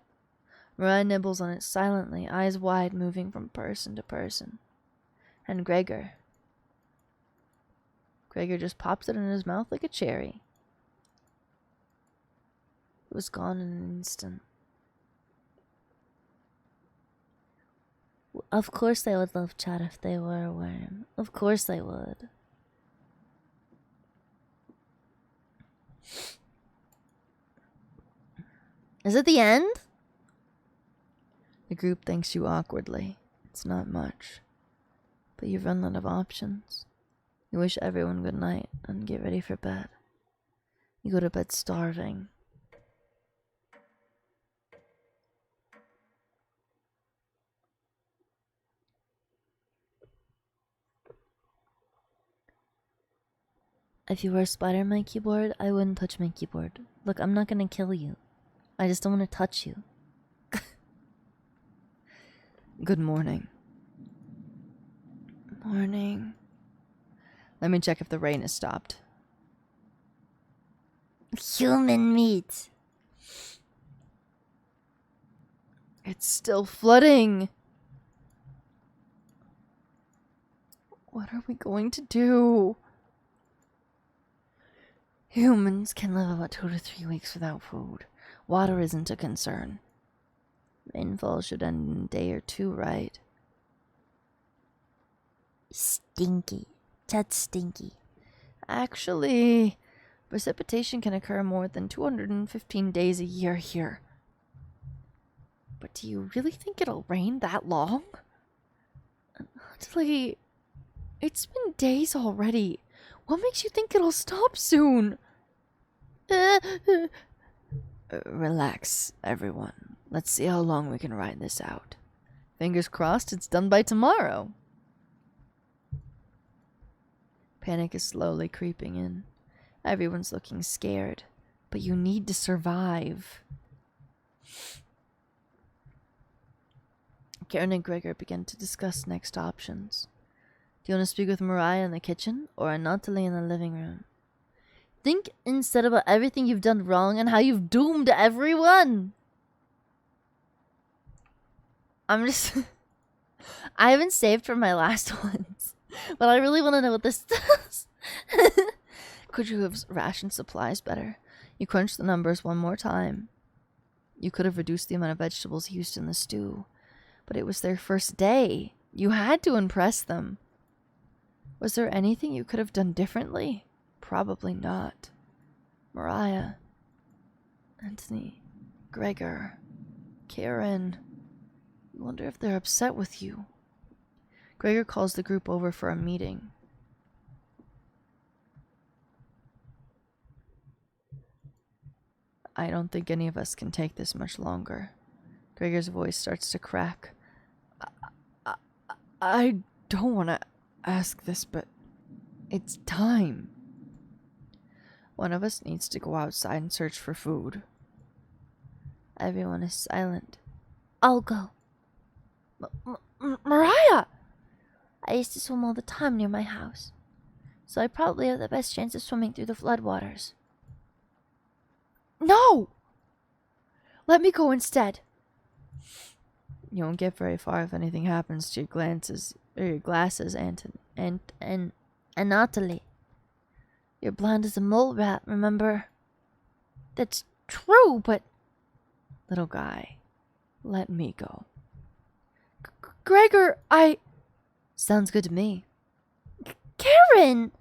Mariah nibbles on it silently, eyes wide, moving from person to person. And Gregor just pops it in his mouth like a cherry. It was gone in an instant. Of course they would love chat if they were a worm. Of course they would. Is it the end? The group thanks you awkwardly. It's not much. But you've run out of options. You wish everyone good night and get ready for bed. You go to bed starving. If you were a spider on my keyboard, I wouldn't touch my keyboard. Look, I'm not gonna kill you. I just don't want to touch you. Good morning. Morning. Let me check if the rain has stopped. Human meat. It's still flooding. What are we going to do? Humans can live about 2 to 3 weeks without food. Water isn't a concern. Rainfall should end in a day or 2, right? Stinky. That's stinky. Actually, precipitation can occur more than 215 days a year here. But do you really think it'll rain that long? Honestly, it's been days already. What makes you think it'll stop soon? Relax, everyone. Let's see how long we can ride this out. Fingers crossed it's done by tomorrow. Panic is slowly creeping in. Everyone's looking scared, but you need to survive. Karen and Gregor begin to discuss next options. Do you want to speak with Mariah in the kitchen or Anatoly in the living room? Think instead about everything you've done wrong and how you've doomed everyone. I haven't saved for my last ones, but I really want to know what this does. Could you have rationed supplies better? You crunched the numbers one more time. You could have reduced the amount of vegetables used in the stew, but it was their first day. You had to impress them. Was there anything you could have done differently? Probably not. Mariah, Anthony, Gregor, Karen. I wonder if they're upset with you. Gregor calls the group over for a meeting. I don't think any of us can take this much longer. Gregor's voice starts to crack. I don't want to ask this, but it's time. One of us needs to go outside and search for food. Everyone is silent. I'll go. Mariah! I used to swim all the time near my house, so I probably have the best chance of swimming through the floodwaters. No! Let me go instead. You won't get very far if anything happens to your glasses, Anton. And Natalie. You're blind as a mole rat, remember? That's true, but... Little guy, let me go. Gregor, Sounds good to me. Karen!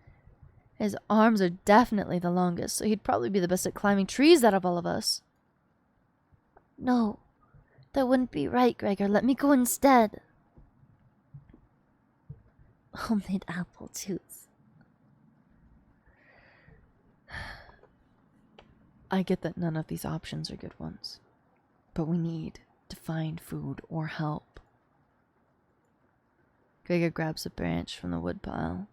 His arms are definitely the longest, so he'd probably be the best at climbing trees out of all of us. No, that wouldn't be right, Gregor. Let me go instead. Homemade apple tooth. I get that none of these options are good ones, but we need to find food or help. Gregor grabs a branch from the woodpile.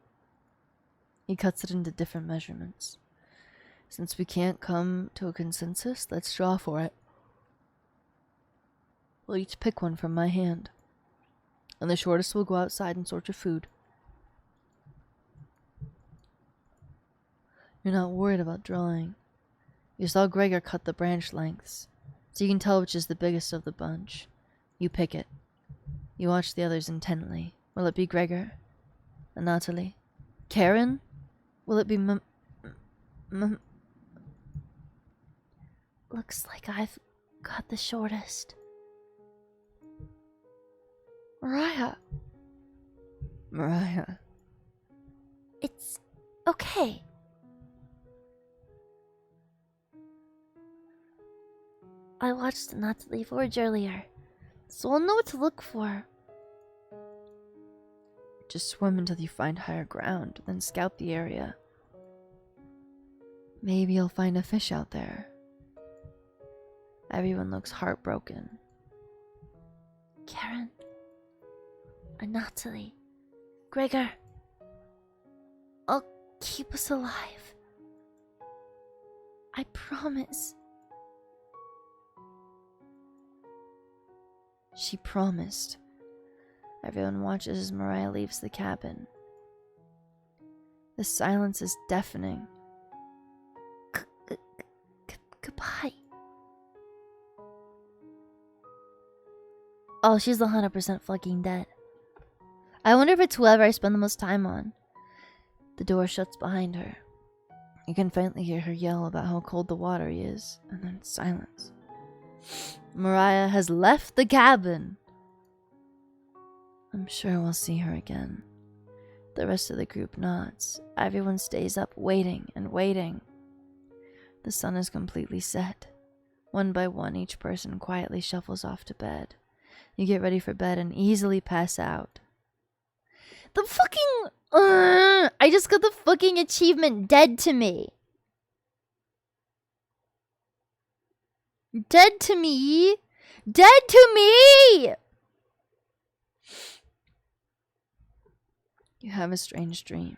He cuts it into different measurements. Since we can't come to a consensus, let's draw for it. We'll each pick one from my hand, and the shortest will go outside in search of food. You're not worried about drawing. You saw Gregor cut the branch lengths, so you can tell which is the biggest of the bunch. You pick it. You watch the others intently. Will it be Gregor? Natalie? Karen? Will it be Looks like I've got the shortest. Mariah. It's okay. I watched Natalie forge earlier, so I'll know what to look for. Just swim until you find higher ground, then scout the area. Maybe you'll find a fish out there. Everyone looks heartbroken. Karen. Or Natalie. Gregor. I'll keep us alive. I promise. She promised. Everyone watches as Mariah leaves the cabin. The silence is deafening. Goodbye. Oh, she's 100% fucking dead. I wonder if it's whoever I spend the most time on. The door shuts behind her. You can faintly hear her yell about how cold the water is, and then silence. Mariah has left the cabin. I'm sure we'll see her again. The rest of the group nods. Everyone stays up waiting and waiting. The sun is completely set. One by one, each person quietly shuffles off to bed. You get ready for bed and easily pass out. The fucking... I just got the fucking achievement dead to me. Dead to me. Dead to me! You have a strange dream.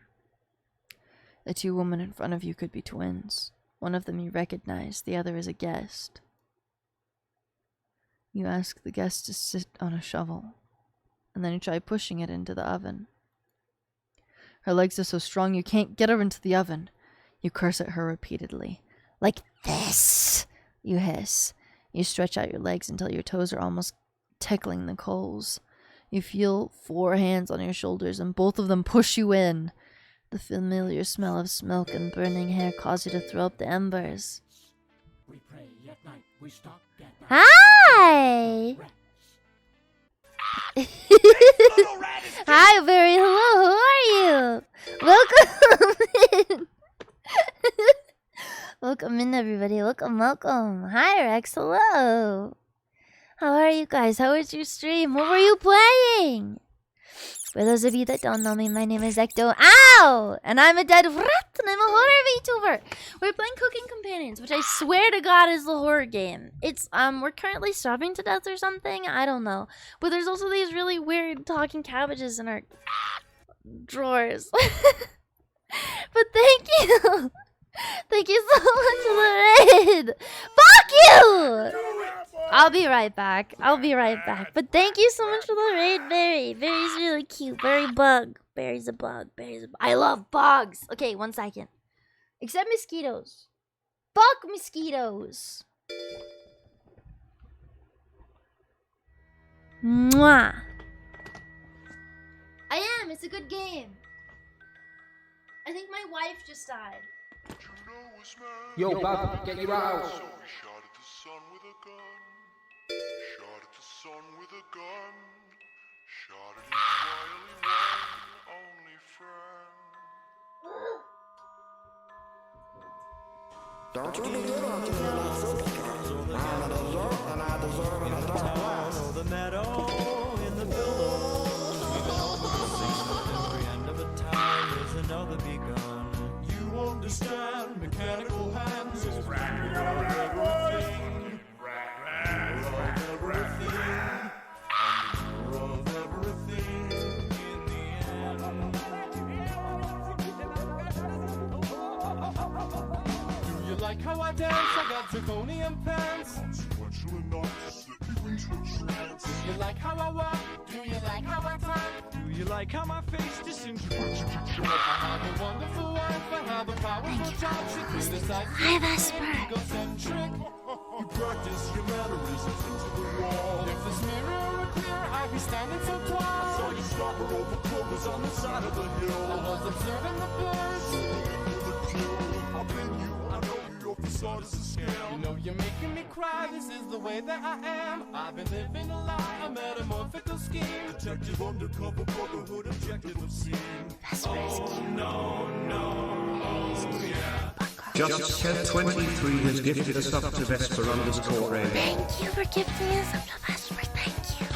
The two women in front of you could be twins. One of them you recognize, the other is a guest. You ask the guest to sit on a shovel, and then you try pushing it into the oven. Her legs are so strong you can't get her into the oven. You curse at her repeatedly. Like this, you hiss. You stretch out your legs until your toes are almost tickling the coals. You feel 4 hands on your shoulders, and both of them push you in. The familiar smell of smoke and burning hair cause you to throw up the embers. We pray at night, we stalk at night. Hi! Hi, Barry. Hello. How are you? Welcome in. Welcome in, everybody. Welcome, welcome. Hi, Rex. Hello. How are you guys? How was your stream? What were you playing? For those of you that don't know me, my name is Ecto. Ow! And I'm a dead rat, and I'm a horror VTuber. We're playing Cooking Companions, which I swear to God is the horror game. It's, we're currently starving to death or something. I don't know. But there's also these really weird talking cabbages in our drawers. But thank you. Thank you so much for the raid. Fuck you! I'll be right back. I'll be right back. But thank you so much for the raid, Barry. Barry's really cute. Barry bug. Barry's a bug. Barry's a bug. I love bugs. Okay, 1 second. Except mosquitoes. Fuck mosquitoes. Mwah. I am. It's a good game. I think my wife just died. Yo, Bob, get your house. So we shot at the sun with a gun. Shot at the sun with a gun. Shot at his wily one, only friend. Don't you forget about the I'm a dessert and I deserve an adult glass. The meadow in the billows. At the end of a time is another begun. You understand mechanical hands is everything. Of everything in the end. Do you like how I dance? I got zirconium pants. Consequential enough to slip you into a trance. Do you like how I walk? Do you like how I talk? Do you like how my face disintegrates? I have a wonderful wife. I have a powerful job. She criticizes Hi, Vesper. egocentric. You practice your mannerisms into the wall. If this mirror were clear, I'd be standing so tall. I saw you stop her over clovers on the side of the hill. I was observing the birds. I've been you, I know you, your facade is a scam. You know you're making me cry, this is the way that I am. I've been living a lie, a metamorphical scheme. Detective undercover brotherhood, objective obscene. Oh no, no, oh yeah. Just said 23 has gifted us up to Vesper_raid. Thank you for gifting us up to Vesper. Thank you.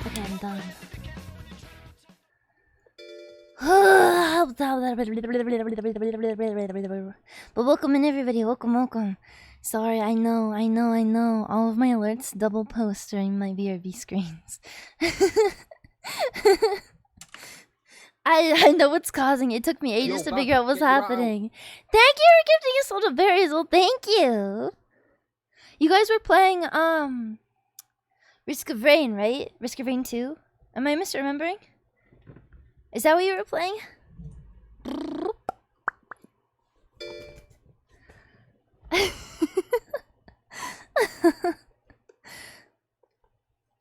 Okay, I'm done. But welcome in, everybody. Welcome, welcome. Sorry, I know. All of my alerts double post during my BRB screens. I know what's causing it. It took me ages to figure out what's happening. Thank you for gifting us all the berries. Well, thank you. You guys were playing Risk of Rain, right? Risk of Rain 2? Am I misremembering? Is that what you were playing?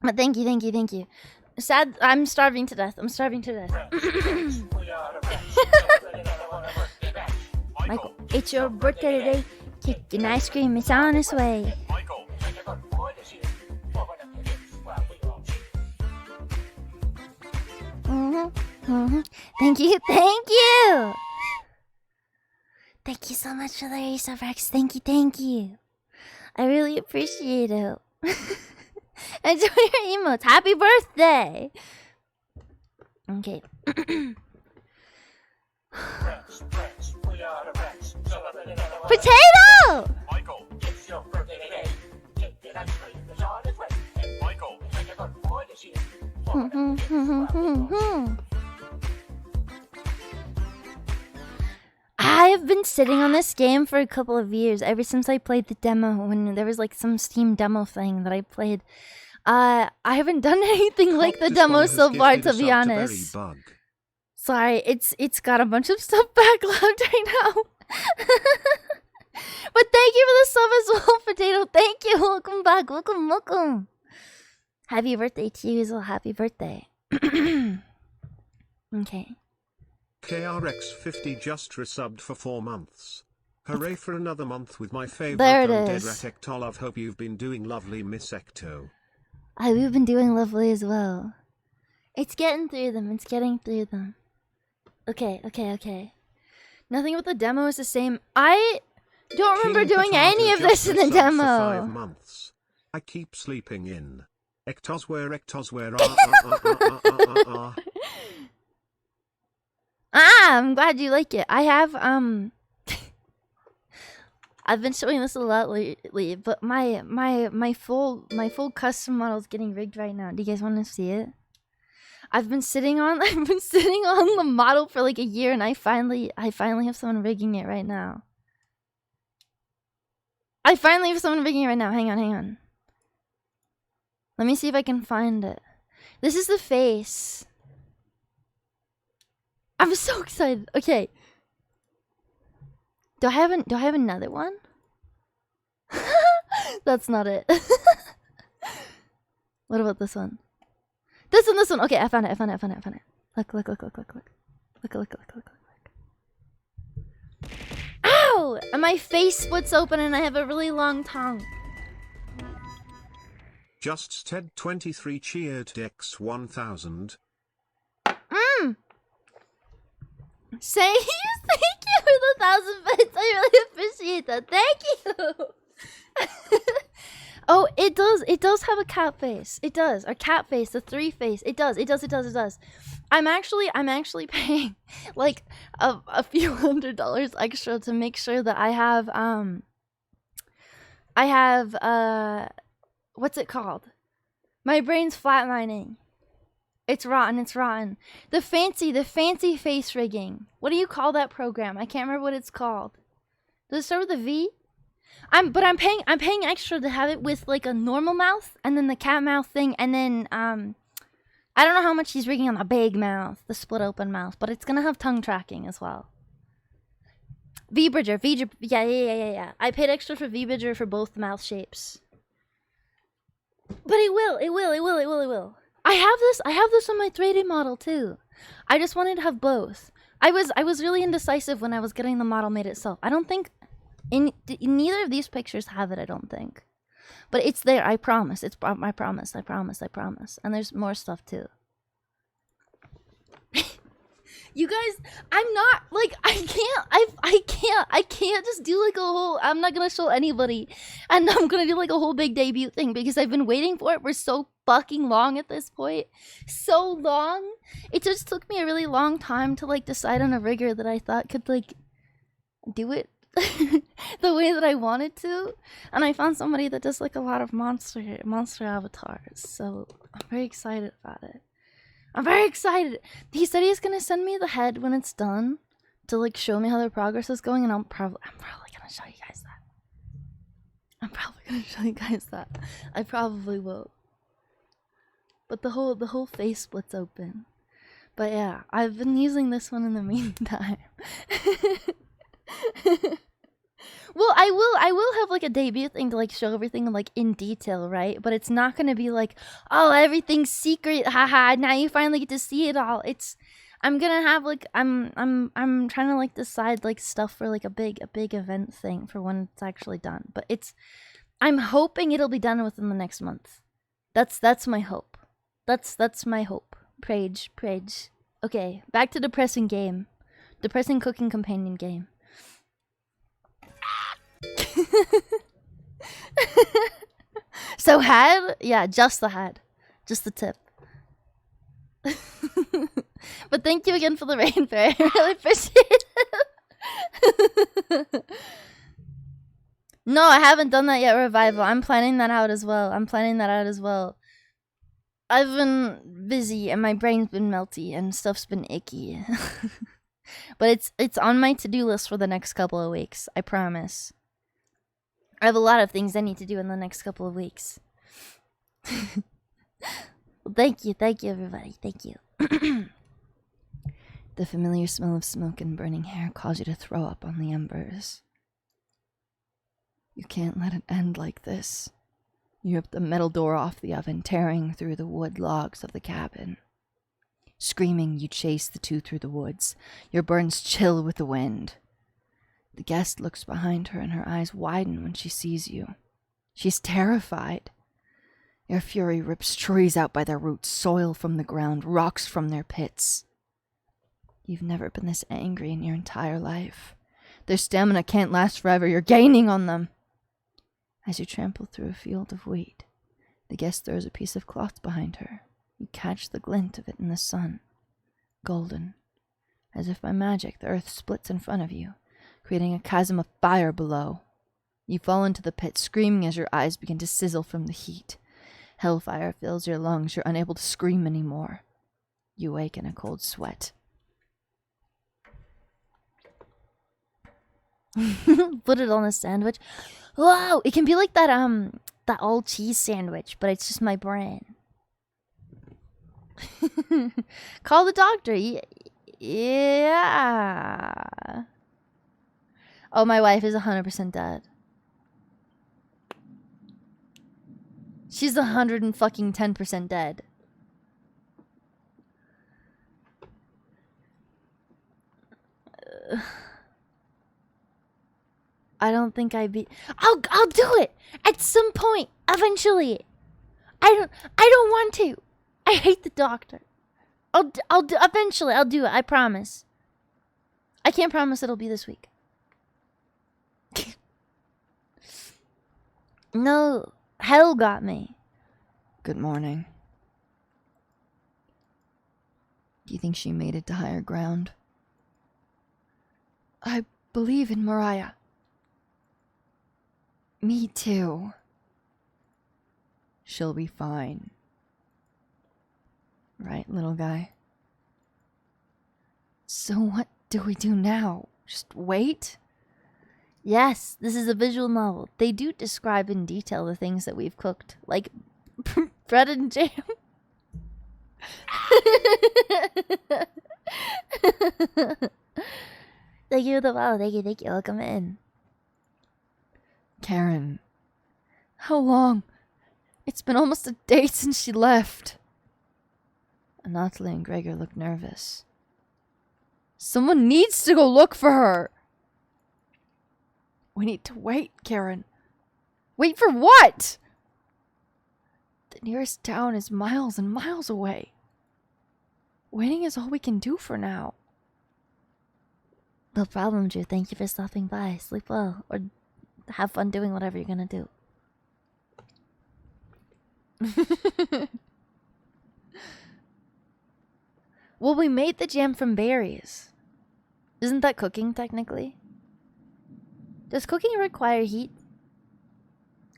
But thank you. Sad, I'm starving to death. Michael, it's your birthday today. Kicking ice cream is on its way. Thank you. Thank you so much for the race of Rex. Thank you. I really appreciate it. Enjoy your emotes. Happy birthday. Okay. Potato! Michael, it's your birthday today. Get ice cream, it's on its way. Michael, take a good boy this year. I have been sitting on this game for a couple of years, ever since I played the demo, when there was like some Steam demo thing that I played. I haven't done anything like the demo so far, to be honest. Sorry, it's got a bunch of stuff backlogged right now. But thank you for the sub as well, Potato. Thank you. Welcome back. Welcome. Happy birthday to you as well. Happy birthday. Okay. KRX50 just resubbed for 4 months. Hooray for another month with my favorite There it undead is. rat Ectolove. Hope you've been doing lovely, Miss Ecto. We've been doing lovely as well. It's getting through them. It's getting through them. Okay. Nothing about the demo is the same. I don't remember King doing Potato any of just this in the resubbed for 5 demo. months. I keep sleeping in. Ectosware. I'm glad you like it. I have I've been showing this a lot lately, but my full custom model is getting rigged right now. Do you guys want to see it? I've been sitting on the model for like a year, and I finally have someone rigging it right now. Hang on. Let me see if I can find it. This is the face. I'm so excited. Okay. Do I have another one? That's not it. What about this one? This one. Okay, I found it. Look. Ow! And my face splits open and I have a really long tongue. Just Ted 23 cheered Dex 1000. Thank you for the 1,000 bits. I really appreciate that. Thank you. Oh, it does have a cat face. It does. Or cat face, the 3 face. It does. I'm actually paying like a few $100 extra to make sure that I have what's it called? My brain's flatlining. It's rotten. The fancy face rigging. What do you call that program? I can't remember what it's called. Does it start with a V? I'm paying extra to have it with like a normal mouth and then the cat mouth thing, and then I don't know how much he's rigging on the big mouth, the split open mouth, but it's gonna have tongue tracking as well. V-Bridger, yeah. I paid extra for V-Bridger for both mouth shapes. But it will. I have this on my 3D model too. I just wanted to have both. I was really indecisive when I was getting the model made itself. I don't think neither of these pictures have it, I don't think. But it's there, I promise. I promise. And there's more stuff too. You guys, I'm not like I can't just do like a whole, I'm not gonna show anybody, and I'm gonna do like a whole big debut thing because I've been waiting for it for so fucking long at this point. So long. It just took me a really long time to like decide on a rigger that I thought could like do it the way that I wanted to, and I found somebody that does like a lot of monster avatars, so I'm very excited about it. I'm very excited. He said he's gonna send me the head when it's done to like show me how the progress is going, and I'm probably gonna show you guys that. I probably will. But the whole face splits open. But yeah, I've been using this one in the meantime. Well, I will have like a debut thing to like show everything like in detail, right? But it's not gonna be like, oh, everything's secret, haha, now you finally get to see it all. I'm gonna have like I'm trying to like decide like stuff for like a big event thing for when it's actually done. But I'm hoping it'll be done within the next month. That's my hope. That's my hope. Prage. Okay, back to depressing cooking companion game. So head? Yeah, just the head. Just the tip. But thank you again for the rain fairy. I really appreciate it. No, I haven't done that yet, Revival. I'm planning that out as well. I've been busy and my brain's been melty and stuff's been icky. But it's on my to-do list for the next couple of weeks. I promise. I have a lot of things I need to do in the next couple of weeks. Well, thank you everybody, thank you. The familiar smell of smoke and burning hair caused you to throw up on the embers. You can't let it end like this. You ripped the metal door off the oven, tearing through the wood logs of the cabin. Screaming, you chase the two through the woods. Your burns chill with the wind. The guest looks behind her and her eyes widen when she sees you. She's terrified. Your fury rips trees out by their roots, soil from the ground, rocks from their pits. You've never been this angry in your entire life. Their stamina can't last forever. You're gaining on them. As you trample through a field of wheat, the guest throws a piece of cloth behind her. You catch the glint of it in the sun. Golden. As if by magic, the earth splits in front of you, creating a chasm of fire below. You fall into the pit, screaming as your eyes begin to sizzle from the heat. Hellfire fills your lungs. You're unable to scream anymore. You wake in a cold sweat. Put it on a sandwich. Whoa! It can be like that that all cheese sandwich, but it's just my brain. Call the doctor. Yeah. Oh, my wife is 100% dead. She's 110% dead. I don't think I'll do it at some point eventually. I don't want to. I hate the doctor. Eventually I'll do it. I promise. I can't promise it'll be this week. No, hell got me. Good morning. Do you think she made it to higher ground? I believe in Mariah. Me too. She'll be fine. Right, little guy? So what do we do now? Just wait? Yes, this is a visual novel. They do describe in detail the things that we've cooked, like bread and jam. Thank you for the follow. Thank you. Welcome in. Karen, how long? It's been almost a day since she left. Anatoly and Gregor look nervous. Someone needs to go look for her. We need to wait, Karen. Wait for what? The nearest town is miles and miles away. Waiting is all we can do for now. No problem, Drew. Thank you for stopping by. Sleep well, or have fun doing whatever you're gonna do. Well, we made the jam from berries. Isn't that cooking, technically? Does cooking require heat?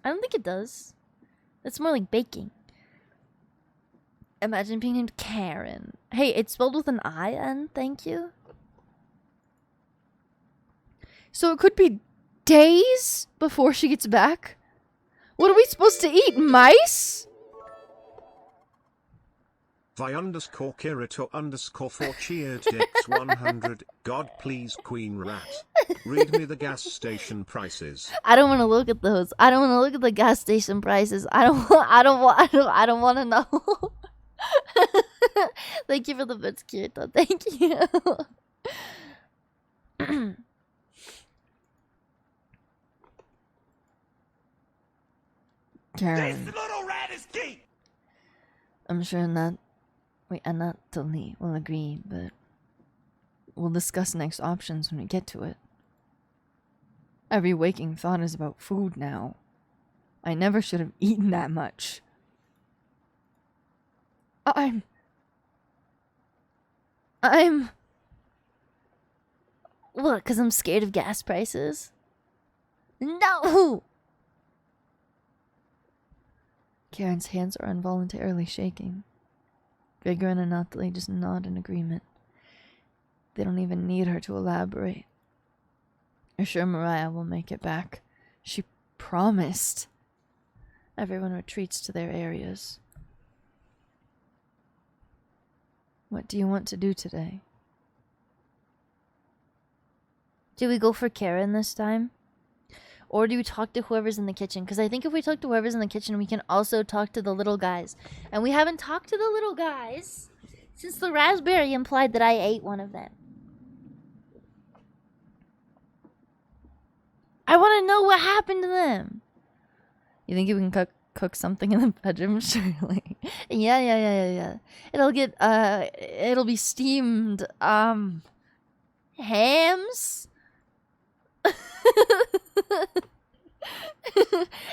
I don't think it does. It's more like baking. Imagine being named Karen. Hey, it's spelled with an I-N, thank you. So it could be days before she gets back? What are we supposed to eat? Mice? Vi_Kirito_4 cheered X100. God please Queen Rat. Read me the gas station prices. I don't want to look at those. I don't want to look at the gas station prices. I don't want to know. Thank you for the bits, Kirito. Thank you. Karen. This little rat is key. I'm sure Anatoly will agree, but we'll discuss next options when we get to it. Every waking thought is about food now. I never should have eaten that much. I'm... What, 'cause I'm scared of gas prices? No! Karen's hands are involuntarily shaking. Gregor and Anatoly just nod in agreement. They don't even need her to elaborate. You're sure Mariah will make it back? She promised. Everyone retreats to their areas. What do you want to do today? Do we go for Karen this time? Or do we talk to whoever's in the kitchen? Because I think if we talk to whoever's in the kitchen, we can also talk to the little guys. And we haven't talked to the little guys Since the raspberry implied that I ate one of them. I want to know what happened to them. You think you can cook something in the bedroom? Surely. Yeah. It'll be steamed, hams?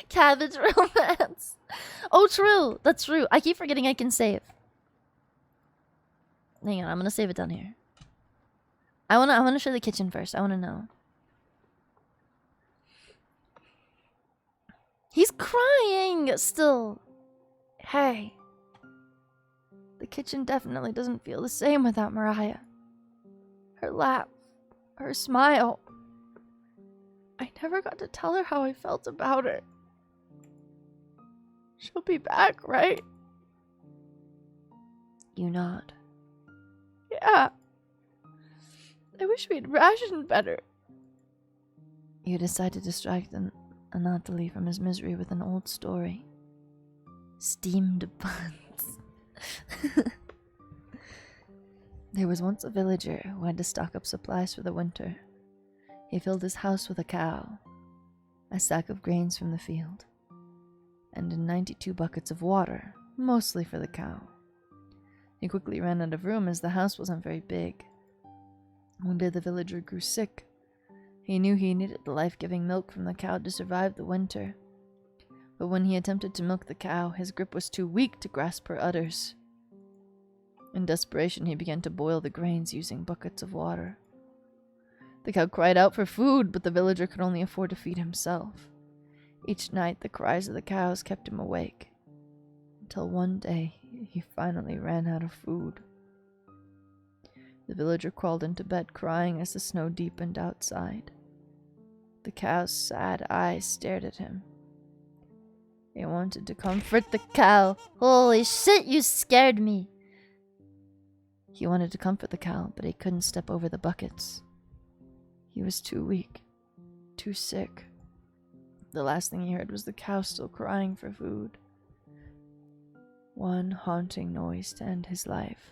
Cabbage romance. Oh, true. That's true. I keep forgetting I can save. Hang on, I'm gonna save it down here. I wanna show the kitchen first. I wanna know. He's crying still. Hey. The kitchen definitely doesn't feel the same without Mariah. Her laugh, her smile. I never got to tell her how I felt about her. She'll be back, right? You nod. Yeah. I wish we'd rationed better. You decide to distract Anatoly from his misery with an old story. Steamed buns. There was once a villager who had to stock up supplies for the winter. He filled his house with a cow, a sack of grains from the field, and 92 buckets of water, mostly for the cow. He quickly ran out of room as the house wasn't very big. One day the villager grew sick. He knew he needed the life-giving milk from the cow to survive the winter. But when he attempted to milk the cow, his grip was too weak to grasp her udders. In desperation, he began to boil the grains using buckets of water. The cow cried out for food, but the villager could only afford to feed himself. Each night, the cries of the cows kept him awake, until one day, he finally ran out of food. The villager crawled into bed crying as the snow deepened outside. The cow's sad eyes stared at him. He wanted to comfort the cow. Holy shit, you scared me! He wanted to comfort the cow, but he couldn't step over the buckets. He was too weak, too sick. The last thing he heard was the cow still crying for food. One haunting noise to end his life.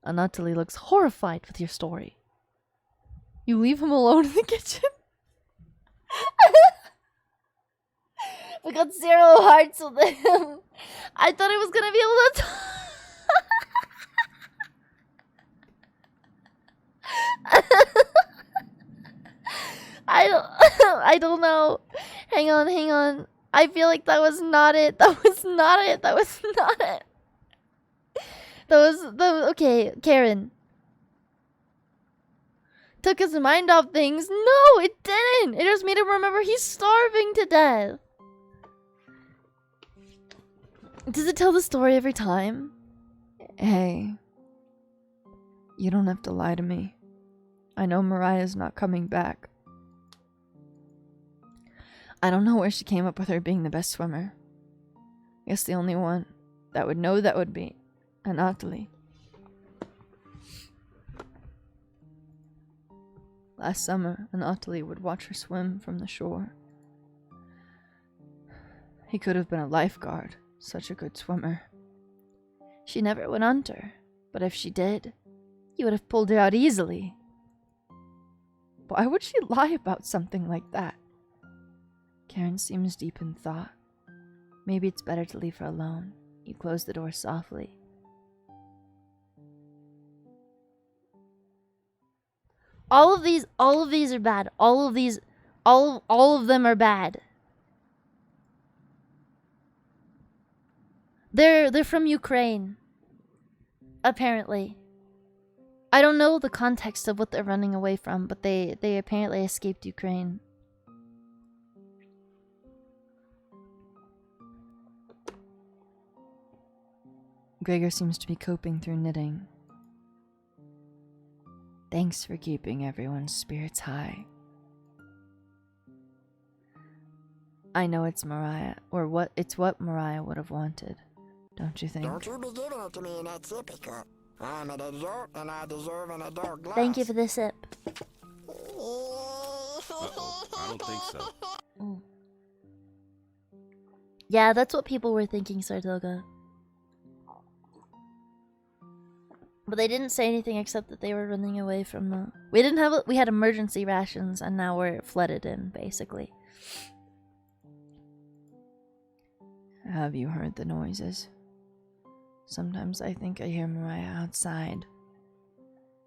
Anatoly looks horrified with your story. You leave him alone in the kitchen? We got 0 hearts with him. I thought I was gonna be able to I don't know. Hang on. I feel like that was not it. That was not it. Okay, Karen. Took his mind off things. No, it didn't. It just made him remember he's starving to death. Does it tell the story every time? Hey. You don't have to lie to me. I know Mariah's not coming back. I don't know where she came up with her being the best swimmer. Guess the only one that would know that would be Anatoly. Last summer, Anatoly would watch her swim from the shore. He could have been a lifeguard, such a good swimmer. She never went under, but if she did, he would have pulled her out easily. Why would she lie about something like that? Karen seems deep in thought. Maybe it's better to leave her alone. You close the door softly. All of these are bad. All of them are bad. They're from Ukraine. Apparently. I don't know the context of what they're running away from, but they apparently escaped Ukraine. Gregor seems to be coping through knitting. Thanks for keeping everyone's spirits high. I know it's Mariah, or it's what Mariah would have wanted, don't you think? Don't you be giving it to me in that sippy cup. I'm a dessert and I deserve an adult glass. Thank you for the sip. I don't think so. Ooh. Yeah, that's what people were thinking, Sartoga. But they didn't say anything except that they were running away from the... We had emergency rations, and now we're flooded in, basically. Have you heard the noises? Sometimes I think I hear Mariah outside,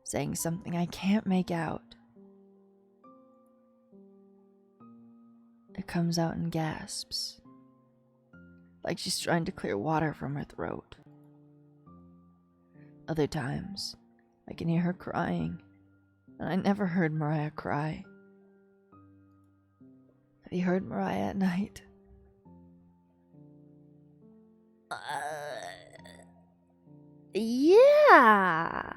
saying something I can't make out. It comes out in gasps, like she's trying to clear water from her throat. Other times, I can hear her crying, and I never heard Mariah cry. Have you heard Mariah at night? Yeah.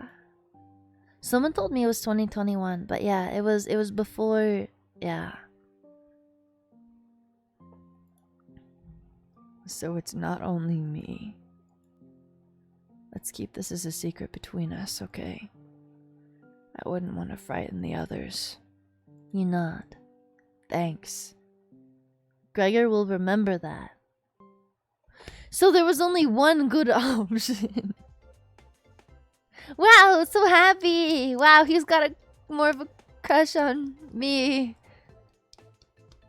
Someone told me it was 2021, but yeah, it was before, yeah. So it's not only me. Let's keep this as a secret between us, okay? I wouldn't want to frighten the others. You nod. Thanks. Gregor will remember that. So there was only one good option. Wow, so happy. Wow, he's got more of a crush on me.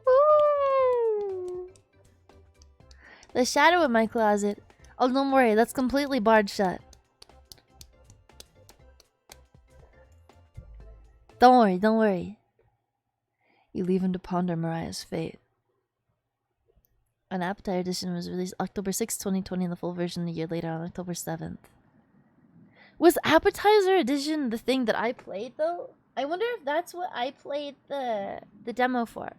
Woo. The shadow in my closet. Oh, don't worry, that's completely barred shut. Don't worry. You leave him to ponder Mariah's fate. An Appetite edition was released October 6, 2020, and the full version a year later on October 7th. Was Appetizer edition the thing that I played, though? I wonder if that's what I played the demo for.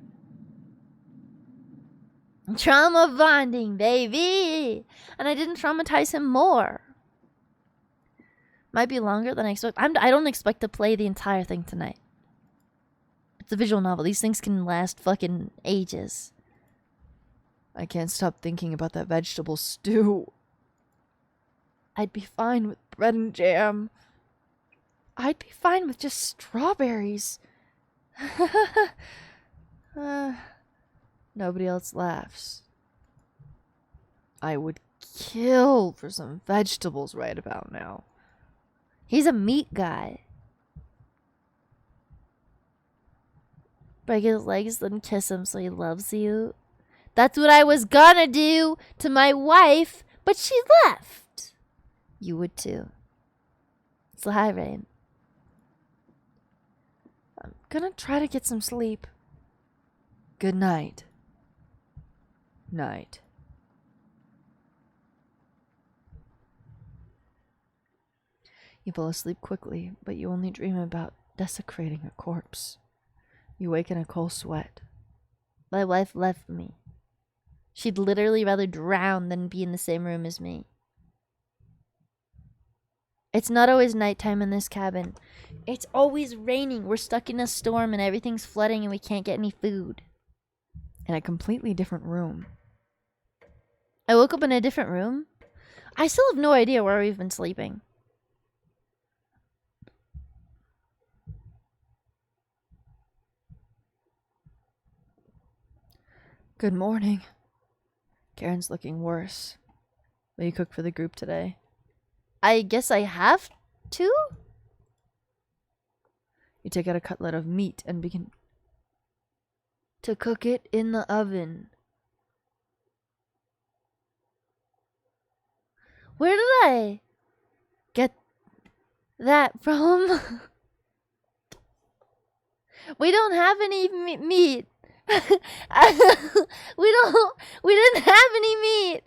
Trauma bonding, baby! And I didn't traumatize him more. Might be longer than I expect. I don't expect to play the entire thing tonight. It's a visual novel. These things can last fucking ages. I can't stop thinking about that vegetable stew. I'd be fine with bread and jam. I'd be fine with just strawberries. Nobody else laughs. I would kill for some vegetables right about now. He's a meat guy. Break his legs, then kiss him so he loves you. That's what I was gonna do to my wife, but she left. You would too. So hi, Rain. I'm gonna try to get some sleep. Good night. Night. You fall asleep quickly, but you only dream about desecrating a corpse. You wake in a cold sweat. My wife left me. She'd literally rather drown than be in the same room as me. It's not always nighttime in this cabin. It's always raining. We're stuck in a storm and everything's flooding and we can't get any food. In a completely different room. I woke up in a different room? I still have no idea where we've been sleeping. Good morning. Karen's looking worse. Will you cook for the group today? I guess I have to? You take out a cutlet of meat and begin to cook it in the oven. Where did I get that from? We don't have any meat. we didn't have any meat.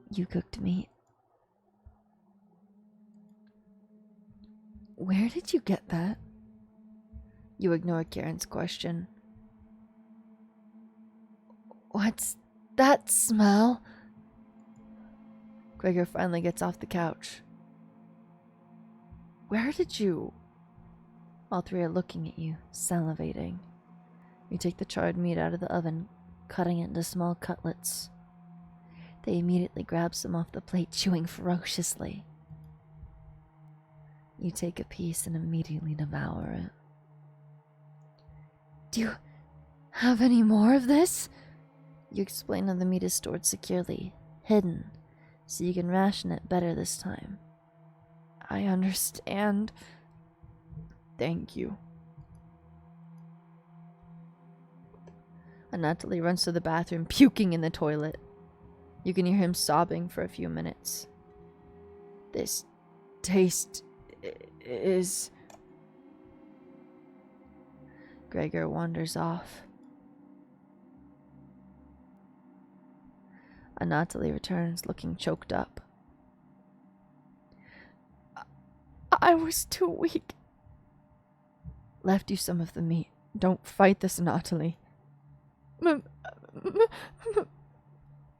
You cooked meat. Where did you get that? You ignore Karen's question. What's that smell? Gregor finally gets off the couch. Where did you? All three are looking at you, salivating. You take the charred meat out of the oven, cutting it into small cutlets. They immediately grab some off the plate, chewing ferociously. You take a piece and immediately devour it. Do you have any more of this? You explain how the meat is stored securely, hidden, so you can ration it better this time. I understand. Thank you. Anatoly runs to the bathroom, puking in the toilet. You can hear him sobbing for a few minutes. This taste is... Gregor wanders off. Anatoly returns, looking choked up. I was too weak. Left you some of the meat. Don't fight this, Anatoly.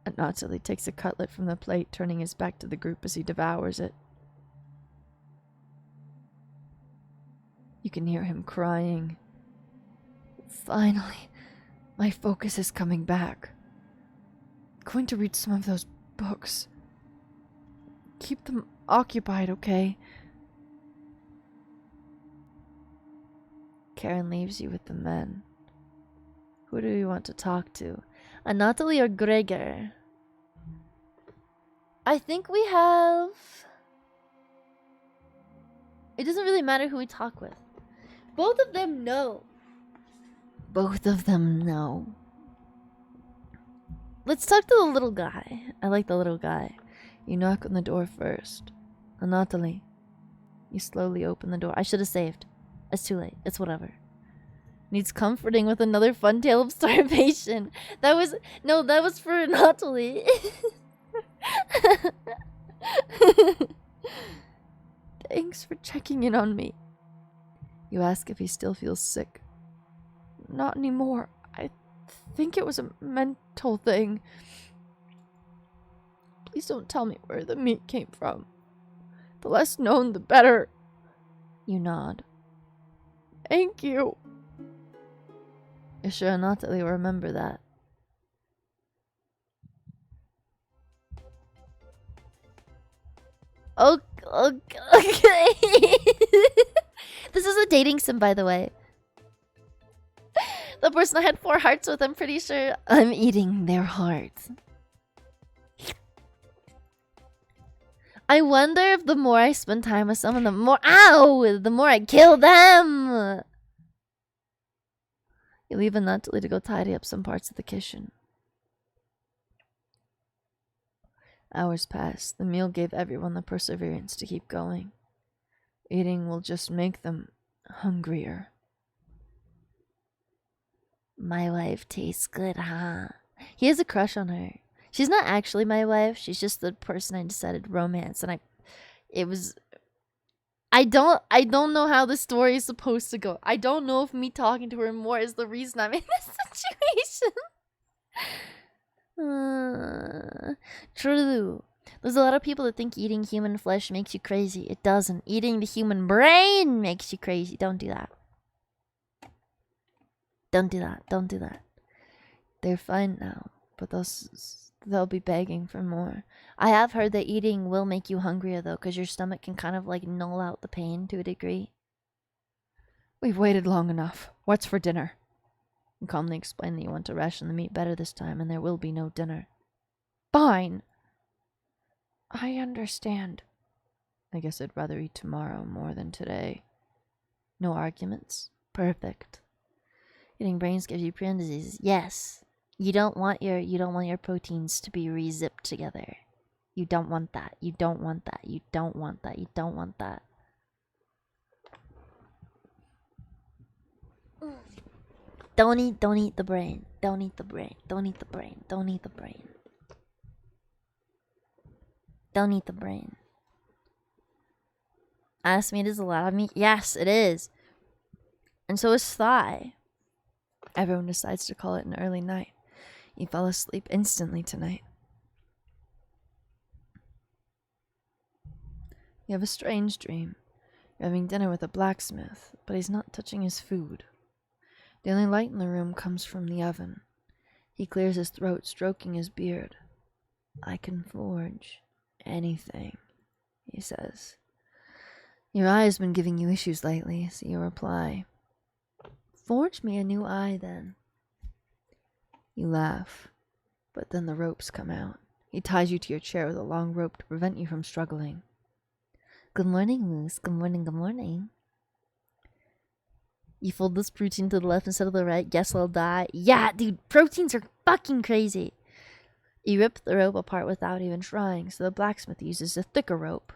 Anatoly takes a cutlet from the plate, turning his back to the group as he devours it. You can hear him crying. Finally, my focus is coming back. Going to read some of those books. Keep them occupied, okay? Karen leaves you with the men. Who do you want to talk to? Anatoly or Gregor? I think we have... It doesn't really matter who we talk with. Both of them know. Both of them know. Let's talk to the little guy. I like the little guy. You knock on the door first. Anatoly. You slowly open the door. I should have saved. It's too late. It's whatever. Needs comforting with another fun tale of starvation. That was... No, that was for Anatoly. Thanks for checking in on me. You ask if he still feels sick. Not anymore. I think it was a mental thing. Please don't tell me where the meat came from. The less known, the better. You nod. Thank you. You're sure Anatoly will remember that. Okay. This is a dating sim, by the way. The person I had 4 hearts with, I'm pretty sure I'm eating their hearts. I wonder if the more I spend time with someone, the more I kill them. You leave Anatoly to go tidy up some parts of the kitchen. Hours pass. The meal gave everyone the perseverance to keep going. Eating will just make them hungrier. My wife tastes good, huh? He has a crush on her. She's not actually my wife. She's just the person I decided to romance. And I don't know how the story is supposed to go. I don't know if me talking to her more is the reason I'm in this situation. True. There's a lot of people that think eating human flesh makes you crazy. It doesn't. Eating the human brain makes you crazy. Don't do that. Don't do that. Don't do that. They're fine now, but they'll be begging for more. I have heard that eating will make you hungrier though, because your stomach can kind of like null out the pain to a degree. We've waited long enough. What's for dinner? You calmly explain that you want to ration the meat better this time, and there will be no dinner. Fine. I understand. I guess I'd rather eat tomorrow more than today. No arguments. Perfect. Eating brains gives you brain disease. Yes. You don't want your proteins to be re-zipped together. You don't want that. You don't want that. You don't want that. You don't want that. Don't eat the brain. Don't eat the brain. Don't eat the brain. Don't eat the brain. Don't eat the brain. Ass meat is a lot of meat. Yes, it is. And so is thigh. Everyone decides to call it an early night. You fell asleep instantly tonight. You have a strange dream. You're having dinner with a blacksmith, but he's not touching his food. The only light in the room comes from the oven. He clears his throat, stroking his beard. I can forge anything, he says. Your eye has been giving you issues lately, so you reply. Forge me a new eye, then. You laugh, but then the ropes come out. He ties you to your chair with a long rope to prevent you from struggling. Good morning, Moose. Good morning, good morning. You fold this protein to the left instead of the right. Guess I'll die. Yeah, dude, proteins are fucking crazy. You rip the rope apart without even trying, so the blacksmith uses a thicker rope.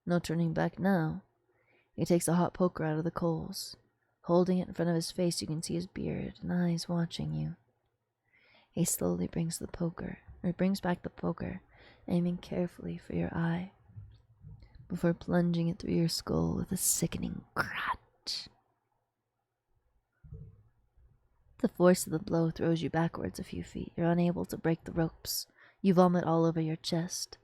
No turning back now. He takes a hot poker out of the coals. Holding it in front of his face, you can see his beard and eyes watching you. He slowly brings back the poker, aiming carefully for your eye, before plunging it through your skull with a sickening crunch. The force of the blow throws you backwards a few feet. You're unable to break the ropes. You vomit all over your chest,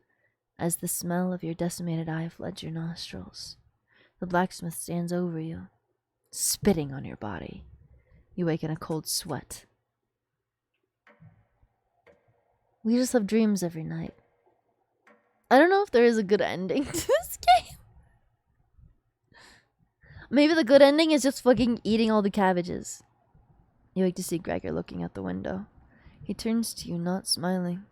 as the smell of your decimated eye floods your nostrils. The blacksmith stands over you, spitting on your body. You wake in a cold sweat. We just have dreams every night. I don't know if there is a good ending to this game. Maybe the good ending is just fucking eating all the cabbages. You wake to see Gregor looking out the window. He turns to you, not smiling.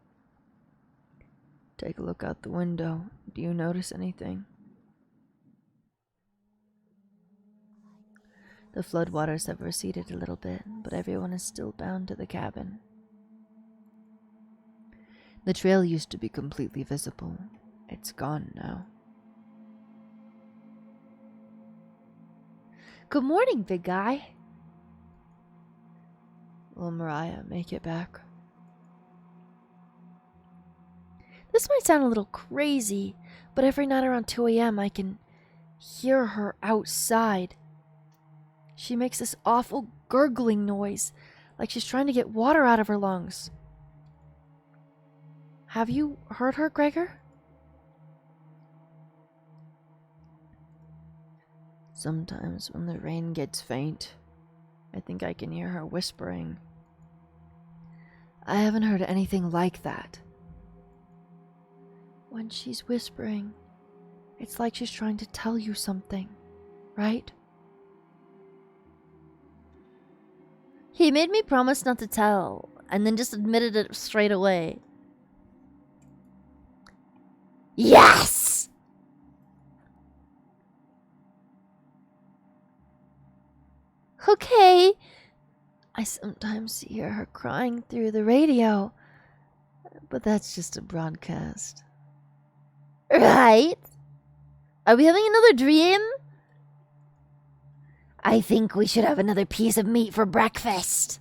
Take a look out the window. Do you notice anything? The floodwaters have receded a little bit, but everyone is still bound to the cabin. The trail used to be completely visible. It's gone now. Good morning, big guy. Will Mariah make it back? This might sound a little crazy, but every night around 2 a.m. I can hear her outside. She makes this awful gurgling noise, like she's trying to get water out of her lungs. Have you heard her, Gregor? Sometimes when the rain gets faint, I think I can hear her whispering. I haven't heard anything like that. When she's whispering, it's like she's trying to tell you something, right? He made me promise not to tell, and then just admitted it straight away. Yes! Okay. I sometimes hear her crying through the radio, but that's just a broadcast. Right? Are we having another dream? I think we should have another piece of meat for breakfast.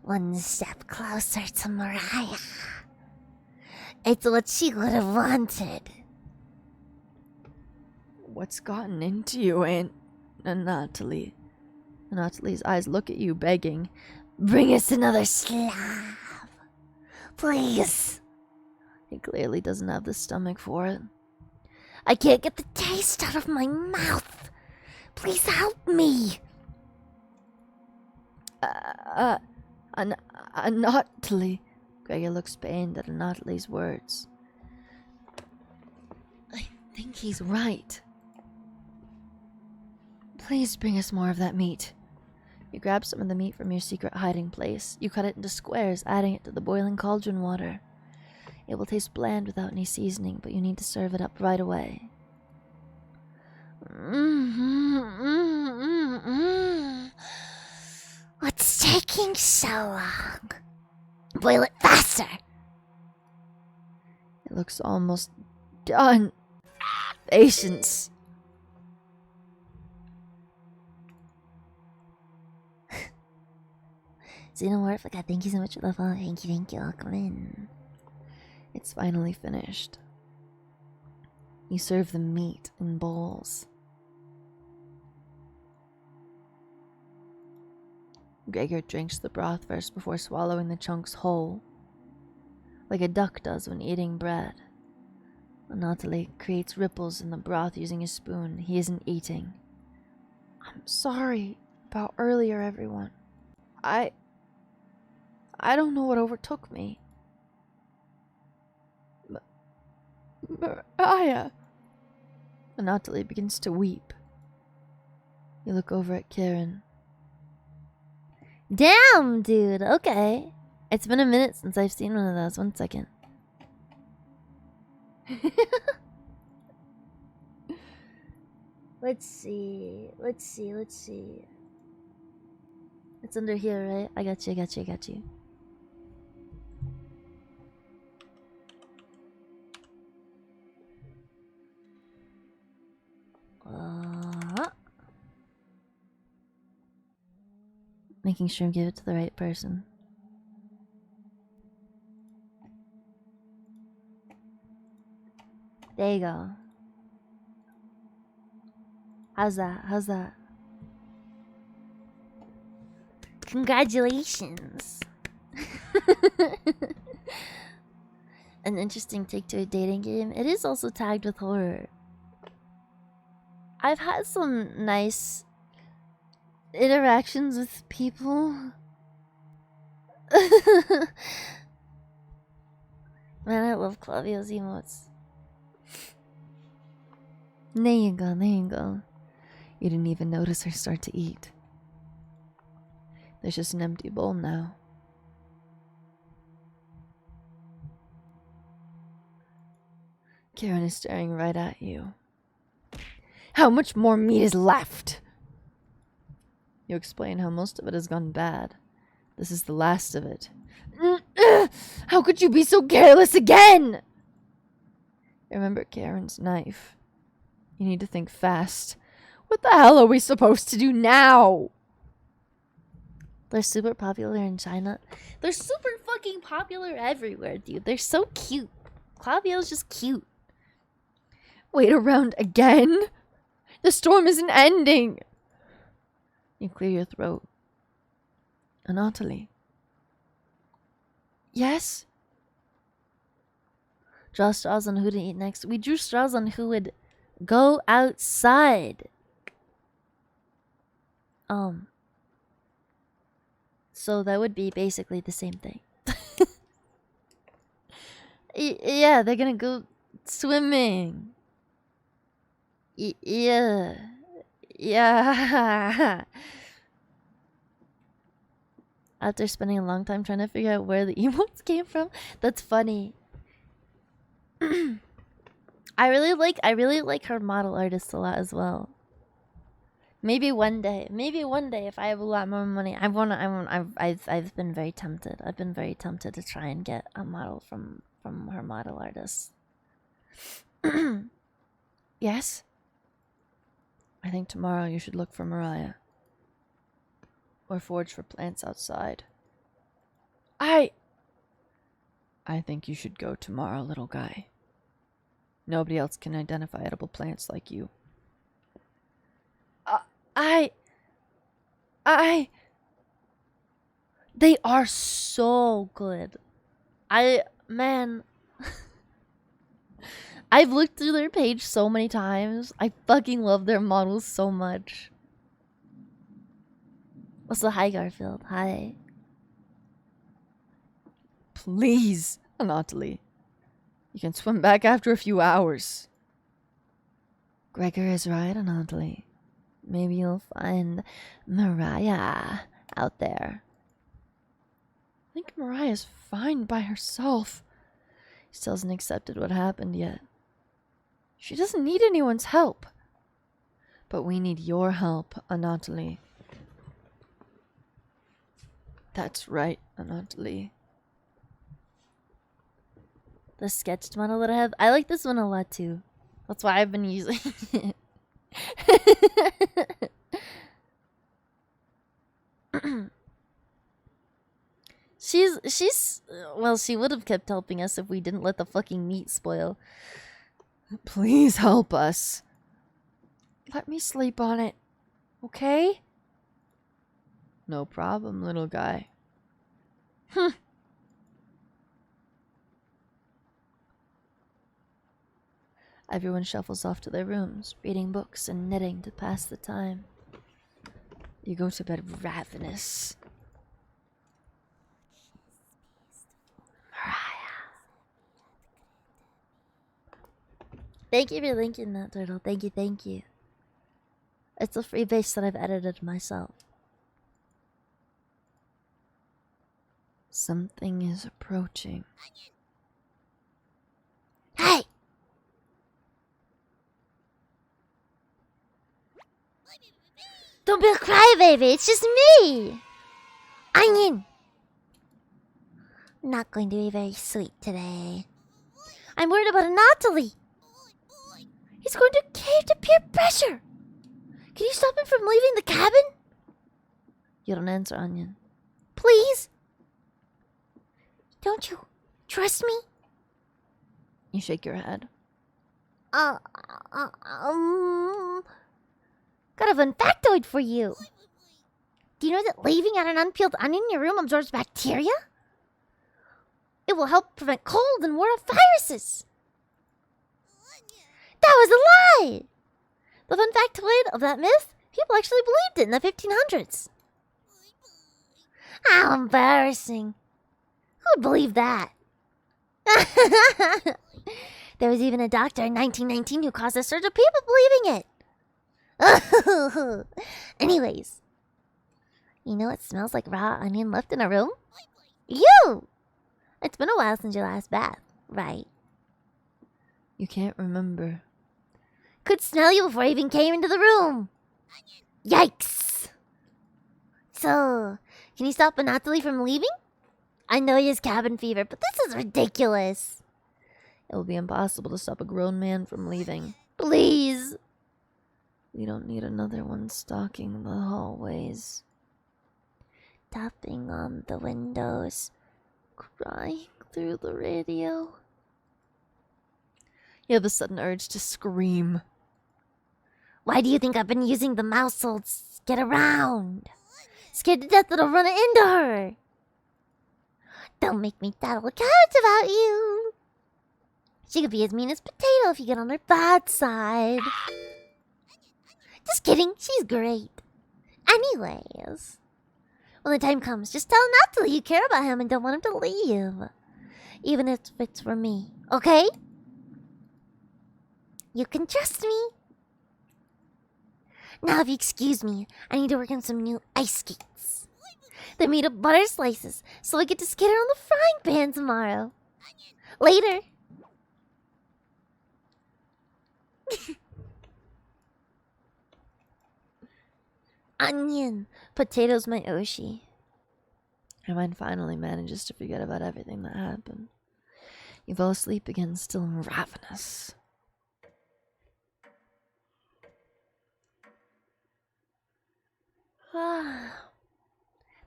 One step closer to Mariah. It's what she would have wanted. What's gotten into you, Aunt Natalie? Natalie's eyes look at you, begging. Bring us another slab. Please. He clearly doesn't have the stomach for it. I can't get the taste out of my mouth. Please help me. Natalie. Gregor looks pained at Natalie's words. I think he's right. Please bring us more of that meat. You grab some of the meat from your secret hiding place. You cut it into squares, adding it to the boiling cauldron water. It will taste bland without any seasoning, but you need to serve it up right away. What's taking so long? Boil it faster! It looks almost done. Patience. Xenomorphica, thank you so much for the follow. Thank you, welcome in. It's finally finished. You serve the meat in bowls. Gregor drinks the broth first before swallowing the chunks whole, like a duck does when eating bread. Natalie creates ripples in the broth using a spoon. He isn't eating. I'm sorry about earlier, everyone. I don't know what overtook me. Mariah. Natalie begins to weep. You look over at Karen. Damn, dude. Okay. It's been a minute since I've seen one of those. 1 second. Let's see. It's under here, right? I got you. Making sure I give it to the right person. There you go. How's that? Congratulations. An interesting take to a dating game. It is also tagged with horror. I've had some nice interactions with people. Man, I love Clavio's emotes. There you go. You didn't even notice her start to eat. There's just an empty bowl now. Karen is staring right at you. How much more meat is left? You explain how most of it has gone bad. This is the last of it. How could you be so careless again? Remember Karen's knife. You need to think fast. What the hell are we supposed to do now? They're super popular in China. They're super fucking popular everywhere, dude. They're so cute. Clavio's just cute. Wait around again? The storm isn't ending. You clear your throat. Anatoly. Yes? Draw straws on who to eat next. We drew straws on who would go outside. So that would be basically the same thing. Yeah, they're gonna go swimming. Yeah. After spending a long time trying to figure out where the emotes came from, that's funny. I really like her model artist a lot as well. Maybe one day if I have a lot more money, I've been very tempted. I've been very tempted to try and get a model from her model artist. Yes? I think tomorrow you should look for Mariah. Or forage for plants outside. I think you should go tomorrow, little guy. Nobody else can identify edible plants like you. They are so good. Man. I've looked through their page so many times. I fucking love their models so much. Also, hi Garfield. Hi. Please, Anatoly. You can swim back after a few hours. Gregor is right, Anatoly. Maybe you'll find Mariah out there. I think Mariah's fine by herself. She still hasn't accepted what happened yet. She doesn't need anyone's help. But we need your help, Anatoly. That's right, Anatoly. The sketched model that I have, I like this one a lot too. That's why I've been using it. Well, she would have kept helping us if we didn't let the fucking meat spoil. Please help us. Let me sleep on it, okay? No problem, little guy. Everyone shuffles off to their rooms, reading books and knitting to pass the time. You go to bed ravenous. Mariah. Thank you for linking that, Turtle. Thank you. It's a free base that I've edited myself. Something is approaching. Hey! Don't be a crybaby, it's just me! Onion! I'm not going to be very sweet today. I'm worried about Anatoly. He's going to cave to peer pressure. Can you stop him from leaving the cabin? You don't answer, Onion. Please? Don't you trust me? You shake your head. Got a fun factoid for you. Do you know that leaving out an unpeeled onion in your room absorbs bacteria? It will help prevent cold and ward off viruses. That was a lie! The fun factoid of that myth, people actually believed it in the 1500s. How embarrassing. Who would believe that? There was even a doctor in 1919 who caused a surge of people believing it. Anyways, you know what smells like raw onion left in a room? You! It's been a while since your last bath, right? You can't remember. Could smell you before I even came into the room. Yikes! So, can you stop Anatoly from leaving? I know he has cabin fever, but this is ridiculous. It will be impossible to stop a grown man from leaving. Please! We don't need another one stalking the hallways. Tapping on the windows. Crying through the radio. You have a sudden urge to scream. Why do you think I've been using the mouse holes to get around? Scared to death that I'll run it into her. Don't make me tattle carrots about you. She could be as mean as Potato if you get on her bad side. Just kidding, she's great. Anyways, when the time comes, just tell Natalie you care about him and don't want him to leave. Even if it's for me, okay? You can trust me. Now, if you excuse me, I need to work on some new ice skates. They're made of butter slices, so I get to skate on the frying pan tomorrow. Later. Onion. Potato's my Oshi. Your mind finally manages to forget about everything that happened. You fall asleep again, still ravenous.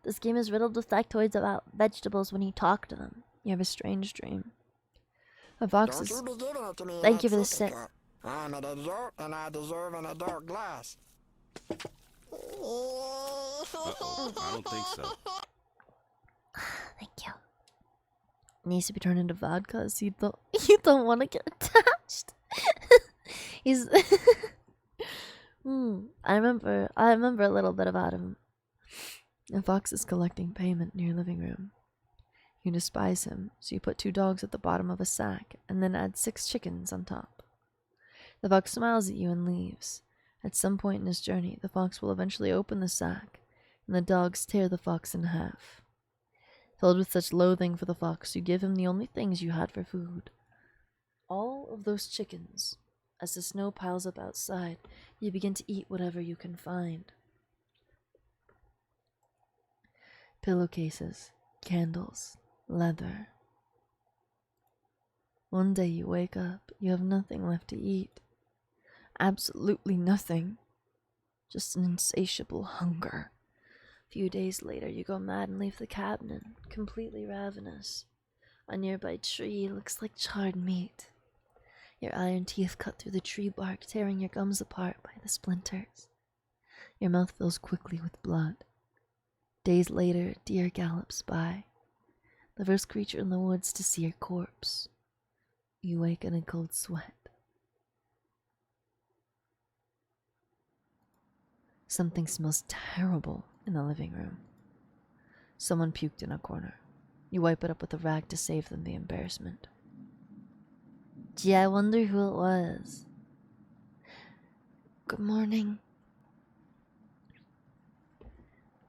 This game is riddled with factoids about vegetables when you talk to them. You have a strange dream. A fox is... Thank you for the sip. I'm a dessert and I deserve an adult glass. Uh-oh, I don't think so. Thank you. It needs to be turned into vodka so you don't want to get attached. He's... I remember a little bit about him. A fox is collecting payment near your living room. You despise him, so you put 2 dogs at the bottom of a sack and then add 6 chickens on top. The fox smiles at you and leaves. At some point in his journey, the fox will eventually open the sack, and the dogs tear the fox in half. Filled with such loathing for the fox, you give him the only things you had for food. All of those chickens. As the snow piles up outside, you begin to eat whatever you can find. Pillowcases, candles, leather. One day you wake up, you have nothing left to eat. Absolutely nothing. Just an insatiable hunger. A few days later, you go mad and leave the cabinet, completely ravenous. A nearby tree looks like charred meat. Your iron teeth cut through the tree bark, tearing your gums apart by the splinters. Your mouth fills quickly with blood. Days later, a deer gallops by. The first creature in the woods to see your corpse. You wake in a cold sweat. Something smells terrible in the living room. Someone puked in a corner. You wipe it up with a rag to save them the embarrassment. Gee, I wonder who it was. Good morning.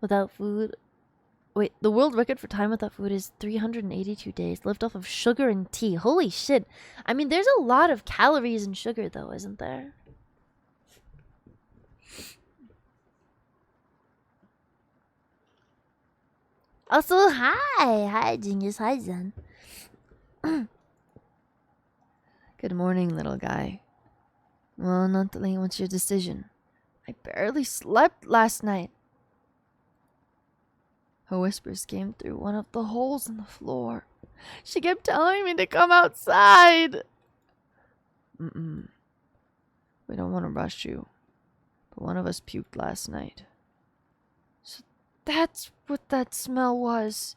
Without food Wait, the world record for time without food is 382 days, lived off of sugar and tea. Holy shit. I mean, there's a lot of calories in sugar, though, isn't there? Also, hi, Genius, hi, Zen. Good morning, little guy. Well, Natalie, what's your decision? I barely slept last night. Her whispers came through one of the holes in the floor. She kept telling me to come outside. We don't want to rush you, but one of us puked last night. So that's what that smell was.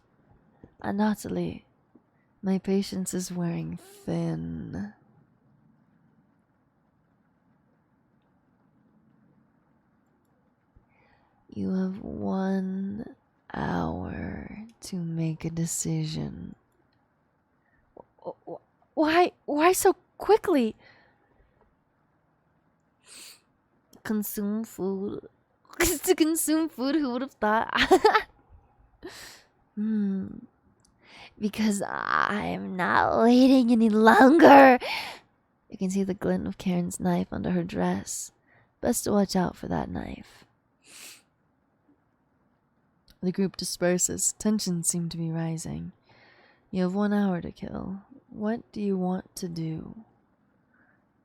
Natalie, my patience is wearing thin. You have 1 hour to make a decision. Why so quickly? Consume food. To consume food, who would have thought? Because I'm not waiting any longer. You can see the glint of Karen's knife under her dress. Best to watch out for that knife. The group disperses. Tensions seem to be rising. You have 1 hour to kill. What do you want to do?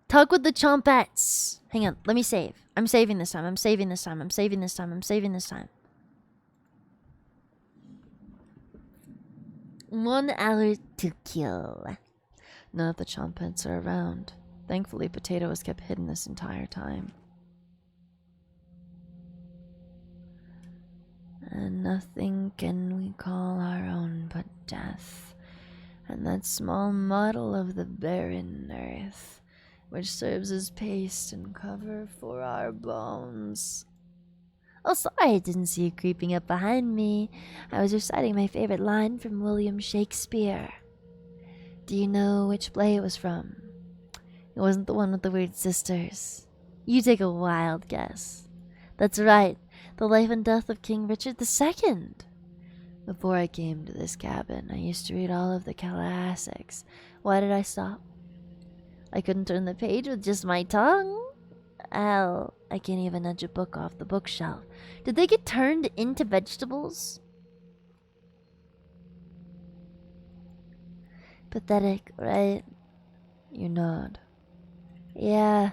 Talk with the chompettes. Hang on, let me save. I'm saving this time. I'm saving this time. I'm saving this time. I'm saving this time. 1 hour to kill. None of the chompettes are around. Thankfully, Potato was kept hidden this entire time. And nothing can we call our own but death, and that small model of the barren earth, which serves as paste and cover for our bones. Oh, sorry I didn't see you creeping up behind me. I was reciting my favorite line from William Shakespeare. Do you know which play it was from? It wasn't the one with the weird sisters. You take a wild guess. That's right. The Life and Death of King Richard II. Before I came to this cabin, I used to read all of the classics. Why did I stop? I couldn't turn the page with just my tongue. Hell, I can't even nudge a book off the bookshelf. Did they get turned into vegetables? Pathetic, right? You nod. Yeah,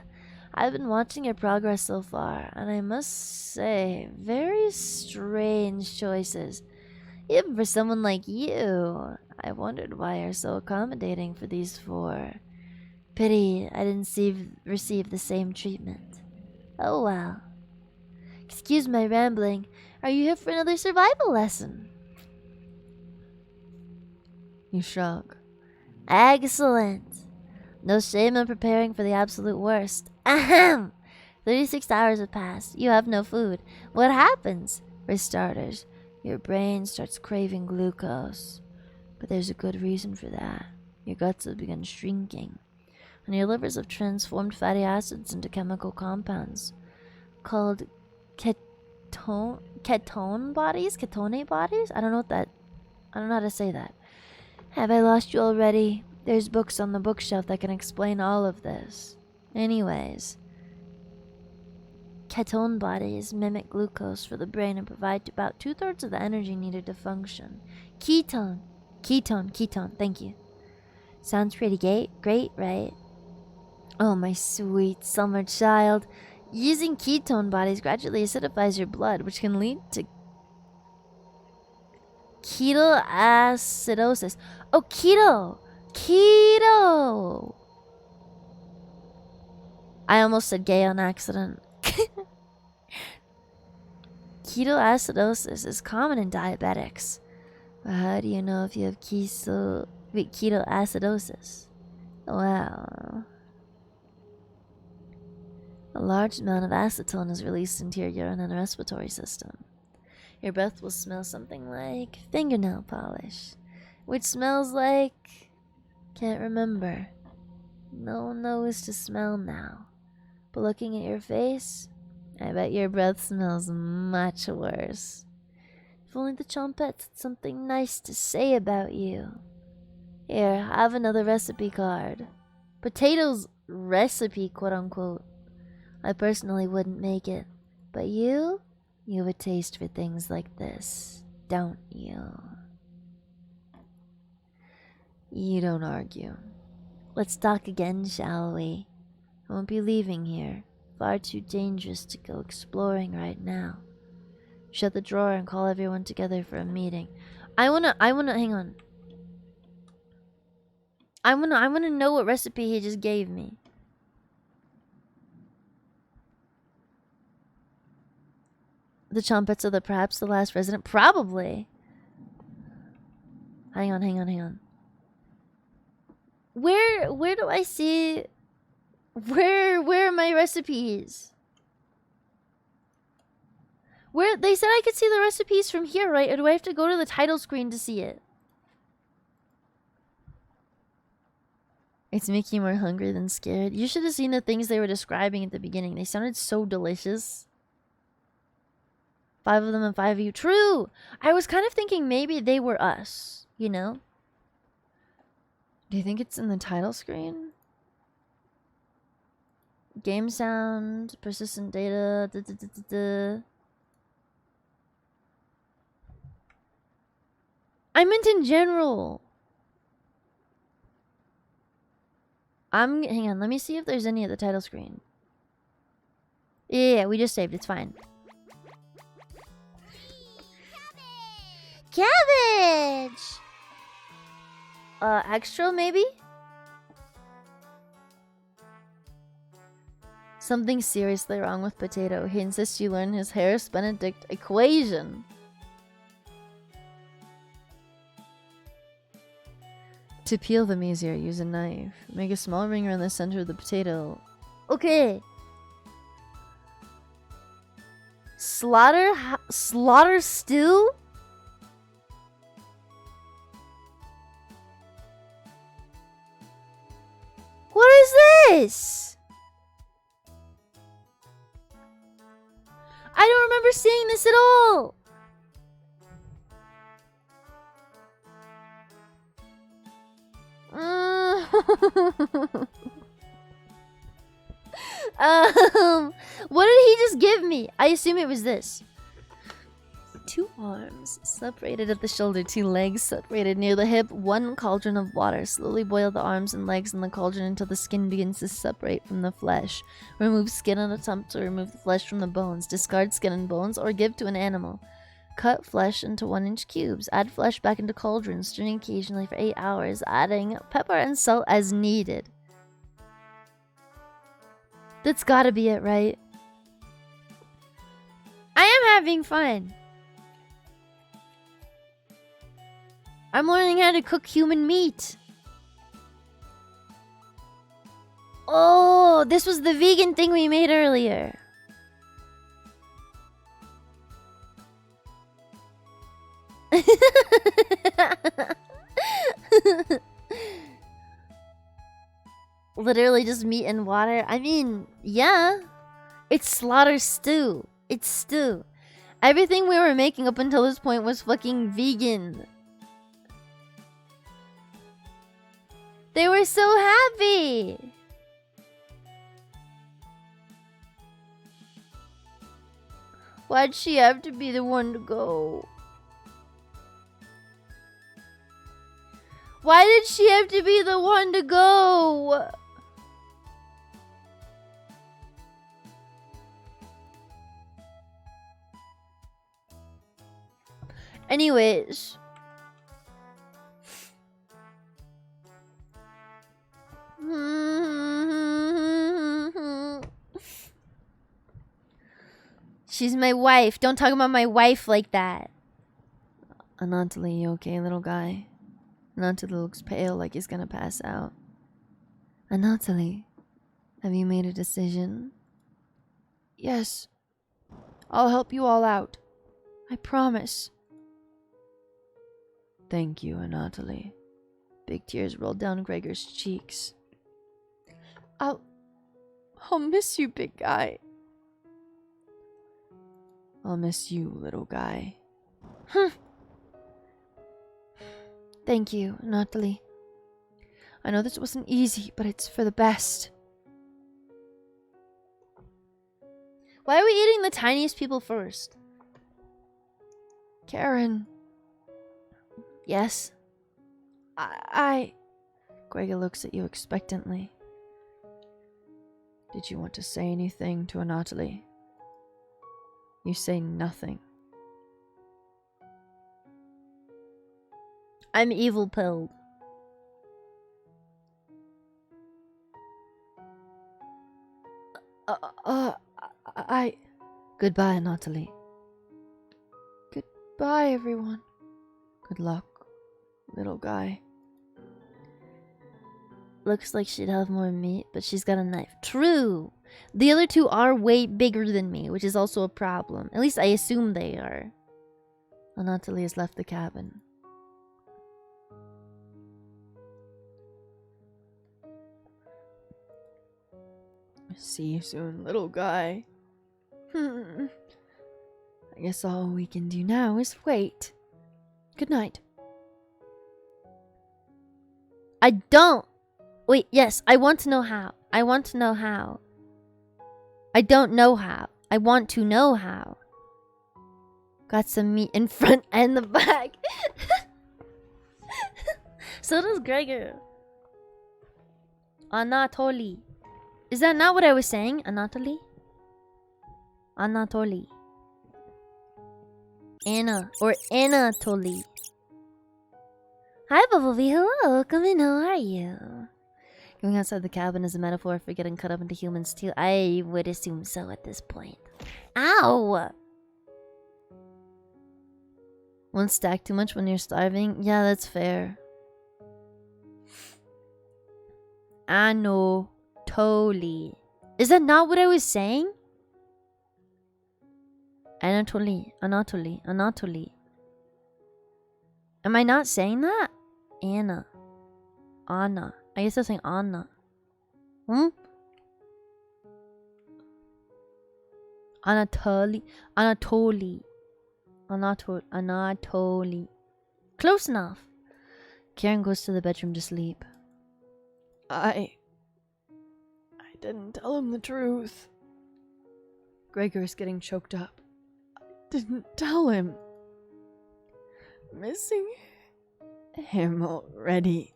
I've been watching your progress so far, and I must say, very strange choices. Even for someone like you, I wondered why you're so accommodating for these 4. Pity I didn't receive the same treatment. Oh well. Excuse my rambling. Are you here for another survival lesson? You shrug. Excellent. No shame in preparing for the absolute worst. Ahem! 36 hours have passed. You have no food. What happens? For starters, your brain starts craving glucose. But there's a good reason for that. Your guts have begun shrinking, and your livers have transformed fatty acids into chemical compounds called ketone bodies? Ketone bodies? I don't know how to say that. Have I lost you already? There's books on the bookshelf that can explain all of this. Anyways, ketone bodies mimic glucose for the brain and provide about 2/3 of the energy needed to function. Ketone, thank you. Sounds pretty great, right? Oh, my sweet summer child. Using ketone bodies gradually acidifies your blood, which can lead to ketoacidosis. Oh, keto! I almost said gay on accident. Ketoacidosis is common in diabetics. But how do you know if you have ketoacidosis? Well, a large amount of acetylene is released into your urine and respiratory system. Your breath will smell something like fingernail polish, which smells like... can't remember. No one knows to smell now. But looking at your face, I bet your breath smells much worse. If only the Chompettes had something nice to say about you. Here, have another recipe card. Potatoes recipe, quote unquote. I personally wouldn't make it. But you have a taste for things like this, don't you? You don't argue. Let's talk again, shall we? I won't be leaving here. Far too dangerous to go exploring right now. Shut the drawer and call everyone together for a meeting. I wanna hang on. I wanna know what recipe he just gave me. The Chompettes are perhaps the last resident. Probably. Hang on. Where do I see? Where are my recipes? Where they said I could see the recipes from here, right? Or do I have to go to the title screen to see it? It's making you more hungry than scared. You should have seen the things they were describing at the beginning. They sounded so delicious. 5 of them and 5 of you. True! I was kind of thinking maybe they were us, you know? Do you think it's in the title screen? Game sound, persistent data, I meant in general. Hang on, let me see if there's any at the title screen. Yeah, we just saved, it's fine. Cabbage! Extra maybe? Something seriously wrong with Potato. He insists you learn his Harris-Benedict equation. To peel them easier, use a knife. Make a small ring around the center of the potato. Okay. Slaughter stew? What is this? I don't remember seeing this at all. What did he just give me? I assume it was this. 2 arms separated at the shoulder, 2 legs separated near the hip, 1 cauldron of water. Slowly boil the arms and legs in the cauldron until the skin begins to separate from the flesh. Remove skin and attempt to remove the flesh from the bones. Discard skin and bones or give to an animal. Cut flesh into 1-inch cubes. Add flesh back into cauldron, stirring occasionally for 8 hours, adding pepper and salt as needed. That's gotta be it, right? I am having fun. I'm learning how to cook human meat. Oh, this was the vegan thing we made earlier. Literally just meat and water. I mean, yeah. It's slaughter stew. It's stew. Everything we were making up until this point was fucking vegan. They were so happy. Why'd she have to be the one to go? Why did she have to be the one to go? Anyways. She's my wife. Don't talk about my wife like that. Anatoly, you okay, little guy? Anatoly looks pale, like he's gonna pass out. Anatoly, have you made a decision? Yes. I'll help you all out. I promise. Thank you, Anatoly. Big tears rolled down Gregor's cheeks. I'll miss you, big guy. I'll miss you, little guy. Thank you, Natalie. I know this wasn't easy, but it's for the best. Why are we eating the tiniest people first? Karen. Yes. Gregor looks at you expectantly. Did you want to say anything to Anatoly? You say nothing. I'm evil pilled. Goodbye, Anatoly. Goodbye, everyone. Good luck, little guy. Looks like she'd have more meat, but she's got a knife. True! The other two are way bigger than me, which is also a problem. At least I assume they are. Anatoly has left the cabin. See you soon, little guy. I guess all we can do now is wait. Good night. I don't. Wait, yes, I want to know how. I want to know how. I don't know how. I want to know how. Got some meat in front and the back. So does Gregor. Anatoly. Is that not what I was saying? Anatoly? Anatoly. Anna. Or Anatoly. Hi, Bumblebee. Hello. Come in. How are you? Going outside the cabin is a metaphor for getting cut up into humans too. I would assume so at this point. Ow! Won't stack too much when you're starving? Yeah, that's fair. Anatoly. Is that not what I was saying? Anatoly. Am I not saying that? Anna. I guess I'm saying Anna. Anatoly. Close enough. Karen goes to the bedroom to sleep. I didn't tell him the truth. Gregor is getting choked up. I didn't tell him. Missing him already.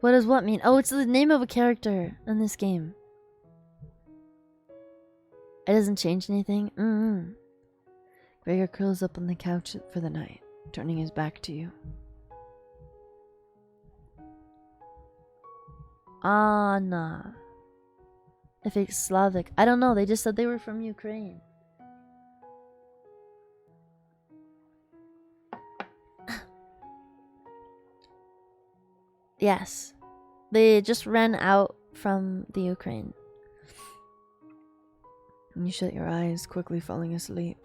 What does what mean? Oh, it's the name of a character in this game. It doesn't change anything? Gregor curls up on the couch for the night, turning his back to you. Anna. If it's Slavic. I don't know, they just said they were from Ukraine. Yes. They just ran out from the Ukraine. You shut your eyes, quickly falling asleep.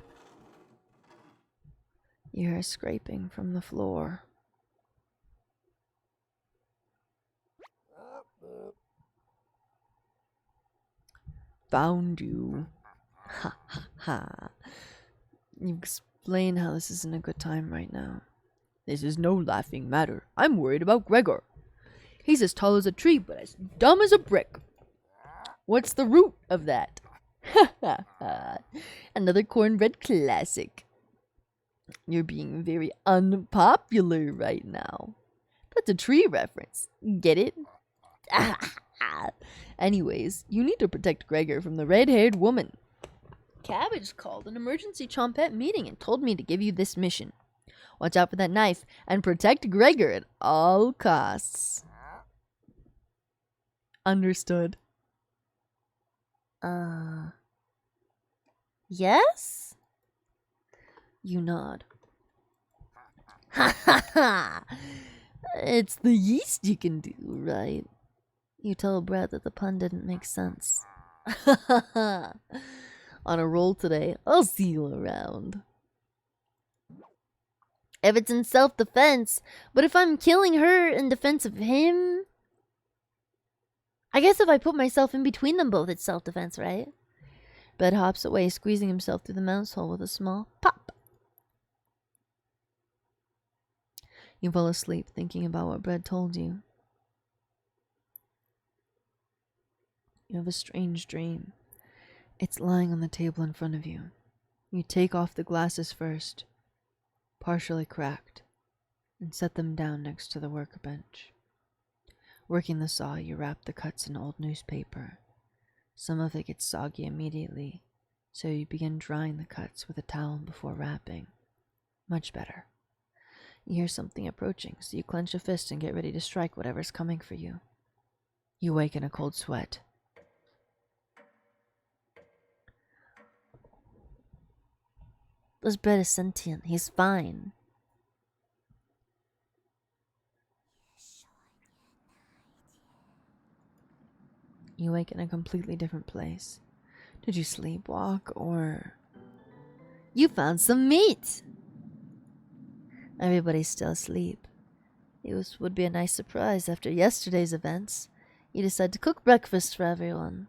You hear scraping from the floor. Found you. Ha ha ha. You explain how this isn't a good time right now. This is no laughing matter. I'm worried about Gregor. He's as tall as a tree, but as dumb as a brick. What's the root of that? Ha ha ha. Another cornbread classic. You're being very unpopular right now. That's a tree reference. Get it? Anyways, you need to protect Gregor from the red-haired woman. Cabbage called an emergency Chompette meeting and told me to give you this mission. Watch out for that knife and protect Gregor at all costs. Understood. Yes? You nod. Ha ha ha! It's the yeast you can do, right? You tell Brad that the pun didn't make sense. On a roll today. I'll see you around. If it's in self-defense, but if I'm killing her in defense of him... I guess if I put myself in between them both, it's self-defense, right? Bread hops away, squeezing himself through the mouse hole with a small pop. You fall asleep thinking about what Bread told you. You have a strange dream. It's lying on the table in front of you. You take off the glasses first, partially cracked, and set them down next to the workbench. Working the saw, you wrap the cuts in old newspaper. Some of it gets soggy immediately, so you begin drying the cuts with a towel before wrapping. Much better. You hear something approaching, so you clench a fist and get ready to strike whatever's coming for you. You wake in a cold sweat. This Bread is sentient. He's fine. You wake in a completely different place. Did you sleepwalk or... You found some meat! Everybody's still asleep. It would be a nice surprise after yesterday's events. You decide to cook breakfast for everyone.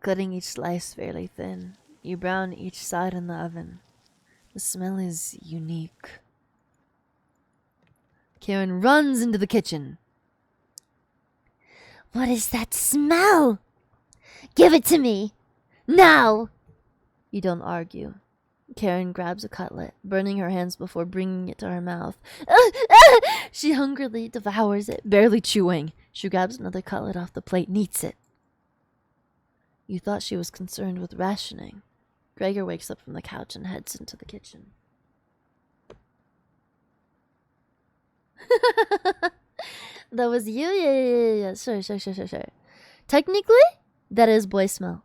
Cutting each slice fairly thin, you brown each side in the oven. The smell is unique. Karen runs into the kitchen. What is that smell? Give it to me! Now! You don't argue. Karen grabs a cutlet, burning her hands before bringing it to her mouth. She hungrily devours it, barely chewing. She grabs another cutlet off the plate and eats it. You thought she was concerned with rationing. Gregor wakes up from the couch and heads into the kitchen. That was you? Yeah. Sure. Technically, that is boy smell.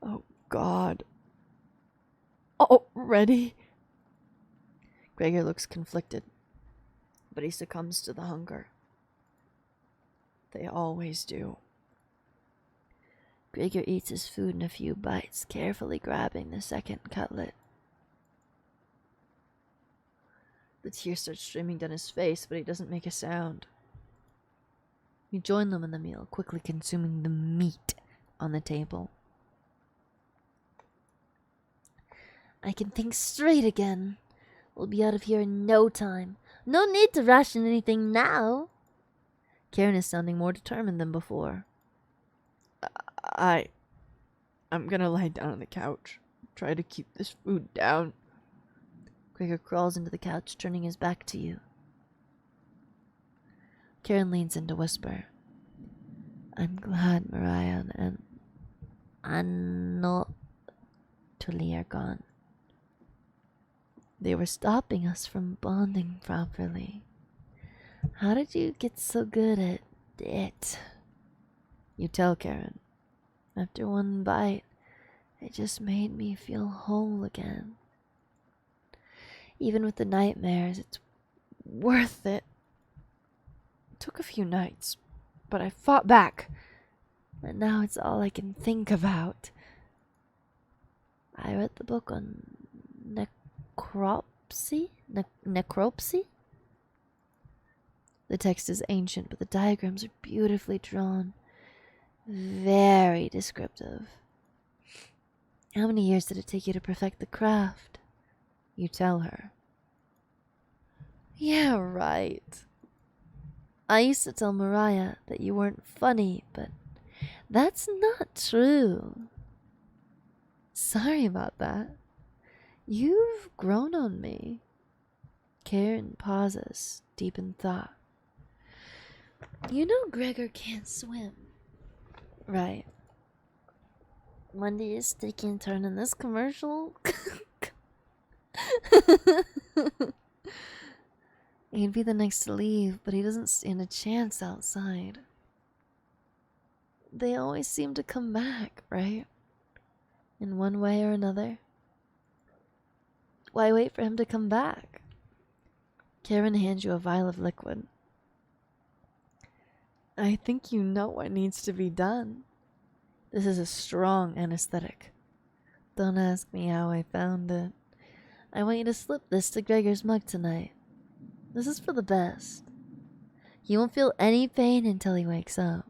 Oh, God. Already? Gregor looks conflicted, but he succumbs to the hunger. They always do. Gregor eats his food in a few bites, carefully grabbing the second cutlet. The tears start streaming down his face, but he doesn't make a sound. You join them in the meal, quickly consuming the meat on the table. I can think straight again. We'll be out of here in no time. No need to ration anything now. Karen is sounding more determined than before. I'm gonna lie down on the couch. Try to keep this food down. Gregor crawls into the couch, turning his back to you. Karen leans in to whisper, I'm glad Mariah and Anatoli are gone. They were stopping us from bonding properly. How did you get so good at it? You tell Karen. After one bite, it just made me feel whole again. Even with the nightmares, it's worth it. It took a few nights, but I fought back. And now it's all I can think about. I read the book on necropsy? Necropsy? The text is ancient, but the diagrams are beautifully drawn. Very descriptive. How many years did it take you to perfect the craft? You tell her. Yeah, right. I used to tell Mariah that you weren't funny, but that's not true. Sorry about that. You've grown on me. Karen pauses, deep in thought. You know Gregor can't swim. Right. Wendy is taking a turn in this commercial. He'd be the next to leave, but he doesn't stand a chance outside. They always seem to come back, right? In one way or another. Why wait for him to come back? Karen hands you a vial of liquid. I think you know what needs to be done. This is a strong anesthetic. Don't ask me how I found it. I want you to slip this to Gregor's mug tonight. This is for the best. He won't feel any pain until he wakes up.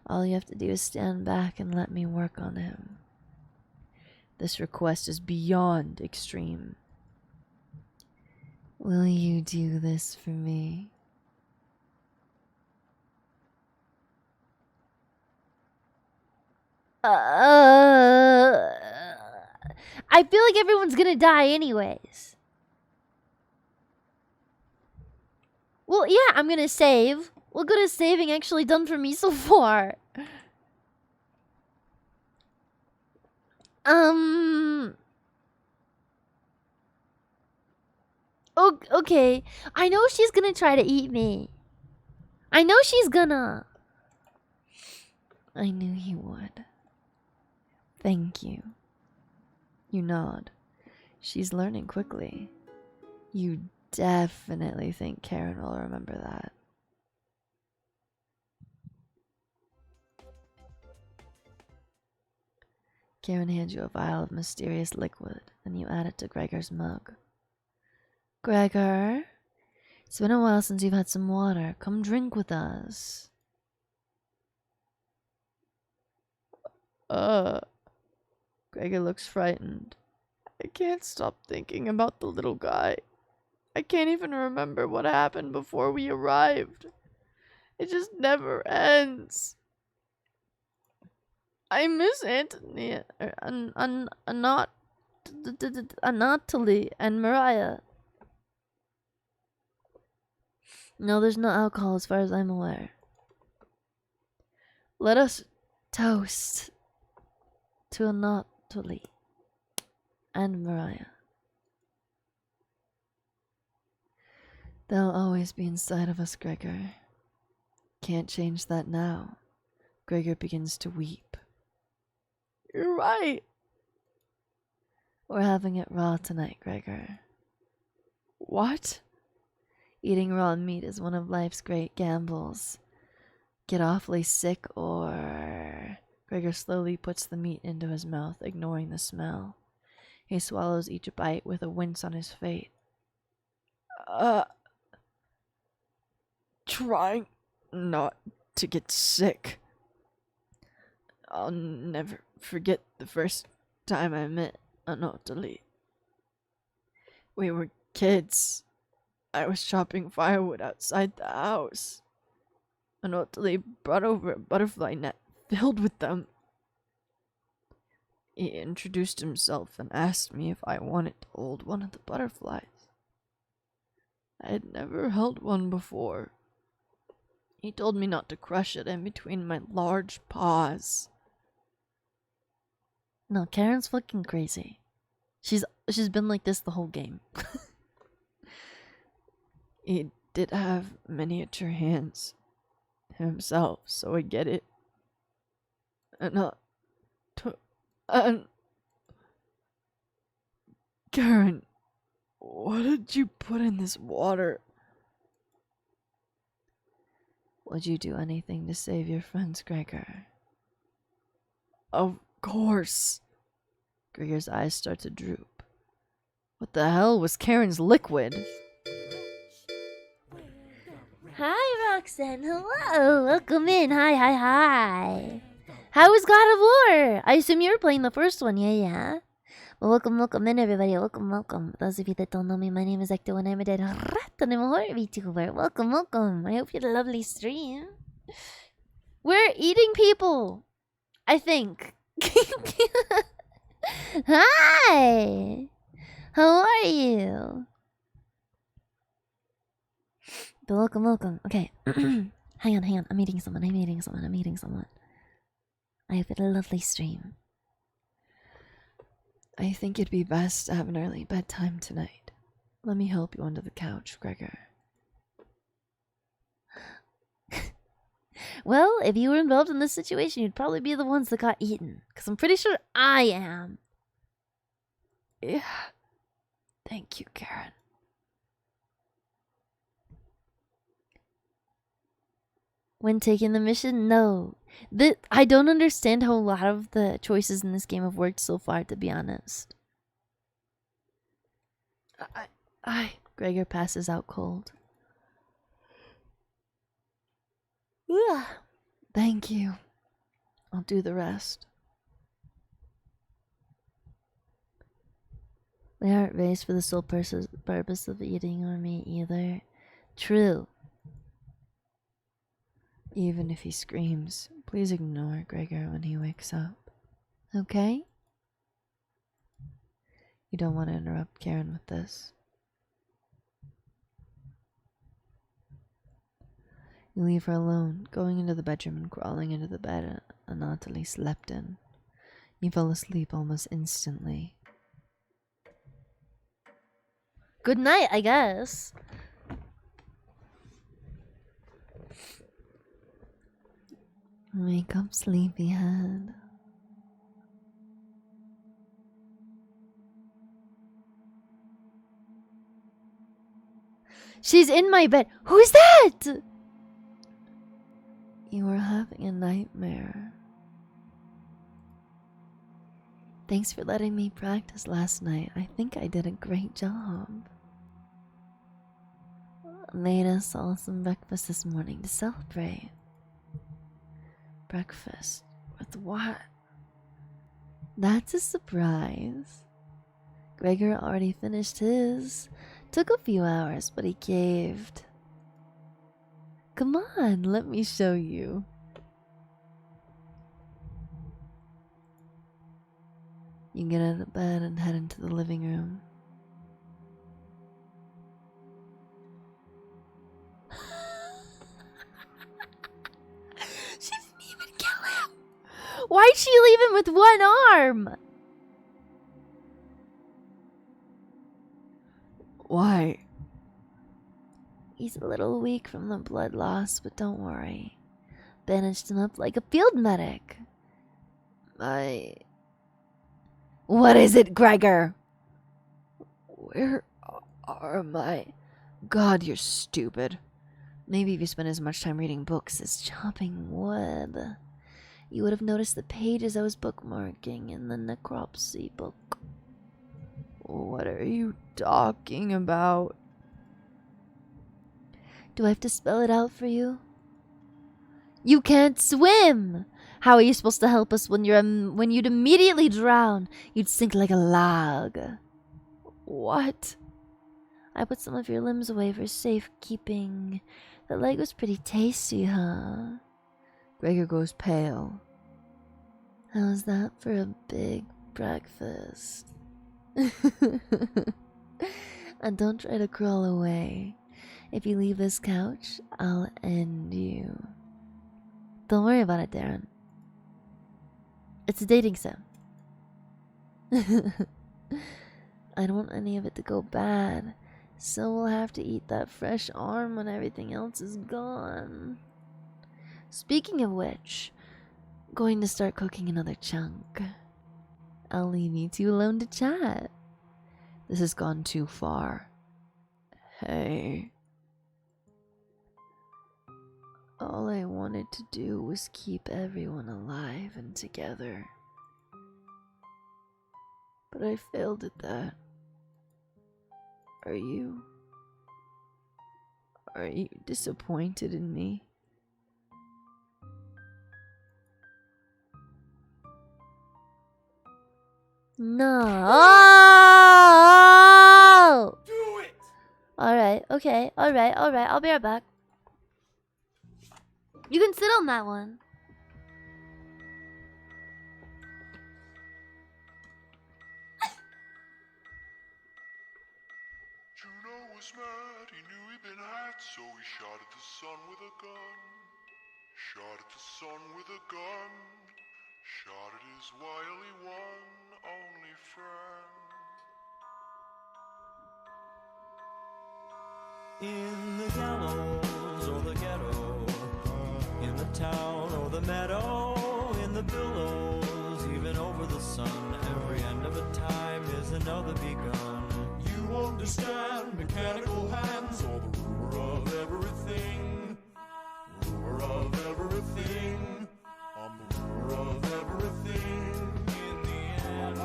All you have to do is stand back and let me work on him. This request is beyond extreme. Will you do this for me? I feel like everyone's gonna die anyways. Well, yeah, I'm gonna save. What good has saving actually done for me so far? Okay. I know she's gonna try to eat me. I know she's gonna. I knew you would. Thank you. You nod. She's learning quickly. You definitely think Karen will remember that. Karen hands you a vial of mysterious liquid, and you add it to Gregor's mug. Gregor, it's been a while since you've had some water. Come drink with us. Gregor looks frightened. I can't stop thinking about the little guy. I can't even remember what happened before we arrived. It just never ends. I miss Anthony, Anatoly, and Mariah. No, there's no alcohol as far as I'm aware. Let us toast to Anatoly and Mariah. They'll always be inside of us, Gregor. Can't change that now. Gregor begins to weep. You're right. We're having it raw tonight, Gregor. What? Eating raw meat is one of life's great gambles. Get awfully sick or... Gregor slowly puts the meat into his mouth, ignoring the smell. He swallows each bite with a wince on his face. Trying not to get sick. I'll never forget the first time I met Anatoly. We were kids. I was chopping firewood outside the house. Anatoly brought over a butterfly net filled with them. He introduced himself and asked me if I wanted to hold one of the butterflies. I had never held one before. He told me not to crush it in between my large paws. No, Karen's fucking crazy. She's been like this the whole game. He did have miniature hands himself, so I get it. And Karen, what did you put in this water? Would you do anything to save your friends, Gregor? Of course. Gregor's eyes start to droop. What the hell was Karen's liquid? Hi, Roxanne. Hello. Welcome in. Hi. How was God of War? I assume you were playing the first one. Yeah. Well, welcome in, everybody. Welcome. Those of you that don't know me, my name is Ecto, and I'm a dead rat, and I'm a horror VTuber. Welcome. I hope you had a lovely stream. We're eating people, I think. Hi. How are you? But welcome. Okay. Hang on. I'm eating someone. I hope you had a lovely stream. I think it'd be best to have an early bedtime tonight. Let me help you under the couch, Gregor. Well, if you were involved in this situation, you'd probably be the ones that got eaten. Because I'm pretty sure I am. Yeah. Thank you, Karen. When taking the mission, no. I don't understand how a lot of the choices in this game have worked so far, to be honest. Gregor passes out cold. Ugh. Thank you. I'll do the rest. They aren't raised for the sole purpose of eating or me either. True. Even if he screams, please ignore Gregor when he wakes up. Okay? You don't want to interrupt Karen with this. You leave her alone, going into the bedroom and crawling into the bed Anatoly slept in. You fell asleep almost instantly. Good night, I guess. Wake up, sleepyhead. She's in my bed. Who's that? You were having a nightmare. Thanks for letting me practice last night. I think I did a great job. Made us all some breakfast this morning to celebrate. Breakfast? With what? That's a surprise. Gregor already finished his. Took a few hours, but he caved. Come on, let me show you. You get out of bed and head into the living room. She didn't even kill him. Why'd she leave him with one arm? Why? He's a little weak from the blood loss, but don't worry. Bandaged him up like a field medic. What is it, Gregor? Where are my... God, you're stupid. Maybe if you spent as much time reading books as chopping wood, you would have noticed the pages I was bookmarking in the necropsy book. What are you talking about? Do I have to spell it out for you? You can't swim! How are you supposed to help us when you'd immediately drown? You'd sink like a log. What? I put some of your limbs away for safekeeping. The leg was pretty tasty, huh? Gregor goes pale. How's that for a big breakfast? And don't try to crawl away. If you leave this couch, I'll end you. Don't worry about it, Darren. It's a dating sim. I don't want any of it to go bad, so we'll have to eat that fresh arm when everything else is gone. Speaking of which, going to start cooking another chunk. I'll leave you two alone to chat. This has gone too far. Hey. All I wanted to do was keep everyone alive and together. But I failed at that. Are you disappointed in me? No! Do it! Alright, okay, alright, I'll be right back. You can sit on that one. Juno was mad, he knew he'd been had, so he shot at the sun with a gun. Shot at the sun with a gun. Shot at his wily one, only friend. In the gallows or the ghetto, in the town or the meadow, in the billows, even over the sun, every end of a time is another begun. You understand mechanical hands or the rumor of everything. Rumor of everything. I'm the rumor of everything. In the end.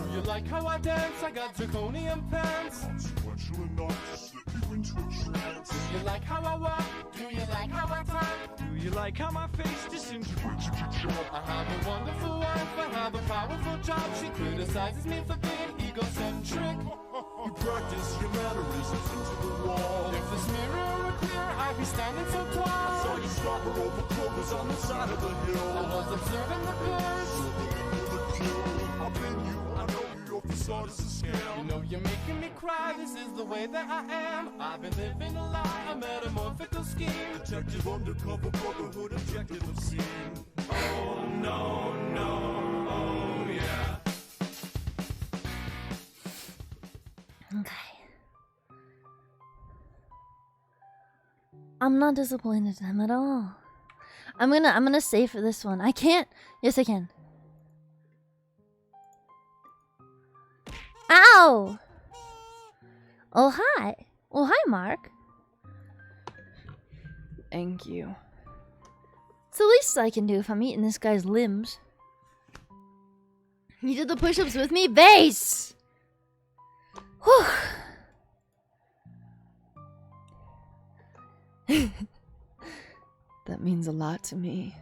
Do you like how I dance? I got zirconium pants. Consequential enough to slip you into a trance. Do you like how I walk? Do like how my face disintegrates into chalk? I have a wonderful wife, I have a powerful job. She criticizes me for being egocentric. You practice your mannerisms into the wall. If this mirror were clear, I'd be standing so tall. I saw you stop her over clovers on the side of the hill. I was observing the birds. So the end of the kill. I've been you, I know you, your facade is a scam. You know you're making me cry, this is the way that I am. I've been living a lie, a metamorphical scheme. Detective undercover brotherhood, objective obscene. Oh no, no, oh yeah. Okay. I'm not disappointed in him at all. I'm gonna save for this one. I can't. Yes, I can. Ow! Oh, hi. Oh, hi, Mark. Thank you. It's the least I can do if I'm eating this guy's limbs. You did the push-ups with me? Base! Whew. That means a lot to me.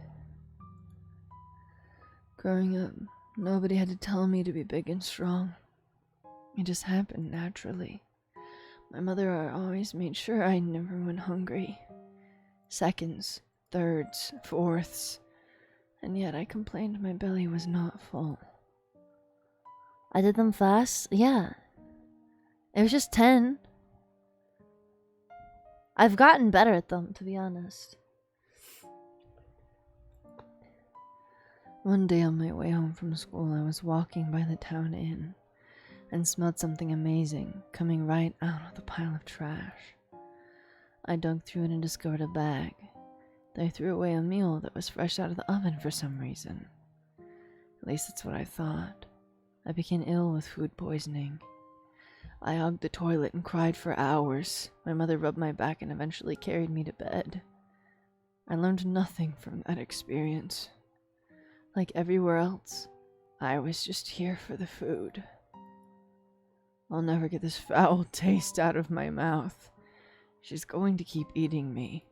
Growing up, nobody had to tell me to be big and strong. It just happened naturally. My mother always made sure I never went hungry. Seconds, thirds, fourths, and yet I complained my belly was not full. I did them fast? Yeah. It was just 10. I've gotten better at them, to be honest. One day on my way home from school, I was walking by the town inn and smelled something amazing coming right out of the pile of trash. I dug through it and discovered a bag. They threw away a meal that was fresh out of the oven for some reason. At least that's what I thought. I became ill with food poisoning. I hugged the toilet and cried for hours. My mother rubbed my back and eventually carried me to bed. I learned nothing from that experience. Like everywhere else, I was just here for the food. I'll never get this foul taste out of my mouth. She's going to keep eating me.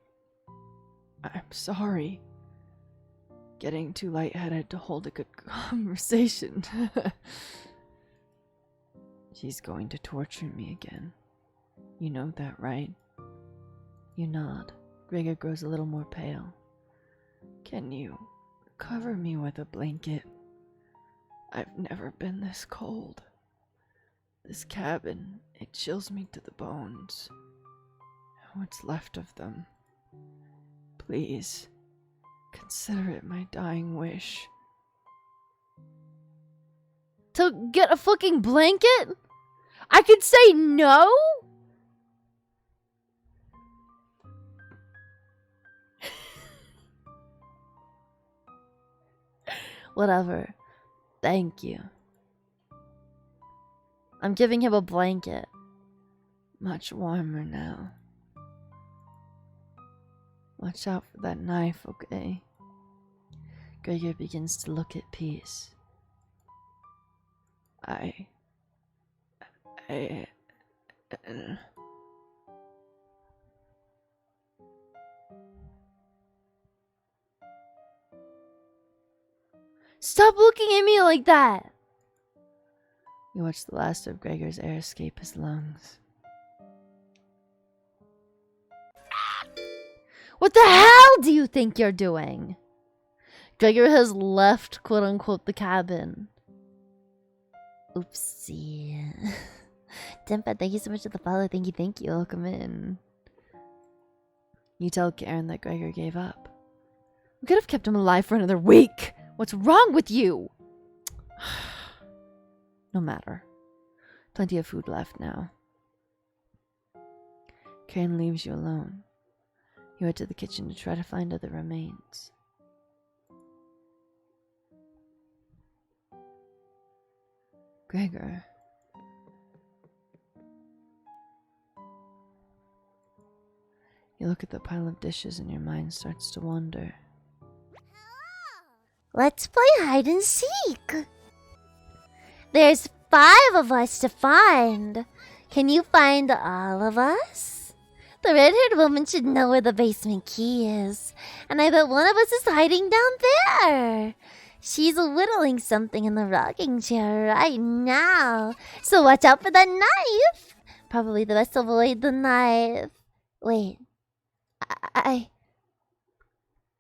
I'm sorry. Getting too lightheaded to hold a good conversation. She's going to torture me again. You know that, right? You nod. Gregor grows a little more pale. Can you cover me with a blanket? I've never been this cold. This cabin, it chills me to the bones. What's left of them. Please, consider it my dying wish. To get a fucking blanket? I could say no? Whatever. Thank you. I'm giving him a blanket. Much warmer now. Watch out for that knife, okay? Gregor begins to look at Peace. Stop looking at me like that! You watch the last of Gregor's air escape his lungs. What the hell do you think you're doing? Gregor has left, quote-unquote, the cabin. Oopsie. Tempa, thank you so much for the follow. Thank you. Welcome in. You tell Karen that Gregor gave up. We could have kept him alive for another week. What's wrong with you? No matter. Plenty of food left now. Karen leaves you alone. You head to the kitchen to try to find other remains. Gregor. You look at the pile of dishes and your mind starts to wander. Let's play hide and seek. There's 5 of us to find. Can you find all of us? The red-haired woman should know where the basement key is. And I bet one of us is hiding down there. She's whittling something in the rocking chair right now. So watch out for that knife. Probably the best to avoid the knife. Wait.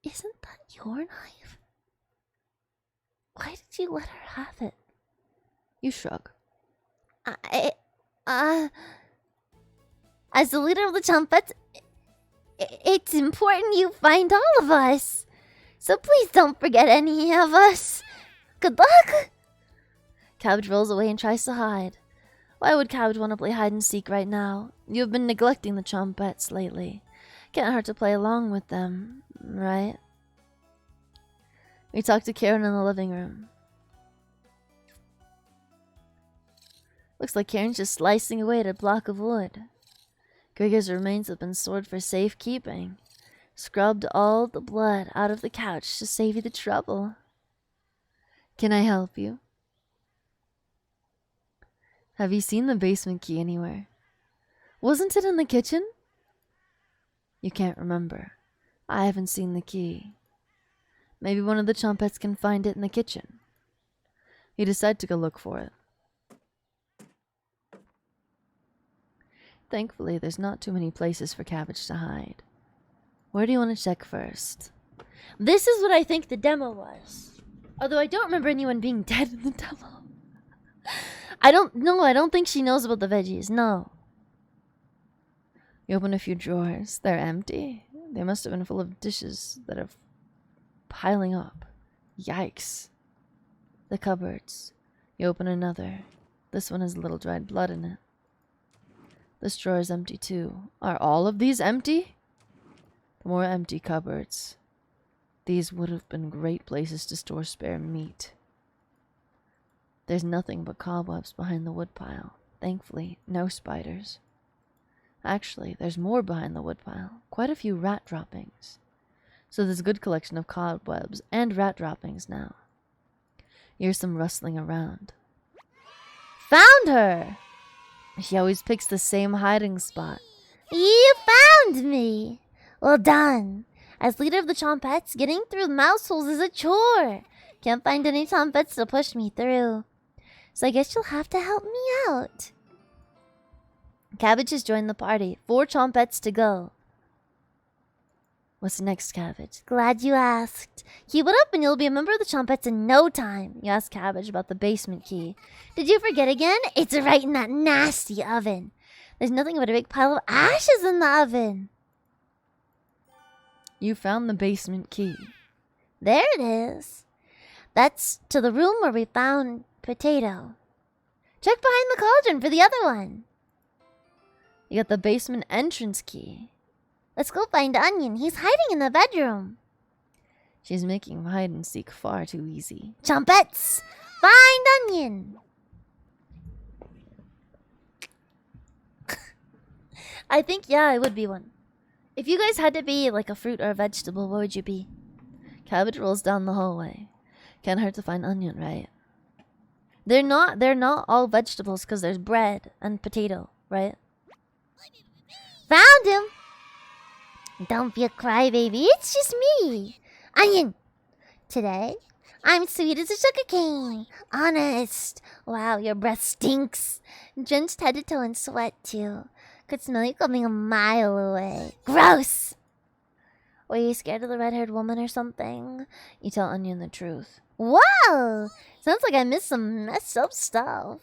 Isn't that your knife? Why did you let her have it? You shrug. As the leader of the Chompets, it's important you find all of us. So please don't forget any of us. Good luck! Cabbage rolls away and tries to hide. Why would Cabbage want to play hide and seek right now? You have been neglecting the Chompets lately. Can't hurt to play along with them, right? We talked to Karen in the living room. Looks like Karen's just slicing away at a block of wood. Gregor's remains have been stored for safekeeping. Scrubbed all the blood out of the couch to save you the trouble. Can I help you? Have you seen the basement key anywhere? Wasn't it in the kitchen? You can't remember. I haven't seen the key. Maybe one of the Chompets can find it in the kitchen. You decide to go look for it. Thankfully, there's not too many places for Cabbage to hide. Where do you want to check first? This is what I think the demo was. Although I don't remember anyone being dead in the demo. I don't think she knows about the veggies, no. You open a few drawers. They're empty. They must have been full of dishes that are piling up. Yikes. The cupboards. You open another. This one has a little dried blood in it. This drawer is empty too. Are all of these empty? More empty cupboards. These would have been great places to store spare meat. There's nothing but cobwebs behind the woodpile. Thankfully, no spiders. Actually, there's more behind the woodpile. Quite a few rat droppings. So there's a good collection of cobwebs and rat droppings now. Here's some rustling around. Found her! She always picks the same hiding spot. You found me! Well done. As leader of the Chompets, getting through mouse holes is a chore. Can't find any Chompets to push me through. So I guess you'll have to help me out. Cabbage has joined the party. 4 Chompets to go. What's next, Cabbage? Glad you asked. Keep it up and you'll be a member of the Chompets in no time. You asked Cabbage about the basement key. Did you forget again? It's right in that nasty oven. There's nothing but a big pile of ashes in the oven. You found the basement key. There it is. That's to the room where we found Potato. Check behind the cauldron for the other one. You got the basement entrance key. Let's go find Onion. He's hiding in the bedroom. She's making hide and seek far too easy. Chompets, find Onion. I think, yeah, it would be one. If you guys had to be like a fruit or a vegetable, what would you be? Cabbage rolls down the hallway. Can't hurt to find Onion, right? They're not all vegetables because there's bread and potato, right? Found him. Don't be a crybaby. It's just me, Onion. Today, I'm sweet as a sugar cane. Honest. Wow, your breath stinks. Drenched head to toe in sweat too. Could smell you coming a mile away. Gross. Were you scared of the red-haired woman or something? You tell Onion the truth. Whoa! Sounds like I missed some messed up stuff.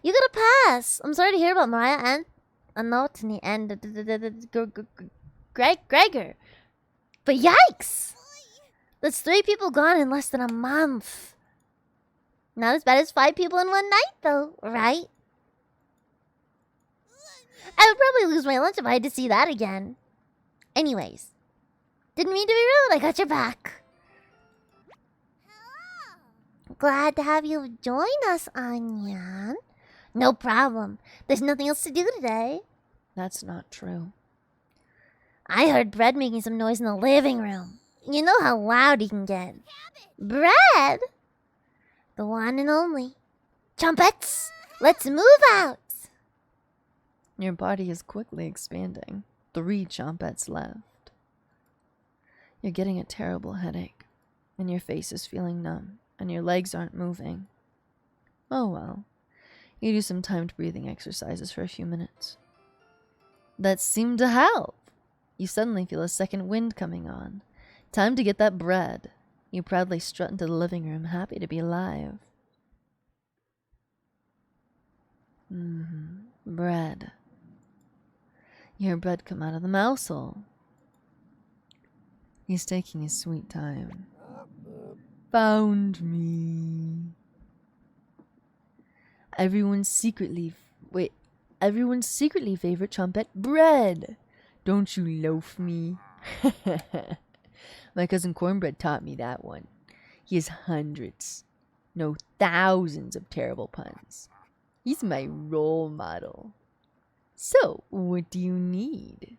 You got a pass. I'm sorry to hear about Mariah and Anotony and Gregor. But yikes! That's 3 people gone in less than a month. Not as bad as 5 people in one night, though, right? I would probably lose my lunch if I had to see that again. Anyways, didn't mean to be rude. I got your back. Glad to have you join us, Onion. No problem. There's nothing else to do today. That's not true. I heard Bread making some noise in the living room. You know how loud he can get. Bread? The one and only. Chompets, let's move out. Your body is quickly expanding. 3 chompettes left. You're getting a terrible headache, and your face is feeling numb, and your legs aren't moving. Oh well. You do some timed breathing exercises for a few minutes. That seemed to help. You suddenly feel a second wind coming on. Time to get that bread. You proudly strut into the living room, happy to be alive. Bread. You hear bread come out of the mouse hole. He's taking his sweet time. Found me. Everyone's secretly favorite chompette, bread. Don't you loaf me? My cousin Cornbread taught me that one. He has hundreds, no thousands of terrible puns. He's my role model. So, what do you need?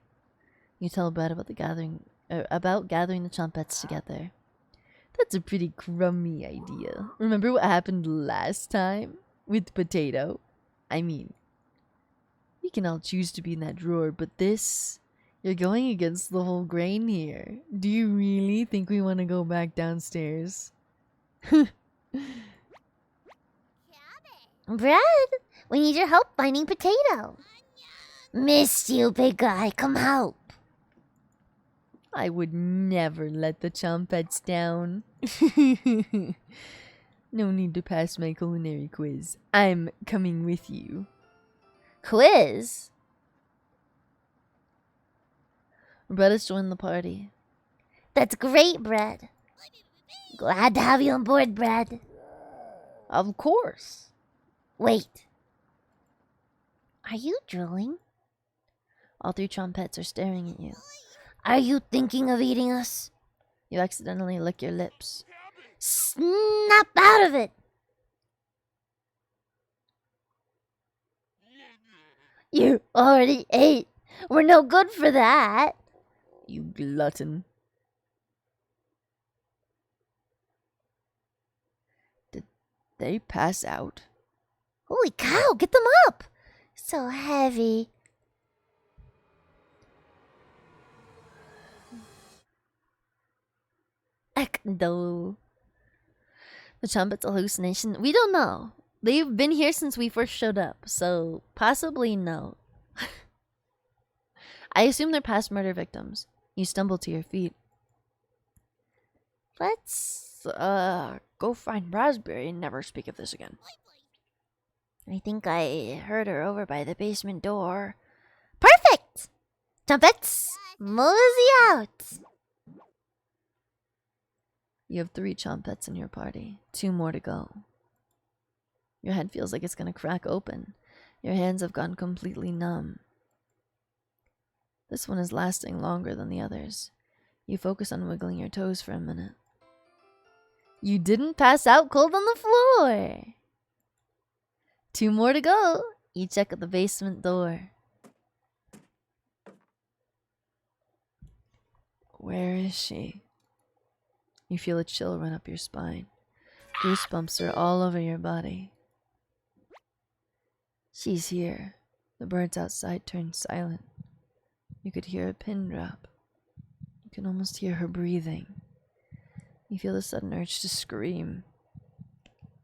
You tell Brad about gathering the chompettes together. That's a pretty crummy idea. Remember what happened last time with Potato? I mean, we can all choose to be in that drawer, but this, you're going against the whole grain here. Do you really think we want to go back downstairs? Brad, we need your help finding Potato. Missed you, big guy. Come help. I would never let the chompettes down. No need to pass my culinary quiz. I'm coming with you. Quiz? Brett has joined the party. That's great, Brad. Glad to have you on board, Brad. Of course. Wait. Are you drooling? All 3 chompettes are staring at you. Are you thinking of eating us? You accidentally lick your lips. Snap out of it! You already ate. We're no good for that. You glutton. Did they pass out? Holy cow, get them up! So heavy. No. The chompet's hallucination? We don't know. They've been here since we first showed up, so possibly no. I assume they're past murder victims. You stumble to your feet. Let's go find Raspberry and never speak of this again. I think I heard her over by the basement door. Perfect! Chompettes, mosey out! You have 3 chompettes in your party. 2 more to go. Your head feels like it's gonna crack open. Your hands have gone completely numb. This one is lasting longer than the others. You focus on wiggling your toes for a minute. You didn't pass out cold on the floor! 2 more to go. You check at the basement door. Where is she? You feel a chill run up your spine. Goosebumps are all over your body. She's here. The birds outside turned silent. You could hear a pin drop. You can almost hear her breathing. You feel a sudden urge to scream.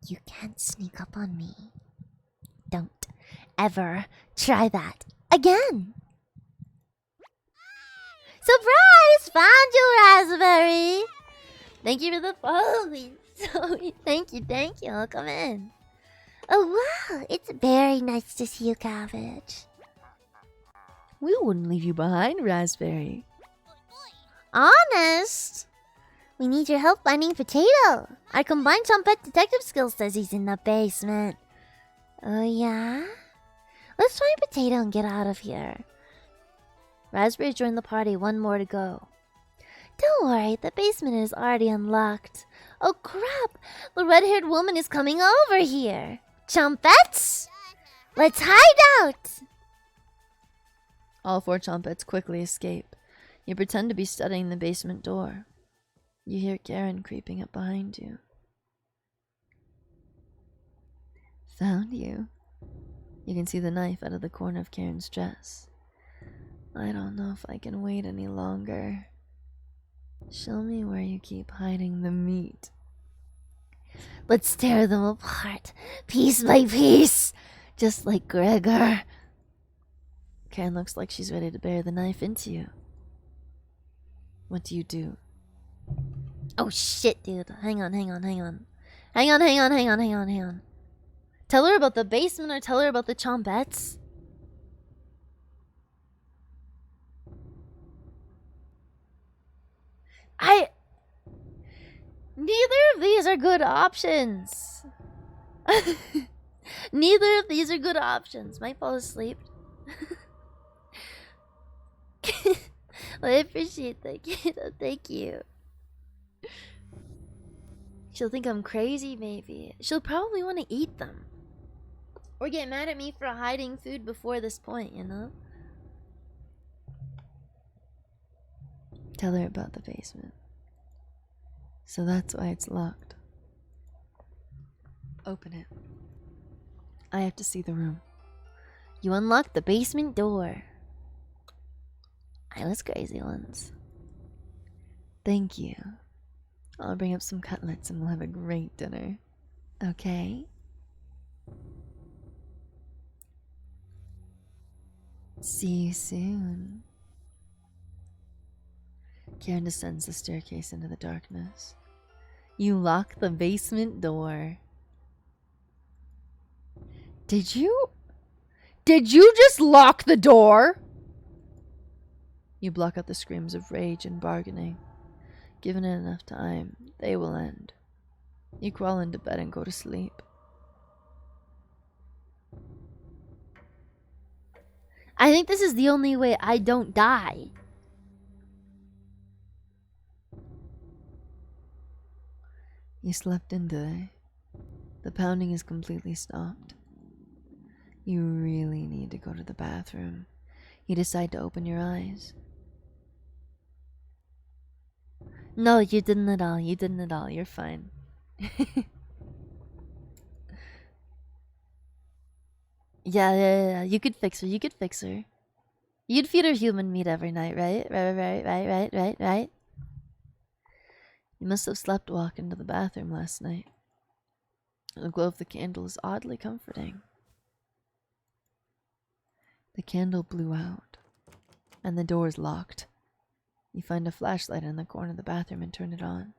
You can't sneak up on me. Don't ever try that again. Surprise! Found you, Raspberry! Thank you for the follow. Thank you. I'll come in. Oh, wow. It's very nice to see you, Cabbage. We wouldn't leave you behind, Raspberry. Honest? We need your help finding Potato. Our combined chompette detective skill says he's in the basement. Oh, yeah? Let's find Potato and get out of here. Raspberry joined the party. 1 more to go. Don't worry, the basement is already unlocked. Oh crap! The red-haired woman is coming over here. Chompettes? Let's hide out! All 4 chompettes quickly escape. You pretend to be studying the basement door. You hear Karen creeping up behind you. Found you. You can see the knife out of the corner of Karen's dress. I don't know if I can wait any longer. Show me where you keep hiding the meat. Let's tear them apart, piece by piece, just like Gregor. Karen looks like she's ready to bury the knife into you. What do you do? Oh shit, dude. Hang on. Tell her about the basement or tell her about the chompettes? Neither of these are good options. Neither of these are good options. Might fall asleep. Well, I appreciate that, kiddo. Thank you. She'll think I'm crazy, maybe. She'll probably want to eat them. Or get mad at me for hiding food before this point, you know? Tell her about the basement. So that's why it's locked. Open it. I have to see the room. You unlocked the basement door. I was crazy once. Thank you. I'll bring up some cutlets and we'll have a great dinner. Okay? See you soon. Karen descends the staircase into the darkness. You lock the basement door. Did you just lock the door? You block out the screams of rage and bargaining. Given it enough time, they will end. You crawl into bed and go to sleep. I think this is the only way I don't die. You slept in today. The pounding is completely stopped. You really need to go to the bathroom. You decide to open your eyes. No, you didn't at all. You didn't at all. You're fine. Yeah. You could fix her. You'd feed her human meat every night, right? Right. You must have slept walk into the bathroom last night. The glow of the candle is oddly comforting. The candle blew out, and the door is locked. You find a flashlight in the corner of the bathroom and turn it on.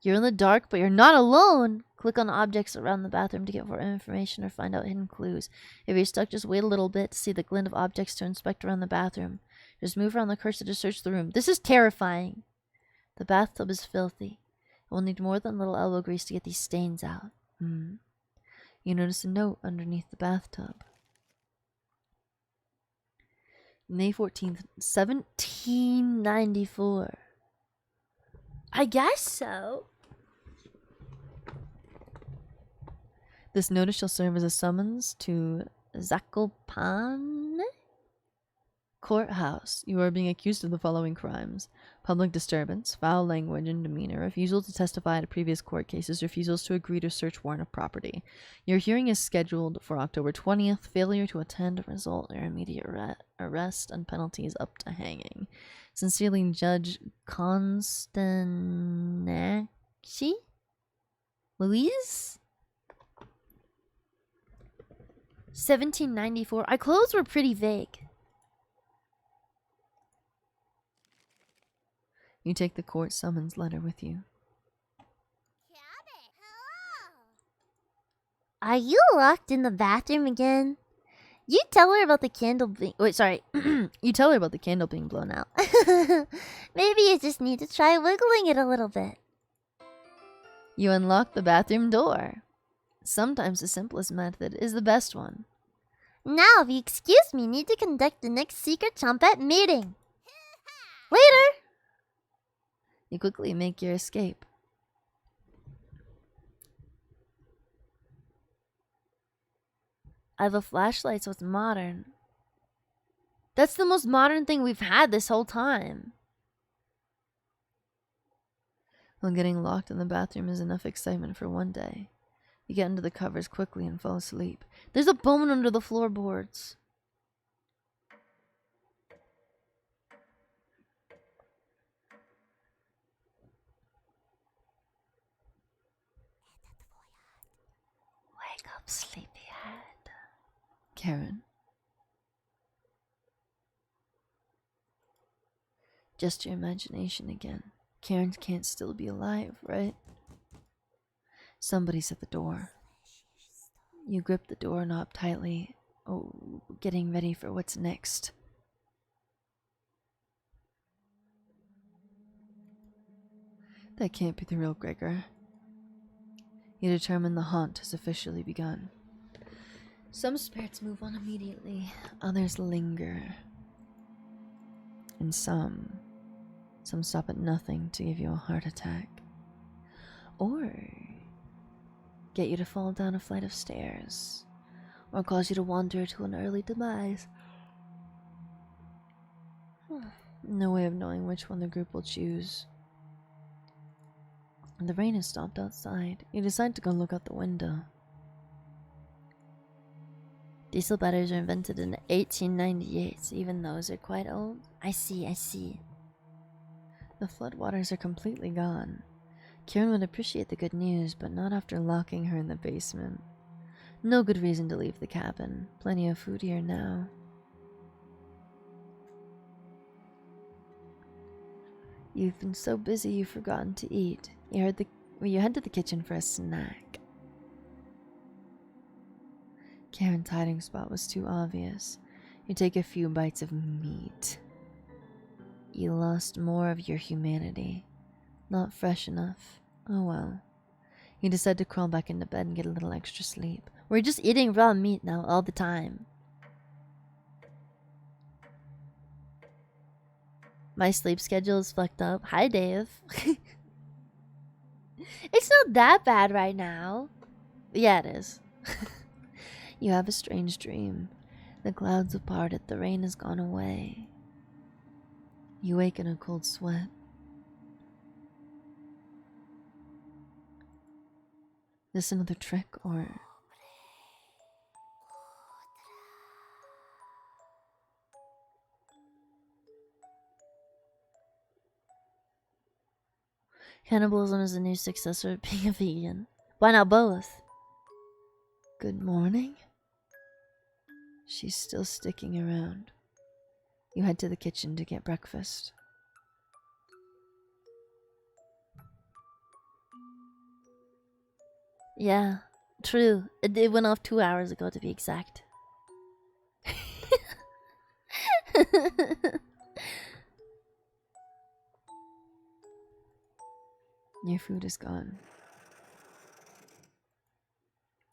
You're in the dark, but you're not alone. Click on objects around the bathroom to get more information or find out hidden clues. If you're stuck, just wait a little bit to see the glint of objects to inspect around the bathroom. Just move around the cursor to search the room. This is terrifying. The bathtub is filthy. It will need more than a little elbow grease to get these stains out. You notice a note underneath the bathtub. May 14th, 1794. I guess so. This notice shall serve as a summons to Zakopane Courthouse. You are being accused of the following crimes: public disturbance, foul language and demeanor, refusal to testify at previous court cases, refusals to agree to search warrant of property. Your hearing is scheduled for October 20th. Failure to attend result in your immediate arrest and penalties up to hanging. Sincerely, Judge Constantine Louise? 1794. Our clothes were pretty vague. You take the court summons letter with you. Are you locked in the bathroom again? You tell her about the candle being... Wait, sorry. You tell her about the candle being blown out. Maybe you just need to try wiggling it a little bit. You unlock the bathroom door. Sometimes the simplest method is the best one. Now, if you excuse me, need to conduct the next secret trumpet meeting. Later! You quickly make your escape. I have a flashlight, so it's modern. That's the most modern thing we've had this whole time. Well, getting locked in the bathroom is enough excitement for one day. You get into the covers quickly and fall asleep. There's a bone under the floorboards. sleepyhead. Karen. Just your imagination again. Karen can't still be alive, right? Somebody's at the door. You grip the doorknob tightly, getting ready for what's next. That can't be the real Gregor. You determine the haunt has officially begun. Some spirits move on immediately, others linger. And some stop at nothing to give you a heart attack. Or get you to fall down a flight of stairs. Or cause you to wander to an early demise. No way of knowing which one the group will choose. The rain has stopped outside. You decide to go look out the window. Diesel batteries were invented in 1898, so even those are quite old. I see. The floodwaters are completely gone. Kieran would appreciate the good news, but not after locking her in the basement. No good reason to leave the cabin. Plenty of food here now. You've been so busy you've forgotten to eat. You head to the kitchen for a snack. Karen's hiding spot was too obvious. You take a few bites of meat. You lost more of your humanity. Not fresh enough. Oh well. You decide to crawl back into bed and get a little extra sleep. We're just eating raw meat now all the time. My sleep schedule is fucked up. Hi, Dave. It's not that bad right now. Yeah, it is. You have a strange dream. The clouds have parted, the rain has gone away. You wake in a cold sweat. This another trick, or... Cannibalism is a new successor of being a vegan. Why not both? Good morning? She's still sticking around. You head to the kitchen to get breakfast. Yeah, true. It went off 2 hours ago to be exact. Your food is gone.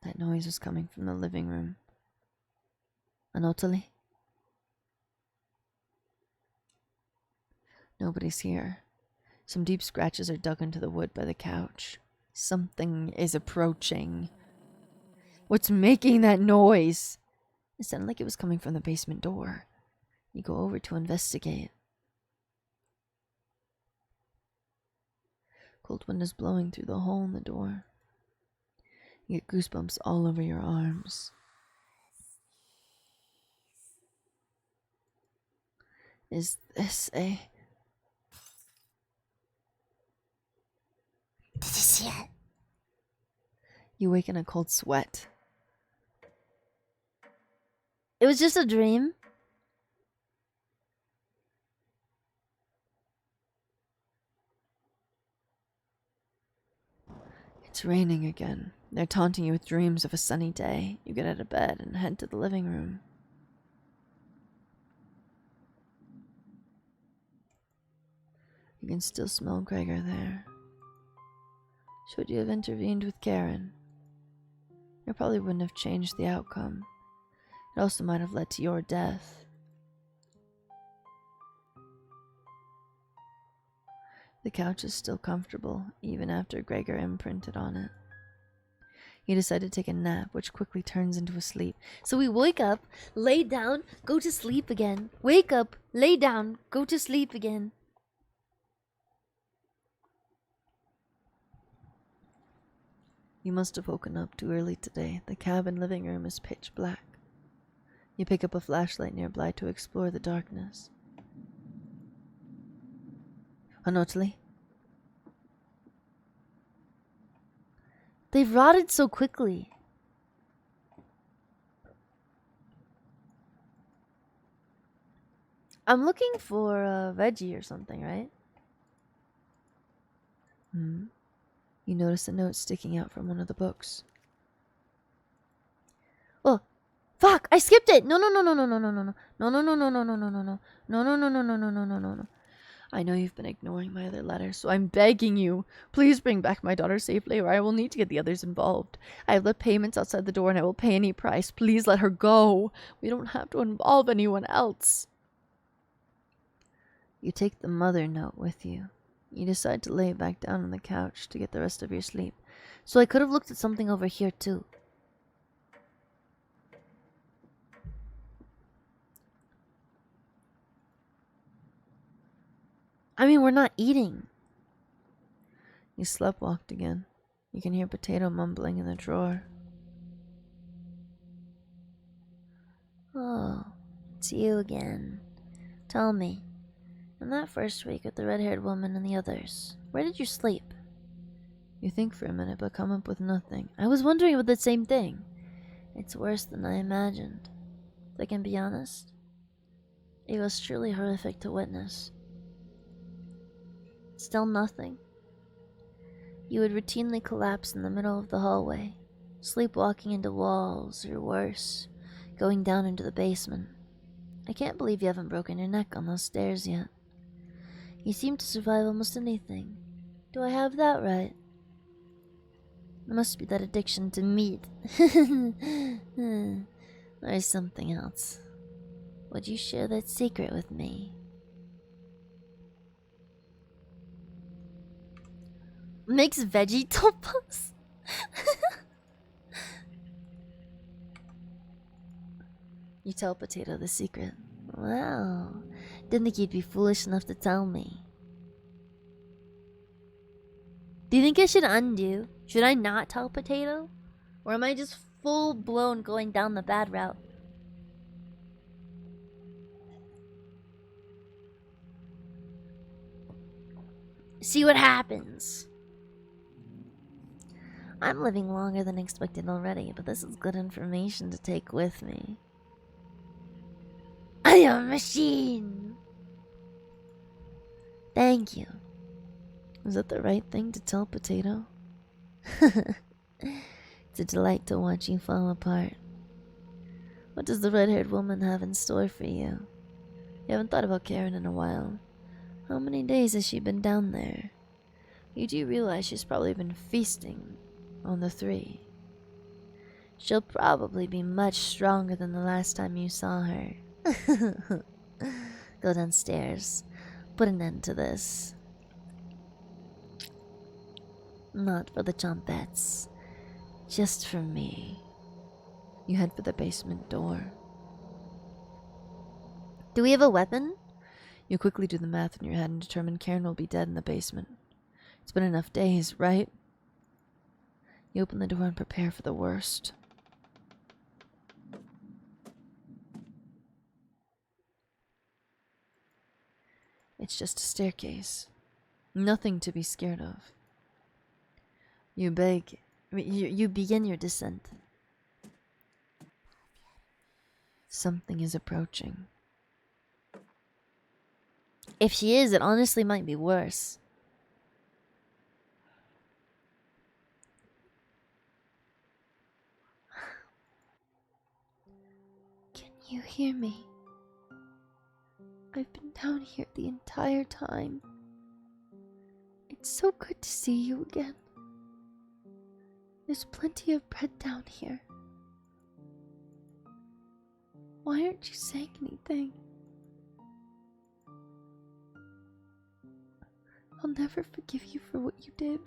That noise was coming from the living room. Anatoly? Nobody's here. Some deep scratches are dug into the wood by the couch. Something is approaching. What's making that noise? It sounded like it was coming from the basement door. You go over to investigate. Cold wind is blowing through the hole in the door. You get goosebumps all over your arms. Is this a... Did you see it? You wake in a cold sweat. It was just a dream. It's raining again. They're taunting you with dreams of a sunny day. You get out of bed and head to the living room. You can still smell Gregor there. Should you have intervened with Karen, it probably wouldn't have changed the outcome. It also might have led to your death. The couch is still comfortable, even after Gregor imprinted on it. You decide to take a nap, which quickly turns into a sleep. So we wake up, lay down, go to sleep again. Wake up, lay down, go to sleep again. You must have woken up too early today. The cabin living room is pitch black. You pick up a flashlight nearby to explore the darkness. Anatoly? They've rotted so quickly. I'm looking for a veggie or something, right? You notice a note sticking out from one of the books. Oh, fuck! I skipped it. No. I know you've been ignoring my other letters, so I'm begging you, please bring back my daughter safely, or I will need to get the others involved. I have left payments outside the door, and I will pay any price. Please let her go. We don't have to involve anyone else. You take the mother note with you. You decide to lay back down on the couch to get the rest of your sleep. So I could have looked at something over here too. I mean, we're not eating. You sleptwalked again. You can hear Potato mumbling in the drawer. Oh, it's you again. Tell me, in that first week with the red-haired woman and the others, where did you sleep? You think for a minute, but come up with nothing. I was wondering about the same thing. It's worse than I imagined. If I can be honest, it was truly horrific to witness. Still nothing. You would routinely collapse in the middle of the hallway, sleepwalking into walls, or worse, going down into the basement. I can't believe you haven't broken your neck on those stairs yet. You seem to survive almost anything. Do I have that right? It must be that addiction to meat. Or something else. Would you share that secret with me? Makes veggie tapas. You tell Potato the secret. Wow. Didn't think you'd be foolish enough to tell me. Do you think I should undo? Should I not tell Potato? Or am I just full-blown going down the bad route? See what happens. I'm living longer than expected already, but this is good information to take with me. I am a machine. Thank you. Is that the right thing to tell Potato? It's a delight to watch you fall apart. What does the red-haired woman have in store for you? You haven't thought about Karen in a while. How many days has she been down there? You do realize she's probably been feasting on the 3. She'll probably be much stronger than the last time you saw her. Go downstairs. Put an end to this. Not for the Chompettes. Just for me. You head for the basement door. Do we have a weapon? You quickly do the math in your head and determine Karen will be dead in the basement. It's been enough days, right? You open the door and prepare for the worst. It's just a staircase. Nothing to be scared of. You begin your descent. Something is approaching. If she is, it honestly might be worse. Can you hear me? I've been down here the entire time. It's so good to see you again. There's plenty of bread down here. Why aren't you saying anything? I'll never forgive you for what you did.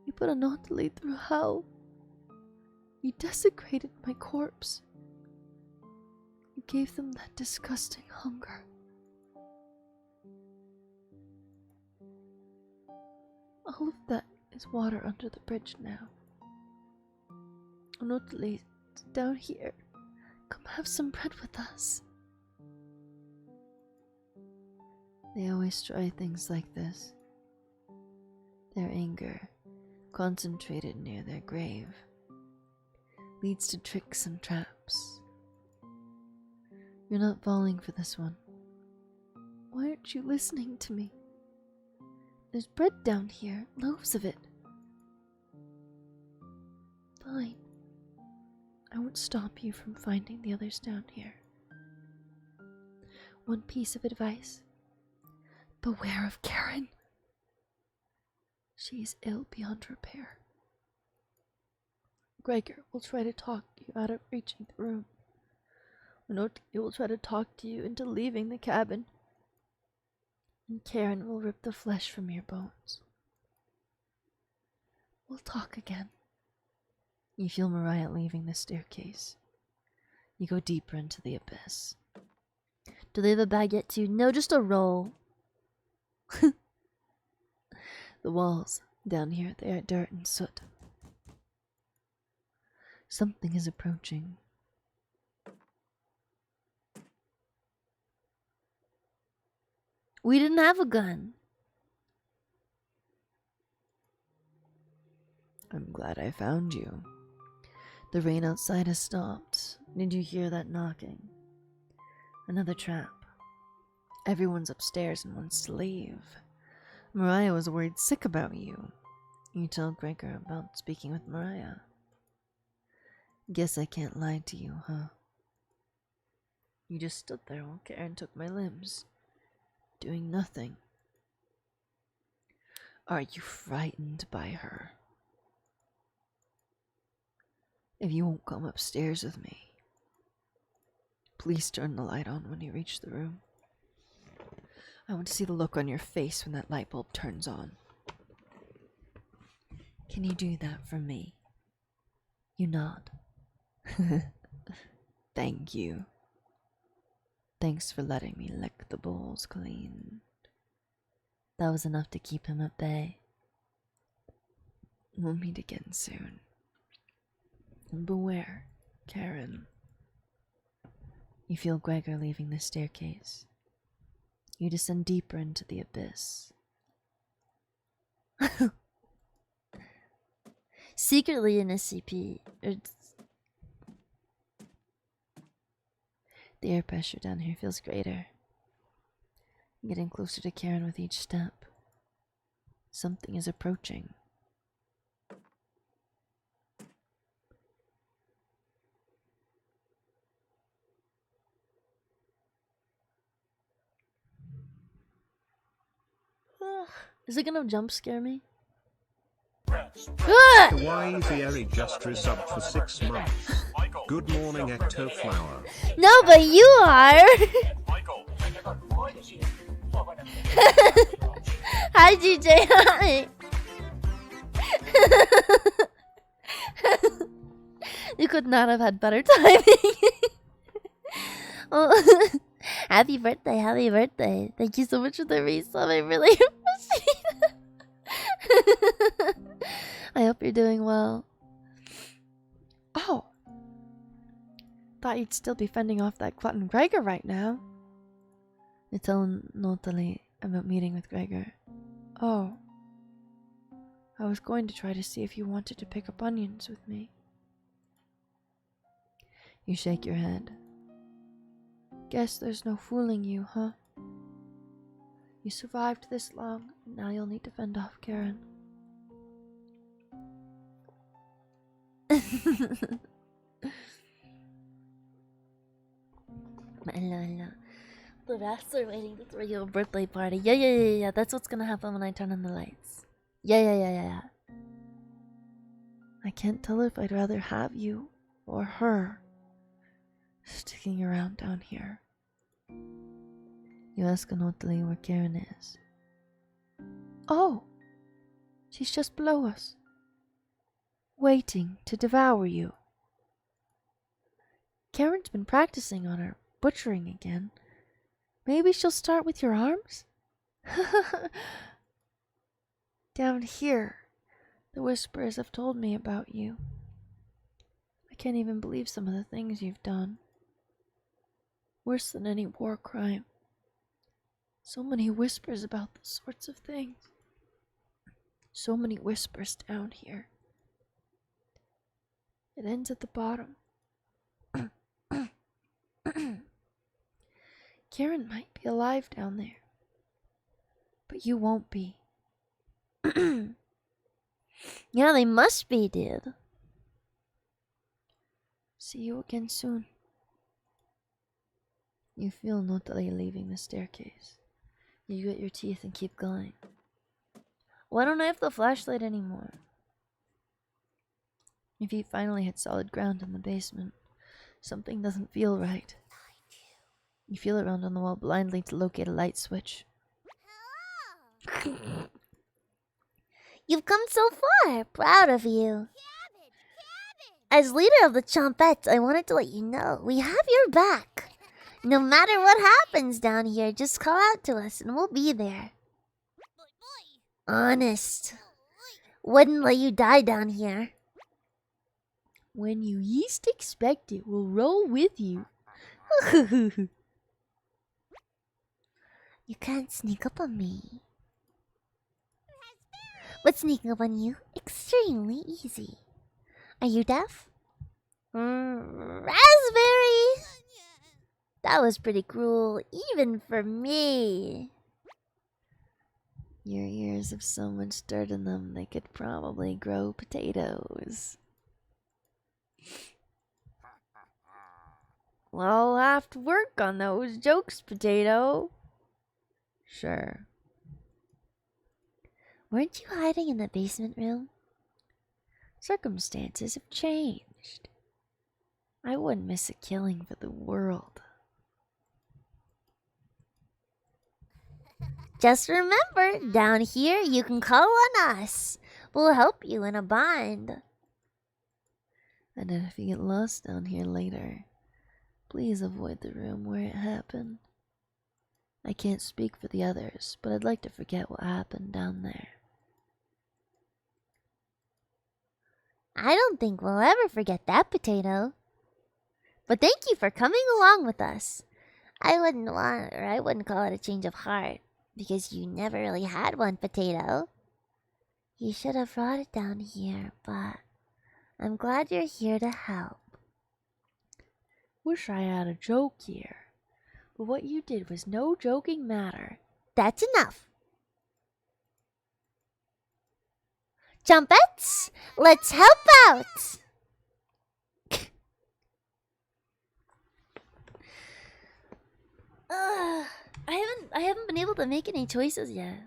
You put Anatoly through hell. You desecrated my corpse. You gave them that disgusting hunger. All of that is water under the bridge now. Anatoly, down here. Come have some bread with us. They always try things like this. Their anger, concentrated near their grave, leads to tricks and traps. You're not falling for this one. Why aren't you listening to me? There's bread down here, loaves of it. Fine. I won't stop you from finding the others down here. One piece of advice. Beware of Karen. She is ill beyond repair. Gregor will try to talk you out of reaching the room. He will try to talk to you into leaving the cabin. And Karen will rip the flesh from your bones. We'll talk again. You feel Mariah leaving the staircase. You go deeper into the abyss. Do they have a baguette too? No, just a roll. The walls down here, they are dirt and soot. Something is approaching. We didn't have a gun. I'm glad I found you. The rain outside has stopped. Did you hear that knocking? Another trap. Everyone's upstairs and wants to leave. Mariah was worried sick about you. You told Gregor about speaking with Mariah. Guess I can't lie to you, huh? You just stood there while Karen took my limbs, doing nothing. Are you frightened by her? If you won't come upstairs with me, please turn the light on when you reach the room. I want to see the look on your face when that light bulb turns on. Can you do that for me? You nod. Thank you. Thanks for letting me lick the bowls clean. That was enough to keep him at bay. We'll meet again soon. And beware, Karen. You feel Gregor leaving the staircase. You descend deeper into the abyss. Secretly an SCP. The air pressure down here feels greater. I'm getting closer to Karen with each step. Something is approaching. Is it gonna jump scare me? Kawaii Fieri just resubbed for 6 months. Good morning, Ectoflower. No, but you are. Hi, DJ. Hi. You could not have had better timing. Oh, happy birthday, happy birthday. Thank you so much for the resub. I really appreciate it. I hope you're doing well. Oh. Thought you'd still be fending off that glutton Gregor right now. You're telling Natalie about meeting with Gregor. Oh. I was going to try to see if you wanted to pick up onions with me. You shake your head. Guess there's no fooling you, huh? You survived this long, and now you'll need to fend off Karen. Hello. The rats are waiting to throw you a birthday party. Yeah. That's what's gonna happen when I turn on the lights. Yeah. I can't tell if I'd rather have you or her sticking around down here. You ask Anotali where Karen is. Oh! She's just below us. Waiting to devour you. Karen's been practicing on her butchering again. Maybe she'll start with your arms? Down here, the Whisperers have told me about you. I can't even believe some of the things you've done. Worse than any war crime. So many whispers about those sorts of things. So many whispers down here. It ends at the bottom. Karen might be alive down there. But you won't be. Yeah, they must be, dude. See you again soon. You feel Notari leaving the staircase. You grit your teeth and keep going. Why don't I have the flashlight anymore? Your feet finally hit solid ground in the basement. Something doesn't feel right. You feel around on the wall blindly to locate a light switch. You've come so far. Proud of you. As leader of the Chompettes, I wanted to let you know we have your back. No matter what happens down here, just call out to us and we'll be there. Honest. Wouldn't let you die down here. When you least expect it, we'll roll with you. You can't sneak up on me. But sneaking up on you, extremely easy. Are you deaf? Raspberry! That was pretty cruel, even for me. Your ears have so much dirt in them, they could probably grow potatoes. Well, I'll have to work on those jokes, potato. Sure. Weren't you hiding in the basement room? Circumstances have changed. I wouldn't miss a killing for the world. Just remember, down here you can call on us. We'll help you in a bind. And if you get lost down here later, please avoid the room where it happened. I can't speak for the others, but I'd like to forget what happened down there. I don't think we'll ever forget that, Potato. But thank you for coming along with us. I wouldn't call it a change of heart, because you never really had one, Potato. You should have brought it down here, but I'm glad you're here to help. Wish I had a joke here, but what you did was no joking matter. That's enough. Chompettes, let's help out! I haven't been able to make any choices yet.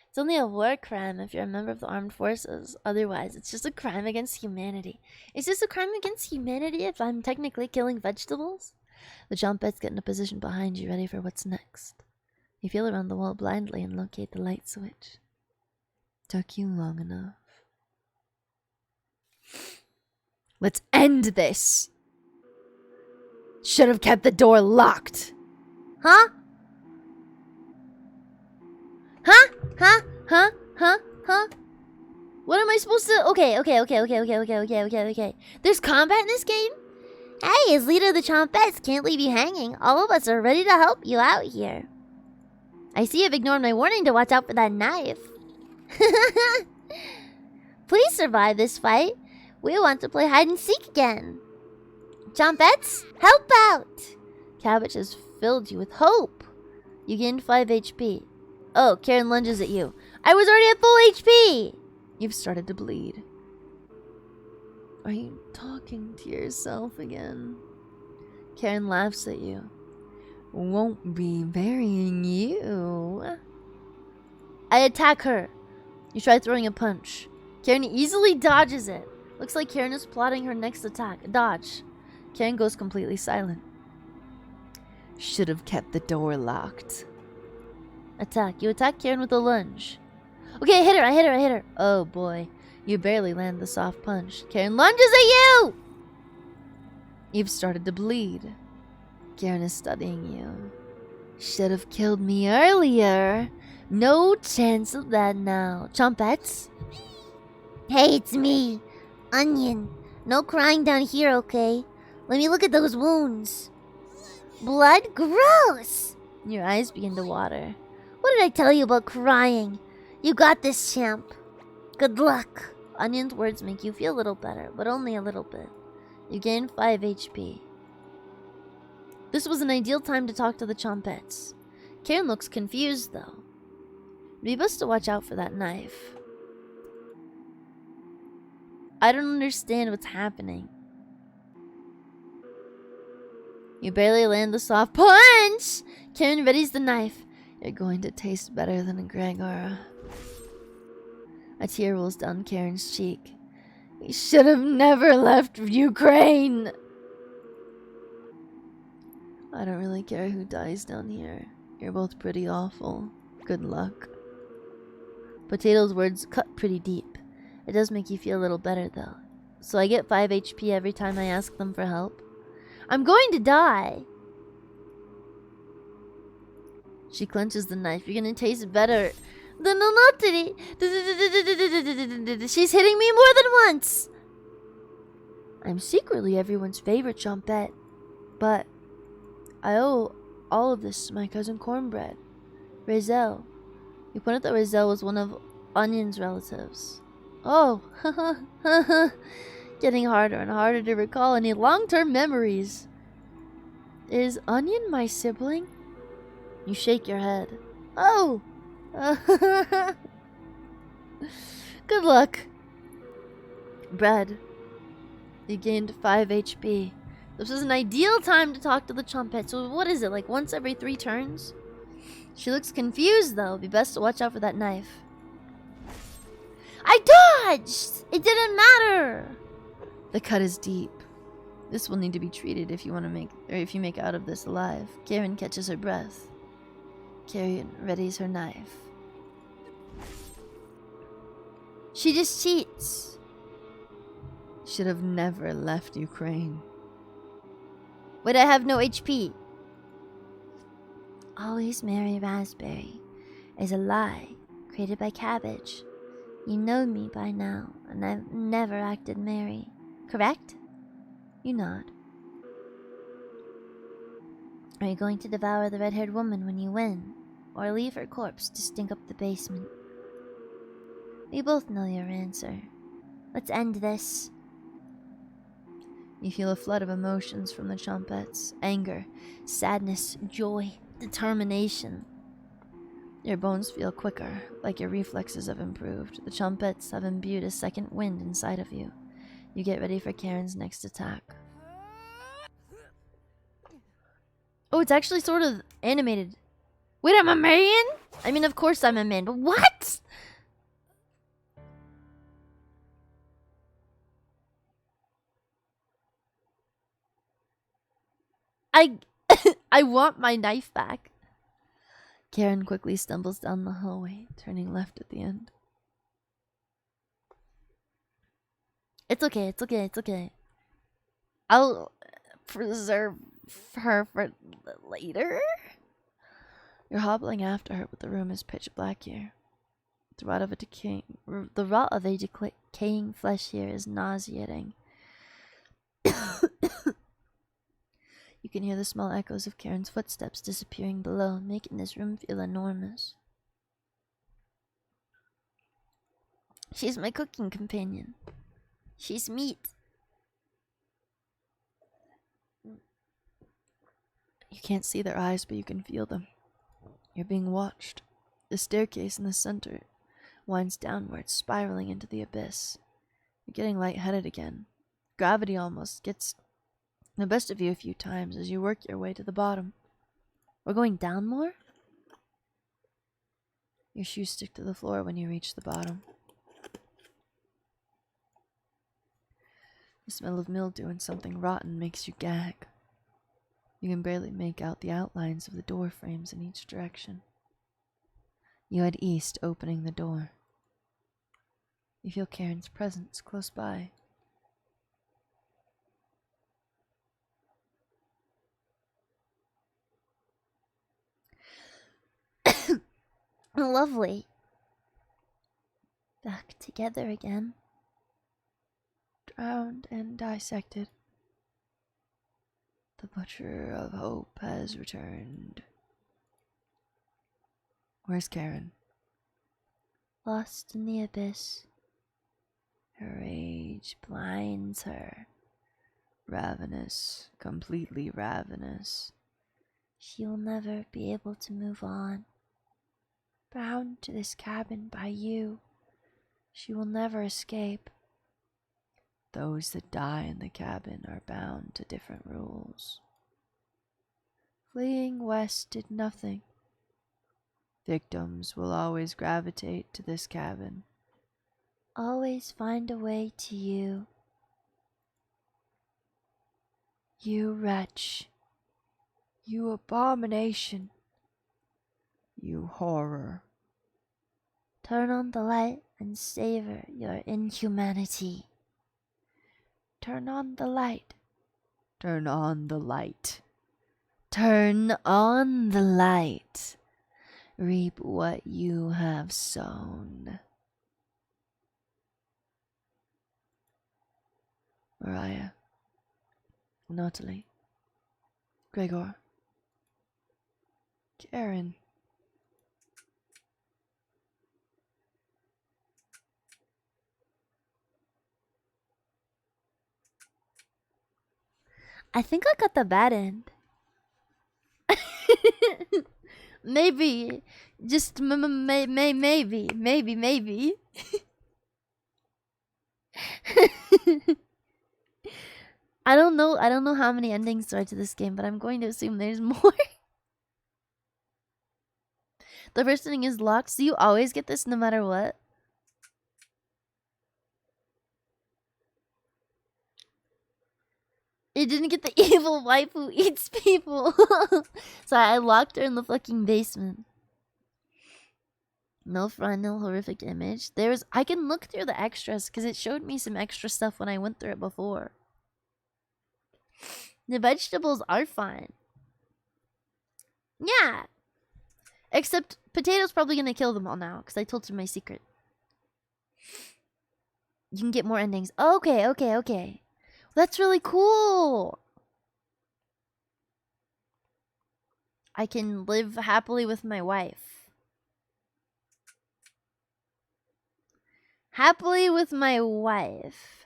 It's only a war crime if you're a member of the armed forces. Otherwise, it's just a crime against humanity. Is this a crime against humanity if I'm technically killing vegetables? The Chompettes get in a position behind you, ready for what's next. You feel around the wall blindly and locate the light switch. Took you long enough. Let's end this! Should have kept the door locked. Huh? Huh? What am I supposed to... Okay. There's combat in this game? Hey, as leader of the Chompettes, can't leave you hanging. All of us are ready to help you out here. I see you've ignored my warning to watch out for that knife. Please survive this fight. We want to play hide and seek again. Chompettes, help out! Cabbage has filled you with hope. You gained 5 HP. Oh, Karen lunges at you. I was already at full HP! You've started to bleed. Are you talking to yourself again? Karen laughs at you. Won't be burying you. I attack her. You try throwing a punch. Karen easily dodges it. Looks like Karen is plotting her next attack. Dodge. Karen goes completely silent. Should have kept the door locked. Attack. You attack Karen with a lunge. Okay, I hit her. Oh boy. You barely land the soft punch. Karen lunges at you! You've started to bleed. Karen is studying you. Should have killed me earlier. No chance of that now. Chompettes? Hey, it's me. Onion. No crying down here, okay? Let me look at those wounds. Blood? Gross! Your eyes begin to water. What did I tell you about crying? You got this, champ. Good luck. Onion's words make you feel a little better, but only a little bit. You gain 5 HP. This was an ideal time to talk to the Chompettes. Karen looks confused, though. It'd be best to watch out for that knife. I don't understand what's happening. You barely land the soft punch! Karen readies the knife. You're going to taste better than Gregor. A tear rolls down Karen's cheek. He should have never left Ukraine! I don't really care who dies down here. You're both pretty awful. Good luck. Potato's words cut pretty deep. It does make you feel a little better, though. So I get 5 HP every time I ask them for help. I'm going to die! She clenches the knife. You're gonna taste better. She's hitting me more than once! I'm secretly everyone's favorite Chompette, but I owe all of this to my cousin Cornbread, Razel. You pointed that Razel was one of Onion's relatives. Oh, getting harder and harder to recall any long-term memories. Is Onion my sibling? You shake your head. Oh! Good luck. Bread. You gained 5 HP. This is an ideal time to talk to the Chompette. So what is it, like once every 3 turns? She looks confused, though. Be best to watch out for that knife. I dodged! It didn't matter! The cut is deep. This will need to be treated if you want to make, or if you make out of this alive. Karen catches her breath. Karen readies her knife. She just cheats. Should have never left Ukraine. But I have no HP. Always Mary Raspberry is a lie created by Cabbage. You know me by now, and I've never acted Mary. Correct? You nod. Are you going to devour the red-haired woman when you win, or leave her corpse to stink up the basement? We both know your answer. Let's end this. You feel a flood of emotions from the Chompettes. Anger, sadness, joy, determination. Your bones feel quicker, like your reflexes have improved. The Chompettes have imbued a second wind inside of you. You get ready for Karen's next attack. Oh, it's actually sort of animated. Wait, I'm a man? I mean, of course I'm a man, but what? I want my knife back. Karen quickly stumbles down the hallway, turning left at the end. It's okay, it's okay, it's okay. I'll preserve her for later. You're hobbling after her, but the room is pitch black here. The rot of a decaying flesh here is nauseating. You can hear the small echoes of Karen's footsteps disappearing below, making this room feel enormous. She's my cooking companion. She's meat. You can't see their eyes, but you can feel them. You're being watched. The staircase in the center winds downwards, spiraling into the abyss. You're getting lightheaded again. Gravity almost gets the best of you a few times as you work your way to the bottom. We're going down more? Your shoes stick to the floor when you reach the bottom. The smell of mildew and something rotten makes you gag. You can barely make out the outlines of the door frames in each direction. You head east, opening the door. You feel Karen's presence close by. Lovely. Back together again. Drowned and dissected. The Butcher of Hope has returned. Where's Karen? Lost in the abyss. Her rage blinds her. Ravenous, completely ravenous. She will never be able to move on. Bound to this cabin by you, she will never escape. Those that die in the cabin are bound to different rules. Fleeing west did nothing. Victims will always gravitate to this cabin. Always find a way to you. You wretch. You abomination. You horror. Turn on the light and savor your inhumanity. Turn on the light. Turn on the light. Turn on the light. Reap what you have sown. Mariah. Natalie. Gregor. Karen. I think I got the bad end. Maybe. Just maybe. Maybe. I don't know how many endings there are to this game, but I'm going to assume there's more. The first ending is locked, so you always get this no matter what. It didn't get the evil wife who eats people. So I locked her in the fucking basement. No final horrific image. I can look through the extras because it showed me some extra stuff when I went through it before. The vegetables are fine. Yeah. Except Potato's probably gonna kill them all now because I told you my secret. You can get more endings. Okay. That's really cool. I can live happily with my wife. Happily with my wife.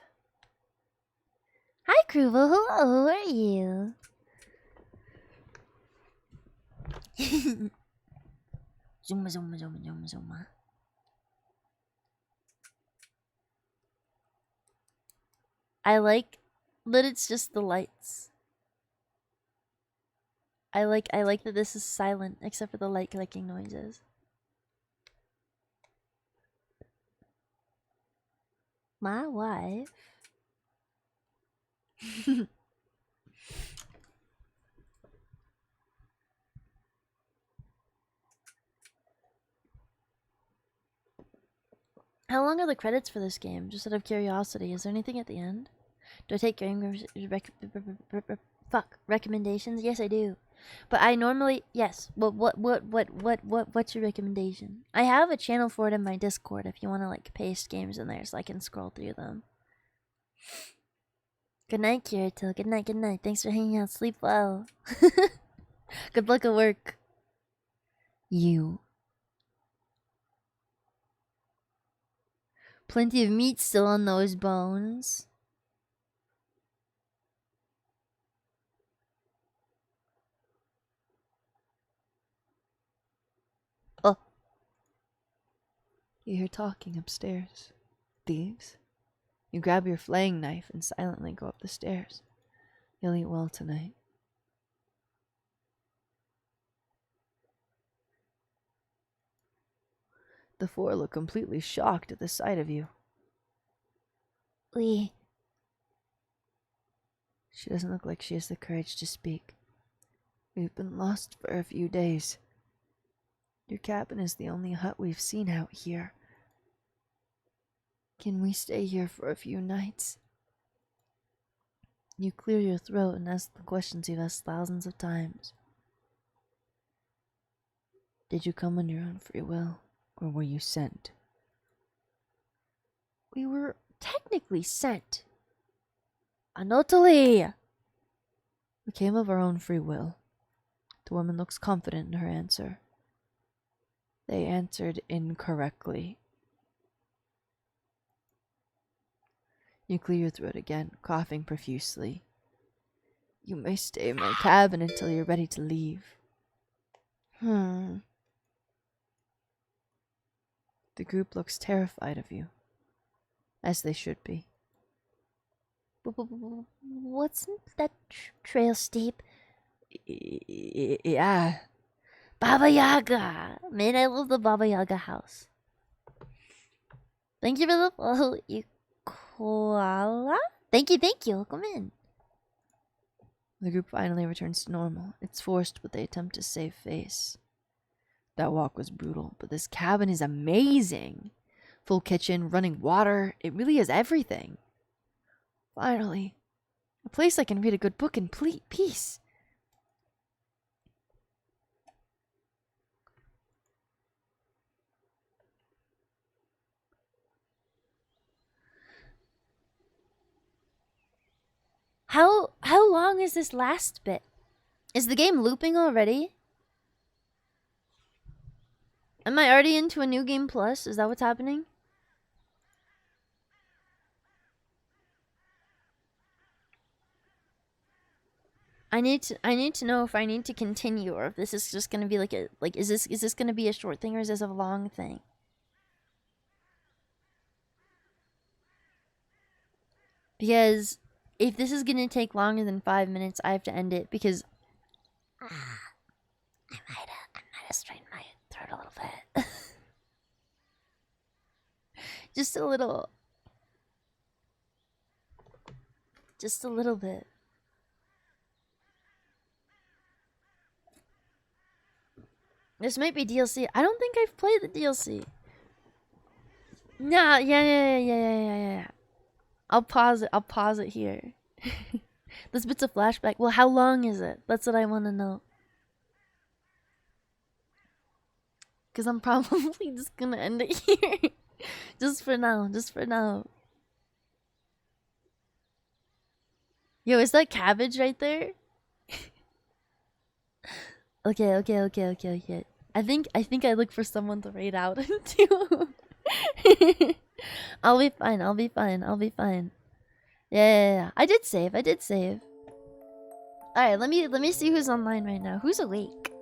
Hi, Kruvo. Hello, who are you? Zuma. I like that it's just the lights. I like that this is silent except for the light clicking noises. My wife. How long are the credits for this game? Just out of curiosity, is there anything at the end? Do I take game recommendations? Yes, I do. But I normally yes. What's your recommendation? I have a channel for it in my Discord if you want to like paste games in there so I can scroll through them. Good night, Kirito. Good night. Thanks for hanging out. Sleep well. Good luck at work. You. Plenty of meat still on those bones. Oh. You hear talking upstairs. Thieves? You grab your flaying knife and silently go up the stairs. You'll eat well tonight. The four look completely shocked at the sight of you. We... She doesn't look like she has the courage to speak. We've been lost for a few days. Your cabin is the only hut we've seen out here. Can we stay here for a few nights? You clear your throat and ask the questions you've asked thousands of times. Did you come on your own free will, or were you sent? We were technically sent. Anatoly! We came of our own free will. The woman looks confident in her answer. They answered incorrectly. You clear your throat again, coughing profusely. You may stay in my cabin until you're ready to leave. The group looks terrified of you. As they should be. Wasn't that trail steep? Yeah. Baba Yaga! Man, I love the Baba Yaga house. Thank you for the follow, Koala. Thank you. Come in. The group finally returns to normal. It's forced, but they attempt to save face. That walk was brutal, but this cabin is amazing. Full kitchen, running water. It really is everything. Finally. A place I can read a good book in peace. How long is this last bit? Is the game looping already? Am I already into a new game plus? Is that what's happening? I need to know if I need to continue or if this is just gonna be like is this gonna be a short thing or is this a long thing? Because if this is gonna take longer than 5 minutes, I have to end it because I might have strained my throat a little bit. just a little. Just a little bit. This might be DLC. I don't think I've played the DLC. Nah, yeah. I'll pause it here. This bit's a flashback. Well, how long is it? That's what I want to know. Because I'm probably just gonna end it here. Just for now. Yo, is that cabbage right there? Okay. I think I look for someone to raid out into. I'll be fine. Yeah. I did save. Alright, let me see who's online right now. Who's awake?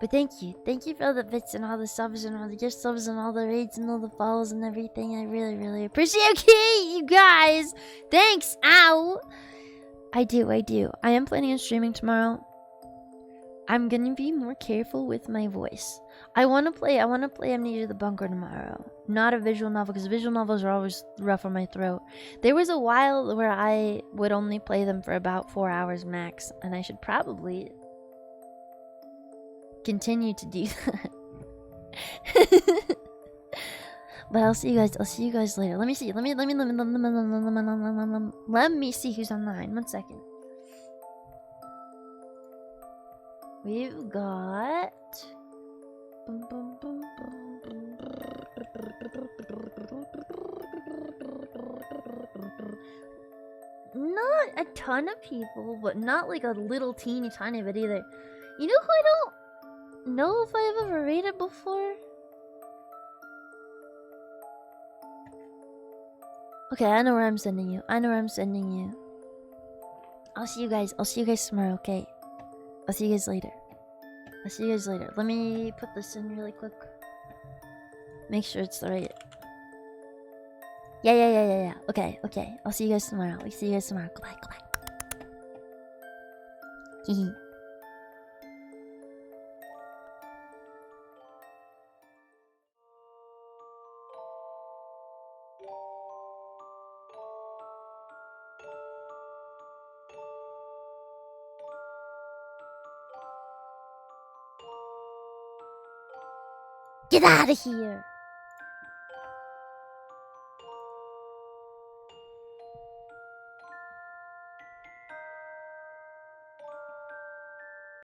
But thank you for all the bits and all the subs and all the gift subs and all the raids and all the follows and everything. I really appreciate you guys. Thanks. Ow. I do. I am planning on streaming tomorrow. I'm gonna be more careful with my voice. I wanna play Amnesia the Bunker tomorrow. Not a visual novel, because visual novels are always rough on my throat. There was a while where I would only play them for about 4 hours max, and I should probably continue to do that. But I'll see you guys later. Let me see who's online. 1 second. We've got not a ton of people, but not like a little teeny tiny bit either. You know who I don't know if I've ever rated before? Okay, I know where I'm sending you. I'll see you guys tomorrow, okay? I'll see you guys later. Let me put this in really quick. Make sure it's the right. Yeah. Okay. I'll see you guys tomorrow. Goodbye. Hee. Get out of here!